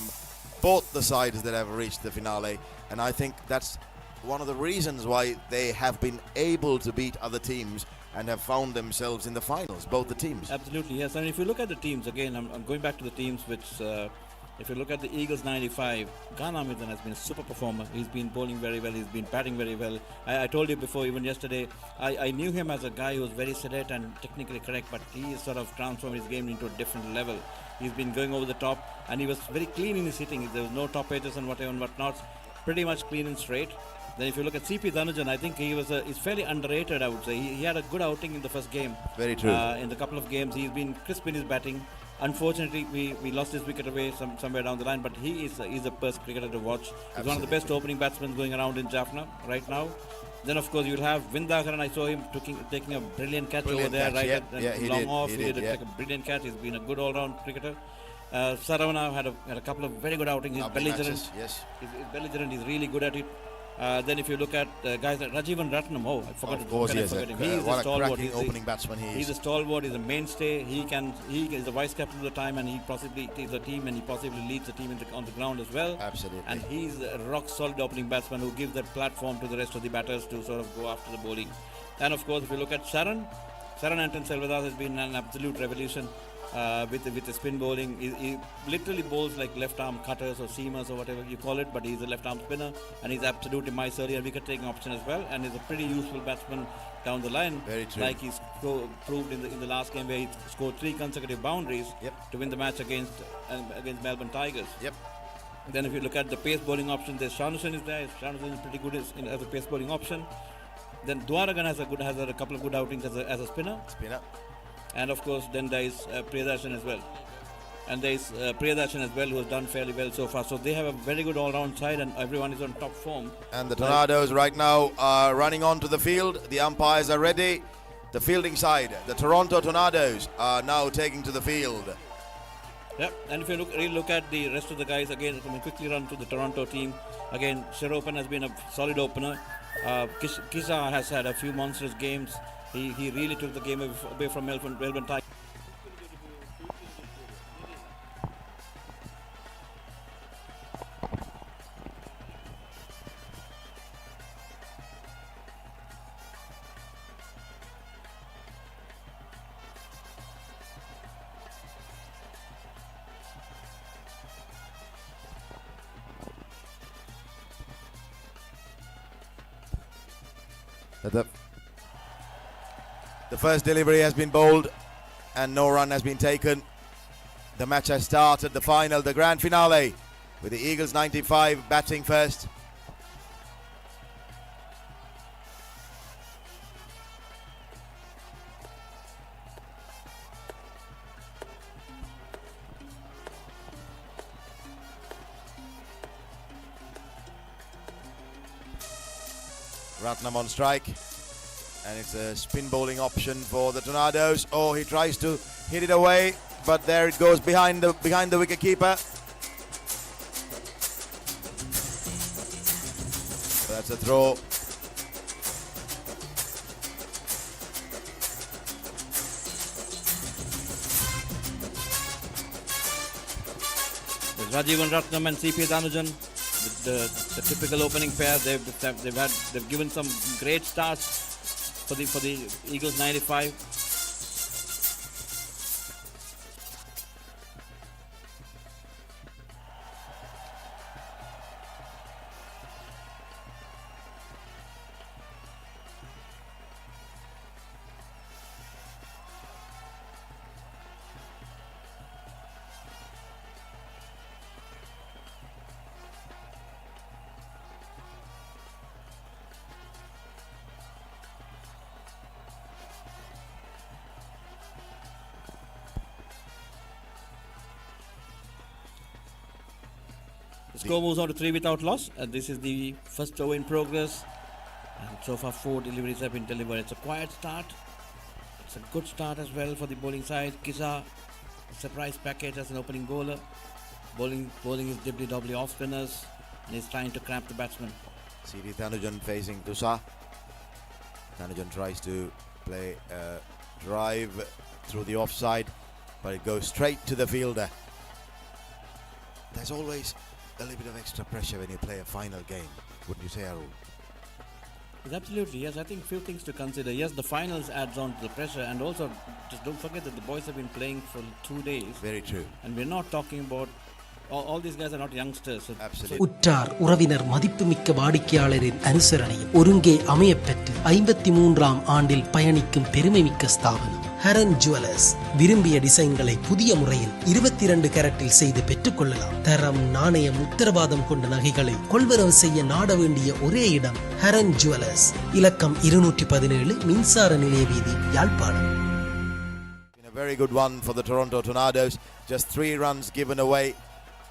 both the sides that have reached the finale, and I think that's one of the reasons why they have been able to beat other teams and have found themselves in the finals, both the teams. Absolutely, yes. And if you look at the teams, again, I'm going back to the teams which, if you look at the Eagles 95, Ganamidhan has been a super performer. He's been bowling very well, he's been batting very well. I told you before, even yesterday, I knew him as a guy who was very sedate and technically correct, but he has sort of transformed his game into a different level. He's been going over the top, and he was very clean in his hitting. There was no top edges and whatever and whatnot. Pretty much clean and straight. Then if you look at CP Dhanujan, I think he's fairly underrated, I would say. He had a good outing in the first game. Very true. In the couple of games, he's been crisp in his batting. Unfortunately, we lost his wicket away somewhere down the line, but he's a best cricketer to watch. He's one of the best opening batsmen going around in Jaffna right now. Then, of course, you'll have Vindakaran. I saw him taking a brilliant catch over there, right? He long did. off. He He did, did a brilliant catch. He's been a good all-round cricketer. Saravana had a couple of very good outings. He's belligerent. Yes. He's belligerent. He's really good at it. Then if you look at guys like Rajivan Ratnam, I forgot to forget him. He's a stalwart. He's opening batsman. He's a stalwart. He's a mainstay. He is the vice captain of the time, and he possibly takes the team, and he possibly leads the team on the ground as well. Absolutely. And he's a rock solid opening batsman who gives that platform to the rest of the batters to sort of go after the bowling. And of course, if you look at Saran Anton Selvadas has been an absolute revolution. With the spin bowling, he literally bowls like left arm cutters or seamers or whatever you call it, but he's a left arm spinner, and he's absolutely my earlier wicket taking option as well, and he's a pretty useful batsman down the line. Very true. Like he's proved in the last game where he scored 3 consecutive boundaries to win the match against Melbourne Tigers. Yep. Then if you look at the pace bowling option, there's Shanusen is there. Shanusen is pretty good as a pace bowling option. Then Dwaragan has a couple of good outings as a spinner. And of course, then there is Priyadarshan as well. And there is Priyadarshan as well, who has done fairly well so far. So they have a very good all-round side, and everyone is on top form. And the Tornadoes right now are running onto the field. The umpires are ready. The fielding side, the Toronto Tornadoes, are now taking to the field. Yep. And if you really look at the rest of the guys, again, I'm going to quickly run to the Toronto team. Again, Sheropan has been a solid opener. Kisa has had a few monstrous games. He really took the game away from Melbourne Tigers. The first delivery has been bowled and no run has been taken. The match has started, the final, the grand finale, with the Eagles 95 batting first. Ratnam on strike. And it's a spin bowling option for the Tornadoes. Oh, he tries to hit it away, but there it goes behind the wicket keeper. So that's a throw. Rajivan Ratnam and C.P. Dhanujan, the typical opening pair. They've given some great starts for the Eagles 95. The score moves on to 3 without loss. This is the first over in progress. And so far 4 deliveries have been delivered. It's a quiet start. It's a good start as well for the bowling side. Kisa, surprise package as an opening bowler. Bowling is dibbly-dobbly off spinners, and he's trying to cramp the batsman. C.P. Dhanujan facing Tusa. Dhanujan tries to play a drive through the offside, but it goes straight to the fielder. There's always a little bit of extra pressure when you play a final game, wouldn't you say, Arul? Absolutely, yes. I think few things to consider. Yes, the finals adds on to the pressure, and also just don't forget that the boys have been playing for 2 days. Very true. And we're not talking about all these guys are not youngsters. So Absolutely. உற்றார் உறவினர் மதிப்புமிக்க வாடிக்கையாளரின் அனுசரணையில் ஒருங்கே அமையப்பெற்று 53ஆம் ஆண்டில் பயணிக்கும் பெருமைமிக்க ஸ்தாபனம் Haran jewellers. விரும்பிய டிசைன்களை புதிய முறையில் 22 கேரட்டில் செய்து பெற்றுக்கொள்ளலாம். தரம், நாணயம், உத்தரவாதம் கொண்ட நகைகளை கொள்வரவு செய்ய நாட வேண்டிய ஒரே இடம் ஹரன் ஜுவல்லர்ஸ். இலக்கம் 217 மின்சார நிலைய வீதி, Yazhpanam. A very good one for the Toronto Tornadoes. Just 3 runs given away,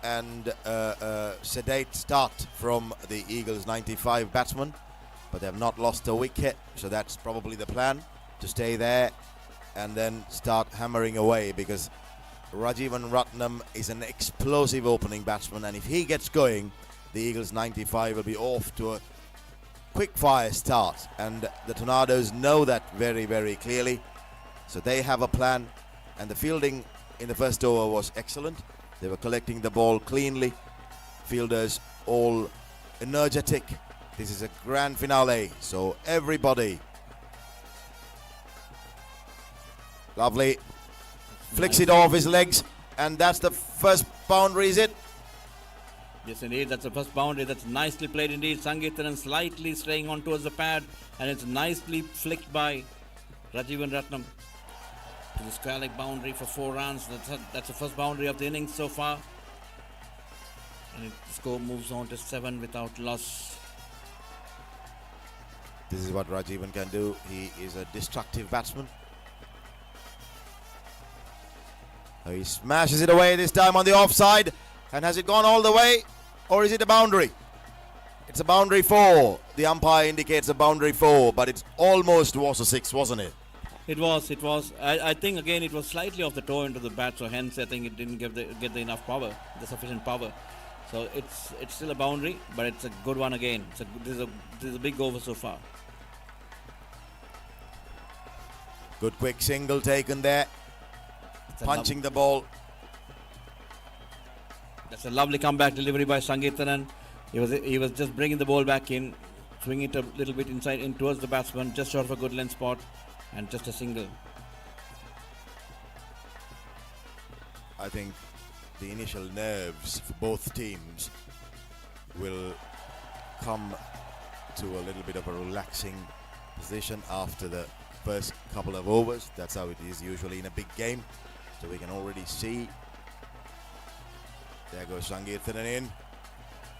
and sedate start from the Eagles 95 batsman, but they have not lost a wicket, so that's probably the plan, to stay there and then start hammering away, because Rajivan Ratnam is an explosive opening batsman, and if he gets going, the Eagles 95 will be off to a quick fire start, and the Tornadoes know that very, very clearly, so they have a plan, and the fielding in the first over was excellent. They were collecting the ball cleanly, fielders all energetic. This is a grand finale, so everybody. Lovely. Flicks it off his legs, and that's the first boundary, is it? Yes, indeed, that's the first boundary. That's nicely played indeed. Sangeethanan slightly straying on towards the pad, and it's nicely flicked by Rajivan Ratnam to the square leg boundary for 4 runs. That's the first boundary of the innings so far. And the score moves on to 7 without loss. This is what Rajivan can do. He is a destructive batsman. He smashes it away this time on the offside. And has it gone all the way, or is it a boundary? It's a boundary 4. The umpire indicates a boundary 4, but it almost was a 6, wasn't it? It was. I think again it was slightly off the toe into the bat, so hence I think it didn't get the enough power, the sufficient power. So it's still a boundary, but it's a good one again. This is a big over so far. Good quick single taken there, punching the ball. That's a lovely comeback delivery by Sangeethanan. He was just bringing the ball back in, swinging it a little bit inside in towards the batsman, just short of a good length spot, and just a single. I think the initial nerves for both teams will come to a little bit of a relaxing position after the first couple of overs. That's how it is usually in a big game. So we can already see. There goes Sangeethanan in.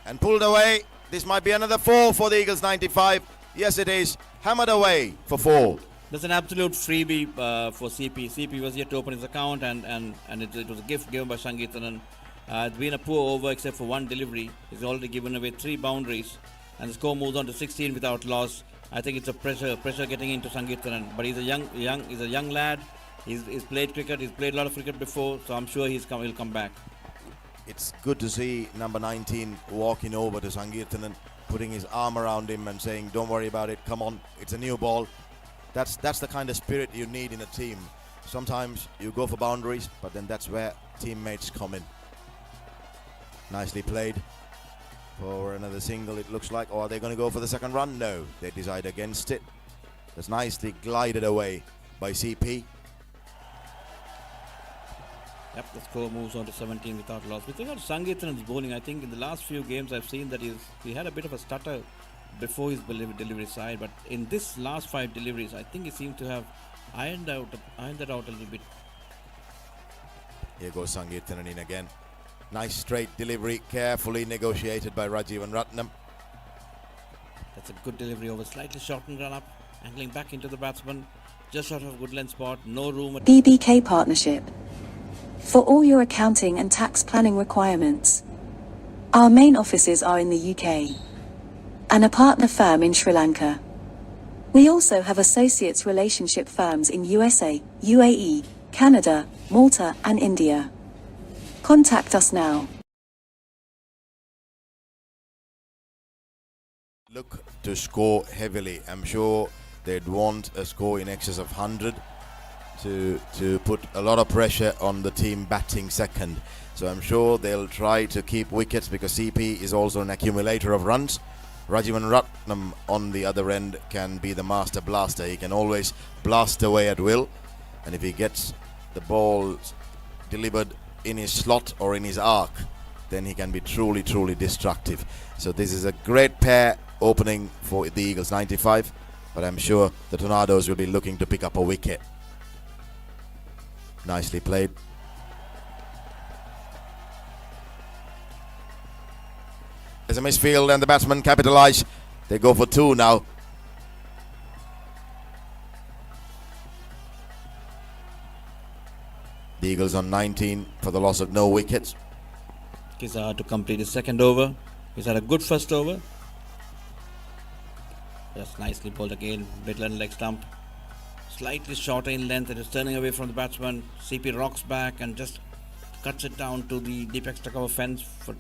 And pulled away. This might be another 4 for the Eagles 95. Yes, it is. Hammered away for 4. That's an absolute freebie for CP. CP was yet to open his account, and it was a gift given by Sangeethanan. It's been a poor over except for one delivery. He's already given away 3 boundaries, and the score moves on to 16 without loss. I think it's a pressure getting into Sangeethanan, but he's a young lad. He's played cricket. He's played a lot of cricket before, so I'm sure he'll come back. It's good to see number 19 walking over to Sangeethanan, putting his arm around him and saying, "Don't worry about it. Come on, it's a new ball." That's the kind of spirit you need in a team. Sometimes you go for boundaries, but then that's where teammates come in. Nicely played for another single, it looks like. Or are they going to go for the second run? No, they decide against it. That's nicely glided away by CP. Yep, the score moves on to 17 without loss. With regard to Sangeethanan's bowling, I think in the last few games I've seen that he had a bit of a stutter before his delivery side, but in this last 5 deliveries, I think he seemed to have ironed that out a little bit. Here goes Sangeethanan in again. Nice straight delivery, carefully negotiated by Rajivan Ratnam. That's a good delivery over slightly shortened run up, angling back into the batsman, just short of a good length spot, no room. BBK Partnership. For all your accounting and tax planning requirements. Our main offices are in the UK. And a partner firm in Sri Lanka. We also have associates relationship firms in USA, UAE, Canada, Malta and India. Contact us now. Look to score heavily. I'm sure they'd want a score in excess of 100 to put a lot of pressure on the team batting second. So I'm sure they'll try to keep wickets because CP is also an accumulator of runs. Rajivan Ratnam on the other end can be the master blaster. He can always blast away at will, and if he gets the ball delivered in his slot or in his arc, then he can be truly destructive. So this is a great pair opening for the Eagles 95, but I'm sure the Tornadoes will be looking to pick up a wicket. Nicely played. There's a misfield and the batsmen capitalise. They go for 2 now. The Eagles on 19 for the loss of no wickets. Kisa to complete his second over. He's had a good first over. Just nicely bowled again. Midland leg stump. Slightly shorter in length. It is turning away from the batsman. CP rocks back and just cuts it down to the deep extra cover fence for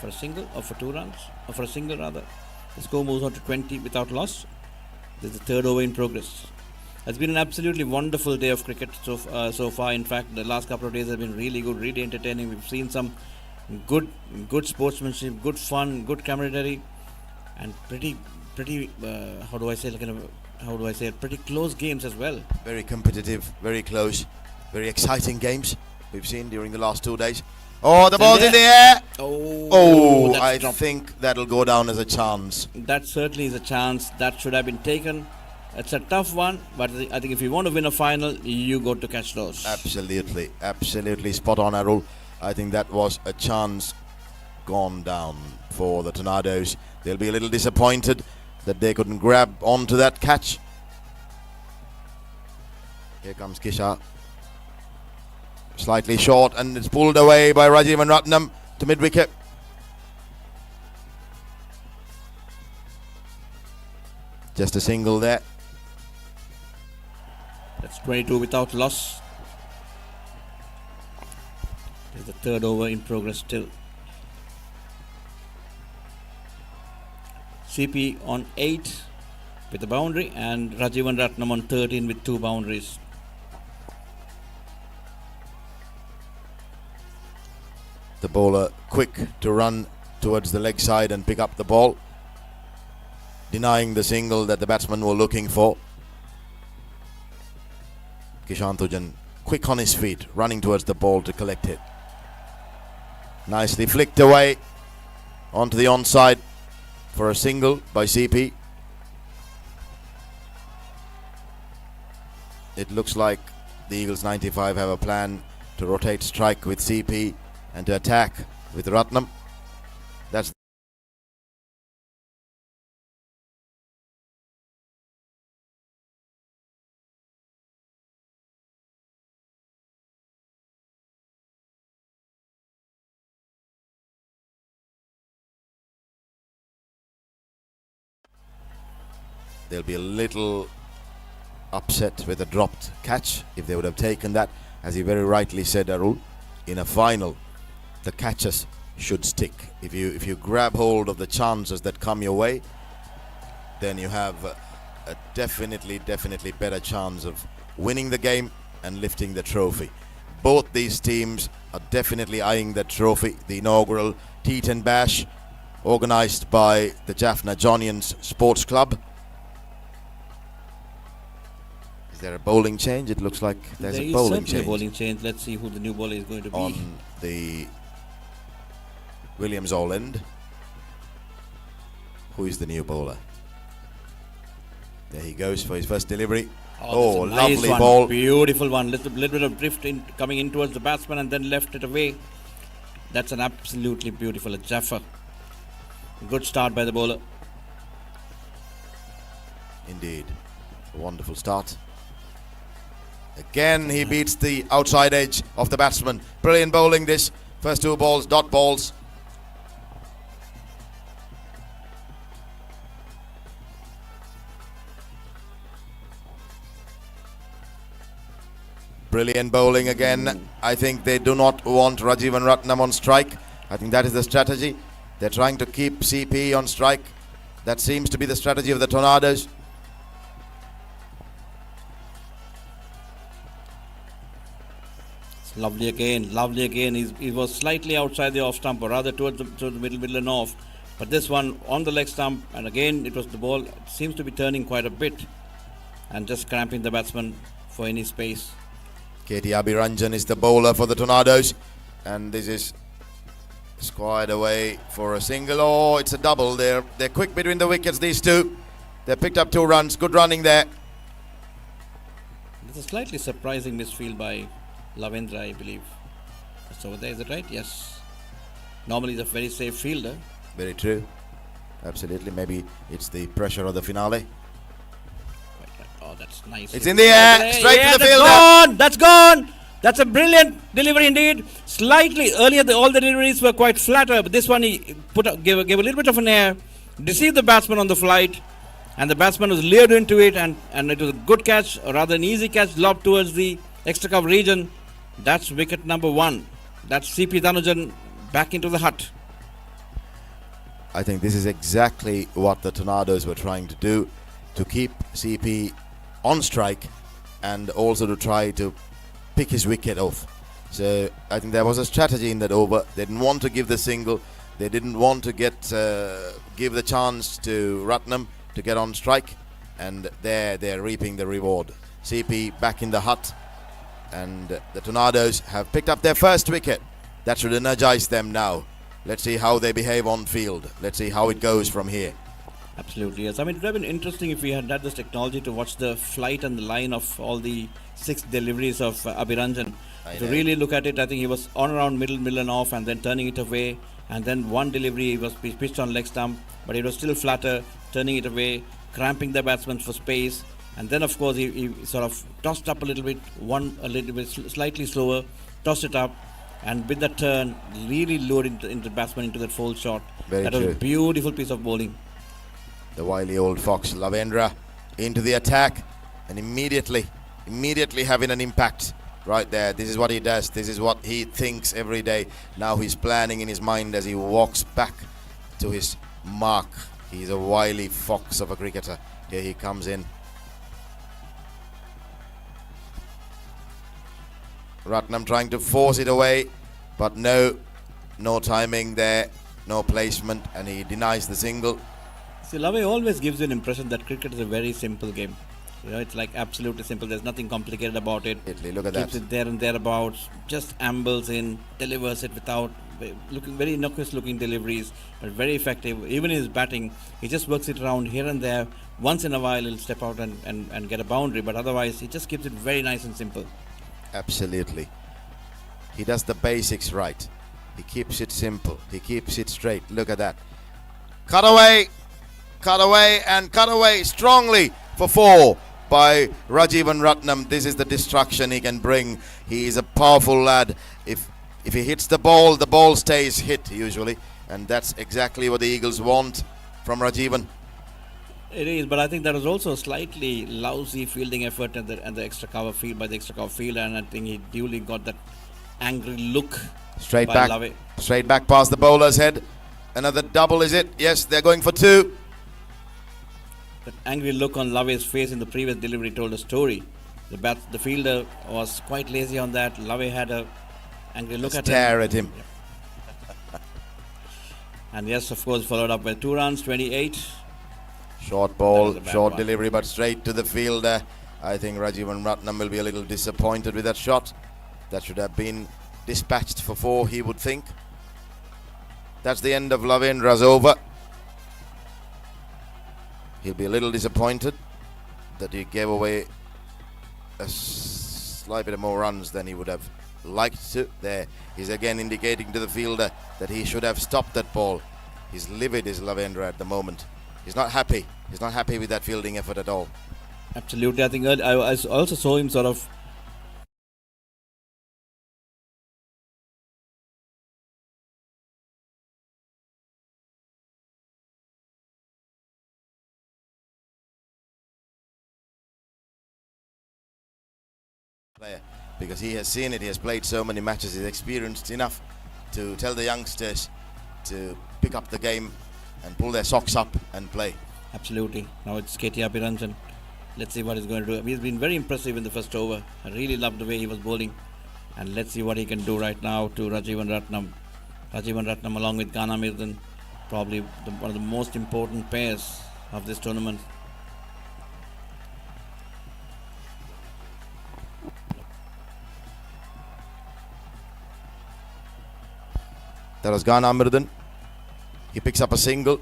a single or for 2 runs. Or for a single rather. The score moves on to 20 without loss. This is the third over in progress. It's been an absolutely wonderful day of cricket so far. In fact, the last couple of days have been really good, really entertaining. We've seen some good sportsmanship, good fun, good camaraderie, and pretty pretty close games as well. Very competitive, very close, very exciting games we've seen during the last 2 days. Oh, the ball's in the air! Oh, I think that'll go down as a chance. That certainly is a chance. That should have been taken. It's a tough one, but I think if you want to win a final, you go to catch those. Absolutely, absolutely spot on, Arul. I think that was a chance gone down for the Tornadoes. They'll be a little disappointed that they couldn't grab onto that catch. Here comes Kisha. Slightly short, and it's pulled away by Rajivan Ratnam to mid-wicket. Just a single there. That's 22 without loss. There's the third over in progress still. CP on 8 with a boundary and Rajivan Ratnam on 13 with 2 boundaries. The bowler quick to run towards the leg side and pick up the ball, denying the single that the batsmen were looking for. Kishantujan quick on his feet, running towards the ball to collect it. Nicely flicked away onto the onside for a single by CP. It looks like the Eagles 95 have a plan to rotate strike with CP and to attack with Ratnam. That's they'll be a little upset with a dropped catch if they would have taken that. As you very rightly said, Arul, in a final, the catches should stick. If you grab hold of the chances that come your way, then you have a definitely better chance of winning the game and lifting the trophy. Both these teams are definitely eyeing that trophy, the inaugural T10 Bash, organized by the Jaffna Johnians Sports Club. Is there a bowling change? It looks like there's a bowling change. There is a bowling change. Let's see who the new bowler is going to be. On the Williams all end. Who is the new bowler? There he goes for his first delivery. Oh, lovely nice ball. Beautiful one. Little bit of drift coming in towards the batsman and then left it away. That's an absolutely beautiful Jaffa. Good start by the bowler. Indeed. A wonderful start. Again, he beats the outside edge of the batsman. Brilliant bowling this. First 2 balls, dot balls. Brilliant bowling again. I think they do not want Rajivan Ratnam on strike. I think that is the strategy. They're trying to keep CP on strike. That seems to be the strategy of the Tornadoes. Lovely again, lovely again. He was slightly outside the off stump, or rather towards the middle and off. But this one on the leg stump, and again it was the ball. It seems to be turning quite a bit and just cramping the batsman for any space. KT Abhiranjan is the bowler for the Tornadoes, and this is squared away for a single. Oh, it's a double. They're quick between the wickets, these two. They picked up 2 runs. Good running there. It's a slightly surprising misfield by Lavendra, I believe. That's over there, is it right? Yes. Normally he's a very safe fielder. Very true. Absolutely. Maybe it's the pressure of the finale. Oh, that's nice. It's in the air. Straight to the fielder. That's gone. That's a brilliant delivery indeed. Slightly earlier, all the deliveries were quite flatter, but this one he gave a little bit of an air, deceived the batsman on the flight, and the batsman was lured into it, and it was a good catch, or rather an easy catch, lobbed towards the extra cover region. That's wicket number 1. That's CP Dhanujan back into the hut. I think this is exactly what the Tornadoes were trying to do, to keep CP on strike and also to try to pick his wicket off. So I think there was a strategy in that over. They didn't want to give the single. They didn't want to give the chance to Ratnam to get on strike, and they're reaping the reward. CP back in the hut, and the Tornadoes have picked up their first wicket. That should energize them now. Let's see how they behave on field. Let's see how it goes from here. Absolutely, yes. I mean, it would have been interesting if we had this technology to watch the flight and the line of all the 6 deliveries of Abhiranjan. If you really look at it, I think he was on around middle and off, and then turning it away. And then one delivery, he was pitched on leg stump, but it was still flatter, turning it away, cramping the batsman for space. And then, of course, he sort of tossed up a little bit, slightly slower, tossed it up, and with that turn, really lured into the batsman into that fold shot. That was a beautiful piece of bowling. The wily old fox, Lavendra, into the attack, and immediately having an impact right there. This is what he does. This is what he thinks every day. Now he's planning in his mind as he walks back to his mark. He's a wily fox of a cricketer. Here he comes in. Ratnam trying to force it away, but no timing there, no placement, and he denies the single. See, Lave always gives you an impression that cricket is a very simple game. You know, it's like absolutely simple. There's nothing complicated about it. Italy, look at Keeps that. it there and thereabouts. Just ambles in, delivers it without looking very innocuous looking deliveries, but very effective. Even in his batting, he just works it around here and there. Once in a while, he'll step out and get a boundary, but otherwise, he just keeps it very nice and simple. Absolutely. He does the basics right. He keeps it simple. He keeps it straight. Look at that. Cut away, and cut away strongly for 4 by Rajivan Ratnam. This is the destruction he can bring. He is a powerful lad. If he hits the ball stays hit usually, and that's exactly what the Eagles want from Rajivan. It is, but I think there was also a slightly lousy fielding effort at the extra cover field by the extra cover fielder, and I think he duly got that angry look. Straight back past the bowler's head. Another double, is it? Yes, they're going for 2. That angry look on Lave's face in the previous delivery told a story. The fielder was quite lazy on that. Lave had a angry look at him. And yes, of course, followed up by 2 runs, 28. Short ball, short delivery, but straight to the fielder. I think Rajivan Ratnam will be a little disappointed with that shot. That should have been dispatched for 4, he would think. That's the end of Lavendra's over. He'll be a little disappointed that he gave away a slight bit more runs than he would have liked to. There, he's again indicating to the fielder that he should have stopped that ball. He's livid, is Lavendra at the moment. He's not happy. He's not happy with that fielding effort at all. Absolutely. I think I also saw him sort of player, because he has seen it, he has played so many matches, he's experienced enough to tell the youngsters to pick up the game and pull their socks up and play. Absolutely. Now it's KT Abhiranjan. Let's see what he's going to do. He's been very impressive in the first over. I really loved the way he was bowling, and let's see what he can do right now to Rajivan Ratnam. Rajivan Ratnam along with Ghana Mirdan, probably one of the most important pairs of this tournament. That was Ghana Mirdan. He picks up a single,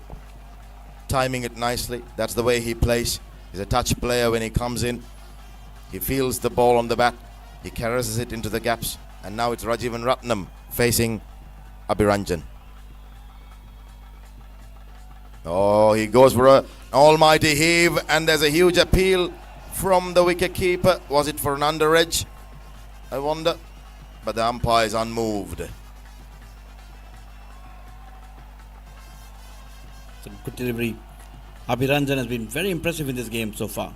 timing it nicely. That's the way he plays. He's a touch player when he comes in. He feels the ball on the bat. He caresses it into the gaps. And now it's Rajivan Ratnam facing Abhiranjan. Oh, he goes for an almighty heave, and there's a huge appeal from the wicket keeper. Was it for an under edge? I wonder. but the umpire is unmoved. It's a good delivery. Abhiranjan has been very impressive in this game so far.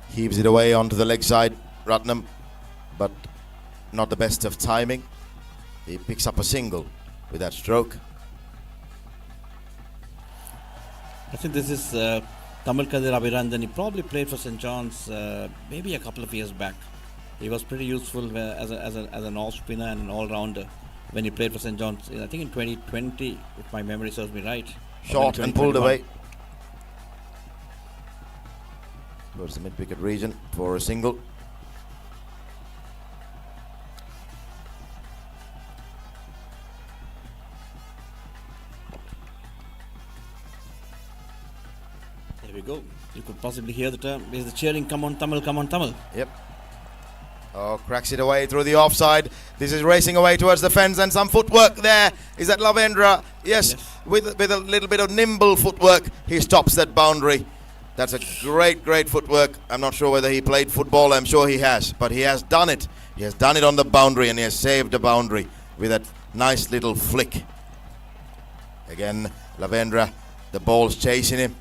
Heaves it away onto the leg side, Ratnam, but not the best of timing. He picks up a single with that stroke. I think this is Tamil Kadir Abhirandan. He probably played for St. John's maybe a couple of years back. He was pretty useful as an off-spinner and an all-rounder when he played for St. John's. I think in 2020, if my memory serves me right. Shot and pulled away. Towards the mid-wicket region for a single. There we go. You could possibly hear the term. There's the cheering, come on Tamil, come on Tamil. Yep. Oh, cracks it away through the offside. This is racing away towards the fence and some footwork there. Is that Lavendra? Yes. With a little bit of nimble footwork, he stops that boundary. That's a great footwork. I'm not sure whether he played football. I'm sure he has. But he has done it. He has done it on the boundary and he has saved the boundary with that nice little flick. Again, Lavendra, the ball's chasing him.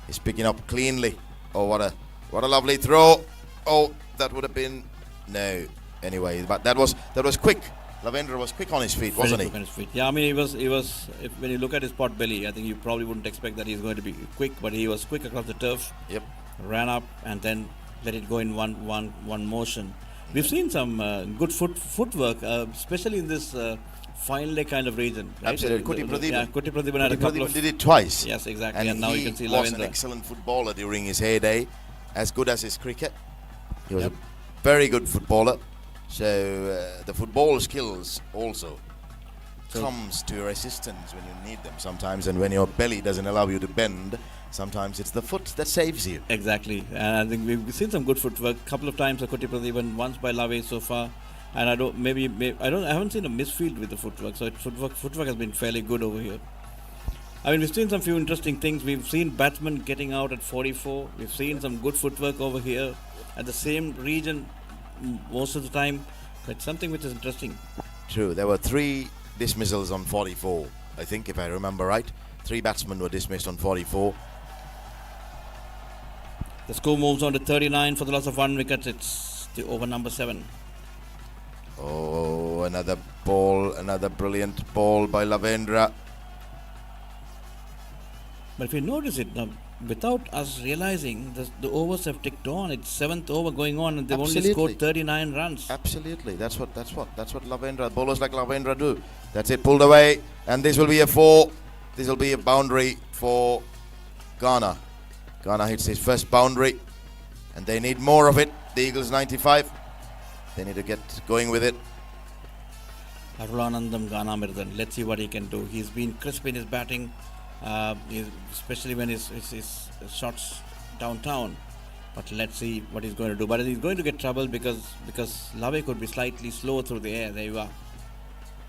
He's picking up cleanly. Oh, what a lovely throw. Oh, that would have been... No. Anyway, but that was quick. Lavendra was quick on his feet, wasn't he? Quick on his feet. Yeah, I mean, he was. When you look at his pot belly, I think you probably wouldn't expect that he's going to be quick, but he was quick across the turf. Yep. Ran up and then let it go in one motion. We've seen some good footwork, especially in this fine leg kind of region. Right? Absolutely. Kuti Pradeepan. Yeah, Kuti Pradeepan had a couple of... did it twice. Yes, exactly. And now you can see he was Lavendra. an excellent footballer during his heyday, as good as his cricket. He was a very good footballer. So the football skills also comes to your assistance when you need them sometimes, and when your belly doesn't allow you to bend, sometimes it's the foot that saves you. Exactly, and I think we've seen some good footwork. A couple of times by Kuti Pradeepan, once by Lave so far, and I haven't seen a misfield with the footwork. So footwork has been fairly good over here. I mean, we've seen some few interesting things. We've seen batsmen getting out at 44. We've seen some good footwork over here at the same region most of the time. It's something which is interesting. True. There were 3 dismissals on 44, I think, if I remember right. 3 batsmen were dismissed on 44. The score moves on to 39 for the loss of 1 wicket. It's the over number 7. Oh, another brilliant ball by Lavendra. But if you notice it now, without us realizing, the overs have ticked on. It's 7th over going on, and they've only scored 39 runs. Absolutely, that's what Lavendra, bowlers like Lavendra do. That's it, pulled away, and this will be a 4. This will be a boundary for Ghana. Ghana hits his first boundary, and they need more of it. The Eagles 95. They need to get going with it. Arulanandam Ganamirdan. Let's see what he can do. He's been crisp in his batting. Especially when his shots downtown, but let's see what he's going to do. But he's going to get trouble because Lave could be slightly slow through the air. There you are.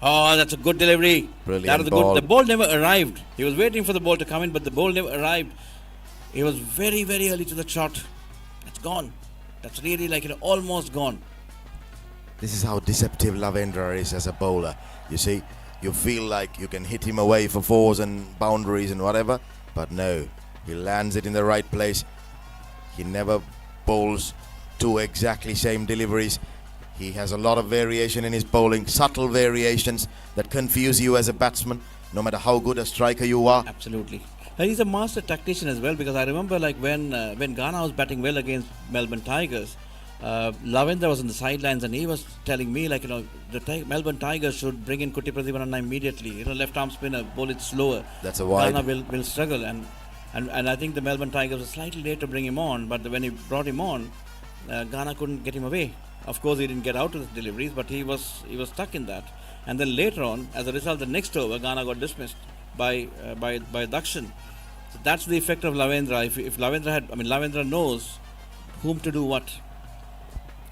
Oh, that's a good delivery. Brilliant that was ball. Good. The ball never arrived. He was waiting for the ball to come in, but the ball never arrived. He was very early to the shot. It's gone. That's really almost gone. This is how deceptive Lavendra is as a bowler. You see, you feel like you can hit him away for 4s and boundaries and whatever, but no, he lands it in the right place. He never bowls 2 exactly same deliveries. He has a lot of variation in his bowling, subtle variations that confuse you as a batsman, no matter how good a striker you are. Absolutely. And he's a master tactician as well, because I remember when Ghana was batting well against Melbourne Tigers, Lavendra was on the sidelines and he was telling me the Melbourne Tigers should bring in Kuti Pradeepan immediately. Left arm spinner, bowl it slower. That's a wide. Ghana will struggle, and I think the Melbourne Tigers were slightly late to bring him on, but when he brought him on, Ghana couldn't get him away. Of course, he didn't get out of his deliveries, but he was stuck in that. And then later on, as a result, the next over, Ghana got dismissed by Dakshin. So that's the effect of Lavendra. If Lavendra knows whom to do what.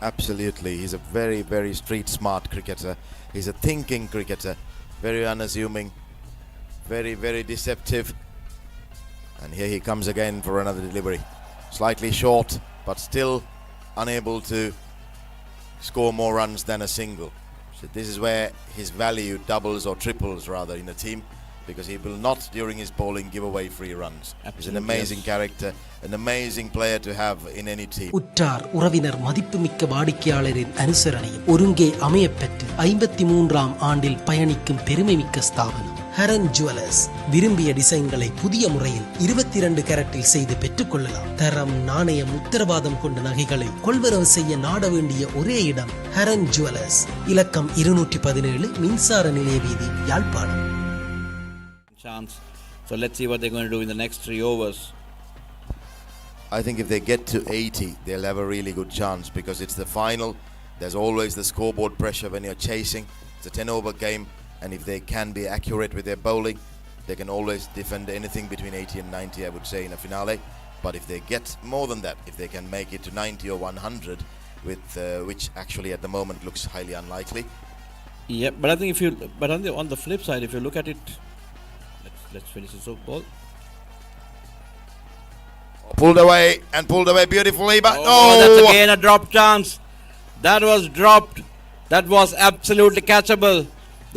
Absolutely, he's a very street smart cricketer. He's a thinking cricketer, very unassuming, very deceptive. And here he comes again for another delivery. Slightly short, but still unable to score more runs than a single. So this is where his value doubles or triples rather in a team, because he will not during his bowling give away free runs. He's an amazing character, an amazing player to have in any team. உற்றார் உறவினர் மதிப்புமிக்க வாடிக்கையாளரின் அனுசரணையும் ஒருங்கே அமையப்பெற்று 53ஆம் ஆண்டில் பயணிக்கும் பெருமைமிக்க ஸ்தாபனம் Haran jewellers. விரும்பிய டிசைன்களை புதிய முறையில் 22 கேரட்டில் செய்து பெற்றுக்கொள்ளலாம். தரம், நாணயம், உத்தரவாதம் கொண்ட நகைகளை கொள்வரவு செய்ய நாட வேண்டிய ஒரே இடம் ஹரன் ஜுவல்லர்ஸ். இலக்கம் 217, மின்சார நிலைய வீதி, Yazhpanam. Chance. So let's see what they're going to do in the next 3 overs. I think if they get to 80, they'll have a really good chance, because it's the final. There's always the scoreboard pressure when you're chasing. It's a 10-over game, and if they can be accurate with their bowling, they can always defend anything between 80 and 90, I would say, in a finale. But if they get more than that, if they can make it to 90 or 100, with which actually at the moment looks highly unlikely. Yeah, but I think if you, but on the flip side, if you look at it, let's finish this ball. Pulled away beautifully, but that's again a drop chance. That was dropped. That was absolutely catchable.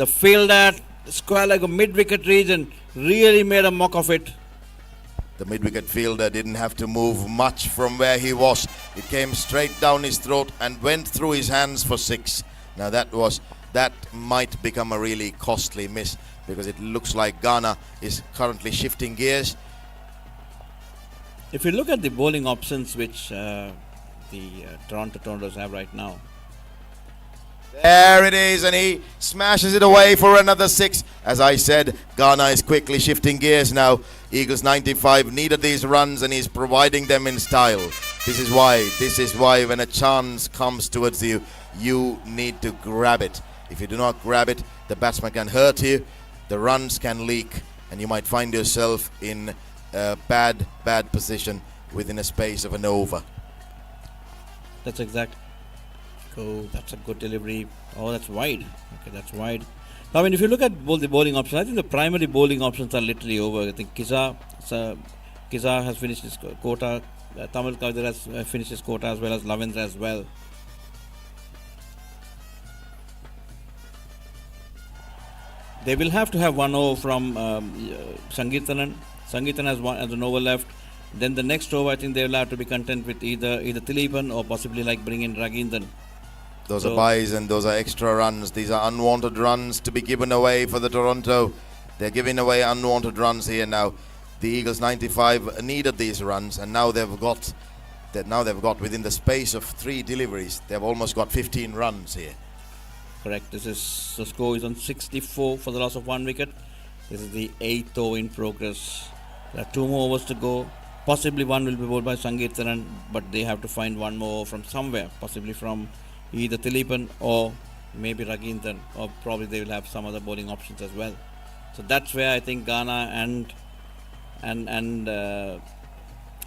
The fielder at square leg of mid-wicket region really made a mock of it. The mid-wicket fielder didn't have to move much from where he was. It came straight down his throat and went through his hands for 6. Now that might become a really costly miss, because it looks like Ghana is currently shifting gears. If you look at the bowling options which the Toronto Tornadoes have right now. There it is, and he smashes it away for another 6. As I said, Ghana is quickly shifting gears now. Eagles 95 needed these runs, and he's providing them in style. This is why when a chance comes towards you, you need to grab it. If you do not grab it, the batsman can hurt you, the runs can leak, and you might find yourself in a bad position within a space of an over. That's exact. Oh, that's a good delivery. Oh, that's wide. Okay, that's wide. I mean, if you look at both the bowling options, I think the primary bowling options are literally over. I think Kiza has finished his quota. Tamil Kavidar has finished his quota, as well as Lavendra as well. They will have to have 1 over from Sangeethanan. Sangeethanan has an over left. Then the next over, I think they will have to be content with either Thilepan or possibly like bring in Ragindran. Those are buys and those are extra runs. These are unwanted runs to be given away for the Toronto. They're giving away unwanted runs here now. The Eagles 95 needed these runs, and now they've got within the space of 3 deliveries, they've almost got 15 runs here. Correct. The score is on 64 for the loss of 1 wicket. This is the 8th over in progress. There are 2 more overs to go. Possibly one will be bowled by Sangeethanan, but they have to find 1 more from somewhere, possibly from either Thilepan or maybe Ragindran, or probably they will have some other bowling options as well. So that's where I think Ghana and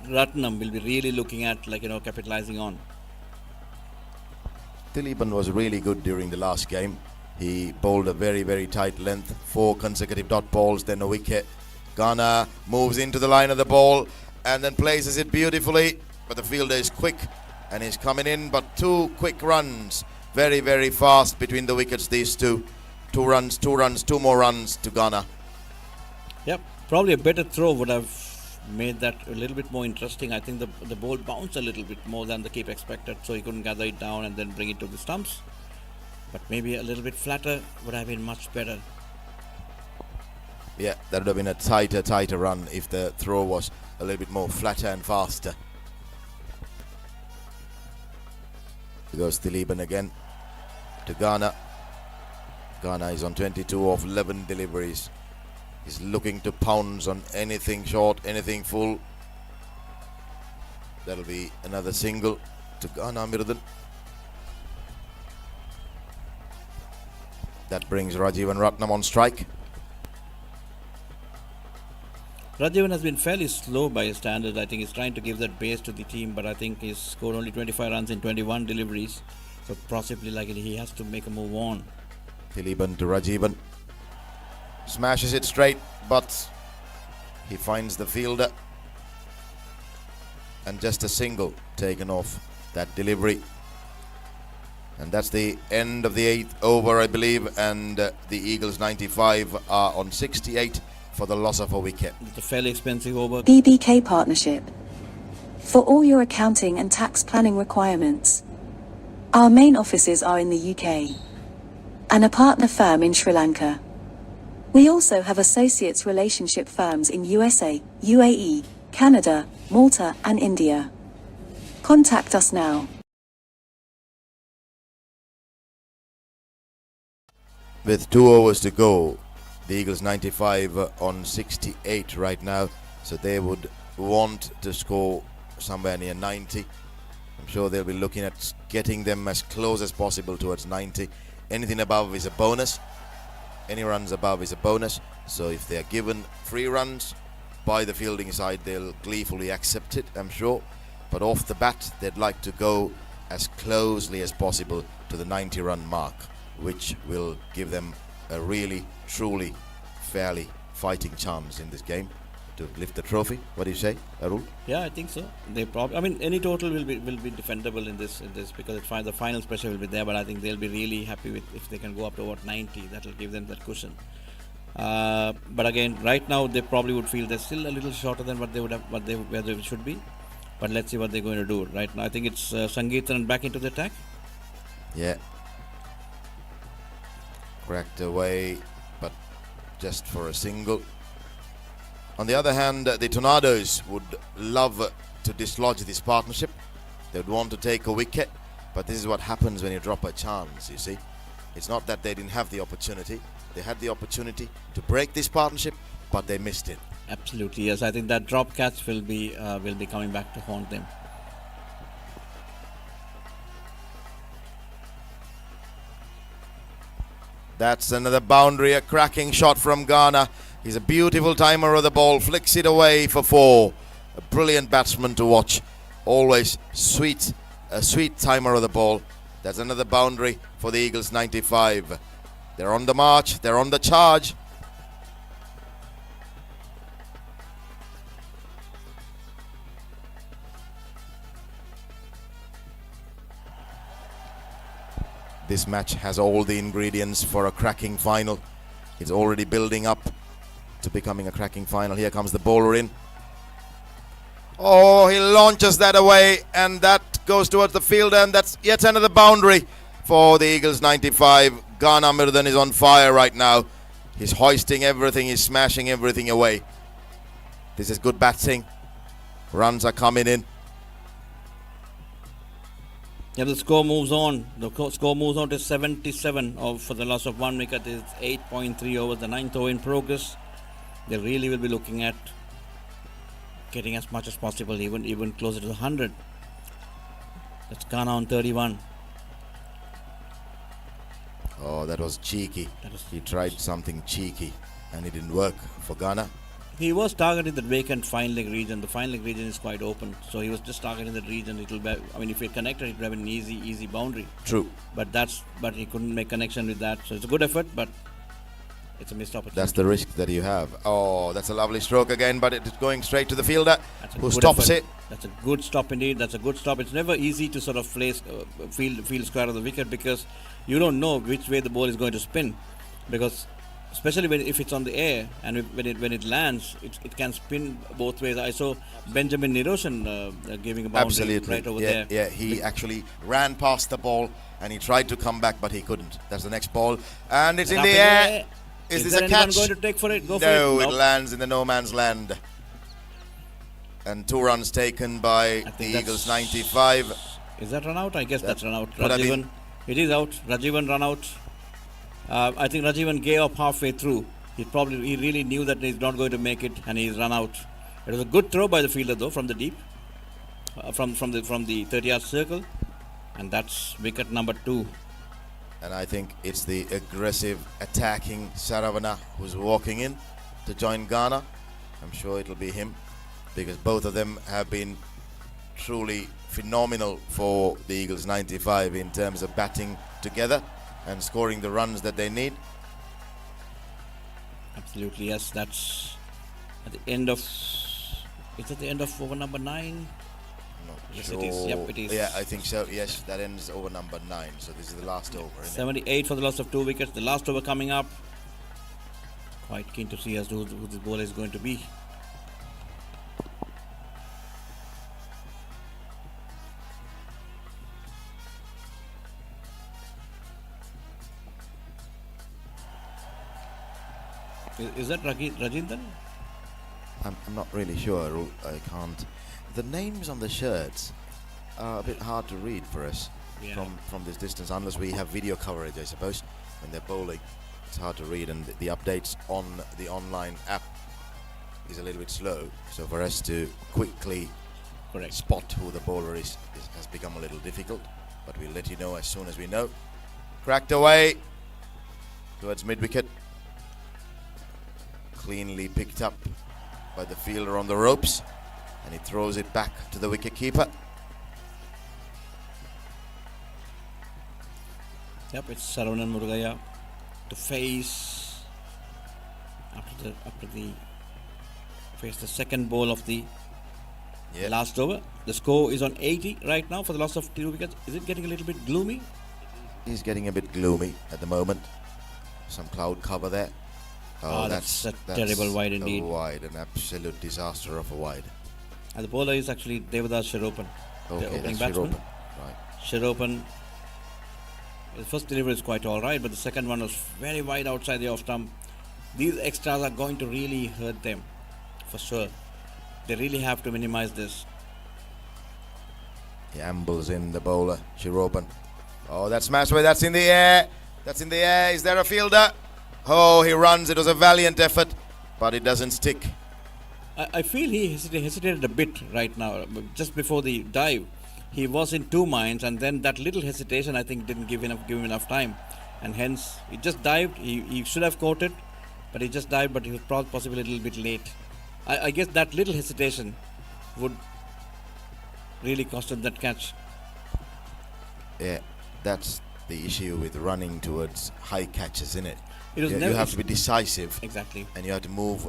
Ratnam will be really looking at, capitalizing on. Thilepan was really good during the last game. He bowled a very, very tight length, 4 consecutive dot balls, then a wicket. Ghana moves into the line of the ball and then places it beautifully, but the fielder is quick and he's coming in, but 2 quick runs, very, very fast between the wickets, these two. 2 runs, 2 more runs to Ghana. Yep, probably a better throw would have made that a little bit more interesting. I think the ball bounced a little bit more than the keeper expected, so he couldn't gather it down and then bring it to the stumps. But maybe a little bit flatter would have been much better. Yeah, that would have been a tighter run if the throw was a little bit more flatter and faster. Here goes Thilepan again to Ghana. Ghana is on 22 of 11 deliveries. He's looking to pounce on anything short, anything full. That'll be another single to Ghana Mirudan. That brings Rajivan Ratnam on strike. Rajivan has been fairly slow by his standards. I think he's trying to give that base to the team, but I think he's scored only 25 runs in 21 deliveries. So possibly he has to make a move on. Thilepan to Rajivan. Smashes it straight, but He finds the fielder, and just a single taken off that delivery. And that's the end of the 8th over, I believe, and the Eagles 95 are on 68 for the loss of a wicket. It's a fairly expensive over. BBK Partnership. For all your accounting and tax planning requirements. Our main offices are in the UK. And a partner firm in Sri Lanka. We also have associates relationship firms in USA, UAE, Canada, Malta and India. Contact us now. With 2 overs to go, the Eagles 95 on 68 right now, so they would want to score somewhere near 90. I'm sure they'll be looking at getting them as close as possible towards 90. Anything above is a bonus. Any runs above is a bonus. So if they're given 3 runs by the fielding side, they'll gleefully accept it, I'm sure. But off the bat, they'd like to go as closely as possible to the 90-run mark, which will give them a really, truly, fairly fighting chance in this game to lift the trophy. What do you say, Arul? Yeah, I think so. They probably. I mean, any total will be defendable in this because the finals pressure will be there. But I think they'll be really happy with if they can go up to about 90. That will give them that cushion. But again, right now they probably would feel they're still a little shorter than what they would have, where they should be. But let's see what they're going to do. Right now, I think it's Sangeethan back into the attack. Yeah. Cracked away, but just for a single. On the other hand, the Tornadoes would love to dislodge this partnership. They would want to take a wicket, but this is what happens when you drop a chance, you see. It's not that they didn't have the opportunity. They had the opportunity to break this partnership, but they missed it. Absolutely, yes. I think that drop catch will be coming back to haunt them. That's another boundary, a cracking shot from Ghana. He's a beautiful timer of the ball, flicks it away for 4. A brilliant batsman to watch. Always a sweet timer of the ball. That's another boundary for the Eagles 95. They're on the march, they're on the charge. This match has all the ingredients for a cracking final. It's already building up to becoming a cracking final. Here comes the bowler in. Oh, he launches that away, and that goes towards the fielder, and that's yet another boundary for the Eagles 95. Ghana Mirdan is on fire right now. He's hoisting everything, he's smashing everything away. This is good batting. Runs are coming in. Yeah, the score moves on. The score moves on to 77 for the loss of 1 wicket. It's 8.3 over the 9th over in progress. They really will be looking at getting as much as possible, even closer to the 100. That's Ghana on 31. Oh, that was cheeky. He tried something cheeky and it didn't work for Ghana. He was targeting the vacant fine leg region. The fine leg region is quite open, so he was just targeting that region. It will be, I mean, if he connected, it would have an easy boundary. True. But he couldn't make connection with that. So it's a good effort, but it's a missed opportunity. That's the risk that you have. Oh, that's a lovely stroke again, but it's going straight to the fielder, who good stops effort. it. That's a good stop indeed. That's a good stop. It's never easy to sort of field square of the wicket because you don't know which way the ball is going to spin, because especially if it's on the air and when it lands, it can spin both ways. I saw Benjamin Niroshan giving a boundary right over there. Yeah, he actually ran past the ball and he tried to come back, but he couldn't. That's the next ball, and it's in the air. Is this there a catch? Anyone going to take for it? Go No, for it. it lands in the no man's land. And 2 runs taken by the Eagles 95. Is that run out? I guess that's run out. Could have been. Rajivan, it is out. Rajivan run out. I think Rajivan gave up halfway through. He really knew that he's not going to make it, and he's run out. It was a good throw by the fielder though, from the deep, from the 30-yard circle, and that's wicket number 2. And I think it's the aggressive, attacking Saravana who's walking in to join Ghana. I'm sure it'll be him, because both of them have been truly phenomenal for the Eagles 95 in terms of batting together and scoring the runs that they need. Absolutely, yes. That's at the end of. Is it the end of over number 9? Yes, it is. Yep, it is. Yeah, I think so. Yes, that ends over number 9. So this is the last over. Isn't 78 for the loss of 2 wickets. The last over coming up. Quite keen to see as who this bowler is going to be. Is that Rajendran? I'm not really sure. I can't. The names on the shirts are a bit hard to read for us from this distance, unless we have video coverage, I suppose. When they're bowling, it's hard to read, and the updates on the online app is a little bit slow. So for us to quickly spot who the bowler is has become a little difficult. But we'll let you know as soon as we know. Cracked away towards mid-wicket. Cleanly picked up by the fielder on the ropes, and he throws it back to the wicket keeper. Yep, it's Saravanan Murugaya to face after the second ball of the last over. The score is on 80 right now for the loss of 2 wickets. Is it getting a little bit gloomy? He's getting a bit gloomy at the moment. Some cloud cover there. Oh, that's a terrible wide indeed. A wide, an absolute disaster of a wide. And the bowler is actually Devadas Shiropan, the opening batsman. Right. Shiropan, the first delivery is quite alright, but the second one was very wide outside the off stump. These extras are going to really hurt them, for sure. They really have to minimize this. He ambles in the bowler, Shiropan. Oh, that's smashed away, that's in the air. That's in the air. Is there a fielder? Oh, he runs. It was a valiant effort, but it doesn't stick. I feel he hesitated a bit right now. Just before the dive, he was in 2 minds, and then that little hesitation, I think, didn't give him enough time, and hence he just dived. He should have caught it, but he just dived. But he was possibly a little bit late. I guess that little hesitation would really cost him that catch. Yeah, that's the issue with running towards high catches, isn't it? You never have to be decisive. Exactly. And you have to move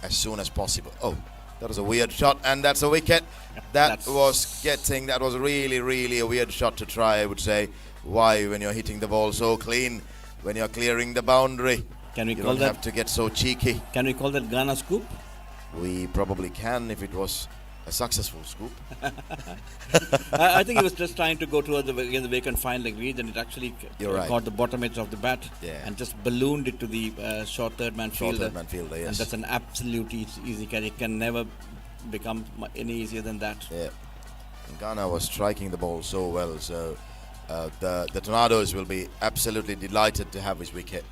as soon as possible. Oh, that was a weird shot, and that's a wicket. That was really, really a weird shot to try, I would say. Why, when you're hitting the ball so clean, when you're clearing the boundary, you don't have to get so cheeky. Can we call that Ghana scoop? We probably can if it was a successful scoop. I think he was just trying to go towards the vacant fine leg read, and it actually caught the bottom edge of the bat and just ballooned it to the short third man fielder. Yes. And that's an absolute easy carry. It can never become any easier than that. Yeah. And Ghana was striking the ball so well, so the Tornadoes will be absolutely delighted to have his wicket.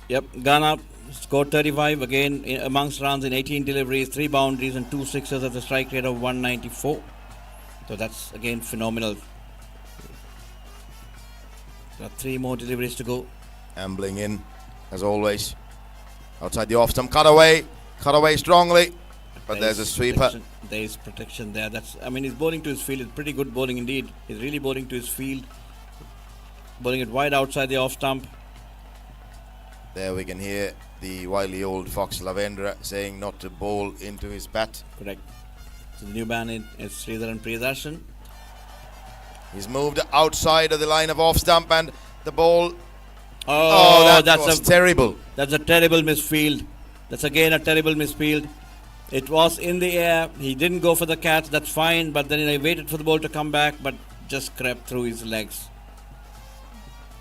Yep, Ghana scored 35 again amongst runs in 18 deliveries, 3 boundaries and 2 sixes at a strike rate of 194. So that's again phenomenal. There are 3 more deliveries to go. Ambling in, as always. Outside the off stump, cut away strongly. But there's a sweeper. There is protection there. He's bowling to his field. It's pretty good bowling indeed. He's really bowling to his field. Bowling it wide outside the off stump. There we can hear the wily old fox Lavendra saying not to bowl into his bat. Correct. So the new ban is Sridharan Priyadarshan. He's moved outside of the line of off stump, and the ball. That was terrible. That's a terrible misfield. That's again a terrible misfield. It was in the air. He didn't go for the catch. That's fine. But then he waited for the ball to come back, but just crept through his legs.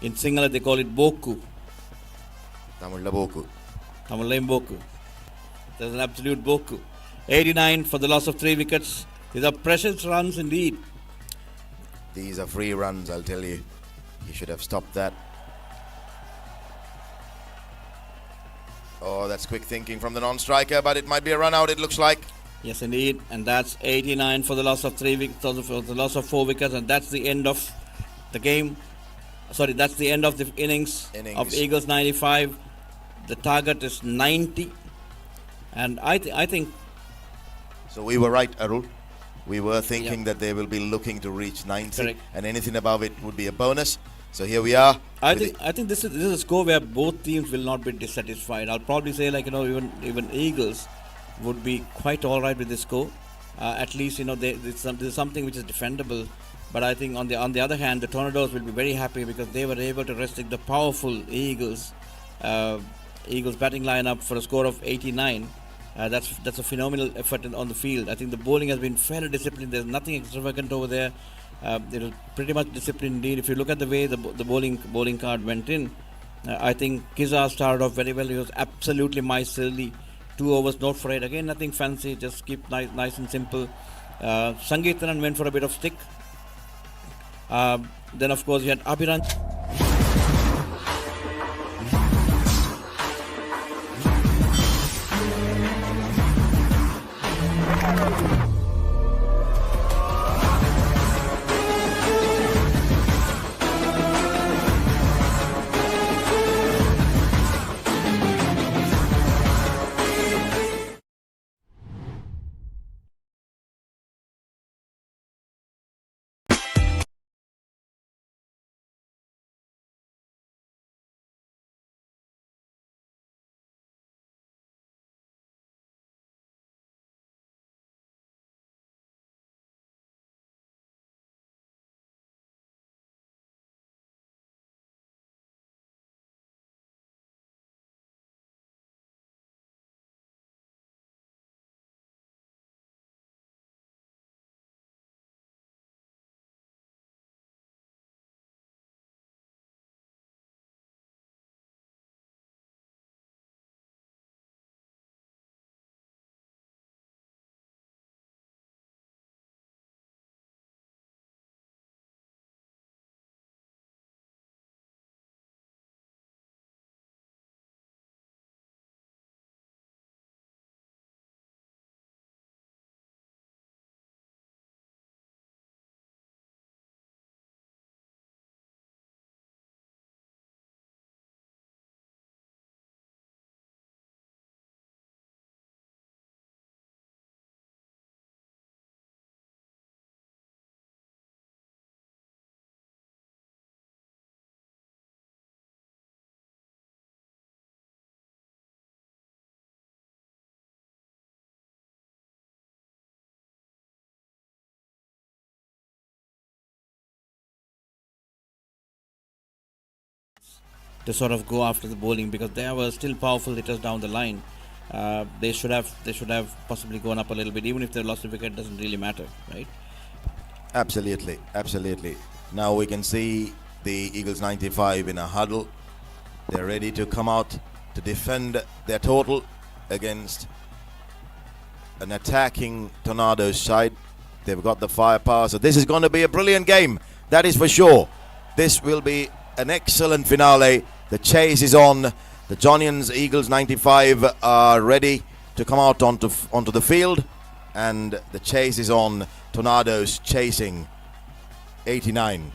In Sinhala they call it boku. Tamil boku. Boku. There's an absolute boku. 89 for the loss of 3 wickets. These are precious runs indeed. These are free runs, I'll tell you. He should have stopped that. Oh, that's quick thinking from the non-striker, but it might be a run out, it looks like. Yes, indeed. And that's 89 for the loss of 3 wickets, for the loss of 4 wickets, and that's the end of the game. Sorry, that's the end of the innings. Of Eagles 95. The target is 90. And I think... So we were right, Arul. We were thinking that they will be looking to reach 90. Correct. And anything above it would be a bonus. So here we are. I think this is a score where both teams will not be dissatisfied. I'll probably say even Eagles would be quite all right with this score. At least there's something which is defendable. But I think on the other hand, the Tornadoes will be very happy because they were able to restrict the powerful Eagles batting lineup for a score of 89. That's a phenomenal effort on the field. I think the bowling has been fairly disciplined. There's nothing extravagant over there. It was pretty much disciplined indeed. If you look at the way the bowling card went in, I think Kiza started off very well. He was absolutely miserly. 2 overs, not for 8. Again, nothing fancy. Just keep nice and simple. Sangeethanan went for a bit of stick. Then of course you had Abhiran. To sort of go after the bowling because they were still powerful hitters down the line. They should have possibly gone up a little bit. Even if they lost a wicket, doesn't really matter, right? Absolutely. Now we can see the Eagles 95 in a huddle. They're ready to come out to defend their total against an attacking Tornadoes side. They've got the firepower, so this is going to be a brilliant game. That is for sure. This will be an excellent finale. The chase is on. The Johnians Eagles 95 are ready to come out onto the field, and the chase is on. Tornadoes chasing 89.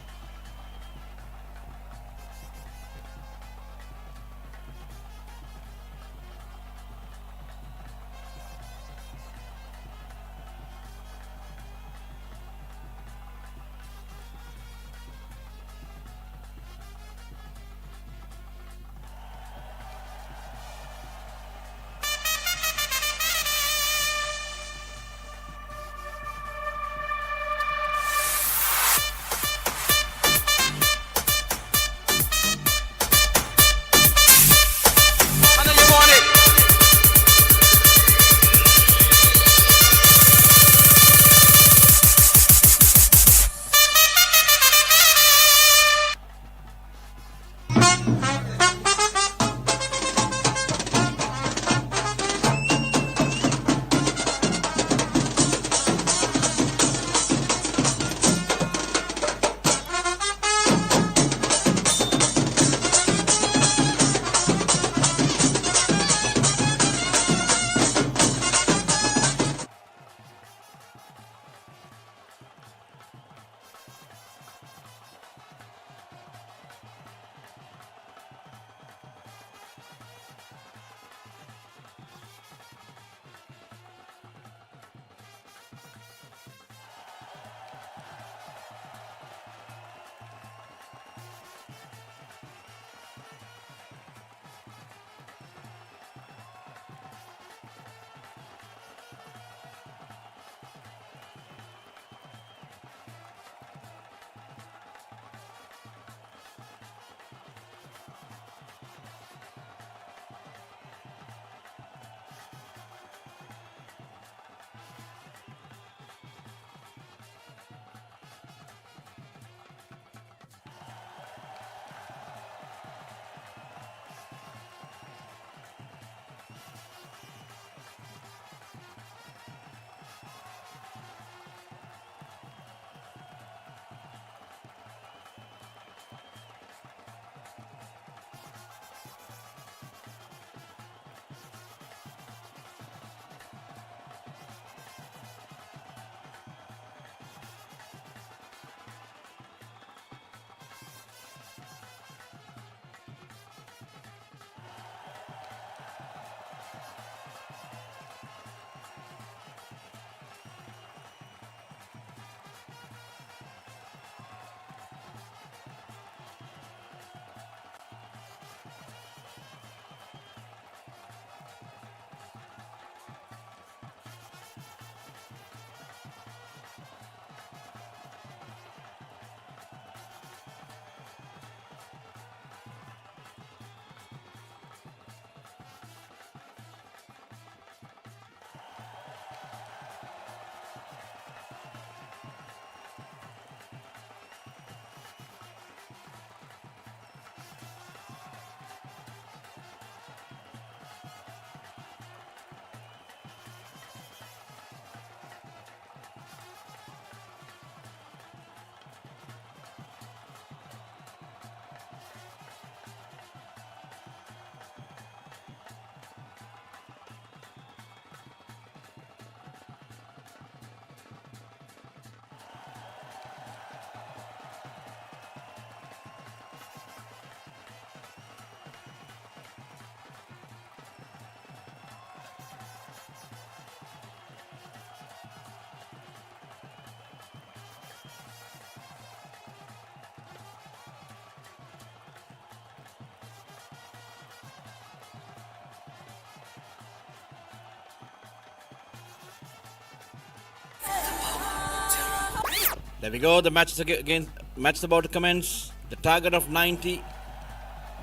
There we go. The match is again. Match is about to commence. The target of 90.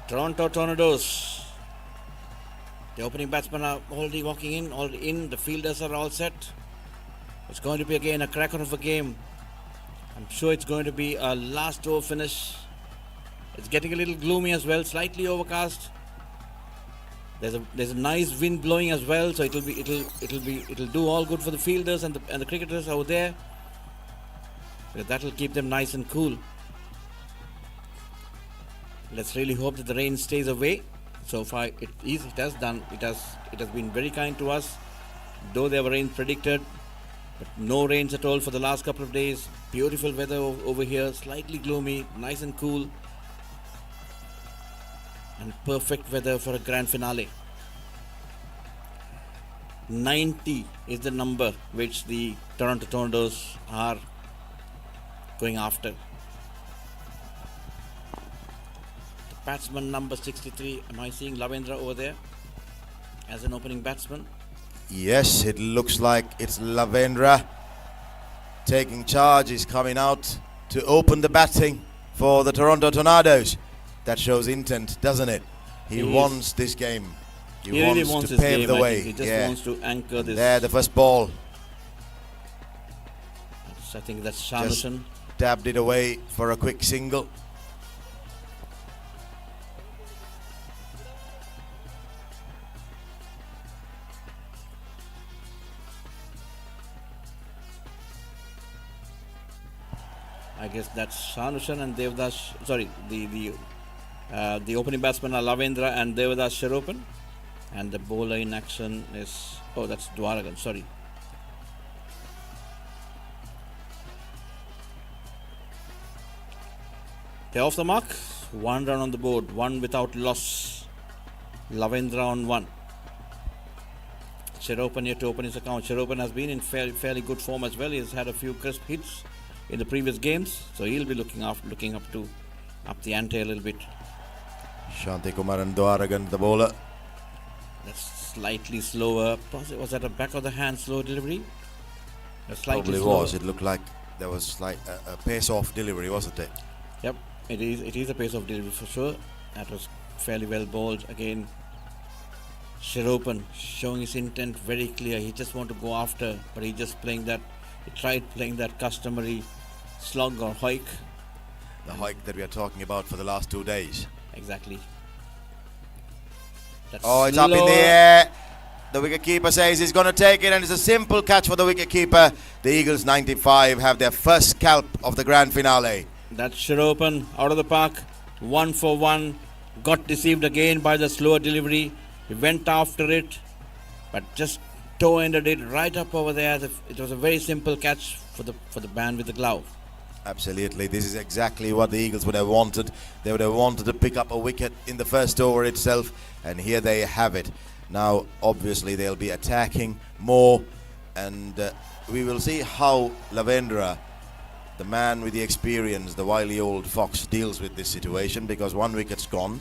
Toronto Tornadoes. The opening batsmen are already walking in. Already in. The fielders are all set. It's going to be again a cracker of a game. I'm sure it's going to be a last over finish. It's getting a little gloomy as well. Slightly overcast. There's a nice wind blowing as well. So it'll do all good for the fielders and the cricketers over there. That will keep them nice and cool. Let's really hope that the rain stays away. So far, it has been very kind to us. Though there were rains predicted, but no rains at all for the last couple of days. Beautiful weather over here, slightly gloomy, nice and cool, and perfect weather for a grand finale. 90 is the number which the Toronto Tornadoes are going after. The batsman number 63, am I seeing Lavendra over there as an opening batsman? Yes, it looks like it's Lavendra taking charge. He's coming out to open the batting for the Toronto Tornadoes. That shows intent, doesn't it? He wants this game. He really wants to this pave game, the way. He just wants to anchor this. There, the first ball. I think that's Shanuson. Dabbed it away for a quick single. I guess that's Shanuson and Devdas. Sorry, the opening batsmen are Lavendra and Devdas Sheropan, and the bowler in action is that's Dwaragan. Sorry. They're off the mark. 1 run on the board, 1 without loss. Lavendra on 1. Sheropan yet to open his account. Sheropan has been in fairly good form as well. He has had a few crisp hits in the previous games, so he'll be looking up the ante a little bit. Shanti Kumar and Dwaragan, the bowler. That's slightly slower. Was that a back of the hand slow delivery? Probably slower. Was. It looked like there was like a pace-off delivery, wasn't it? Yep, it is a pace-off delivery for sure. That was fairly well bowled. Again, Sheropan showing his intent very clear. He just want to go after, but he tried playing that customary slog or hike. The hike that we are talking about for the last 2 days. Exactly. It's up in the air. The wicketkeeper says he's going to take it, and it's a simple catch for the wicketkeeper. The Eagles 95 have their first scalp of the grand finale. That's Sheropan out of the park. 1 for 1. Got deceived again by the slower delivery. He went after it, but just toe-ended it right up over there. It was a very simple catch for the man with the glove. Absolutely, this is exactly what the Eagles would have wanted. They would have wanted to pick up a wicket in the first over itself, and here they have it. Now, obviously, they'll be attacking more, and we will see how Lavendra, the man with the experience, the wily old fox, deals with this situation, because 1 wicket's gone.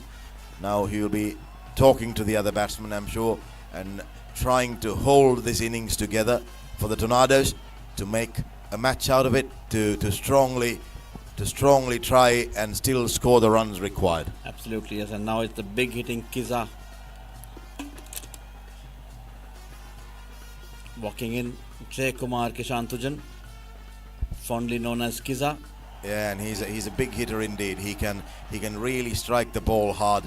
Now he'll be talking to the other batsmen, I'm sure, and trying to hold this innings together for the Tornadoes to make a match out of it, to strongly try and still score the runs required. Absolutely, yes. And now it's the big hitting Kiza walking in. Jay Kumar Kishantujan, fondly known as Kiza. Yeah, and he's a big hitter indeed. He can really strike the ball hard,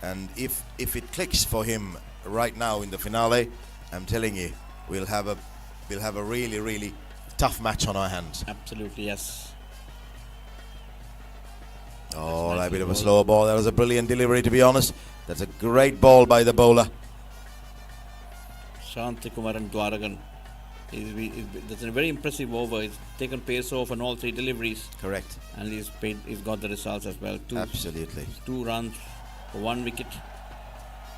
and if it clicks for him right now in the finale, I'm telling you, we'll have a really tough match on our hands. Absolutely, yes. Oh, a bit of a slower ball. That was a brilliant delivery, to be honest. That's a great ball by the bowler. Shanti Kumar and Dwaragan. That's a very impressive over. He's taken pace off on all 3 deliveries. Correct. And he's got the results as well. Absolutely. 2 runs for 1 wicket.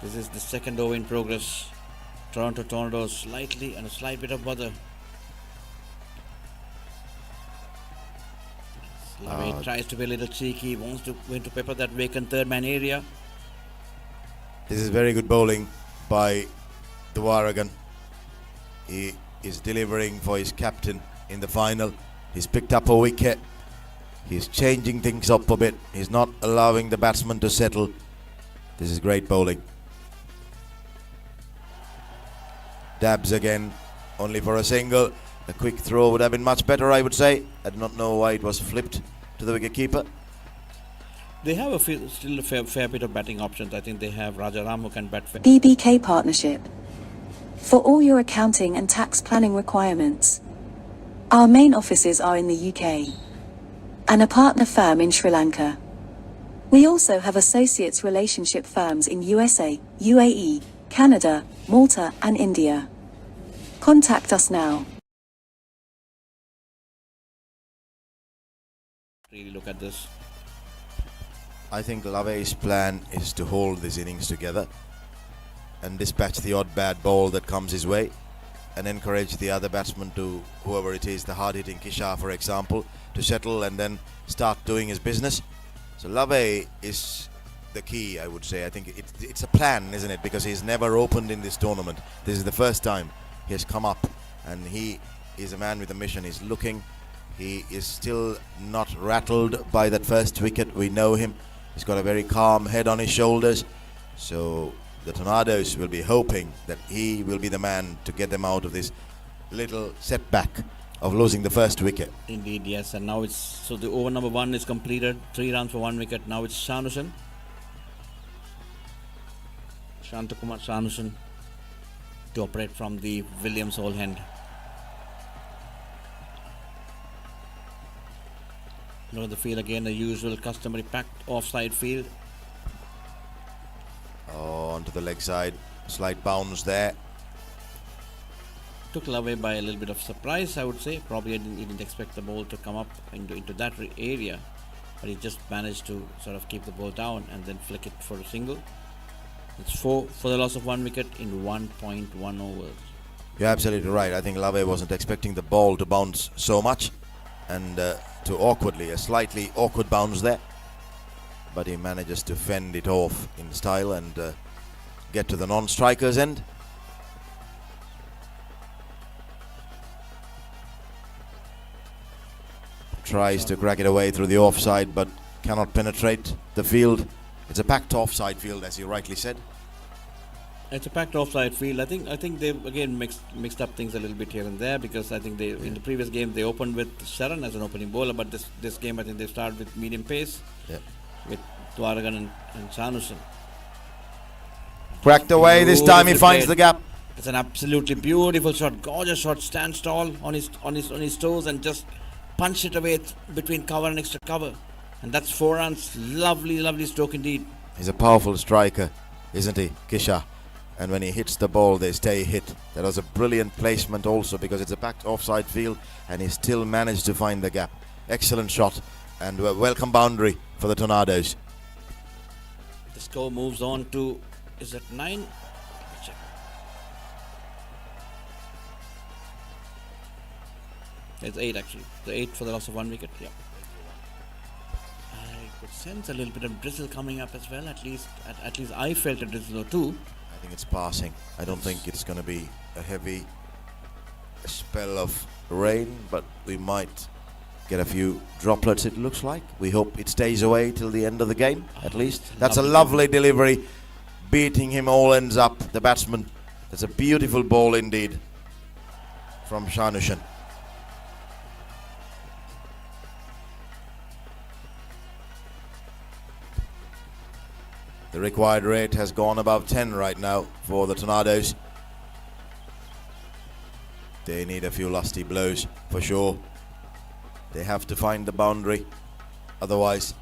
This is the second over in progress. Toronto Tornadoes a slight bit of bother. Slave tries to be a little cheeky, wants to pepper that vacant third man area. This is very good bowling by Dwaragan. He is delivering for his captain in the final. He's picked up a wicket. He's changing things up a bit. He's not allowing the batsman to settle. This is great bowling. Dabs again, only for a single. A quick throw would have been much better, I would say. I do not know why it was flipped to the wicketkeeper. They have still a fair bit of batting options. I think they have Rajaram who can bat fair. BBK Partnership. For all your accounting and tax planning requirements. Our main offices are in the UK. And a partner firm in Sri Lanka. We also have associates relationship firms in USA, UAE, Canada, Malta and India. Contact us now. Really look at this. I think Lave's plan is to hold this innings together and dispatch the odd bad ball that comes his way and encourage the other batsman to, whoever it is, the hard-hitting Kisha for example, to settle and then start doing his business. So Lave is the key, I would say. I think it's a plan, isn't it? Because he's never opened in this tournament. This is the first time he has come up and he is a man with a mission. He's looking. He is still not rattled by that first wicket. We know him. He's got a very calm head on his shoulders. So the Tornadoes will be hoping that he will be the man to get them out of this little setback of losing the first wicket. Indeed, yes. And now so the over number 1 is completed. 3 runs for 1 wicket. Now it's Shanusan. Shantakumar Shanusan to operate from the Williams Hole end. Look at the field again, the usual customary packed offside field. Oh, onto the leg side, slight bounce there. Took away by a little bit of surprise, I would say. Probably he didn't expect the ball to come up into that area, but he just managed to sort of keep the ball down and then flick it for a single. It's 4 for the loss of 1 wicket in 1.1 overs. You're absolutely right. I think Lave wasn't expecting the ball to bounce so much and a slightly awkward bounce there, but he manages to fend it off in style and get to the non-striker's end. Tries to crack it away through the offside but cannot penetrate the field. It's a packed offside field, as you rightly said. It's a packed offside field. I think they've again mixed up things a little bit here and there, because I think in the previous game they opened with Sharan as an opening bowler, but this game I think they started with medium pace with Dwaragan and Shanusan. Cracked away this time. He finds the gap. It's an absolutely beautiful shot, gorgeous shot. Stands tall on his toes and just punch it away between cover and extra cover, and that's 4 runs. Lovely stroke indeed. He's a powerful striker, isn't he, Kisha? And when he hits the ball, they stay hit. That was a brilliant placement also, because it's a packed offside field and he still managed to find the gap. Excellent shot and a welcome boundary for the Tornadoes. The score moves on to, is it 9? Check. It's 8 actually. The 8 for the loss of 1 wicket. Yeah. I could sense a little bit of drizzle coming up as well. At least I felt a drizzle or two. I think it's passing. I don't think it's going to be a heavy spell of rain, but we might get a few droplets, it looks like. We hope it stays away till the end of the game, at least. That's a lovely delivery, beating him all ends up, the batsman. That's a beautiful ball indeed from Shanushan. The required rate has gone above 10 right now for the Tornadoes. They need a few lusty blows for sure. They have to find the boundary. Otherwise,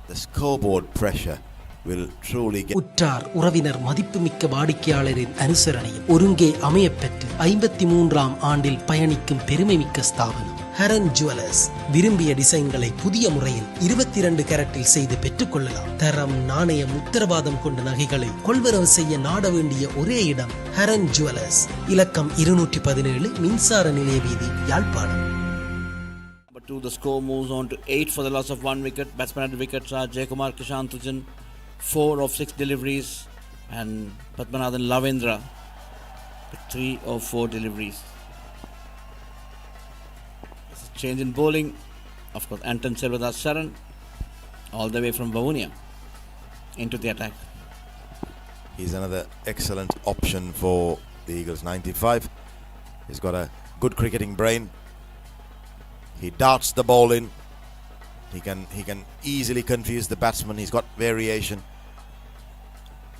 the scoreboard pressure will truly get... உற்றார் உறவினர் மதிப்புமிக்க வாடிக்கையாளரின் அனுசரணையில் ஒருங்கே அமையப்பெற்று 53ஆம் ஆண்டில் பயணிக்கும் பெருமைமிக்க ஸ்தாபனம் Haran jewellers. விரும்பிய டிசைன்களை புதிய முறையில் 22 கேரட்டில் செய்து பெற்றுக்கொள்ளலாம். தரம், நாணயம், உத்தரவாதம் கொண்ட நகைகளை கொள்வரவு செய்ய நாட வேண்டிய ஒரே இடம் ஹரன் ஜுவல்லர்ஸ். இலக்கம் 217 மின்சார நிலைய வீதி, Yazhpanam. But the score moves on to 8 for the loss of 1 wicket. Batsman at the wickets are Jayakumar Kishantujan, 4 of 6 deliveries, and Padmanathan Lavendra with 3 of 4 deliveries. Change in bowling. Of course, Anton Silvadas Sharan, all the way from Vavonia into the attack. He's another excellent option for the Eagles 95. He's got a good cricketing brain. He darts the ball in. He can easily confuse the batsman. He's got variation.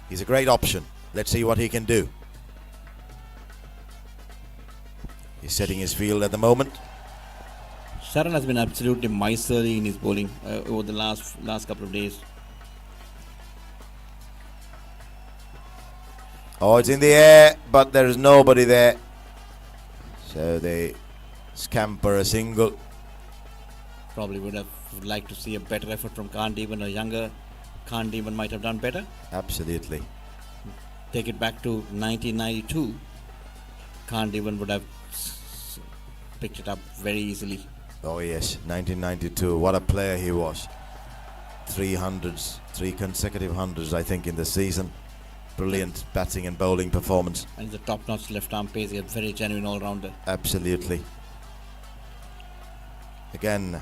He's a great option. Let's see what he can do. He's setting his field at the moment. Sharan has been absolutely miserly in his bowling over the last couple of days. Oh, it's in the air, but there is nobody there. So they scamper a single. Probably would liked to see a better effort from Carnival. A younger Carnival might have done better. Absolutely. Take it back to 1992. Carnival would have picked it up very easily. Oh yes, 1992. What a player he was. 300s, 3 consecutive hundreds, I think, in the season. Brilliant batting and bowling performance. And he's a top-notch left-arm pace. He's a very genuine all-rounder. Absolutely. Again,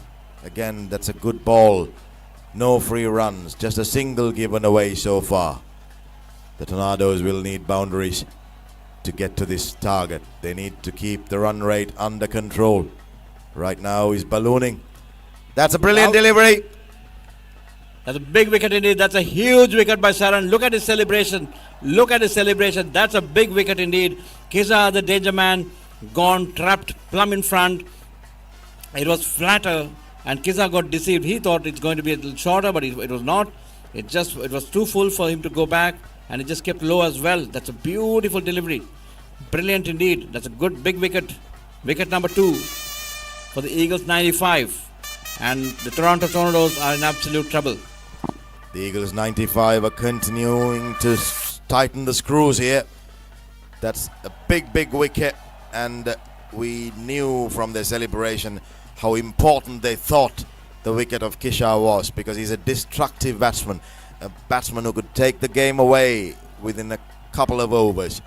that's a good ball. No free runs, just a single given away so far. The Tornadoes will need boundaries to get to this target. They need to keep the run rate under control. Right now he's ballooning. That's a brilliant delivery. That's a big wicket indeed. That's a huge wicket by Sharan. Look at his celebration. Look at his celebration. That's a big wicket indeed. Kisa, the danger man, gone, trapped, plumb in front. It was flatter and Kisa got deceived. He thought it's going to be a little shorter, but it was not. It was too full for him to go back, and it just kept low as well. That's a beautiful delivery. Brilliant indeed. That's a good big wicket. Wicket number 2 for the Eagles 95. And the Toronto Tornadoes are in absolute trouble. The Eagles 95 are continuing to tighten the screws here. That's a big wicket, and we knew from their celebration how important they thought the wicket of Kisha was, because he's a destructive batsman, a batsman who could take the game away within a couple of overs.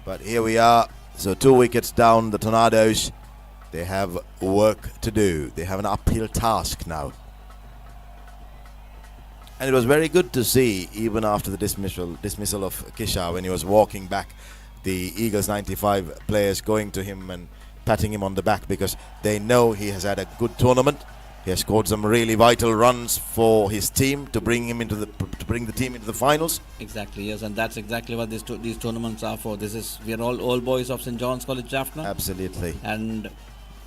But here we are, so 2 wickets down. The Tornadoes, they have work to do. They have an uphill task now. And it was very good to see, even after the dismissal of Kisha, when he was walking back, the Eagles 95 players going to him and patting him on the back, because they know he has had a good tournament. He has scored some really vital runs for his team to bring the team into the finals. Exactly, yes, and that's exactly what these tournaments are for. We are all boys of St. John's College, Jaffna. Absolutely. And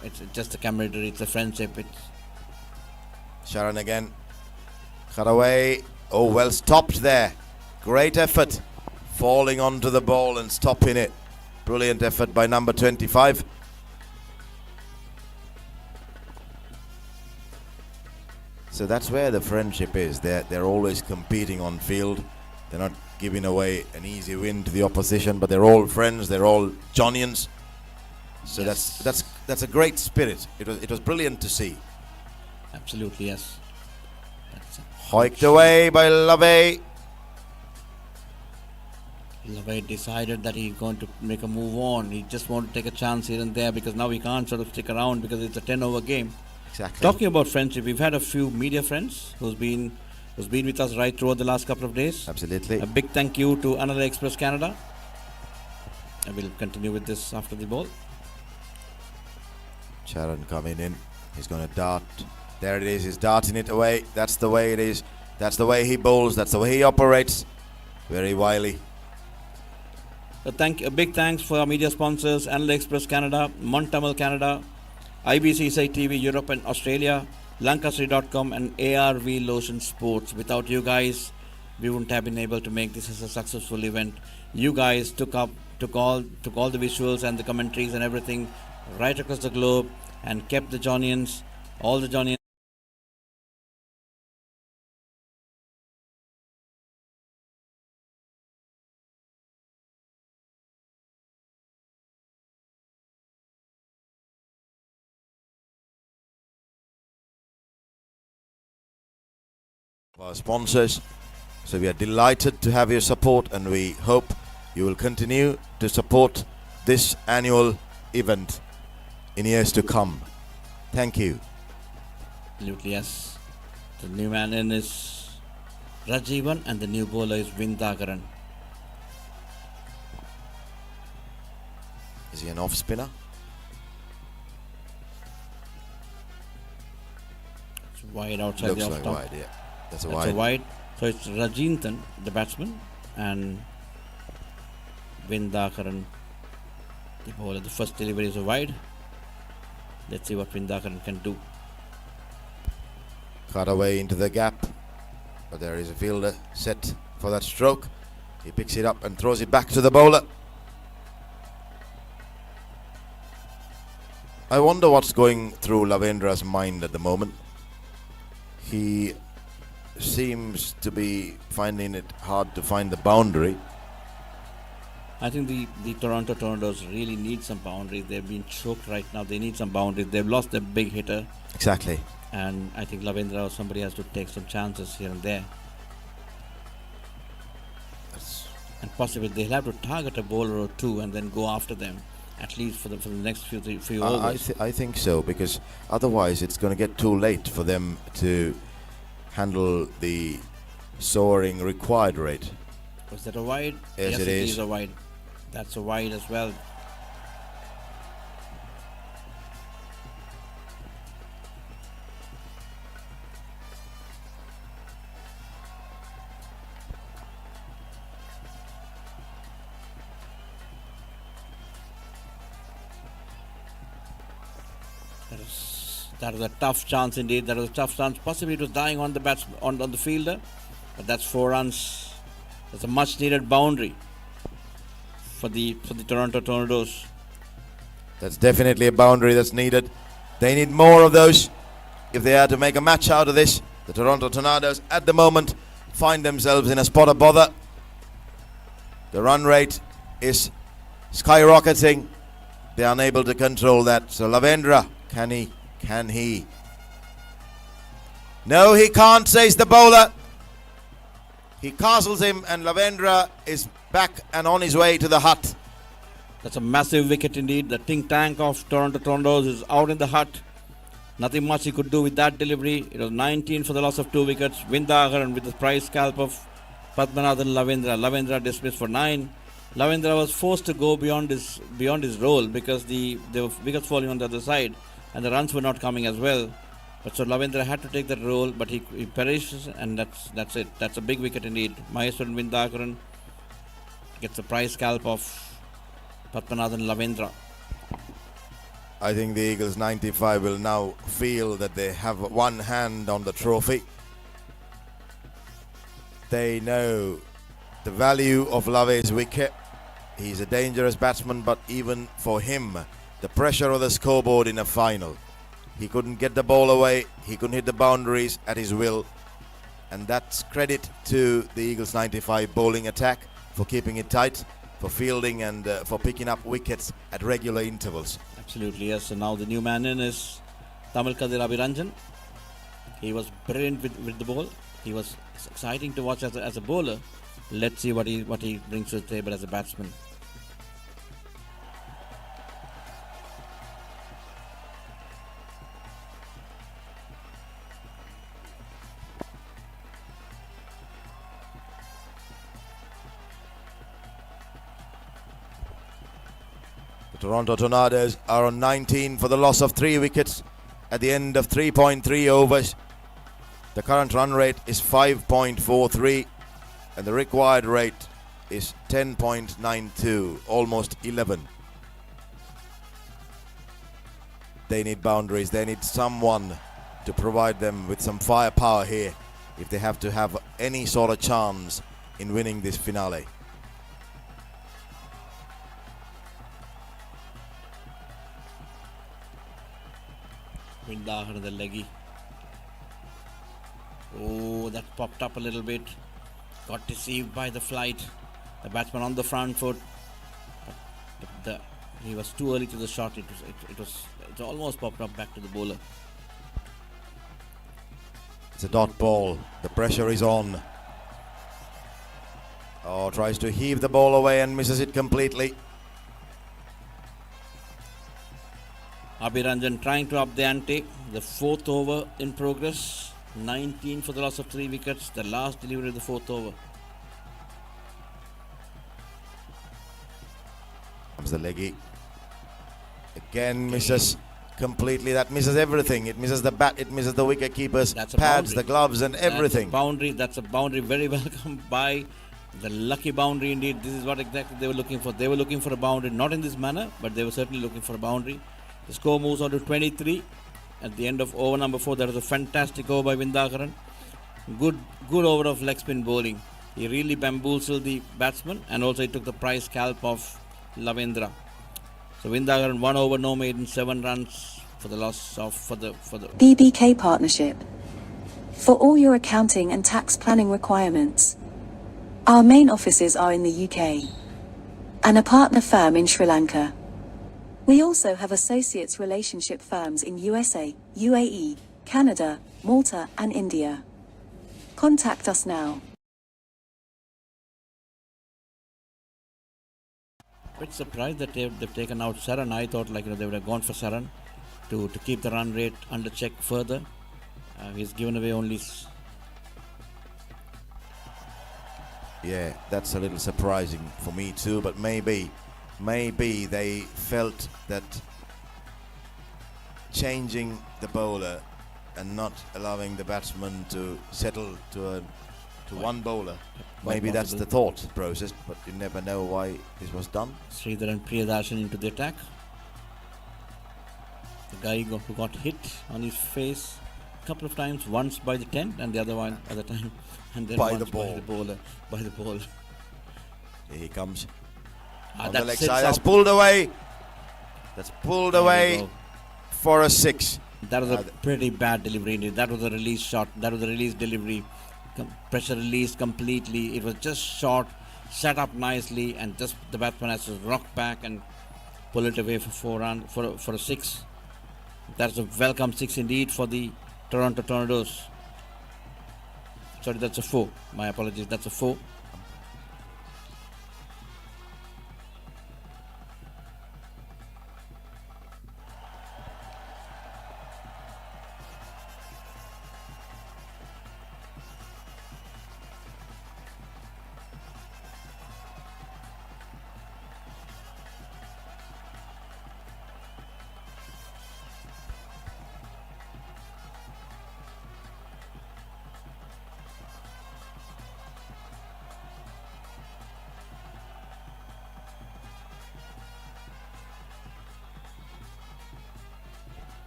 it's just a camaraderie, it's a friendship. Sharan again. Cut away. Oh, well stopped there. Great effort. Falling onto the ball and stopping it. Brilliant effort by number 25. So that's where the friendship is. They're always competing on field. They're not giving away an easy win to the opposition, but they're all friends. They're all Johnians. So yes, that's a great spirit. It was brilliant to see. Absolutely, yes. Hiked away by Lave. Lave decided that he's going to make a move on. He just wanted to take a chance here and there, because now he can't sort of stick around because it's a 10-over game. Exactly. Talking about friendship, we've had a few media friends who's been with us right throughout the last couple of days. Absolutely. A big thank you to Another Express Canada. I will continue with this after the ball. Sharan coming in. He's going to dart. There it is. He's darting it away. That's the way it is. That's the way he bowls. That's the way he operates. Very wily. A big thanks for our media sponsors: Another Express Canada, Montamal Canada, IBC Site TV Europe and Australia, Lancashire.com, and ARV Lotion Sports. Without you guys, we wouldn't have been able to make this as a successful event. You guys took all the visuals and the commentaries and everything right across the globe and kept the Johnians, all the Johnians. Our sponsors. So we are delighted to have your support, and we hope you will continue to support this annual event in years to come. Thank you. Absolutely, yes. The new man in is Rajivan and the new bowler is Vindagaran. Is he an off spinner? It's wide outside Looks the off like stump. wide, yeah. That's a That's wide. a wide. So it's Rajinthan, the batsman, and Vindagaran, the bowler. The first delivery is a wide. Let's see what Vindagaran can do. Cut away into the gap. But there is a fielder set for that stroke. He picks it up and throws it back to the bowler. I wonder what's going through Lavendra's mind at the moment. He seems to be finding it hard to find the boundary. I think the Toronto Tornadoes really need some boundaries. They've been choked right now. They need some boundaries. They've lost their big hitter. Exactly. And I think Lavendra or somebody has to take some chances here and there. And possibly they'll have to target a bowler or two and then go after them, at least for the next few overs. I think so, because otherwise it's going to get too late for them to handle the soaring required rate. Was that a wide? Yes, it is. A wide. That's a wide as well. That was a tough chance indeed. That was a tough chance. Possibly it was dying on the on the fielder, but that's 4 runs. That's a much needed boundary for the Toronto Tornadoes. That's definitely a boundary that's needed. They need more of those if they are to make a match out of this. The Toronto Tornadoes at the moment find themselves in a spot of bother. The run rate is skyrocketing. They are unable to control that. So Lavendra, can he? Can he? No, he can't, says the bowler. He castles him and Lavendra is back and on his way to the hut. That's a massive wicket indeed. The think tank of Toronto Tornadoes is out in the hut. Nothing much he could do with that delivery. It was 19 for the loss of 2 wickets. Vindagaran with the prize scalp of Padmanathan Lavendra. Lavendra dismissed for 9. Lavendra was forced to go beyond his role because the wickets falling on the other side and the runs were not coming as well. But so Lavendra had to take that role, but he perishes, and that's it. That's a big wicket indeed. Maheswaran Vindagaran gets the prize scalp of Padmanathan Lavendra. I think the Eagles 95 will now feel that they have one hand on the trophy. They know the value of Lave's wicket. He's a dangerous batsman, but even for him, the pressure of the scoreboard in a final. He couldn't get the ball away. He couldn't hit the boundaries at his will. And that's credit to the Eagles 95 bowling attack for keeping it tight, for fielding and for picking up wickets at regular intervals. Absolutely, yes. So now the new man in is Tamil Kadir Abhiranjan. He was brilliant with the ball. He was exciting to watch as a bowler. Let's see what he brings to the table as a batsman. The Toronto Tornadoes are on 19 for the loss of 3 wickets at the end of 3.3 overs. The current run rate is 5.43 and the required rate is 10.92, almost 11. They need boundaries. They need someone to provide them with some firepower here if they have to have any sort of chance in winning this finale. Vindagaran the leggy. Oh, that popped up a little bit. Got deceived by the flight. The batsman on the front foot. But he was too early to the shot. It almost popped up back to the bowler. It's a dot ball. The pressure is on. Oh, tries to heave the ball away and misses it completely. Abhiranjan trying to up the ante. The fourth over in progress. 19 for the loss of 3 wickets. The last delivery of the fourth over. Comes the leggy. Again misses completely. That misses everything. It misses the bat. It misses the wicket keeper's pads, boundary. the gloves, and everything. That's a boundary. Very welcome by the lucky boundary indeed. This is what exactly they were looking for. They were looking for a boundary, not in this manner, but they were certainly looking for a boundary. The score moves on to 23 at the end of over number 4. That was a fantastic over by Vindakaran. Good over of leg spin bowling. He really bamboozled the batsman, and also he took the prize scalp of Lavendra. So Vindakaran 1 over, no maiden, 7 runs for the loss of for the BBK Partnership. For all your accounting and tax planning requirements. Our main offices are in the UK. And a partner firm in Sri Lanka. We also have associates relationship firms in USA, UAE, Canada, Malta and India. Contact us now. Bit surprised that they've taken out Saran. I thought they would have gone for Saran to keep the run rate under check further. He's given away only. Yeah, that's a little surprising for me too. But maybe they felt that changing the bowler and not allowing the batsman to settle to one bowler. Maybe that's the thought process, but you never know why this was done. Sridhar and Priyadarshan into the attack. The guy who got hit on his face a couple of times, once by the tent and the other time, and then by once the ball. By the ball. Here he comes. Ah, On that the leg sits side, that's up. pulled away. That's pulled There we away go. for a 6. That was a pretty bad delivery indeed. That was a release shot. That was a release delivery. Pressure released completely. It was just short, set up nicely, and just the batsman has to rock back and pull it away for a 6. That's a welcome 6 indeed for the Toronto Tornadoes. Sorry, that's a 4. My apologies. That's a 4.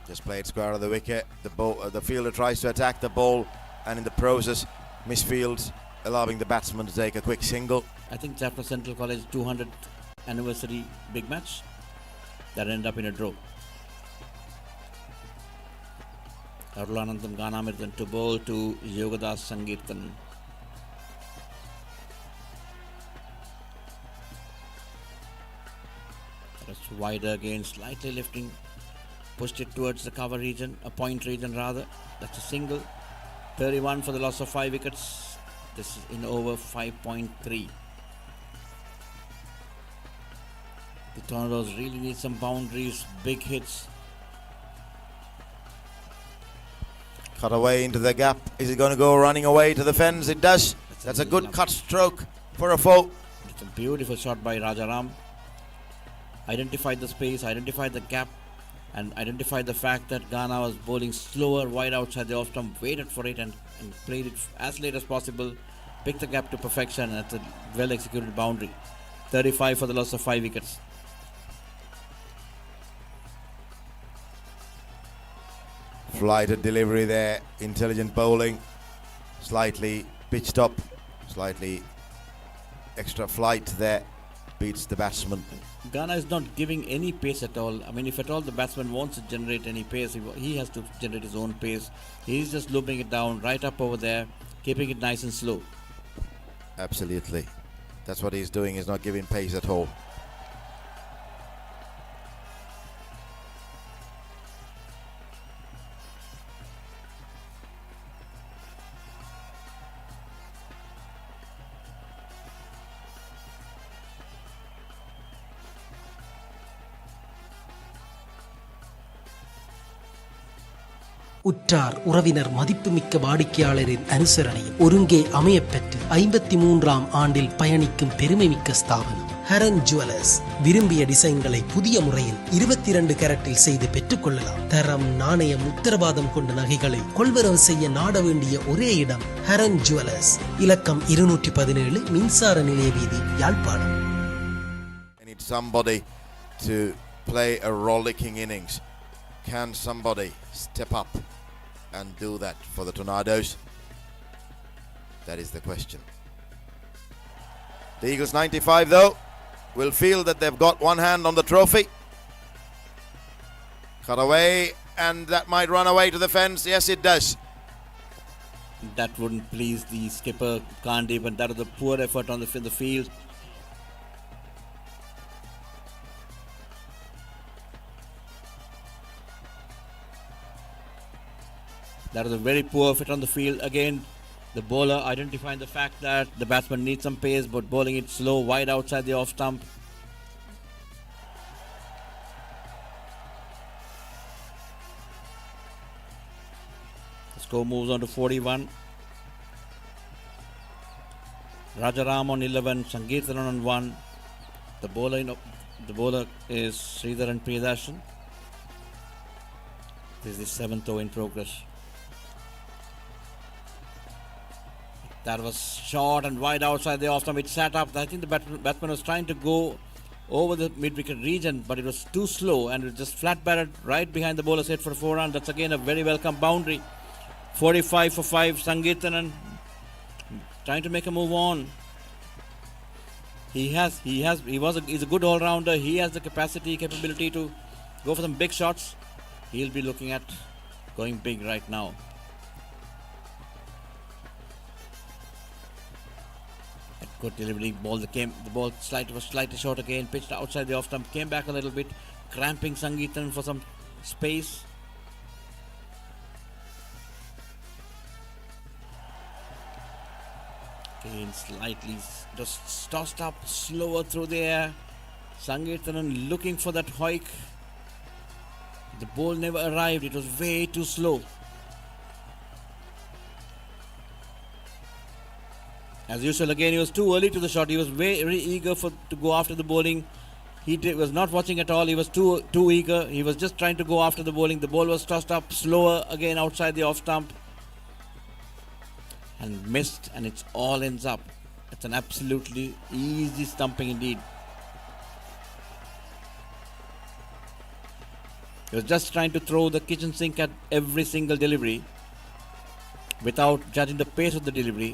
Just played square of the wicket. The fielder tries to attack the ball, and in the process, misfields, allowing the batsman to take a quick single. I think Jaffna Central College 200th anniversary big match that ended up in a draw. Arulanandam Ganamirthan to bowl to Yogadas Sangirtan. That's wider again, slightly lifting, pushed it towards the cover region, a point region rather. That's a single. 31 for the loss of 5 wickets. This is in over 5.3. The Tornadoes really need some boundaries, big hits. Cut away into the gap. Is it going to go running away to the fence? It does. That's a good cut stroke for a 4. It's a beautiful shot by Rajaram. Identified the space, identified the gap, and identified the fact that Ghana was bowling slower wide outside the off stump, waited for it and played it as late as possible, picked the gap to perfection, and it's a well executed boundary. 35 for the loss of 5 wickets. Flighted delivery there, intelligent bowling, slightly pitched up, slightly extra flight there, beats the batsman. Ghana is not giving any pace at all. I mean, if at all the batsman wants to generate any pace, he has to generate his own pace. He's just looping it down right up over there, keeping it nice and slow. Absolutely. That's what he's doing, he's not giving pace at all. உற்றார் உறவினர் மதிப்புமிக்க வாடிக்கையாளரின் அனுசரணையில் ஒருங்கே அமையப்பெற்று 53ஆம் ஆண்டில் பயணிக்கும் பெருமைமிக்க ஸ்தாபனம் Haran jewellers. விரும்பிய டிசைன்களை புதிய முறையில் 22 கேரட்டில் செய்து பெற்றுக் கொள்ளலாம். தரம், நாணயம், உத்தரவாதம் கொண்ட நகைகளை கொள்வரவு செய்ய நாட வேண்டிய ஒரே இடம் ஹரன் ஜுவல்லர்ஸ். இலக்கம் 217, மின்சார நிலைய வீதி, Yazhpanam. I need somebody to play a rollicking innings. Can somebody step up and do that for the Tornadoes? That is the question. The Eagles 95 though will feel that they've got one hand on the trophy. Cut away, and that might run away to the fence. Yes, it does. That wouldn't please the skipper, can't even. That was a poor effort on the field. That was a very poor effort on the field. Again, the bowler identifying the fact that the batsman needs some pace, but bowling it slow, wide outside the off stump. The score moves on to 41. Rajaram on 11, Sangeetharan on 1. The bowler is Sridharan Priyadarsan. This is the 7th over in progress. That was short and wide outside the off stump. It sat up. I think the batsman was trying to go over the mid-wicket region, but it was too slow and it just flat batted right behind the bowler's head for a 4 run. That's again a very welcome boundary. 45 for 5. Sangeethanan trying to make a move on. He's a good all-rounder. He has the capability to go for some big shots. He'll be looking at going big right now. Good delivery. The ball was slightly short again. Pitched outside the off stump. Came back a little bit, cramping Sangeethanan for some space. Again, slightly just tossed up, slower through the air. Sangeethanan looking for that hoik. The ball never arrived. It was way too slow. As usual, again, he was too early to the shot. He was very eager to go after the bowling. He was not watching at all. He was too eager. He was just trying to go after the bowling. The ball was tossed up slower again outside the off stump. And missed, and it all ends up. It's an absolutely easy stumping indeed. He was just trying to throw the kitchen sink at every single delivery without judging the pace of the delivery.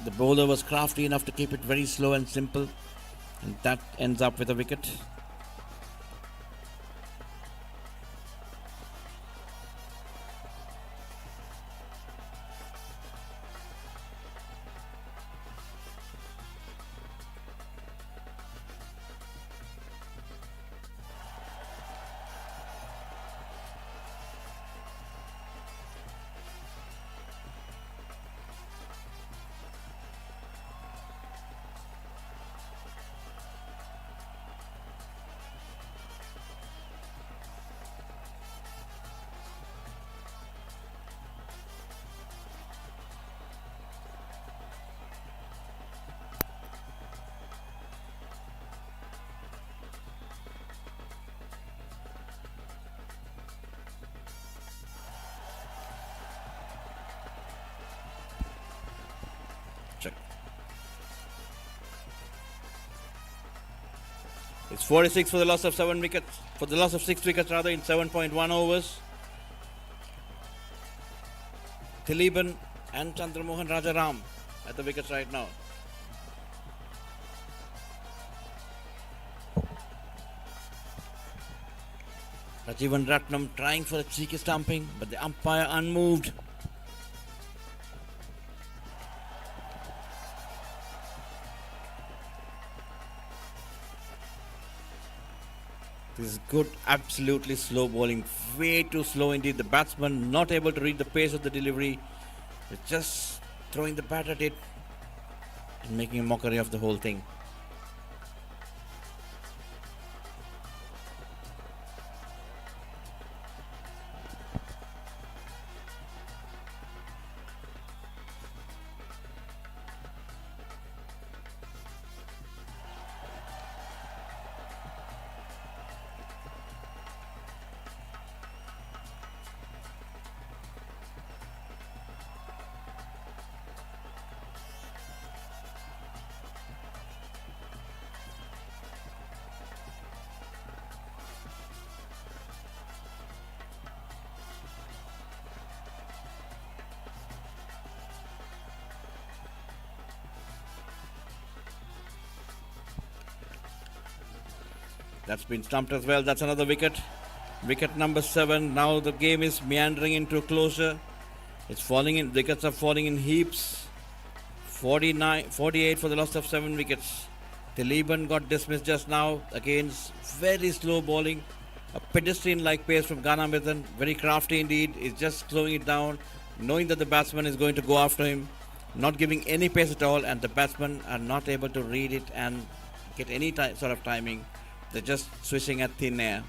The bowler was crafty enough to keep it very slow and simple, and that ends up with a wicket. It's 46 for the loss of 6 wickets rather in 7.1 overs. Thileban and Chandramohan Rajaram at the wickets right now. Rajivan Ratnam trying for a cheeky stumping, but the umpire unmoved. This is good, absolutely slow bowling, way too slow indeed. The batsman not able to read the pace of the delivery, just throwing the bat at it and making a mockery of the whole thing. That's been stumped as well. That's another wicket. Wicket number 7. Now the game is meandering into closure. It's falling in. Wickets are falling in heaps. 48 for the loss of 7 wickets. Taliban got dismissed just now against very slow bowling. A pedestrian-like pace from Ghana Mithan. Very crafty indeed. He's just slowing it down, knowing that the batsman is going to go after him. Not giving any pace at all, and the batsmen are not able to read it and get any sort of timing. They're just swishing at thin air.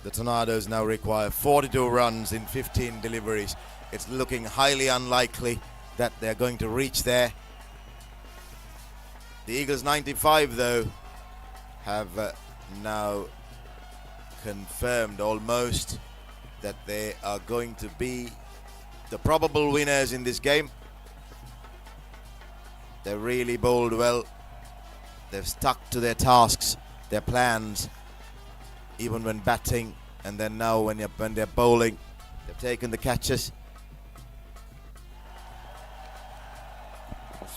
The Tornadoes now require 42 runs in 15 deliveries. It's looking highly unlikely that they're going to reach there. The Eagles 95 though have now confirmed almost that they are going to be the probable winners in this game. They really bowled well. They've stuck to their tasks, their plans, even when batting, and then now when they're bowling, they've taken the catches.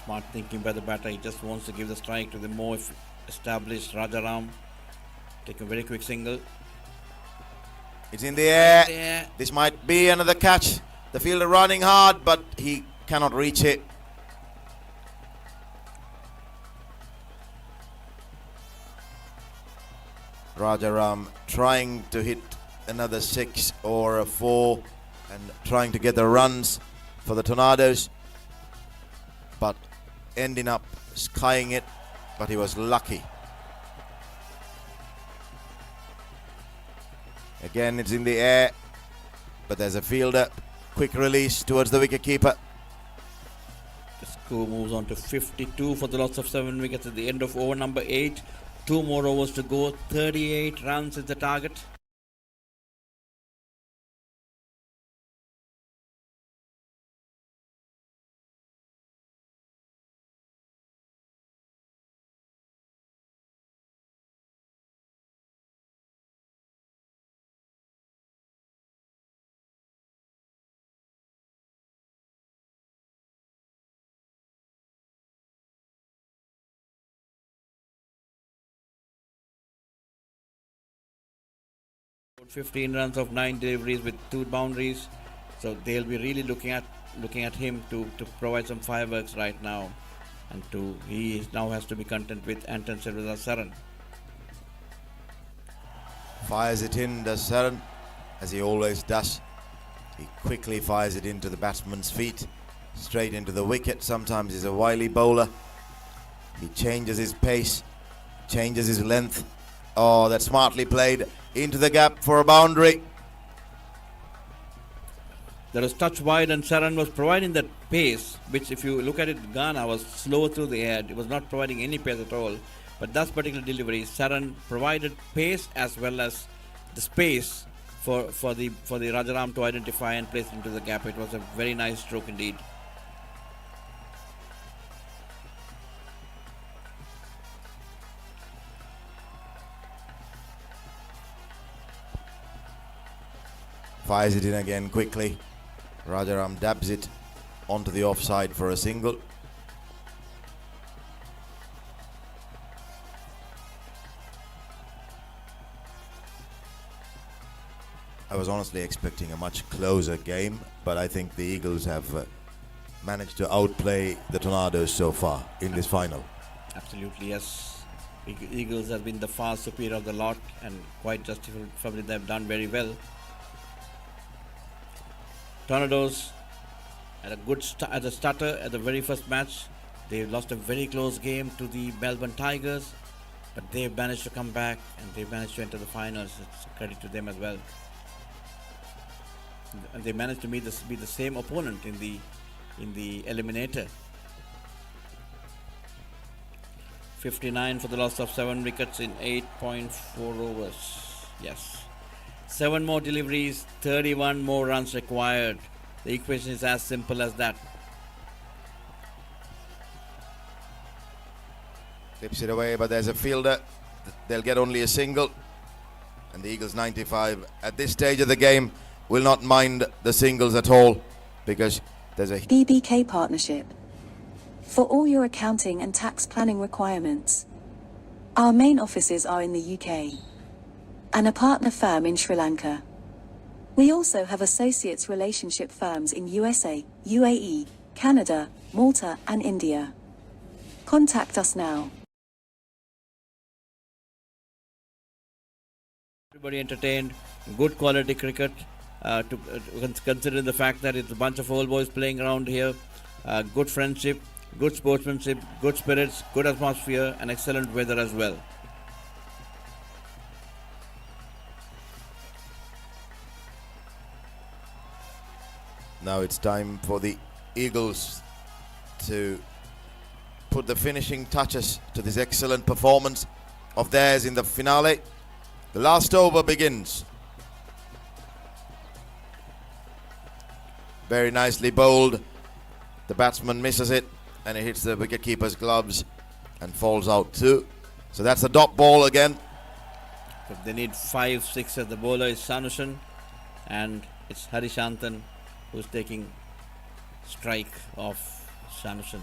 Smart thinking by the batter. He just wants to give the strike to the more established Rajaram. Take a very quick single. It's in the air. This might be another catch. The fielder running hard, but he cannot reach it. Rajaram trying to hit another 6 or a 4 and trying to get the runs for the Tornadoes, but ending up skying it, but he was lucky. Again, it's in the air, but there's a fielder. Quick release towards the wicketkeeper. The score moves on to 52 for the loss of 7 wickets at the end of over number 8. 2 more overs to go. 38 runs is the target. About 15 runs of 9 deliveries with 2 boundaries, so they'll be really looking at him to provide some fireworks right now, and he now has to be content with Anton Silva Saran. Fires it in, does Saran, as he always does. He quickly fires it into the batsman's feet, straight into the wicket. Sometimes he's a wily bowler. He changes his pace, changes his length. Oh, that's smartly played into the gap for a boundary. There was touch wide, and Saran was providing that pace, which if you look at it, Ghana was slow through the air. It was not providing any pace at all. But that particular delivery, Saran provided pace as well as the space for the Rajaram to identify and place into the gap. It was a very nice stroke indeed. Fires it in again quickly. Rajaram dabs it onto the offside for a single. I was honestly expecting a much closer game, but I think the Eagles have managed to outplay the Tornadoes so far in this final. Absolutely, yes. Eagles have been the far superior of the lot, and quite justifiably they've done very well. Tornadoes had a good as a starter at the very first match. They lost a very close game to the Melbourne Tigers, but they managed to come back and they managed to enter the finals. It's a credit to them as well. And they managed to be the same opponent in the eliminator. 59 for the loss of 7 wickets in 8.4 overs. Yes. 7 more deliveries, 31 more runs required. The equation is as simple as that. Clips it away, but there's a fielder. They'll get only a single. And the Eagles 95 at this stage of the game will not mind the singles at all, because there's a BBK partnership. For all your accounting and tax planning requirements, Our main offices are in the UK and a partner firm in Sri Lanka. We also have associates relationship firms in USA, UAE, Canada, Malta and India. Contact us now. Everybody entertained, good quality cricket, considering the fact that it's a bunch of old boys playing around here, good friendship, good sportsmanship, good spirits, good atmosphere and excellent weather as well. Now it's time for the Eagles to put the finishing touches to this excellent performance of theirs in the finale. The last over begins. Very nicely bowled. The batsman misses it and it hits the wicketkeeper's gloves and falls out too. So that's a dot ball again. But they need 5-6 as the bowler is Sanushan and it's Harishantan who's taking strike of Sanushan.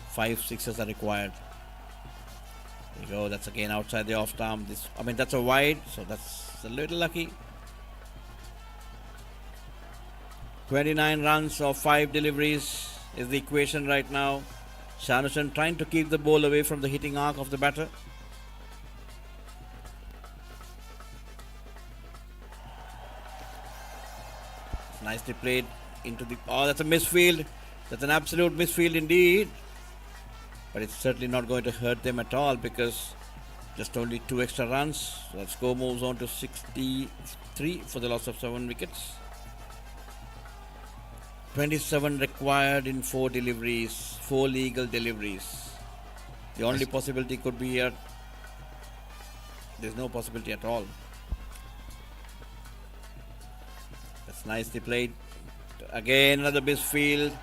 5 sixes are required. There you go, that's again outside the off stump. That's a wide, so that's a little lucky. 29 runs of 5 deliveries is the equation right now. Sanushan trying to keep the ball away from the hitting arc of the batter. Nicely played into the... Oh, that's a misfield. That's an absolute misfield indeed. But it's certainly not going to hurt them at all because just only 2 extra runs. So that score moves on to 63 for the loss of 7 wickets. 27 required in 4 deliveries, 4 legal deliveries. The only possibility could be here. There's no possibility at all. That's nicely played. Again, another misfield. Is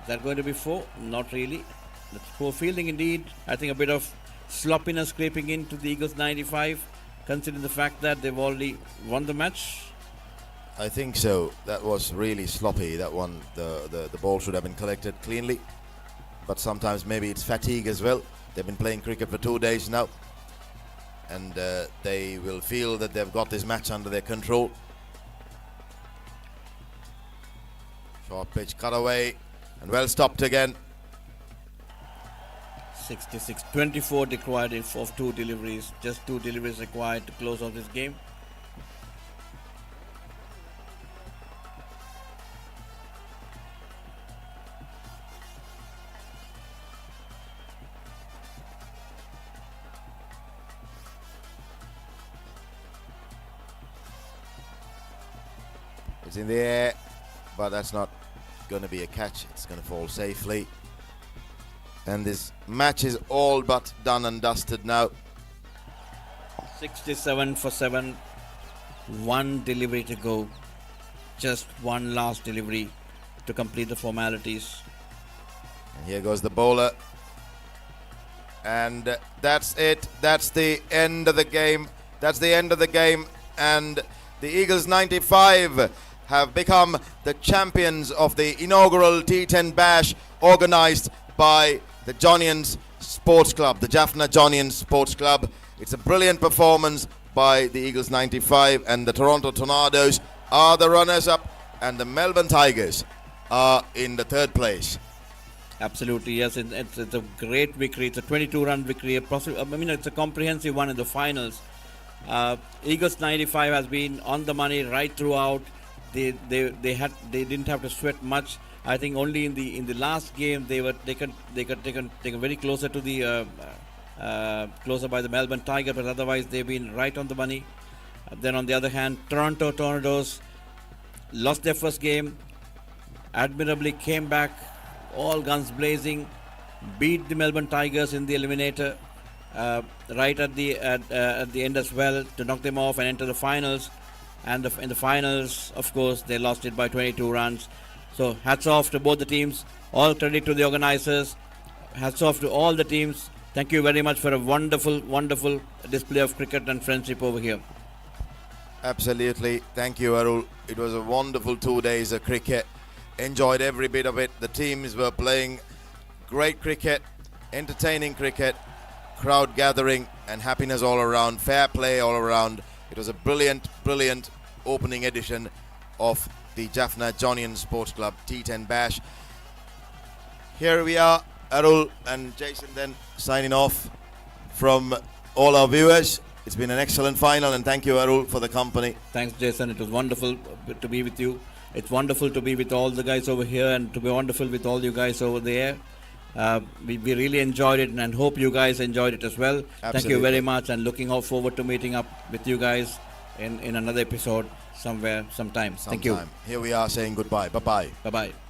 that going to be 4? Not really. That's poor fielding indeed. I think a bit of sloppiness creeping into the Eagles 95, considering the fact that they've already won the match. I think so. That was really sloppy. That one, the ball should have been collected cleanly. But sometimes maybe it's fatigue as well. They've been playing cricket for 2 days now. And they will feel that they've got this match under their control. Short pitch cut away and well stopped again. 66, 24 required of 2 deliveries. Just 2 deliveries required to close off this game. It's in the air, but that's not going to be a catch. It's going to fall safely. And this match is all but done and dusted now. 67 for 7. 1 delivery to go. Just 1 last delivery to complete the formalities. And here goes the bowler. And that's it. That's the end of the game. That's the end of the game. And the Eagles 95 have become the champions of the inaugural T10 Bash organised by the Johnians Sports Club, the Jaffna Johnians Sports Club. It's a brilliant performance by the Eagles 95, and the Toronto Tornadoes are the runners-up, and the Melbourne Tigers are in the 3rd place. Absolutely, yes. It's a great victory. It's a 22-run victory. It's a comprehensive one in the finals. Eagles 95 has been on the money right throughout. They didn't have to sweat much. I think only in the last game they were taken very closer to the closer by the Melbourne Tigers, but otherwise they've been right on the money. Then on the other hand, Toronto Tornadoes lost their first game, admirably came back, all guns blazing, beat the Melbourne Tigers in the eliminator right at the end as well to knock them off and enter the finals. And in the finals, of course, they lost it by 22 runs. So hats off to both the teams. All credit to the organizers. Hats off to all the teams. Thank you very much for a wonderful, wonderful display of cricket and friendship over here. Absolutely. Thank you, Arul. It was a wonderful 2 days of cricket. Enjoyed every bit of it. The teams were playing great cricket, entertaining cricket, crowd gathering and happiness all around, fair play all around. It was a brilliant opening edition of the Jaffna Johnians Sports Club T10 Bash. Here we are, Arul and Jason then signing off from all our viewers. It's been an excellent final, and thank you, Arul, for the company. Thanks, Jason. It was wonderful to be with you. It's wonderful to be with all the guys over here and to be wonderful with all you guys over there. We really enjoyed it and hope you guys enjoyed it as well. Absolutely. Thank you very much, and looking forward to meeting up with you guys in another episode sometime. Thank you. Here we are saying goodbye. Bye-bye. Bye-bye.